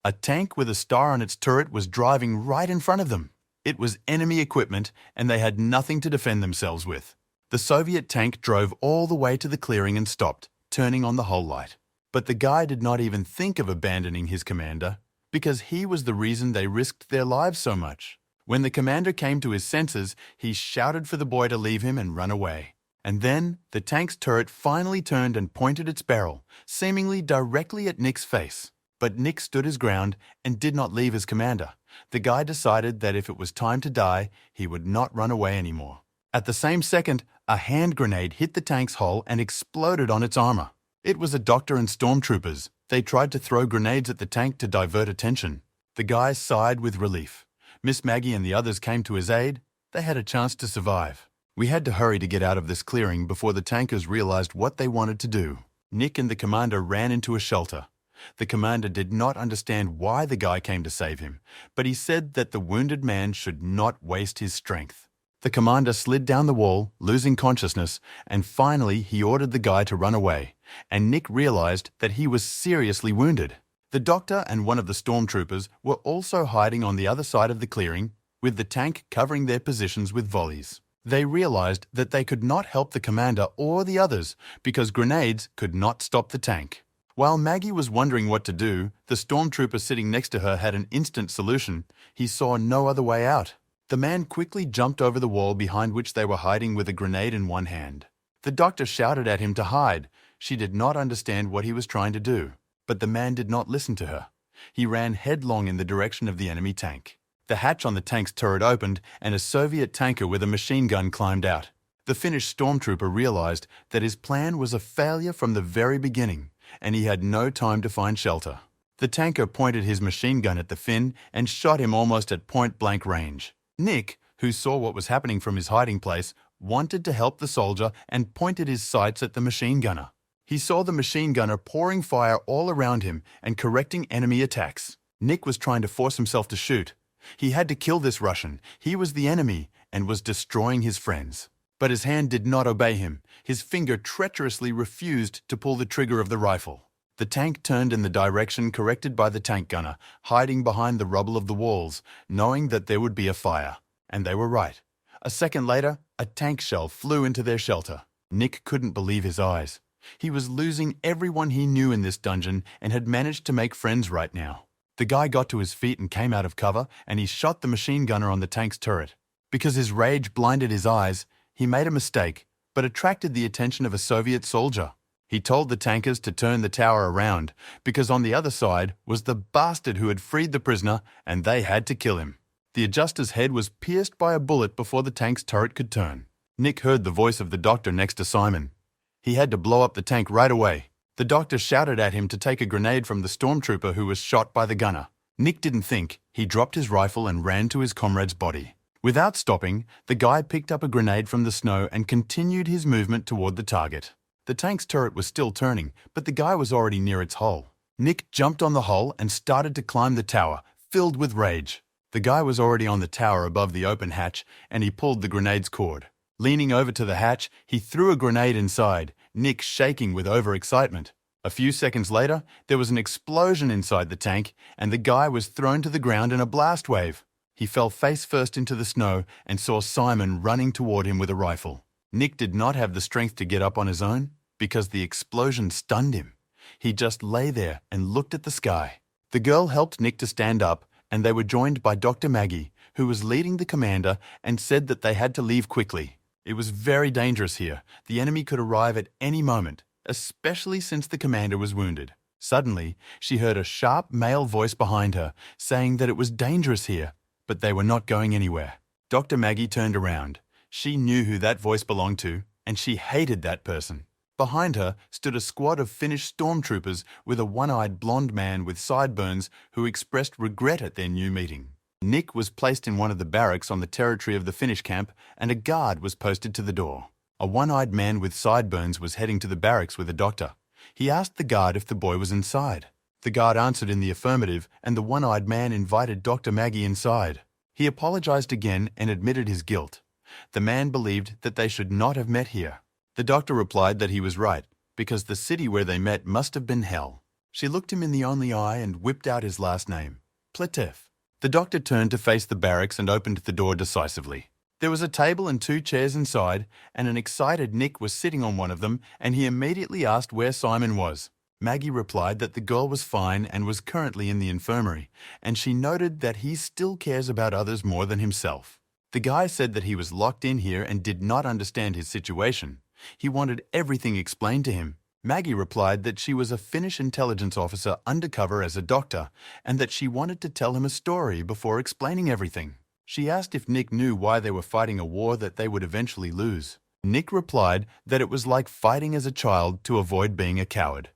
[SPEAKER 1] A tank with a star on its turret was driving right in front of them. It was enemy equipment, and they had nothing to defend themselves with. The Soviet tank drove all the way to the clearing and stopped, turning on the hull light. But the guy did not even think of abandoning his commander, because he was the reason they risked their lives so much. When the commander came to his senses, he shouted for the boy to leave him and run away. And then, the tank's turret finally turned and pointed its barrel, seemingly directly at Nick's face. But Nick stood his ground and did not leave his commander. The guy decided that if it was time to die, he would not run away anymore. At the same second, a hand grenade hit the tank's hull and exploded on its armor. It was a doctor and stormtroopers. They tried to throw grenades at the tank to divert attention. The guy sighed with relief. Miss Maggie and the others came to his aid. They had a chance to survive. We had to hurry to get out of this clearing before the tankers realized what they wanted to do. Nick and the commander ran into a shelter. The commander did not understand why the guy came to save him, but he said that the wounded man should not waste his strength. The commander slid down the wall, losing consciousness, and finally he ordered the guy to run away, and Nick realized that he was seriously wounded. The doctor and one of the stormtroopers were also hiding on the other side of the clearing, with the tank covering their positions with volleys. They realized that they could not help the commander or the others because grenades could not stop the tank. While Maggie was wondering what to do, the stormtrooper sitting next to her had an instant solution. He saw no other way out. The man quickly jumped over the wall behind which they were hiding with a grenade in one hand. The doctor shouted at him to hide. She did not understand what he was trying to do. But the man did not listen to her. He ran headlong in the direction of the enemy tank. The hatch on the tank's turret opened, and a Soviet tanker with a machine gun climbed out. The Finnish stormtrooper realized that his plan was a failure from the very beginning, and he had no time to find shelter. The tanker pointed his machine gun at the Finn and shot him almost at point-blank range. Nick, who saw what was happening from his hiding place, wanted to help the soldier and pointed his sights at the machine gunner. He saw the machine gunner pouring fire all around him and correcting enemy attacks. Nick was trying to force himself to shoot. He had to kill this Russian. He was the enemy and was destroying his friends. But his hand did not obey him. His finger treacherously refused to pull the trigger of the rifle. The tank turned in the direction corrected by the tank gunner, hiding behind the rubble of the walls, knowing that there would be a fire. And they were right. A second later, a tank shell flew into their shelter. Nick couldn't believe his eyes. He was losing everyone he knew in this dungeon and had managed to make friends right now. The guy got to his feet and came out of cover, and he shot the machine gunner on the tank's turret. Because his rage blinded his eyes, he made a mistake, but attracted the attention of a Soviet soldier. He told the tankers to turn the tower around, because on the other side was the bastard who had freed the prisoner, and they had to kill him. The adjuster's head was pierced by a bullet before the tank's turret could turn. Nick heard the voice of the doctor next to Simon. He had to blow up the tank right away. The doctor shouted at him to take a grenade from the stormtrooper who was shot by the gunner. Nick didn't think. He dropped his rifle and ran to his comrade's body. Without stopping, the guy picked up a grenade from the snow and continued his movement toward the target. The tank's turret was still turning, but the guy was already near its hull. Nick jumped on the hull and started to climb the tower, filled with rage. The guy was already on the tower above the open hatch, and he pulled the grenade's cord. Leaning over to the hatch, he threw a grenade inside, Nick shaking with overexcitement. A few seconds later, there was an explosion inside the tank, and the guy was thrown to the ground in a blast wave. He fell face first into the snow and saw Simon running toward him with a rifle. Nick did not have the strength to get up on his own because the explosion stunned him. He just lay there and looked at the sky. The girl helped Nick to stand up, and they were joined by Dr. Maggie, who was leading the commander and said that they had to leave quickly. It was very dangerous here. The enemy could arrive at any moment, especially since the commander was wounded. Suddenly, she heard a sharp male voice behind her, saying that it was dangerous here, but they were not going anywhere. Dr. Maggie turned around. She knew who that voice belonged to, and she hated that person. Behind her stood a squad of Finnish stormtroopers with a one-eyed blonde man with sideburns who expressed regret at their new meeting. Nick was placed in one of the barracks on the territory of the Finnish camp, and a guard was posted to the door. A one-eyed man with sideburns was heading to the barracks with a doctor. He asked the guard if the boy was inside. The guard answered in the affirmative, and the one-eyed man invited Dr. Maggie inside. He apologized again and admitted his guilt. The man believed that they should not have met here. The doctor replied that he was right, because the city where they met must have been hell. She looked him in the only eye and whipped out his last name, Pletev. The doctor turned to face the barracks and opened the door decisively. There was a table and 2 chairs inside, and an excited Nick was sitting on one of them, and he immediately asked where Simon was. Maggie replied that the girl was fine and was currently in the infirmary, and she noted that he still cares about others more than himself. The guy said that he was locked in here and did not understand his situation. He wanted everything explained to him. Maggie replied that she was a Finnish intelligence officer undercover as a doctor, and that she wanted to tell him a story before explaining everything. She asked if Nick knew why they were fighting a war that they would eventually lose. Nick replied that it was like fighting as a child to avoid being a coward.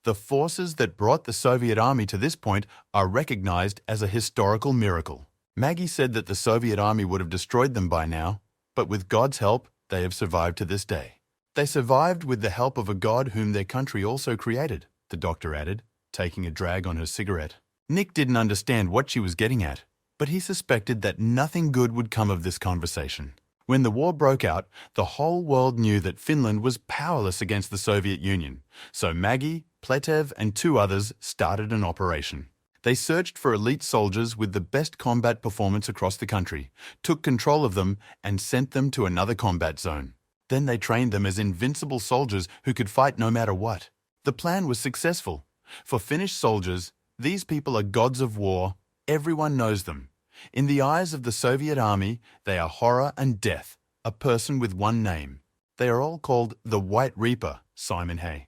[SPEAKER 1] The forces that brought the Soviet army to this point are recognized as a historical miracle. Maggie said that the Soviet army would have destroyed them by now, but with God's help, they have survived to this day. They survived with the help of a God whom their country also created, the doctor added, taking a drag on her cigarette. Nick didn't understand what she was getting at, but he suspected that nothing good would come of this conversation. When the war broke out, the whole world knew that Finland was powerless against the Soviet Union, so Maggie, Pletev, and 2 others started an operation. They searched for elite soldiers with the best combat performance across the country, took control of them, and sent them to another combat zone. Then they trained them as invincible soldiers who could fight no matter what. The plan was successful. For Finnish soldiers, these people are gods of war. Everyone knows them. In the eyes of the Soviet army, they are horror and death, a person with one name. They are all called the White Reaper, Simon Hay.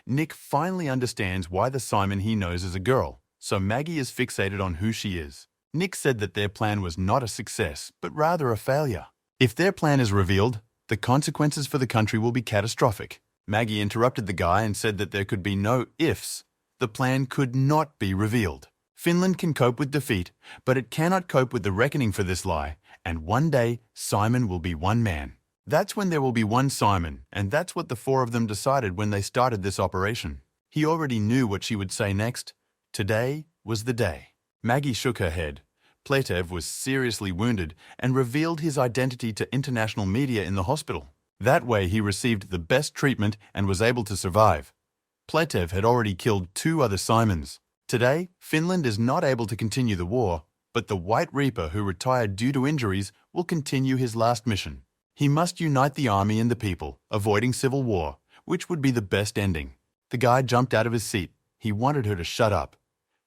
[SPEAKER 1] Nick finally understands why the Simon he knows is a girl, so Maggie is fixated on who she is. Nick said that their plan was not a success, but rather a failure. If their plan is revealed, the consequences for the country will be catastrophic. Maggie interrupted the guy and said that there could be no ifs. The plan could not be revealed. Finland can cope with defeat, but it cannot cope with the reckoning for this lie, and one day Simon will be one man. That's when there will be one Simon, and that's what the 4 of them decided when they started this operation. He already knew what she would say next. Today was the day. Maggie shook her head. Pletev was seriously wounded and revealed his identity to international media in the hospital. That way he received the best treatment and was able to survive. Pletev had already killed 2 other Simons. Today, Finland is not able to continue the war, but the White Reaper who retired due to injuries will continue his last mission. He must unite the army and the people, avoiding civil war, which would be the best ending. The guy jumped out of his seat. He wanted her to shut up.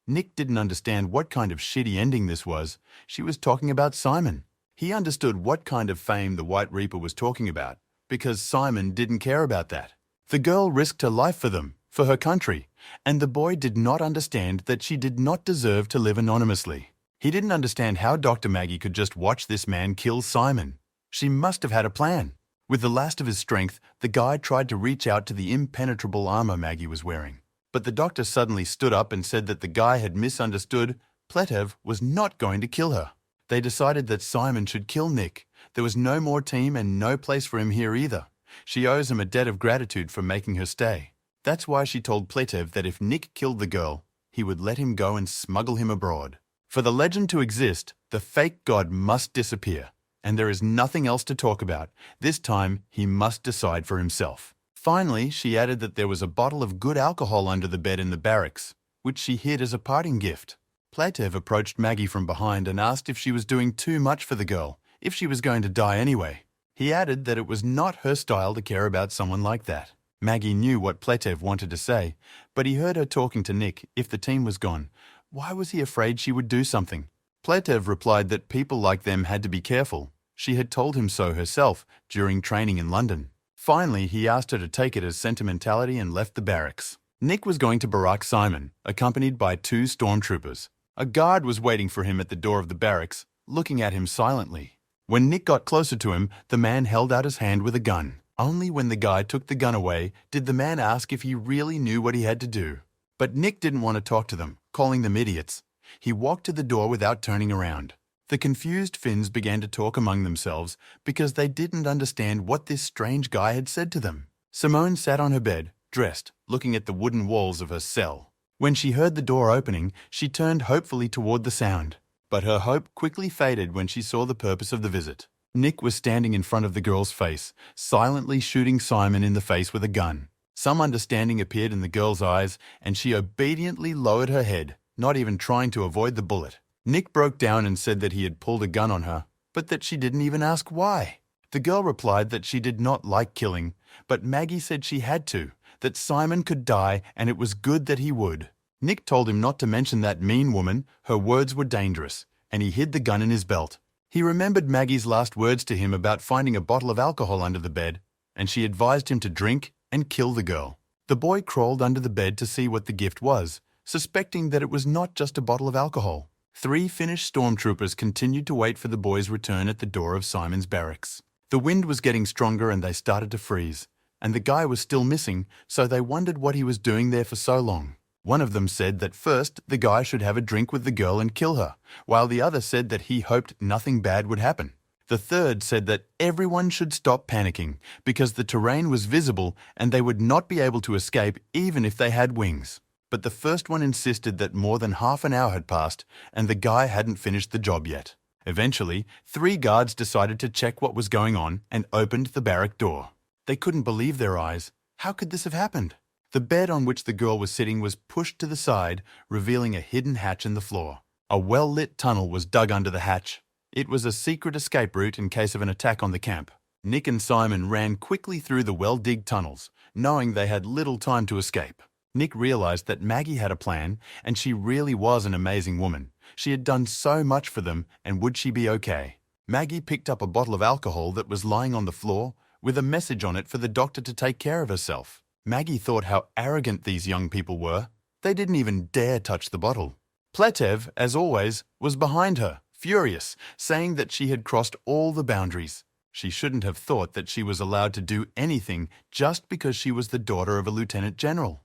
[SPEAKER 1] Nick didn't understand what kind of shitty ending this was. She was talking about Simon. He understood what kind of fame the White Reaper was talking about, because Simon didn't care about that. The girl risked her life for them, for her country, and the boy did not understand that she did not deserve to live anonymously. He didn't understand how Dr. Maggie could just watch this man kill Simon. She must have had a plan. With the last of his strength, the guy tried to reach out to the impenetrable armor Maggie was wearing. But the doctor suddenly stood up and said that the guy had misunderstood. Pletev was not going to kill her. They decided that Simon should kill Nick. There was no more team and no place for him here either. She owes him a debt of gratitude for making her stay. That's why she told Pletev that if Nick killed the girl, he would let him go and smuggle him abroad. For the legend to exist, the fake god must disappear, and there is nothing else to talk about. This time, he must decide for himself. Finally, she added that there was a bottle of good alcohol under the bed in the barracks, which she hid as a parting gift. Pletev approached Maggie from behind and asked if she was doing too much for the girl, if she was going to die anyway. He added that it was not her style to care about someone like that. Maggie knew what Pletev wanted to say, but he heard her talking to Nick if the team was gone. Why was he afraid she would do something? Pletev replied that people like them had to be careful. She had told him so herself during training in London. Finally, he asked her to take it as sentimentality and left the barracks. Nick was going to barack Simon, accompanied by 2 stormtroopers. A guard was waiting for him at the door of the barracks, looking at him silently. When Nick got closer to him, the man held out his hand with a gun. Only when the guy took the gun away did the man ask if he really knew what he had to do. But Nick didn't want to talk to them, calling them idiots. He walked to the door without turning around. The confused Finns began to talk among themselves because they didn't understand what this strange guy had said to them. Simone sat on her bed, dressed, looking at the wooden walls of her cell. When she heard the door opening, she turned hopefully toward the sound. But her hope quickly faded when she saw the purpose of the visit. Nick was standing in front of the girl's face, silently shooting Simon in the face with a gun. Some understanding appeared in the girl's eyes, and she obediently lowered her head, not even trying to avoid the bullet. Nick broke down and said that he had pulled a gun on her, but that she didn't even ask why. The girl replied that she did not like killing, but Maggie said she had to, that Simon could die and it was good that he would. Nick told him not to mention that mean woman, her words were dangerous, and he hid the gun in his belt. He remembered Maggie's last words to him about finding a bottle of alcohol under the bed, and she advised him to drink and kill the girl. The boy crawled under the bed to see what the gift was, suspecting that it was not just a bottle of alcohol. 3 Finnish stormtroopers continued to wait for the boy's return at the door of Simon's barracks. The wind was getting stronger and they started to freeze, and the guy was still missing, so they wondered what he was doing there for so long. One of them said that first the guy should have a drink with the girl and kill her, while the other said that he hoped nothing bad would happen. The third said that everyone should stop panicking because the terrain was visible and they would not be able to escape even if they had wings. But the first one insisted that more than half an hour had passed and the guy hadn't finished the job yet. Eventually, 3 guards decided to check what was going on and opened the barrack door. They couldn't believe their eyes. How could this have happened? The bed on which the girl was sitting was pushed to the side, revealing a hidden hatch in the floor. A well-lit tunnel was dug under the hatch. It was a secret escape route in case of an attack on the camp. Nick and Simon ran quickly through the well-digged tunnels, knowing they had little time to escape. Nick realized that Maggie had a plan, and she really was an amazing woman. She had done so much for them, and would she be okay? Maggie picked up a bottle of alcohol that was lying on the floor, with a message on it for the doctor to take care of herself. Maggie thought how arrogant these young people were. They didn't even dare touch the bottle. Pletev, as always, was behind her, furious, saying that she had crossed all the boundaries. She shouldn't have thought that she was allowed to do anything just because she was the daughter of a lieutenant general.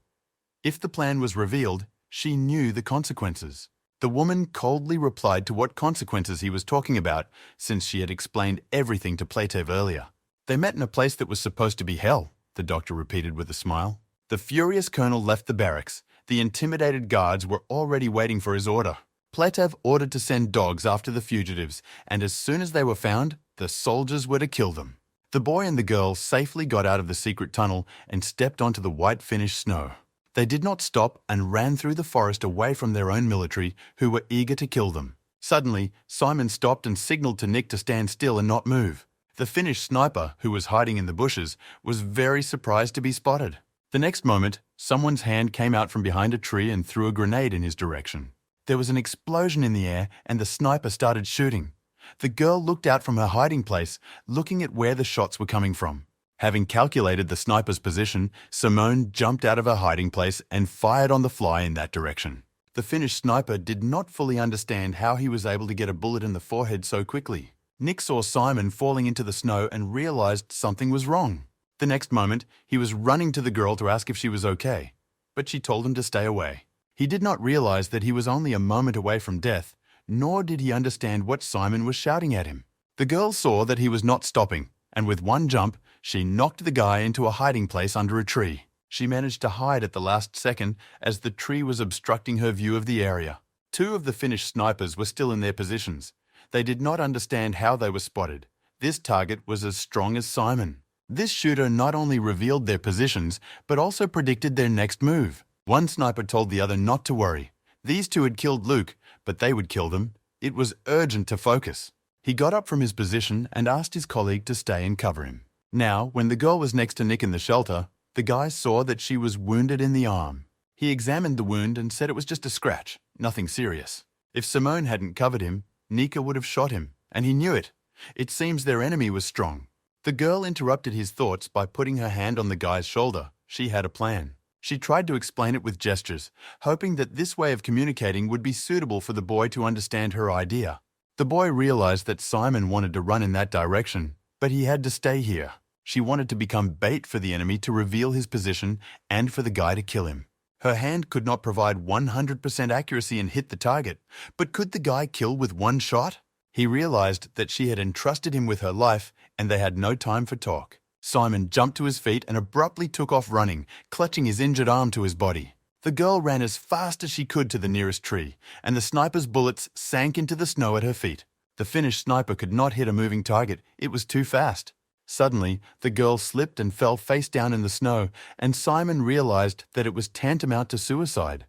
[SPEAKER 1] If the plan was revealed, she knew the consequences. The woman coldly replied to what consequences he was talking about, since she had explained everything to Pletev earlier. They met in a place that was supposed to be hell, the doctor repeated with a smile. The furious colonel left the barracks. The intimidated guards were already waiting for his order. Pletev ordered to send dogs after the fugitives, and as soon as they were found, the soldiers were to kill them. The boy and the girl safely got out of the secret tunnel and stepped onto the white Finnish snow. They did not stop and ran through the forest away from their own military, who were eager to kill them. Suddenly, Simon stopped and signaled to Nick to stand still and not move. The Finnish sniper, who was hiding in the bushes, was very surprised to be spotted. The next moment, someone's hand came out from behind a tree and threw a grenade in his direction. There was an explosion in the air and the sniper started shooting. The girl looked out from her hiding place, looking at where the shots were coming from. Having calculated the sniper's position, Simone jumped out of her hiding place and fired on the fly in that direction. The Finnish sniper did not fully understand how he was able to get a bullet in the forehead so quickly. Nick saw Simon falling into the snow and realized something was wrong. The next moment, he was running to the girl to ask if she was okay, but she told him to stay away. He did not realize that he was only a moment away from death, nor did he understand what Simon was shouting at him. The girl saw that he was not stopping, and with one jump, she knocked the guy into a hiding place under a tree. She managed to hide at the last second as the tree was obstructing her view of the area. 2 of the Finnish snipers were still in their positions. They did not understand how they were spotted. This target was as strong as Simon. This shooter not only revealed their positions, but also predicted their next move. One sniper told the other not to worry. These 2 had killed Luke, but they would kill them. It was urgent to focus. He got up from his position and asked his colleague to stay and cover him. Now, when the girl was next to Nick in the shelter, the guy saw that she was wounded in the arm. He examined the wound and said it was just a scratch, nothing serious. If Simone hadn't covered him, Nika would have shot him, and he knew it. It seems their enemy was strong. The girl interrupted his thoughts by putting her hand on the guy's shoulder. She had a plan. She tried to explain it with gestures, hoping that this way of communicating would be suitable for the boy to understand her idea. The boy realized that Simon wanted to run in that direction, but he had to stay here. She wanted to become bait for the enemy to reveal his position and for the guy to kill him. Her hand could not provide 100% accuracy and hit the target, but could the guy kill with one shot? He realized that she had entrusted him with her life and they had no time for talk. Simon jumped to his feet and abruptly took off running, clutching his injured arm to his body. The girl ran as fast as she could to the nearest tree, and the sniper's bullets sank into the snow at her feet. The Finnish sniper could not hit a moving target, it was too fast. Suddenly, the girl slipped and fell face down in the snow, and Simon realized that it was tantamount to suicide.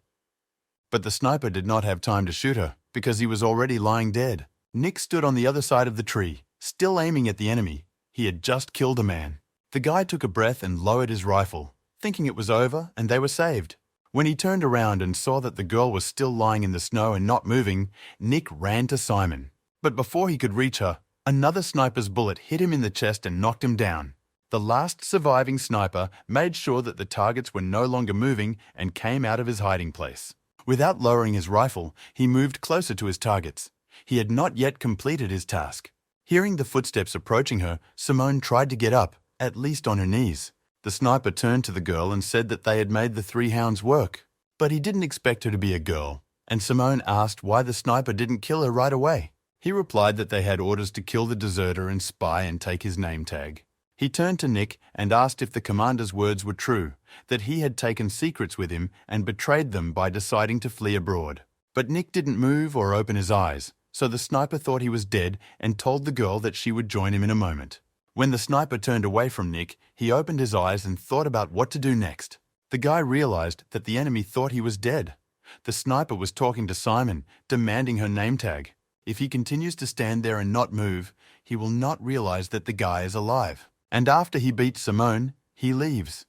[SPEAKER 1] But the sniper did not have time to shoot her, because he was already lying dead. Nick stood on the other side of the tree, still aiming at the enemy. He had just killed a man. The guy took a breath and lowered his rifle, thinking it was over and they were saved. When he turned around and saw that the girl was still lying in the snow and not moving, Nick ran to Simon. But before he could reach her, another sniper's bullet hit him in the chest and knocked him down. The last surviving sniper made sure that the targets were no longer moving and came out of his hiding place. Without lowering his rifle, he moved closer to his targets. He had not yet completed his task. Hearing the footsteps approaching her, Simone tried to get up, at least on her knees. The sniper turned to the girl and said that they had made the three hounds work. But he didn't expect her to be a girl, and Simone asked why the sniper didn't kill her right away. He replied that they had orders to kill the deserter and spy and take his name tag. He turned to Nick and asked if the commander's words were true, that he had taken secrets with him and betrayed them by deciding to flee abroad. But Nick didn't move or open his eyes, so the sniper thought he was dead and told the girl that she would join him in a moment. When the sniper turned away from Nick, he opened his eyes and thought about what to do next. The guy realized that the enemy thought he was dead. The sniper was talking to Simon, demanding her name tag. If he continues to stand there and not move, he will not realize that the guy is alive. And after he beats Simone, he leaves.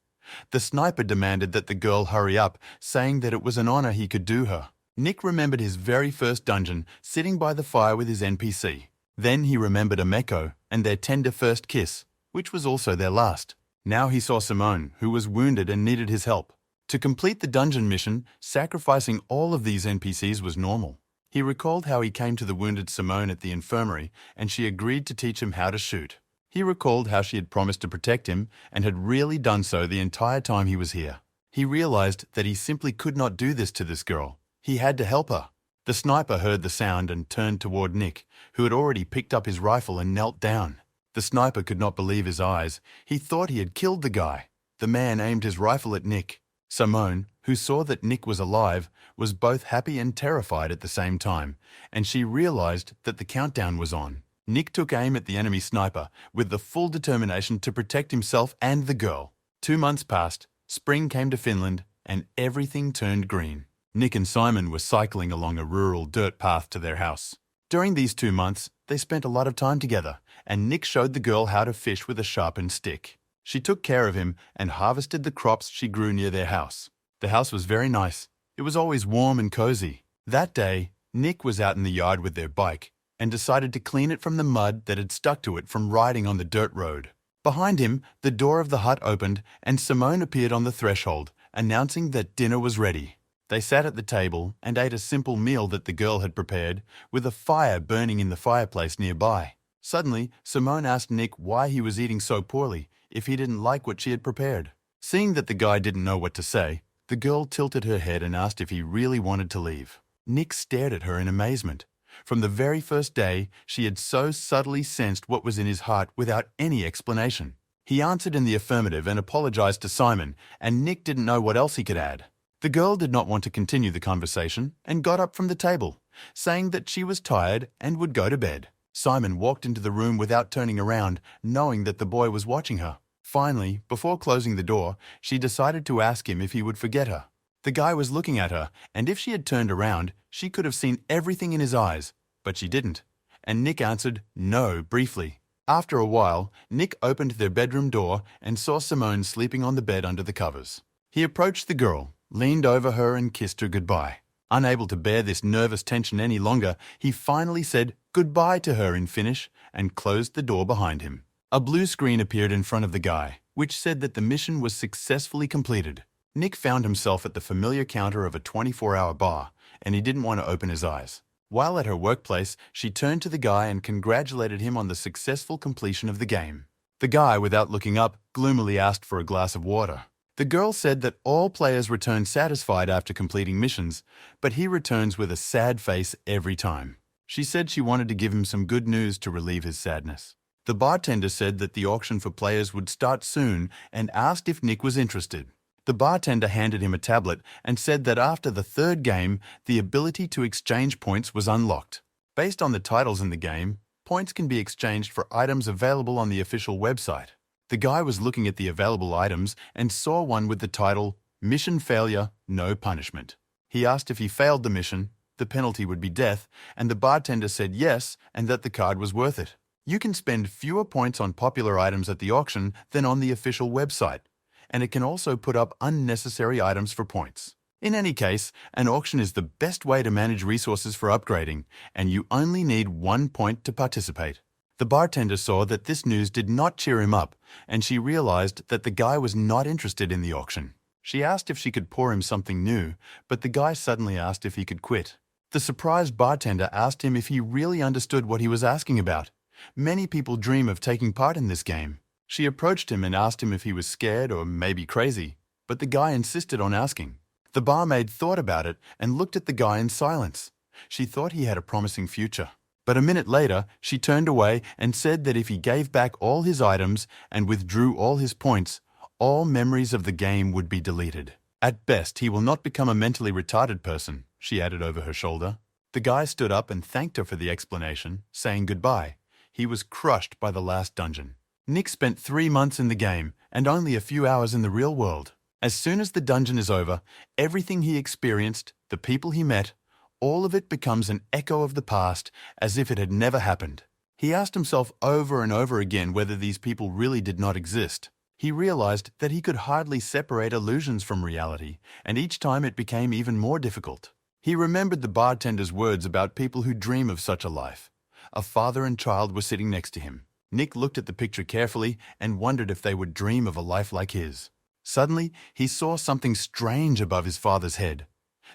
[SPEAKER 1] The sniper demanded that the girl hurry up, saying that it was an honor he could do her. Nick remembered his very first dungeon, sitting by the fire with his NPC. Then he remembered Ameko and their tender first kiss, which was also their last. Now he saw Simone, who was wounded and needed his help. To complete the dungeon mission, sacrificing all of these NPCs was normal. He recalled how he came to the wounded Simone at the infirmary and she agreed to teach him how to shoot. He recalled how she had promised to protect him and had really done so the entire time he was here. He realized that he simply could not do this to this girl. He had to help her. The sniper heard the sound and turned toward Nick, who had already picked up his rifle and knelt down. The sniper could not believe his eyes. He thought he had killed the guy. The man aimed his rifle at Nick. Simone, who saw that Nick was alive, was both happy and terrified at the same time, and she realized that the countdown was on. Nick took aim at the enemy sniper with the full determination to protect himself and the girl. 2 months passed, spring came to Finland, and everything turned green. Nick and Simon were cycling along a rural dirt path to their house. During these 2 months, they spent a lot of time together, and Nick showed the girl how to fish with a sharpened stick. She took care of him and harvested the crops she grew near their house. The house was very nice. It was always warm and cozy. That day, Nick was out in the yard with their bike and decided to clean it from the mud that had stuck to it from riding on the dirt road. Behind him, the door of the hut opened and Simone appeared on the threshold, announcing that dinner was ready. They sat at the table and ate a simple meal that the girl had prepared, with a fire burning in the fireplace nearby. Suddenly, Simone asked Nick why he was eating so poorly, if he didn't like what she had prepared. Seeing that the guy didn't know what to say, the girl tilted her head and asked if he really wanted to leave. Nick stared at her in amazement. From the very first day, she had so subtly sensed what was in his heart without any explanation. He answered in the affirmative and apologized to Simon, and Nick didn't know what else he could add. The girl did not want to continue the conversation and got up from the table, saying that she was tired and would go to bed. Simon walked into the room without turning around, knowing that the boy was watching her. Finally, before closing the door, she decided to ask him if he would forget her. The guy was looking at her, and if she had turned around, she could have seen everything in his eyes, but she didn't. And Nick answered no briefly. After a while, Nick opened their bedroom door and saw Simone sleeping on the bed under the covers. He approached the girl, leaned over her and kissed her goodbye. Unable to bear this nervous tension any longer, he finally said goodbye to her in Finnish and closed the door behind him. A blue screen appeared in front of the guy, which said that the mission was successfully completed. Nick found himself at the familiar counter of a 24-hour bar, and he didn't want to open his eyes. While at her workplace, she turned to the guy and congratulated him on the successful completion of the game. The guy, without looking up, gloomily asked for a glass of water. The girl said that all players return satisfied after completing missions, but he returns with a sad face every time. She said she wanted to give him some good news to relieve his sadness. The bartender said that the auction for players would start soon and asked if Nick was interested. The bartender handed him a tablet and said that after the third game, the ability to exchange points was unlocked. Based on the titles in the game, points can be exchanged for items available on the official website. The guy was looking at the available items and saw one with the title, Mission Failure, No Punishment. He asked if he failed the mission, the penalty would be death, and the bartender said yes and that the card was worth it. You can spend fewer points on popular items at the auction than on the official website, and it can also put up unnecessary items for points. In any case, an auction is the best way to manage resources for upgrading, and you only need 1 point to participate. The bartender saw that this news did not cheer him up, and she realized that the guy was not interested in the auction. She asked if she could pour him something new, but the guy suddenly asked if he could quit. The surprised bartender asked him if he really understood what he was asking about. Many people dream of taking part in this game. She approached him and asked him if he was scared or maybe crazy, but the guy insisted on asking. The barmaid thought about it and looked at the guy in silence. She thought he had a promising future. But a minute later, she turned away and said that if he gave back all his items and withdrew all his points, all memories of the game would be deleted. At best, he will not become a mentally retarded person, she added over her shoulder. The guy stood up and thanked her for the explanation, saying goodbye. He was crushed by the last dungeon. Nick spent 3 months in the game and only a few hours in the real world. As soon as the dungeon is over, everything he experienced, the people he met, all of it becomes an echo of the past, as if it had never happened. He asked himself over and over again whether these people really did not exist. He realized that he could hardly separate illusions from reality, and each time it became even more difficult. He remembered the bartender's words about people who dream of such a life. A father and child were sitting next to him. Nick looked at the picture carefully and wondered if they would dream of a life like his. Suddenly, he saw something strange above his father's head.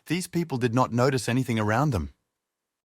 [SPEAKER 1] These people did not notice anything around them.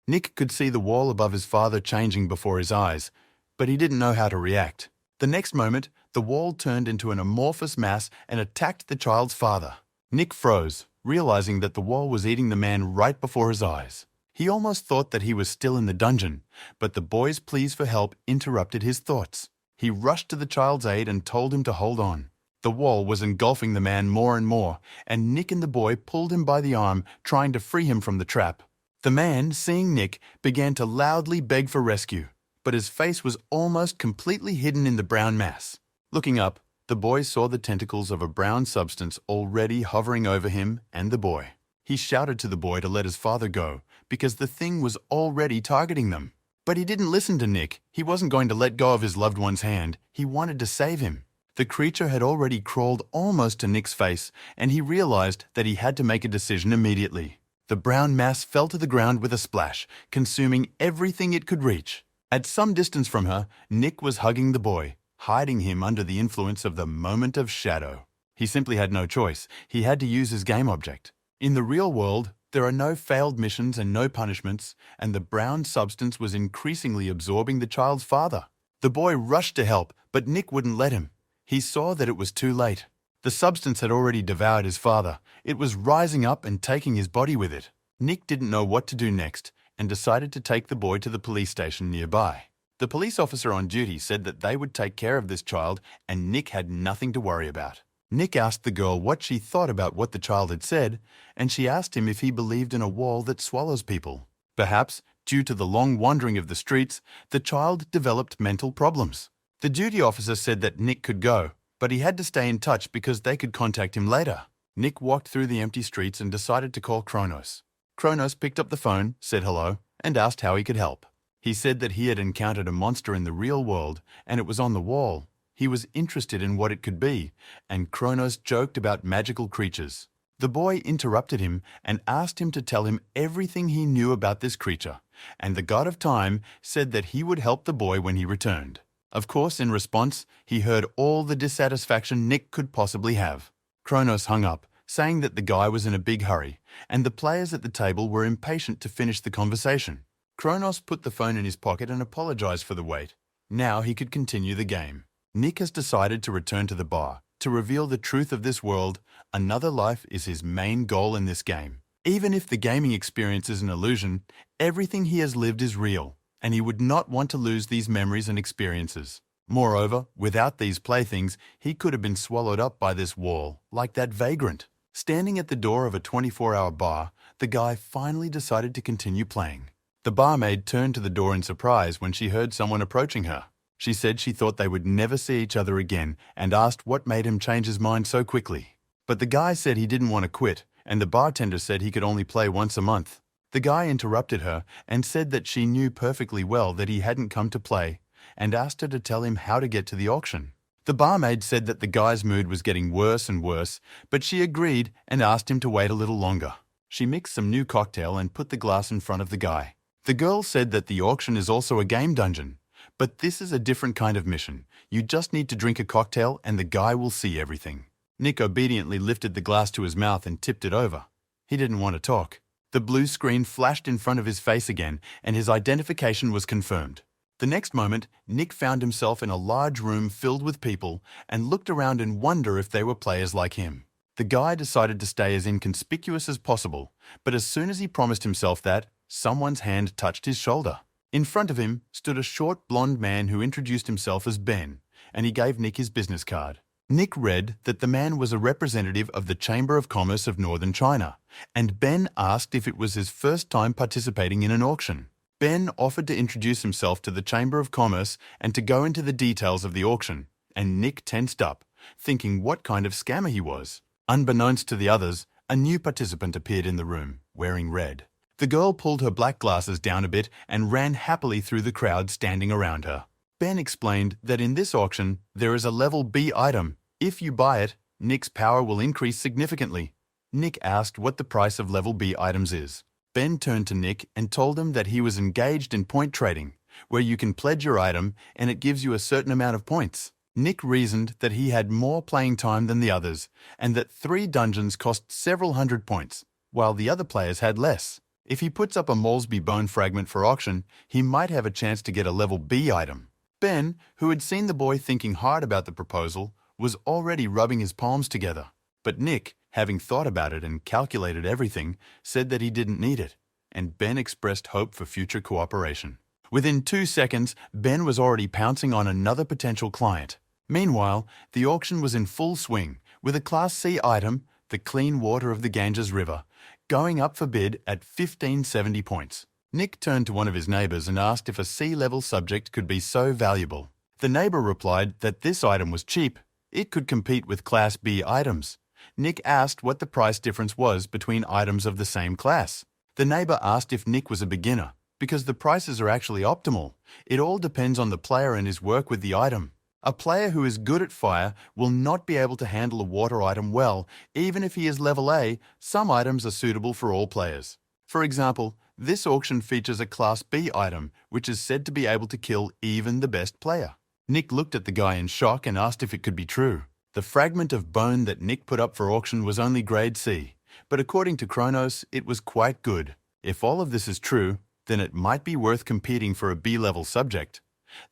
[SPEAKER 1] Nick could see the wall above his father changing before his eyes, but he didn't know how to react. The next moment, the wall turned into an amorphous mass and attacked the child's father. Nick froze, realizing that the wall was eating the man right before his eyes. He almost thought that he was still in the dungeon, but the boy's pleas for help interrupted his thoughts. He rushed to the child's aid and told him to hold on. The wall was engulfing the man more and more, and Nick and the boy pulled him by the arm, trying to free him from the trap. The man, seeing Nick, began to loudly beg for rescue, but his face was almost completely hidden in the brown mass. Looking up, the boy saw the tentacles of a brown substance already hovering over him and the boy. He shouted to the boy to let his father go, because the thing was already targeting them. But he didn't listen to Nick. He wasn't going to let go of his loved one's hand. He wanted to save him. The creature had already crawled almost to Nick's face, and he realized that he had to make a decision immediately. The brown mass fell to the ground with a splash, consuming everything it could reach. At some distance from her, Nick was hugging the boy, hiding him under the influence of the moment of shadow. He simply had no choice. He had to use his game object. In the real world, there are no failed missions and no punishments, and the brown substance was increasingly absorbing the child's father. The boy rushed to help, but Nick wouldn't let him. He saw that it was too late. The substance had already devoured his father. It was rising up and taking his body with it. Nick didn't know what to do next and decided to take the boy to the police station nearby. The police officer on duty said that they would take care of this child and Nick had nothing to worry about. Nick asked the girl what she thought about what the child had said, and she asked him if he believed in a wall that swallows people. Perhaps, due to the long wandering of the streets, the child developed mental problems. The duty officer said that Nick could go, but he had to stay in touch because they could contact him later. Nick walked through the empty streets and decided to call Kronos. Kronos picked up the phone, said hello, and asked how he could help. He said that he had encountered a monster in the real world, and it was on the wall. He was interested in what it could be, and Kronos joked about magical creatures. The boy interrupted him and asked him to tell him everything he knew about this creature, and the god of time said that he would help the boy when he returned. Of course, in response, he heard all the dissatisfaction Nick could possibly have. Kronos hung up, saying that the guy was in a big hurry, and the players at the table were impatient to finish the conversation. Kronos put the phone in his pocket and apologized for the wait. Now he could continue the game. Nick has decided to return to the bar, to reveal the truth of this world. Another life is his main goal in this game. Even if the gaming experience is an illusion, everything he has lived is real, and he would not want to lose these memories and experiences. Moreover, without these playthings, he could have been swallowed up by this wall, like that vagrant. Standing at the door of a 24-hour bar, the guy finally decided to continue playing. The barmaid turned to the door in surprise when she heard someone approaching her. She said she thought they would never see each other again and asked what made him change his mind so quickly. But the guy said he didn't want to quit, and the bartender said he could only play once a month. The guy interrupted her and said that she knew perfectly well that he hadn't come to play, and asked her to tell him how to get to the auction. The barmaid said that the guy's mood was getting worse and worse, but she agreed and asked him to wait a little longer. She mixed some new cocktail and put the glass in front of the guy. The girl said that the auction is also a game dungeon, but this is a different kind of mission. You just need to drink a cocktail and the guy will see everything. Nick obediently lifted the glass to his mouth and tipped it over. He didn't want to talk. The blue screen flashed in front of his face again, and his identification was confirmed. The next moment, Nick found himself in a large room filled with people and looked around in wonder if they were players like him. The guy decided to stay as inconspicuous as possible, but as soon as he promised himself that, someone's hand touched his shoulder. In front of him stood a short blonde man who introduced himself as Ben, and he gave Nick his business card. Nick read that the man was a representative of the Chamber of Commerce of Northern China, and Ben asked if it was his first time participating in an auction. Ben offered to introduce himself to the Chamber of Commerce and to go into the details of the auction, and Nick tensed up, thinking what kind of scammer he was. Unbeknownst to the others, a new participant appeared in the room, wearing red. The girl pulled her black glasses down a bit and ran happily through the crowd standing around her. Ben explained that in this auction, there is a level B item. If you buy it, Nick's power will increase significantly. Nick asked what the price of level B items is. Ben turned to Nick and told him that he was engaged in point trading, where you can pledge your item and it gives you a certain amount of points. Nick reasoned that he had more playing time than the others, and that 3 dungeons cost several hundred points, while the other players had less. If he puts up a Molesby bone fragment for auction, he might have a chance to get a level B item. Ben, who had seen the boy thinking hard about the proposal, was already rubbing his palms together. But Nick, having thought about it and calculated everything, said that he didn't need it, and Ben expressed hope for future cooperation. Within 2 seconds, Ben was already pouncing on another potential client. Meanwhile, the auction was in full swing, with a Class C item, the clean water of the Ganges River, going up for bid at 1570 points. Nick turned to one of his neighbors and asked if a C-level subject could be so valuable. The neighbor replied that this item was cheap. It could compete with Class B items. Nick asked what the price difference was between items of the same class. The neighbor asked if Nick was a beginner, because the prices are actually optimal. It all depends on the player and his work with the item. A player who is good at fire will not be able to handle a water item well, even if he is level A. Some items are suitable for all players. For example, this auction features a Class B item, which is said to be able to kill even the best player. Nick looked at the guy in shock and asked if it could be true. The fragment of bone that Nick put up for auction was only grade C, but according to Kronos, it was quite good. If all of this is true, then it might be worth competing for a B-level subject.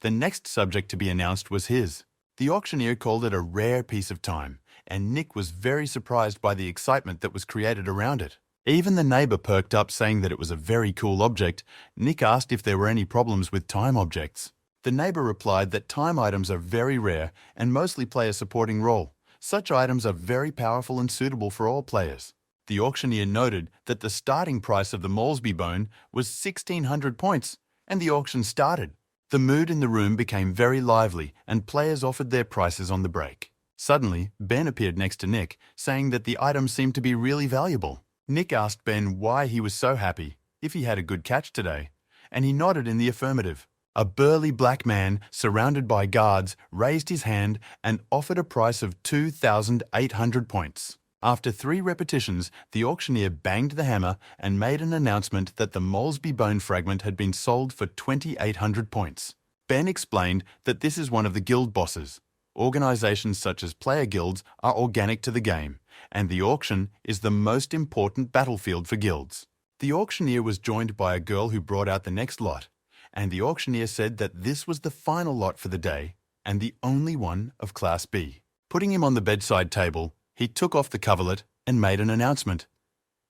[SPEAKER 1] The next subject to be announced was his. The auctioneer called it a rare piece of time, and Nick was very surprised by the excitement that was created around it. Even the neighbor perked up, saying that it was a very cool object. Nick asked if there were any problems with time objects. The neighbor replied that time items are very rare and mostly play a supporting role. Such items are very powerful and suitable for all players. The auctioneer noted that the starting price of the Molesby bone was 1600 points, and the auction started. The mood in the room became very lively, and players offered their prices on the break. Suddenly, Ben appeared next to Nick, saying that the item seemed to be really valuable. Nick asked Ben why he was so happy, if he had a good catch today, and he nodded in the affirmative. A burly black man, surrounded by guards, raised his hand and offered a price of 2,800 points. After 3 repetitions, the auctioneer banged the hammer and made an announcement that the Molesby bone fragment had been sold for 2,800 points. Ben explained that this is one of the guild bosses. Organizations such as player guilds are organic to the game, and the auction is the most important battlefield for guilds. The auctioneer was joined by a girl who brought out the next lot, and the auctioneer said that this was the final lot for the day and the only one of Class B. Putting him on the bedside table, he took off the coverlet and made an announcement.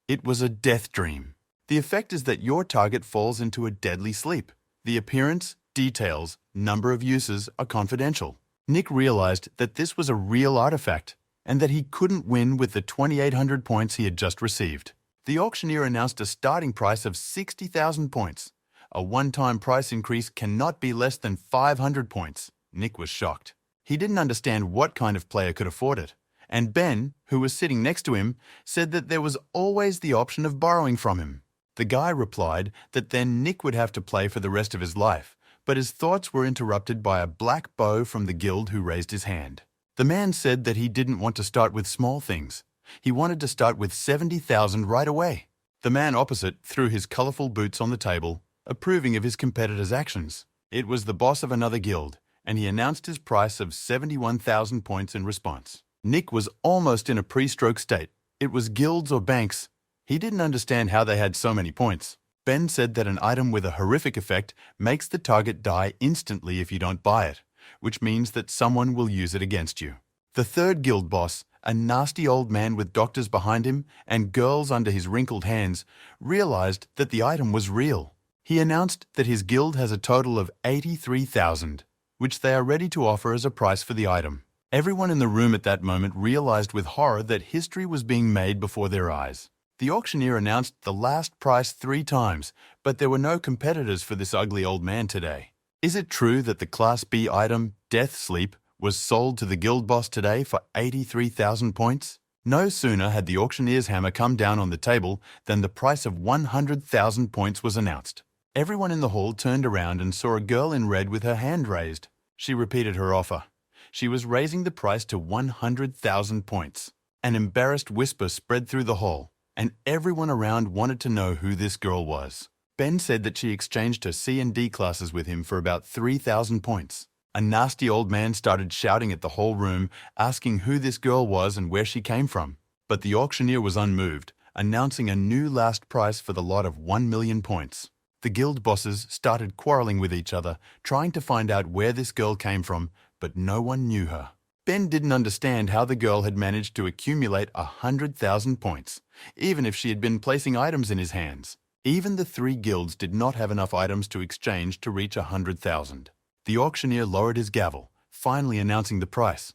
[SPEAKER 1] It was a death dream. The effect is that your target falls into a deadly sleep. The appearance, details, number of uses are confidential. Nick realized that this was a real artifact and that he couldn't win with the 2,800 points he had just received. The auctioneer announced a starting price of 60,000 points. A one-time price increase cannot be less than 500 points. Nick was shocked. He didn't understand what kind of player could afford it. And Ben, who was sitting next to him, said that there was always the option of borrowing from him. The guy replied that then Nick would have to play for the rest of his life, but his thoughts were interrupted by a black bow from the guild who raised his hand. The man said that he didn't want to start with small things. He wanted to start with 70,000 right away. The man opposite threw his colorful boots on the table, approving of his competitor's actions. It was the boss of another guild, and he announced his price of 71,000 points in response. Nick was almost in a pre-stroke state. It was guilds or banks. He didn't understand how they had so many points. Ben said that an item with a horrific effect makes the target die instantly if you don't buy it, which means that someone will use it against you. The third guild boss, a nasty old man with doctors behind him and girls under his wrinkled hands, realized that the item was real. He announced that his guild has a total of 83,000, which they are ready to offer as a price for the item. Everyone in the room at that moment realized with horror that history was being made before their eyes. The auctioneer announced the last price 3 times, but there were no competitors for this ugly old man today. Is it true that the Class B item, Death Sleep, was sold to the guild boss today for 83,000 points? No sooner had the auctioneer's hammer come down on the table than the price of 100,000 points was announced. Everyone in the hall turned around and saw a girl in red with her hand raised. She repeated her offer. She was raising the price to 100,000 points. An embarrassed whisper spread through the hall, and everyone around wanted to know who this girl was. Ben said that she exchanged her C and D classes with him for about 3,000 points. A nasty old man started shouting at the whole room, asking who this girl was and where she came from. But the auctioneer was unmoved, announcing a new last price for the lot of 1 million points. The guild bosses started quarreling with each other, trying to find out where this girl came from, but no one knew her. Ben didn't understand how the girl had managed to accumulate 100,000 points, even if she had been placing items in his hands. Even the 3 guilds did not have enough items to exchange to reach 100,000. The auctioneer lowered his gavel, finally announcing the price.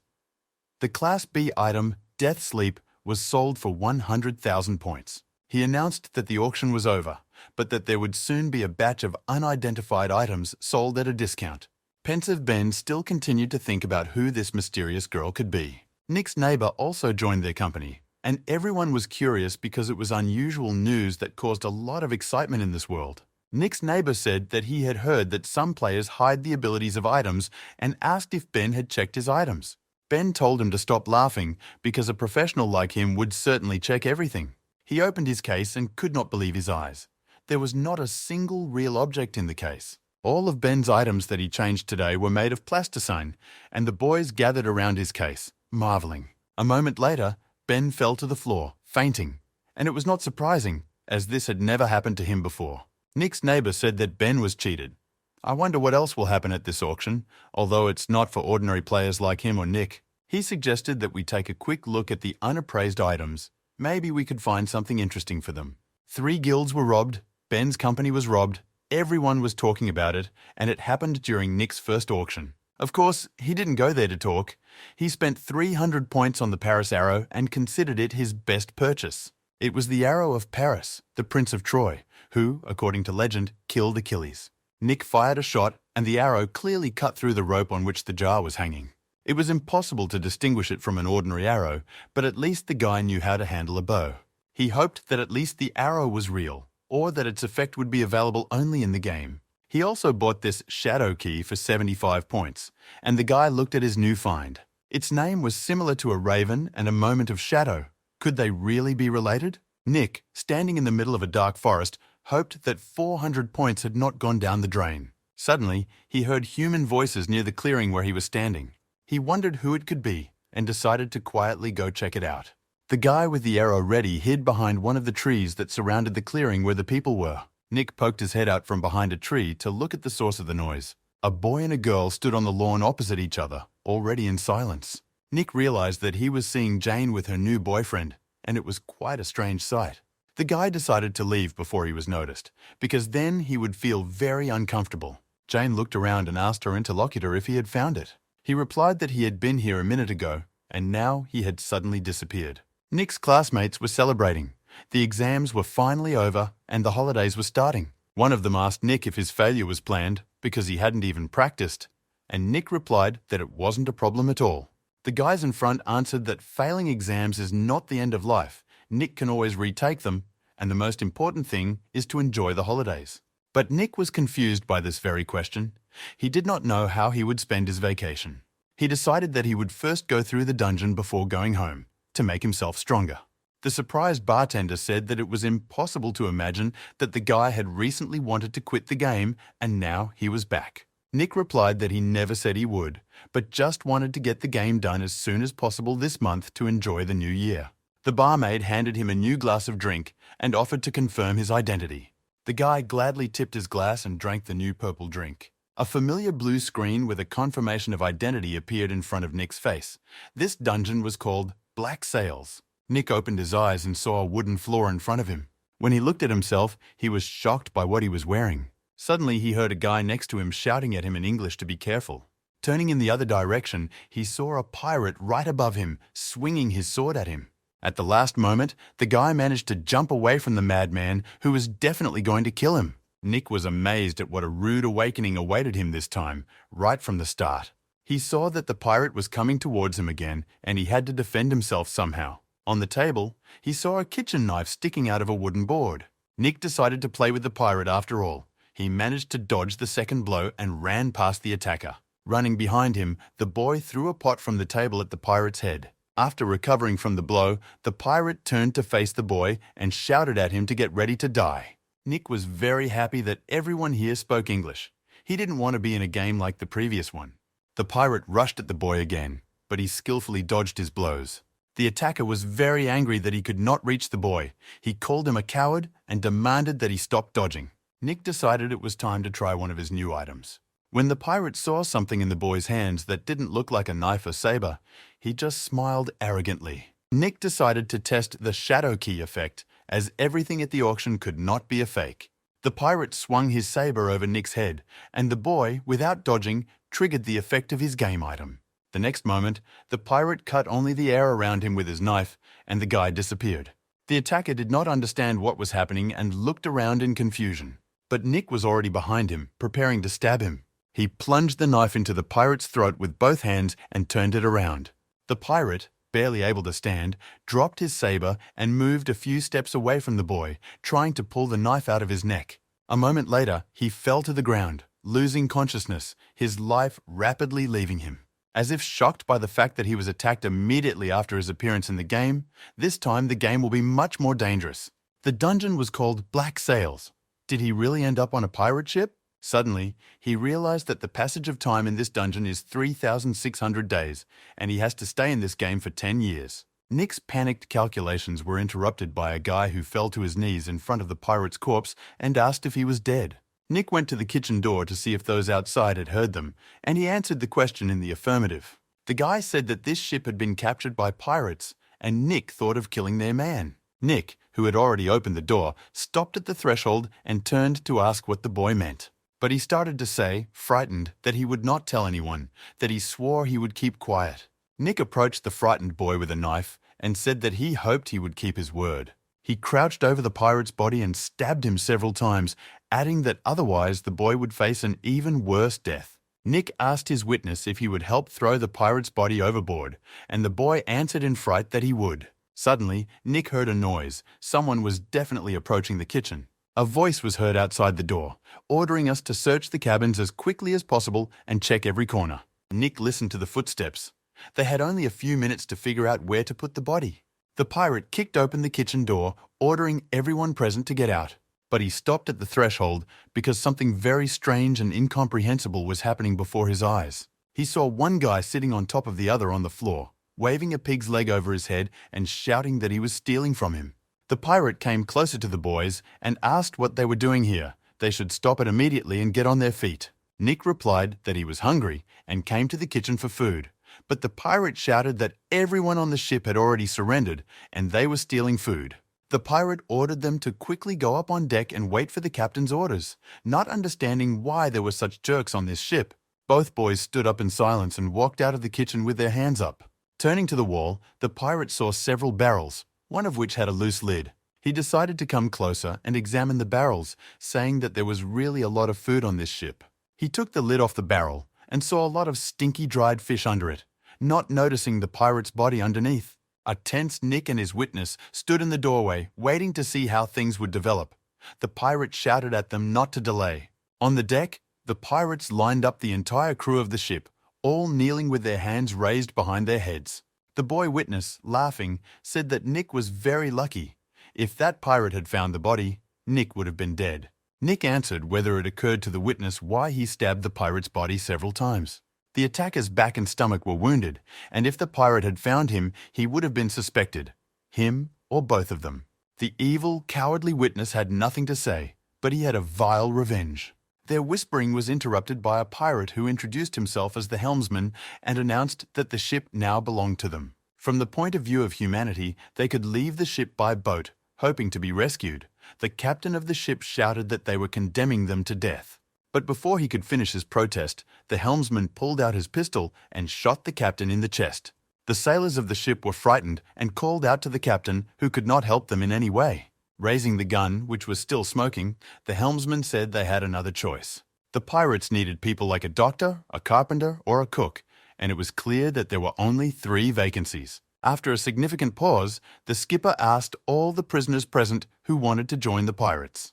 [SPEAKER 1] The Class B item, Death Sleep, was sold for 100,000 points. He announced that the auction was over, but that there would soon be a batch of unidentified items sold at a discount. Pensive Ben still continued to think about who this mysterious girl could be. Nick's neighbor also joined their company, and everyone was curious because it was unusual news that caused a lot of excitement in this world. Nick's neighbor said that he had heard that some players hide the abilities of items and asked if Ben had checked his items. Ben told him to stop laughing because a professional like him would certainly check everything. He opened his case and could not believe his eyes. There was not a single real object in the case. All of Ben's items that he changed today were made of plasticine, and the boys gathered around his case, marveling. A moment later, Ben fell to the floor, fainting, and it was not surprising, as this had never happened to him before. Nick's neighbor said that Ben was cheated. I wonder what else will happen at this auction, although it's not for ordinary players like him or Nick. He suggested that we take a quick look at the unappraised items. Maybe we could find something interesting for them. 3 guilds were robbed, Ben's company was robbed, everyone was talking about it, and it happened during Nick's first auction. Of course, he didn't go there to talk. He spent 300 points on the Paris arrow and considered it his best purchase. It was the arrow of Paris, the Prince of Troy, who, according to legend, killed Achilles. Nick fired a shot, and the arrow clearly cut through the rope on which the jar was hanging. It was impossible to distinguish it from an ordinary arrow, but at least the guy knew how to handle a bow. He hoped that at least the arrow was real, or that its effect would be available only in the game. He also bought this shadow key for 75 points, and the guy looked at his new find. Its name was similar to a raven and a moment of shadow. Could they really be related? Nick, standing in the middle of a dark forest, hoped that 400 points had not gone down the drain. Suddenly, he heard human voices near the clearing where he was standing. He wondered who it could be and decided to quietly go check it out. The guy with the arrow ready hid behind one of the trees that surrounded the clearing where the people were. Nick poked his head out from behind a tree to look at the source of the noise. A boy and a girl stood on the lawn opposite each other, already in silence. Nick realized that he was seeing Jane with her new boyfriend, and it was quite a strange sight. The guy decided to leave before he was noticed, because then he would feel very uncomfortable. Jane looked around and asked her interlocutor if he had found it. He replied that he had been here a minute ago, and now he had suddenly disappeared. Nick's classmates were celebrating. The exams were finally over, and the holidays were starting. One of them asked Nick if his failure was planned, because he hadn't even practiced, and Nick replied that it wasn't a problem at all. The guys in front answered that failing exams is not the end of life. Nick can always retake them, and the most important thing is to enjoy the holidays. But Nick was confused by this very question. He did not know how he would spend his vacation. He decided that he would first go through the dungeon before going home, to make himself stronger. The surprised bartender said that it was impossible to imagine that the guy had recently wanted to quit the game and now he was back. Nick replied that he never said he would, but just wanted to get the game done as soon as possible this month to enjoy the new year. The barmaid handed him a new glass of drink and offered to confirm his identity. The guy gladly tipped his glass and drank the new purple drink. A familiar blue screen with a confirmation of identity appeared in front of Nick's face. This dungeon was called Black Sails. Nick opened his eyes and saw a wooden floor in front of him. When he looked at himself, he was shocked by what he was wearing. Suddenly, he heard a guy next to him shouting at him in English to be careful. Turning in the other direction, he saw a pirate right above him, swinging his sword at him. At the last moment, the guy managed to jump away from the madman, who was definitely going to kill him. Nick was amazed at what a rude awakening awaited him this time, right from the start. He saw that the pirate was coming towards him again, and he had to defend himself somehow. On the table, he saw a kitchen knife sticking out of a wooden board. Nick decided to play with the pirate after all. He managed to dodge the second blow and ran past the attacker. Running behind him, the boy threw a pot from the table at the pirate's head. After recovering from the blow, the pirate turned to face the boy and shouted at him to get ready to die. Nick was very happy that everyone here spoke English. He didn't want to be in a game like the previous one. The pirate rushed at the boy again, but he skillfully dodged his blows. The attacker was very angry that he could not reach the boy. He called him a coward and demanded that he stop dodging. Nick decided it was time to try one of his new items. When the pirate saw something in the boy's hands that didn't look like a knife or saber, he just smiled arrogantly. Nick decided to test the shadow key effect, as everything at the auction could not be a fake. The pirate swung his saber over Nick's head, and the boy, without dodging, triggered the effect of his game item. The next moment, the pirate cut only the air around him with his knife, and the guy disappeared. The attacker did not understand what was happening and looked around in confusion. But Nick was already behind him, preparing to stab him. He plunged the knife into the pirate's throat with both hands and turned it around. The pirate, barely able to stand, dropped his saber and moved a few steps away from the boy, trying to pull the knife out of his neck. A moment later, he fell to the ground, losing consciousness, his life rapidly leaving him. As if shocked by the fact that he was attacked immediately after his appearance in the game, this time the game will be much more dangerous. The dungeon was called Black Sails. Did he really end up on a pirate ship? Suddenly, he realized that the passage of time in this dungeon is 3,600 days, and he has to stay in this game for 10 years. Nick's panicked calculations were interrupted by a guy who fell to his knees in front of the pirate's corpse and asked if he was dead. Nick went to the kitchen door to see if those outside had heard them, and he answered the question in the affirmative. The guy said that this ship had been captured by pirates, and Nick thought of killing their man. Nick, who had already opened the door, stopped at the threshold and turned to ask what the boy meant. But he started to say, frightened, that he would not tell anyone, that he swore he would keep quiet. Nick approached the frightened boy with a knife and said that he hoped he would keep his word. He crouched over the pirate's body and stabbed him several times, adding that otherwise the boy would face an even worse death. Nick asked his witness if he would help throw the pirate's body overboard, and the boy answered in fright that he would. Suddenly, Nick heard a noise. Someone was definitely approaching the kitchen. A voice was heard outside the door, ordering us to search the cabins as quickly as possible and check every corner. Nick listened to the footsteps. They had only a few minutes to figure out where to put the body. The pirate kicked open the kitchen door, ordering everyone present to get out. But he stopped at the threshold because something very strange and incomprehensible was happening before his eyes. He saw one guy sitting on top of the other on the floor, waving a pig's leg over his head and shouting that he was stealing from him. The pirate came closer to the boys and asked what they were doing here. They should stop it immediately and get on their feet. Nick replied that he was hungry and came to the kitchen for food, but the pirate shouted that everyone on the ship had already surrendered and they were stealing food. The pirate ordered them to quickly go up on deck and wait for the captain's orders, not understanding why there were such jerks on this ship. Both boys stood up in silence and walked out of the kitchen with their hands up. Turning to the wall, the pirate saw several barrels, one of which had a loose lid. He decided to come closer and examine the barrels, saying that there was really a lot of food on this ship. He took the lid off the barrel and saw a lot of stinky dried fish under it, not noticing the pirate's body underneath. A tense Nick and his witness stood in the doorway, waiting to see how things would develop. The pirate shouted at them not to delay. On the deck, the pirates lined up the entire crew of the ship, all kneeling with their hands raised behind their heads. The boy witness, laughing, said that Nick was very lucky. If that pirate had found the body, Nick would have been dead. Nick answered whether it occurred to the witness why he stabbed the pirate's body several times. The attacker's back and stomach were wounded, and if the pirate had found him, he would have been suspected. Him or both of them. The evil, cowardly witness had nothing to say, but he had a vile revenge. Their whispering was interrupted by a pirate who introduced himself as the helmsman and announced that the ship now belonged to them. From the point of view of humanity, they could leave the ship by boat, hoping to be rescued. The captain of the ship shouted that they were condemning them to death. But before he could finish his protest, the helmsman pulled out his pistol and shot the captain in the chest. The sailors of the ship were frightened and called out to the captain, who could not help them in any way. Raising the gun, which was still smoking, the helmsman said they had another choice. The pirates needed people like a doctor, a carpenter, or a cook, and it was clear that there were only 3 vacancies. After a significant pause, the skipper asked all the prisoners present who wanted to join the pirates.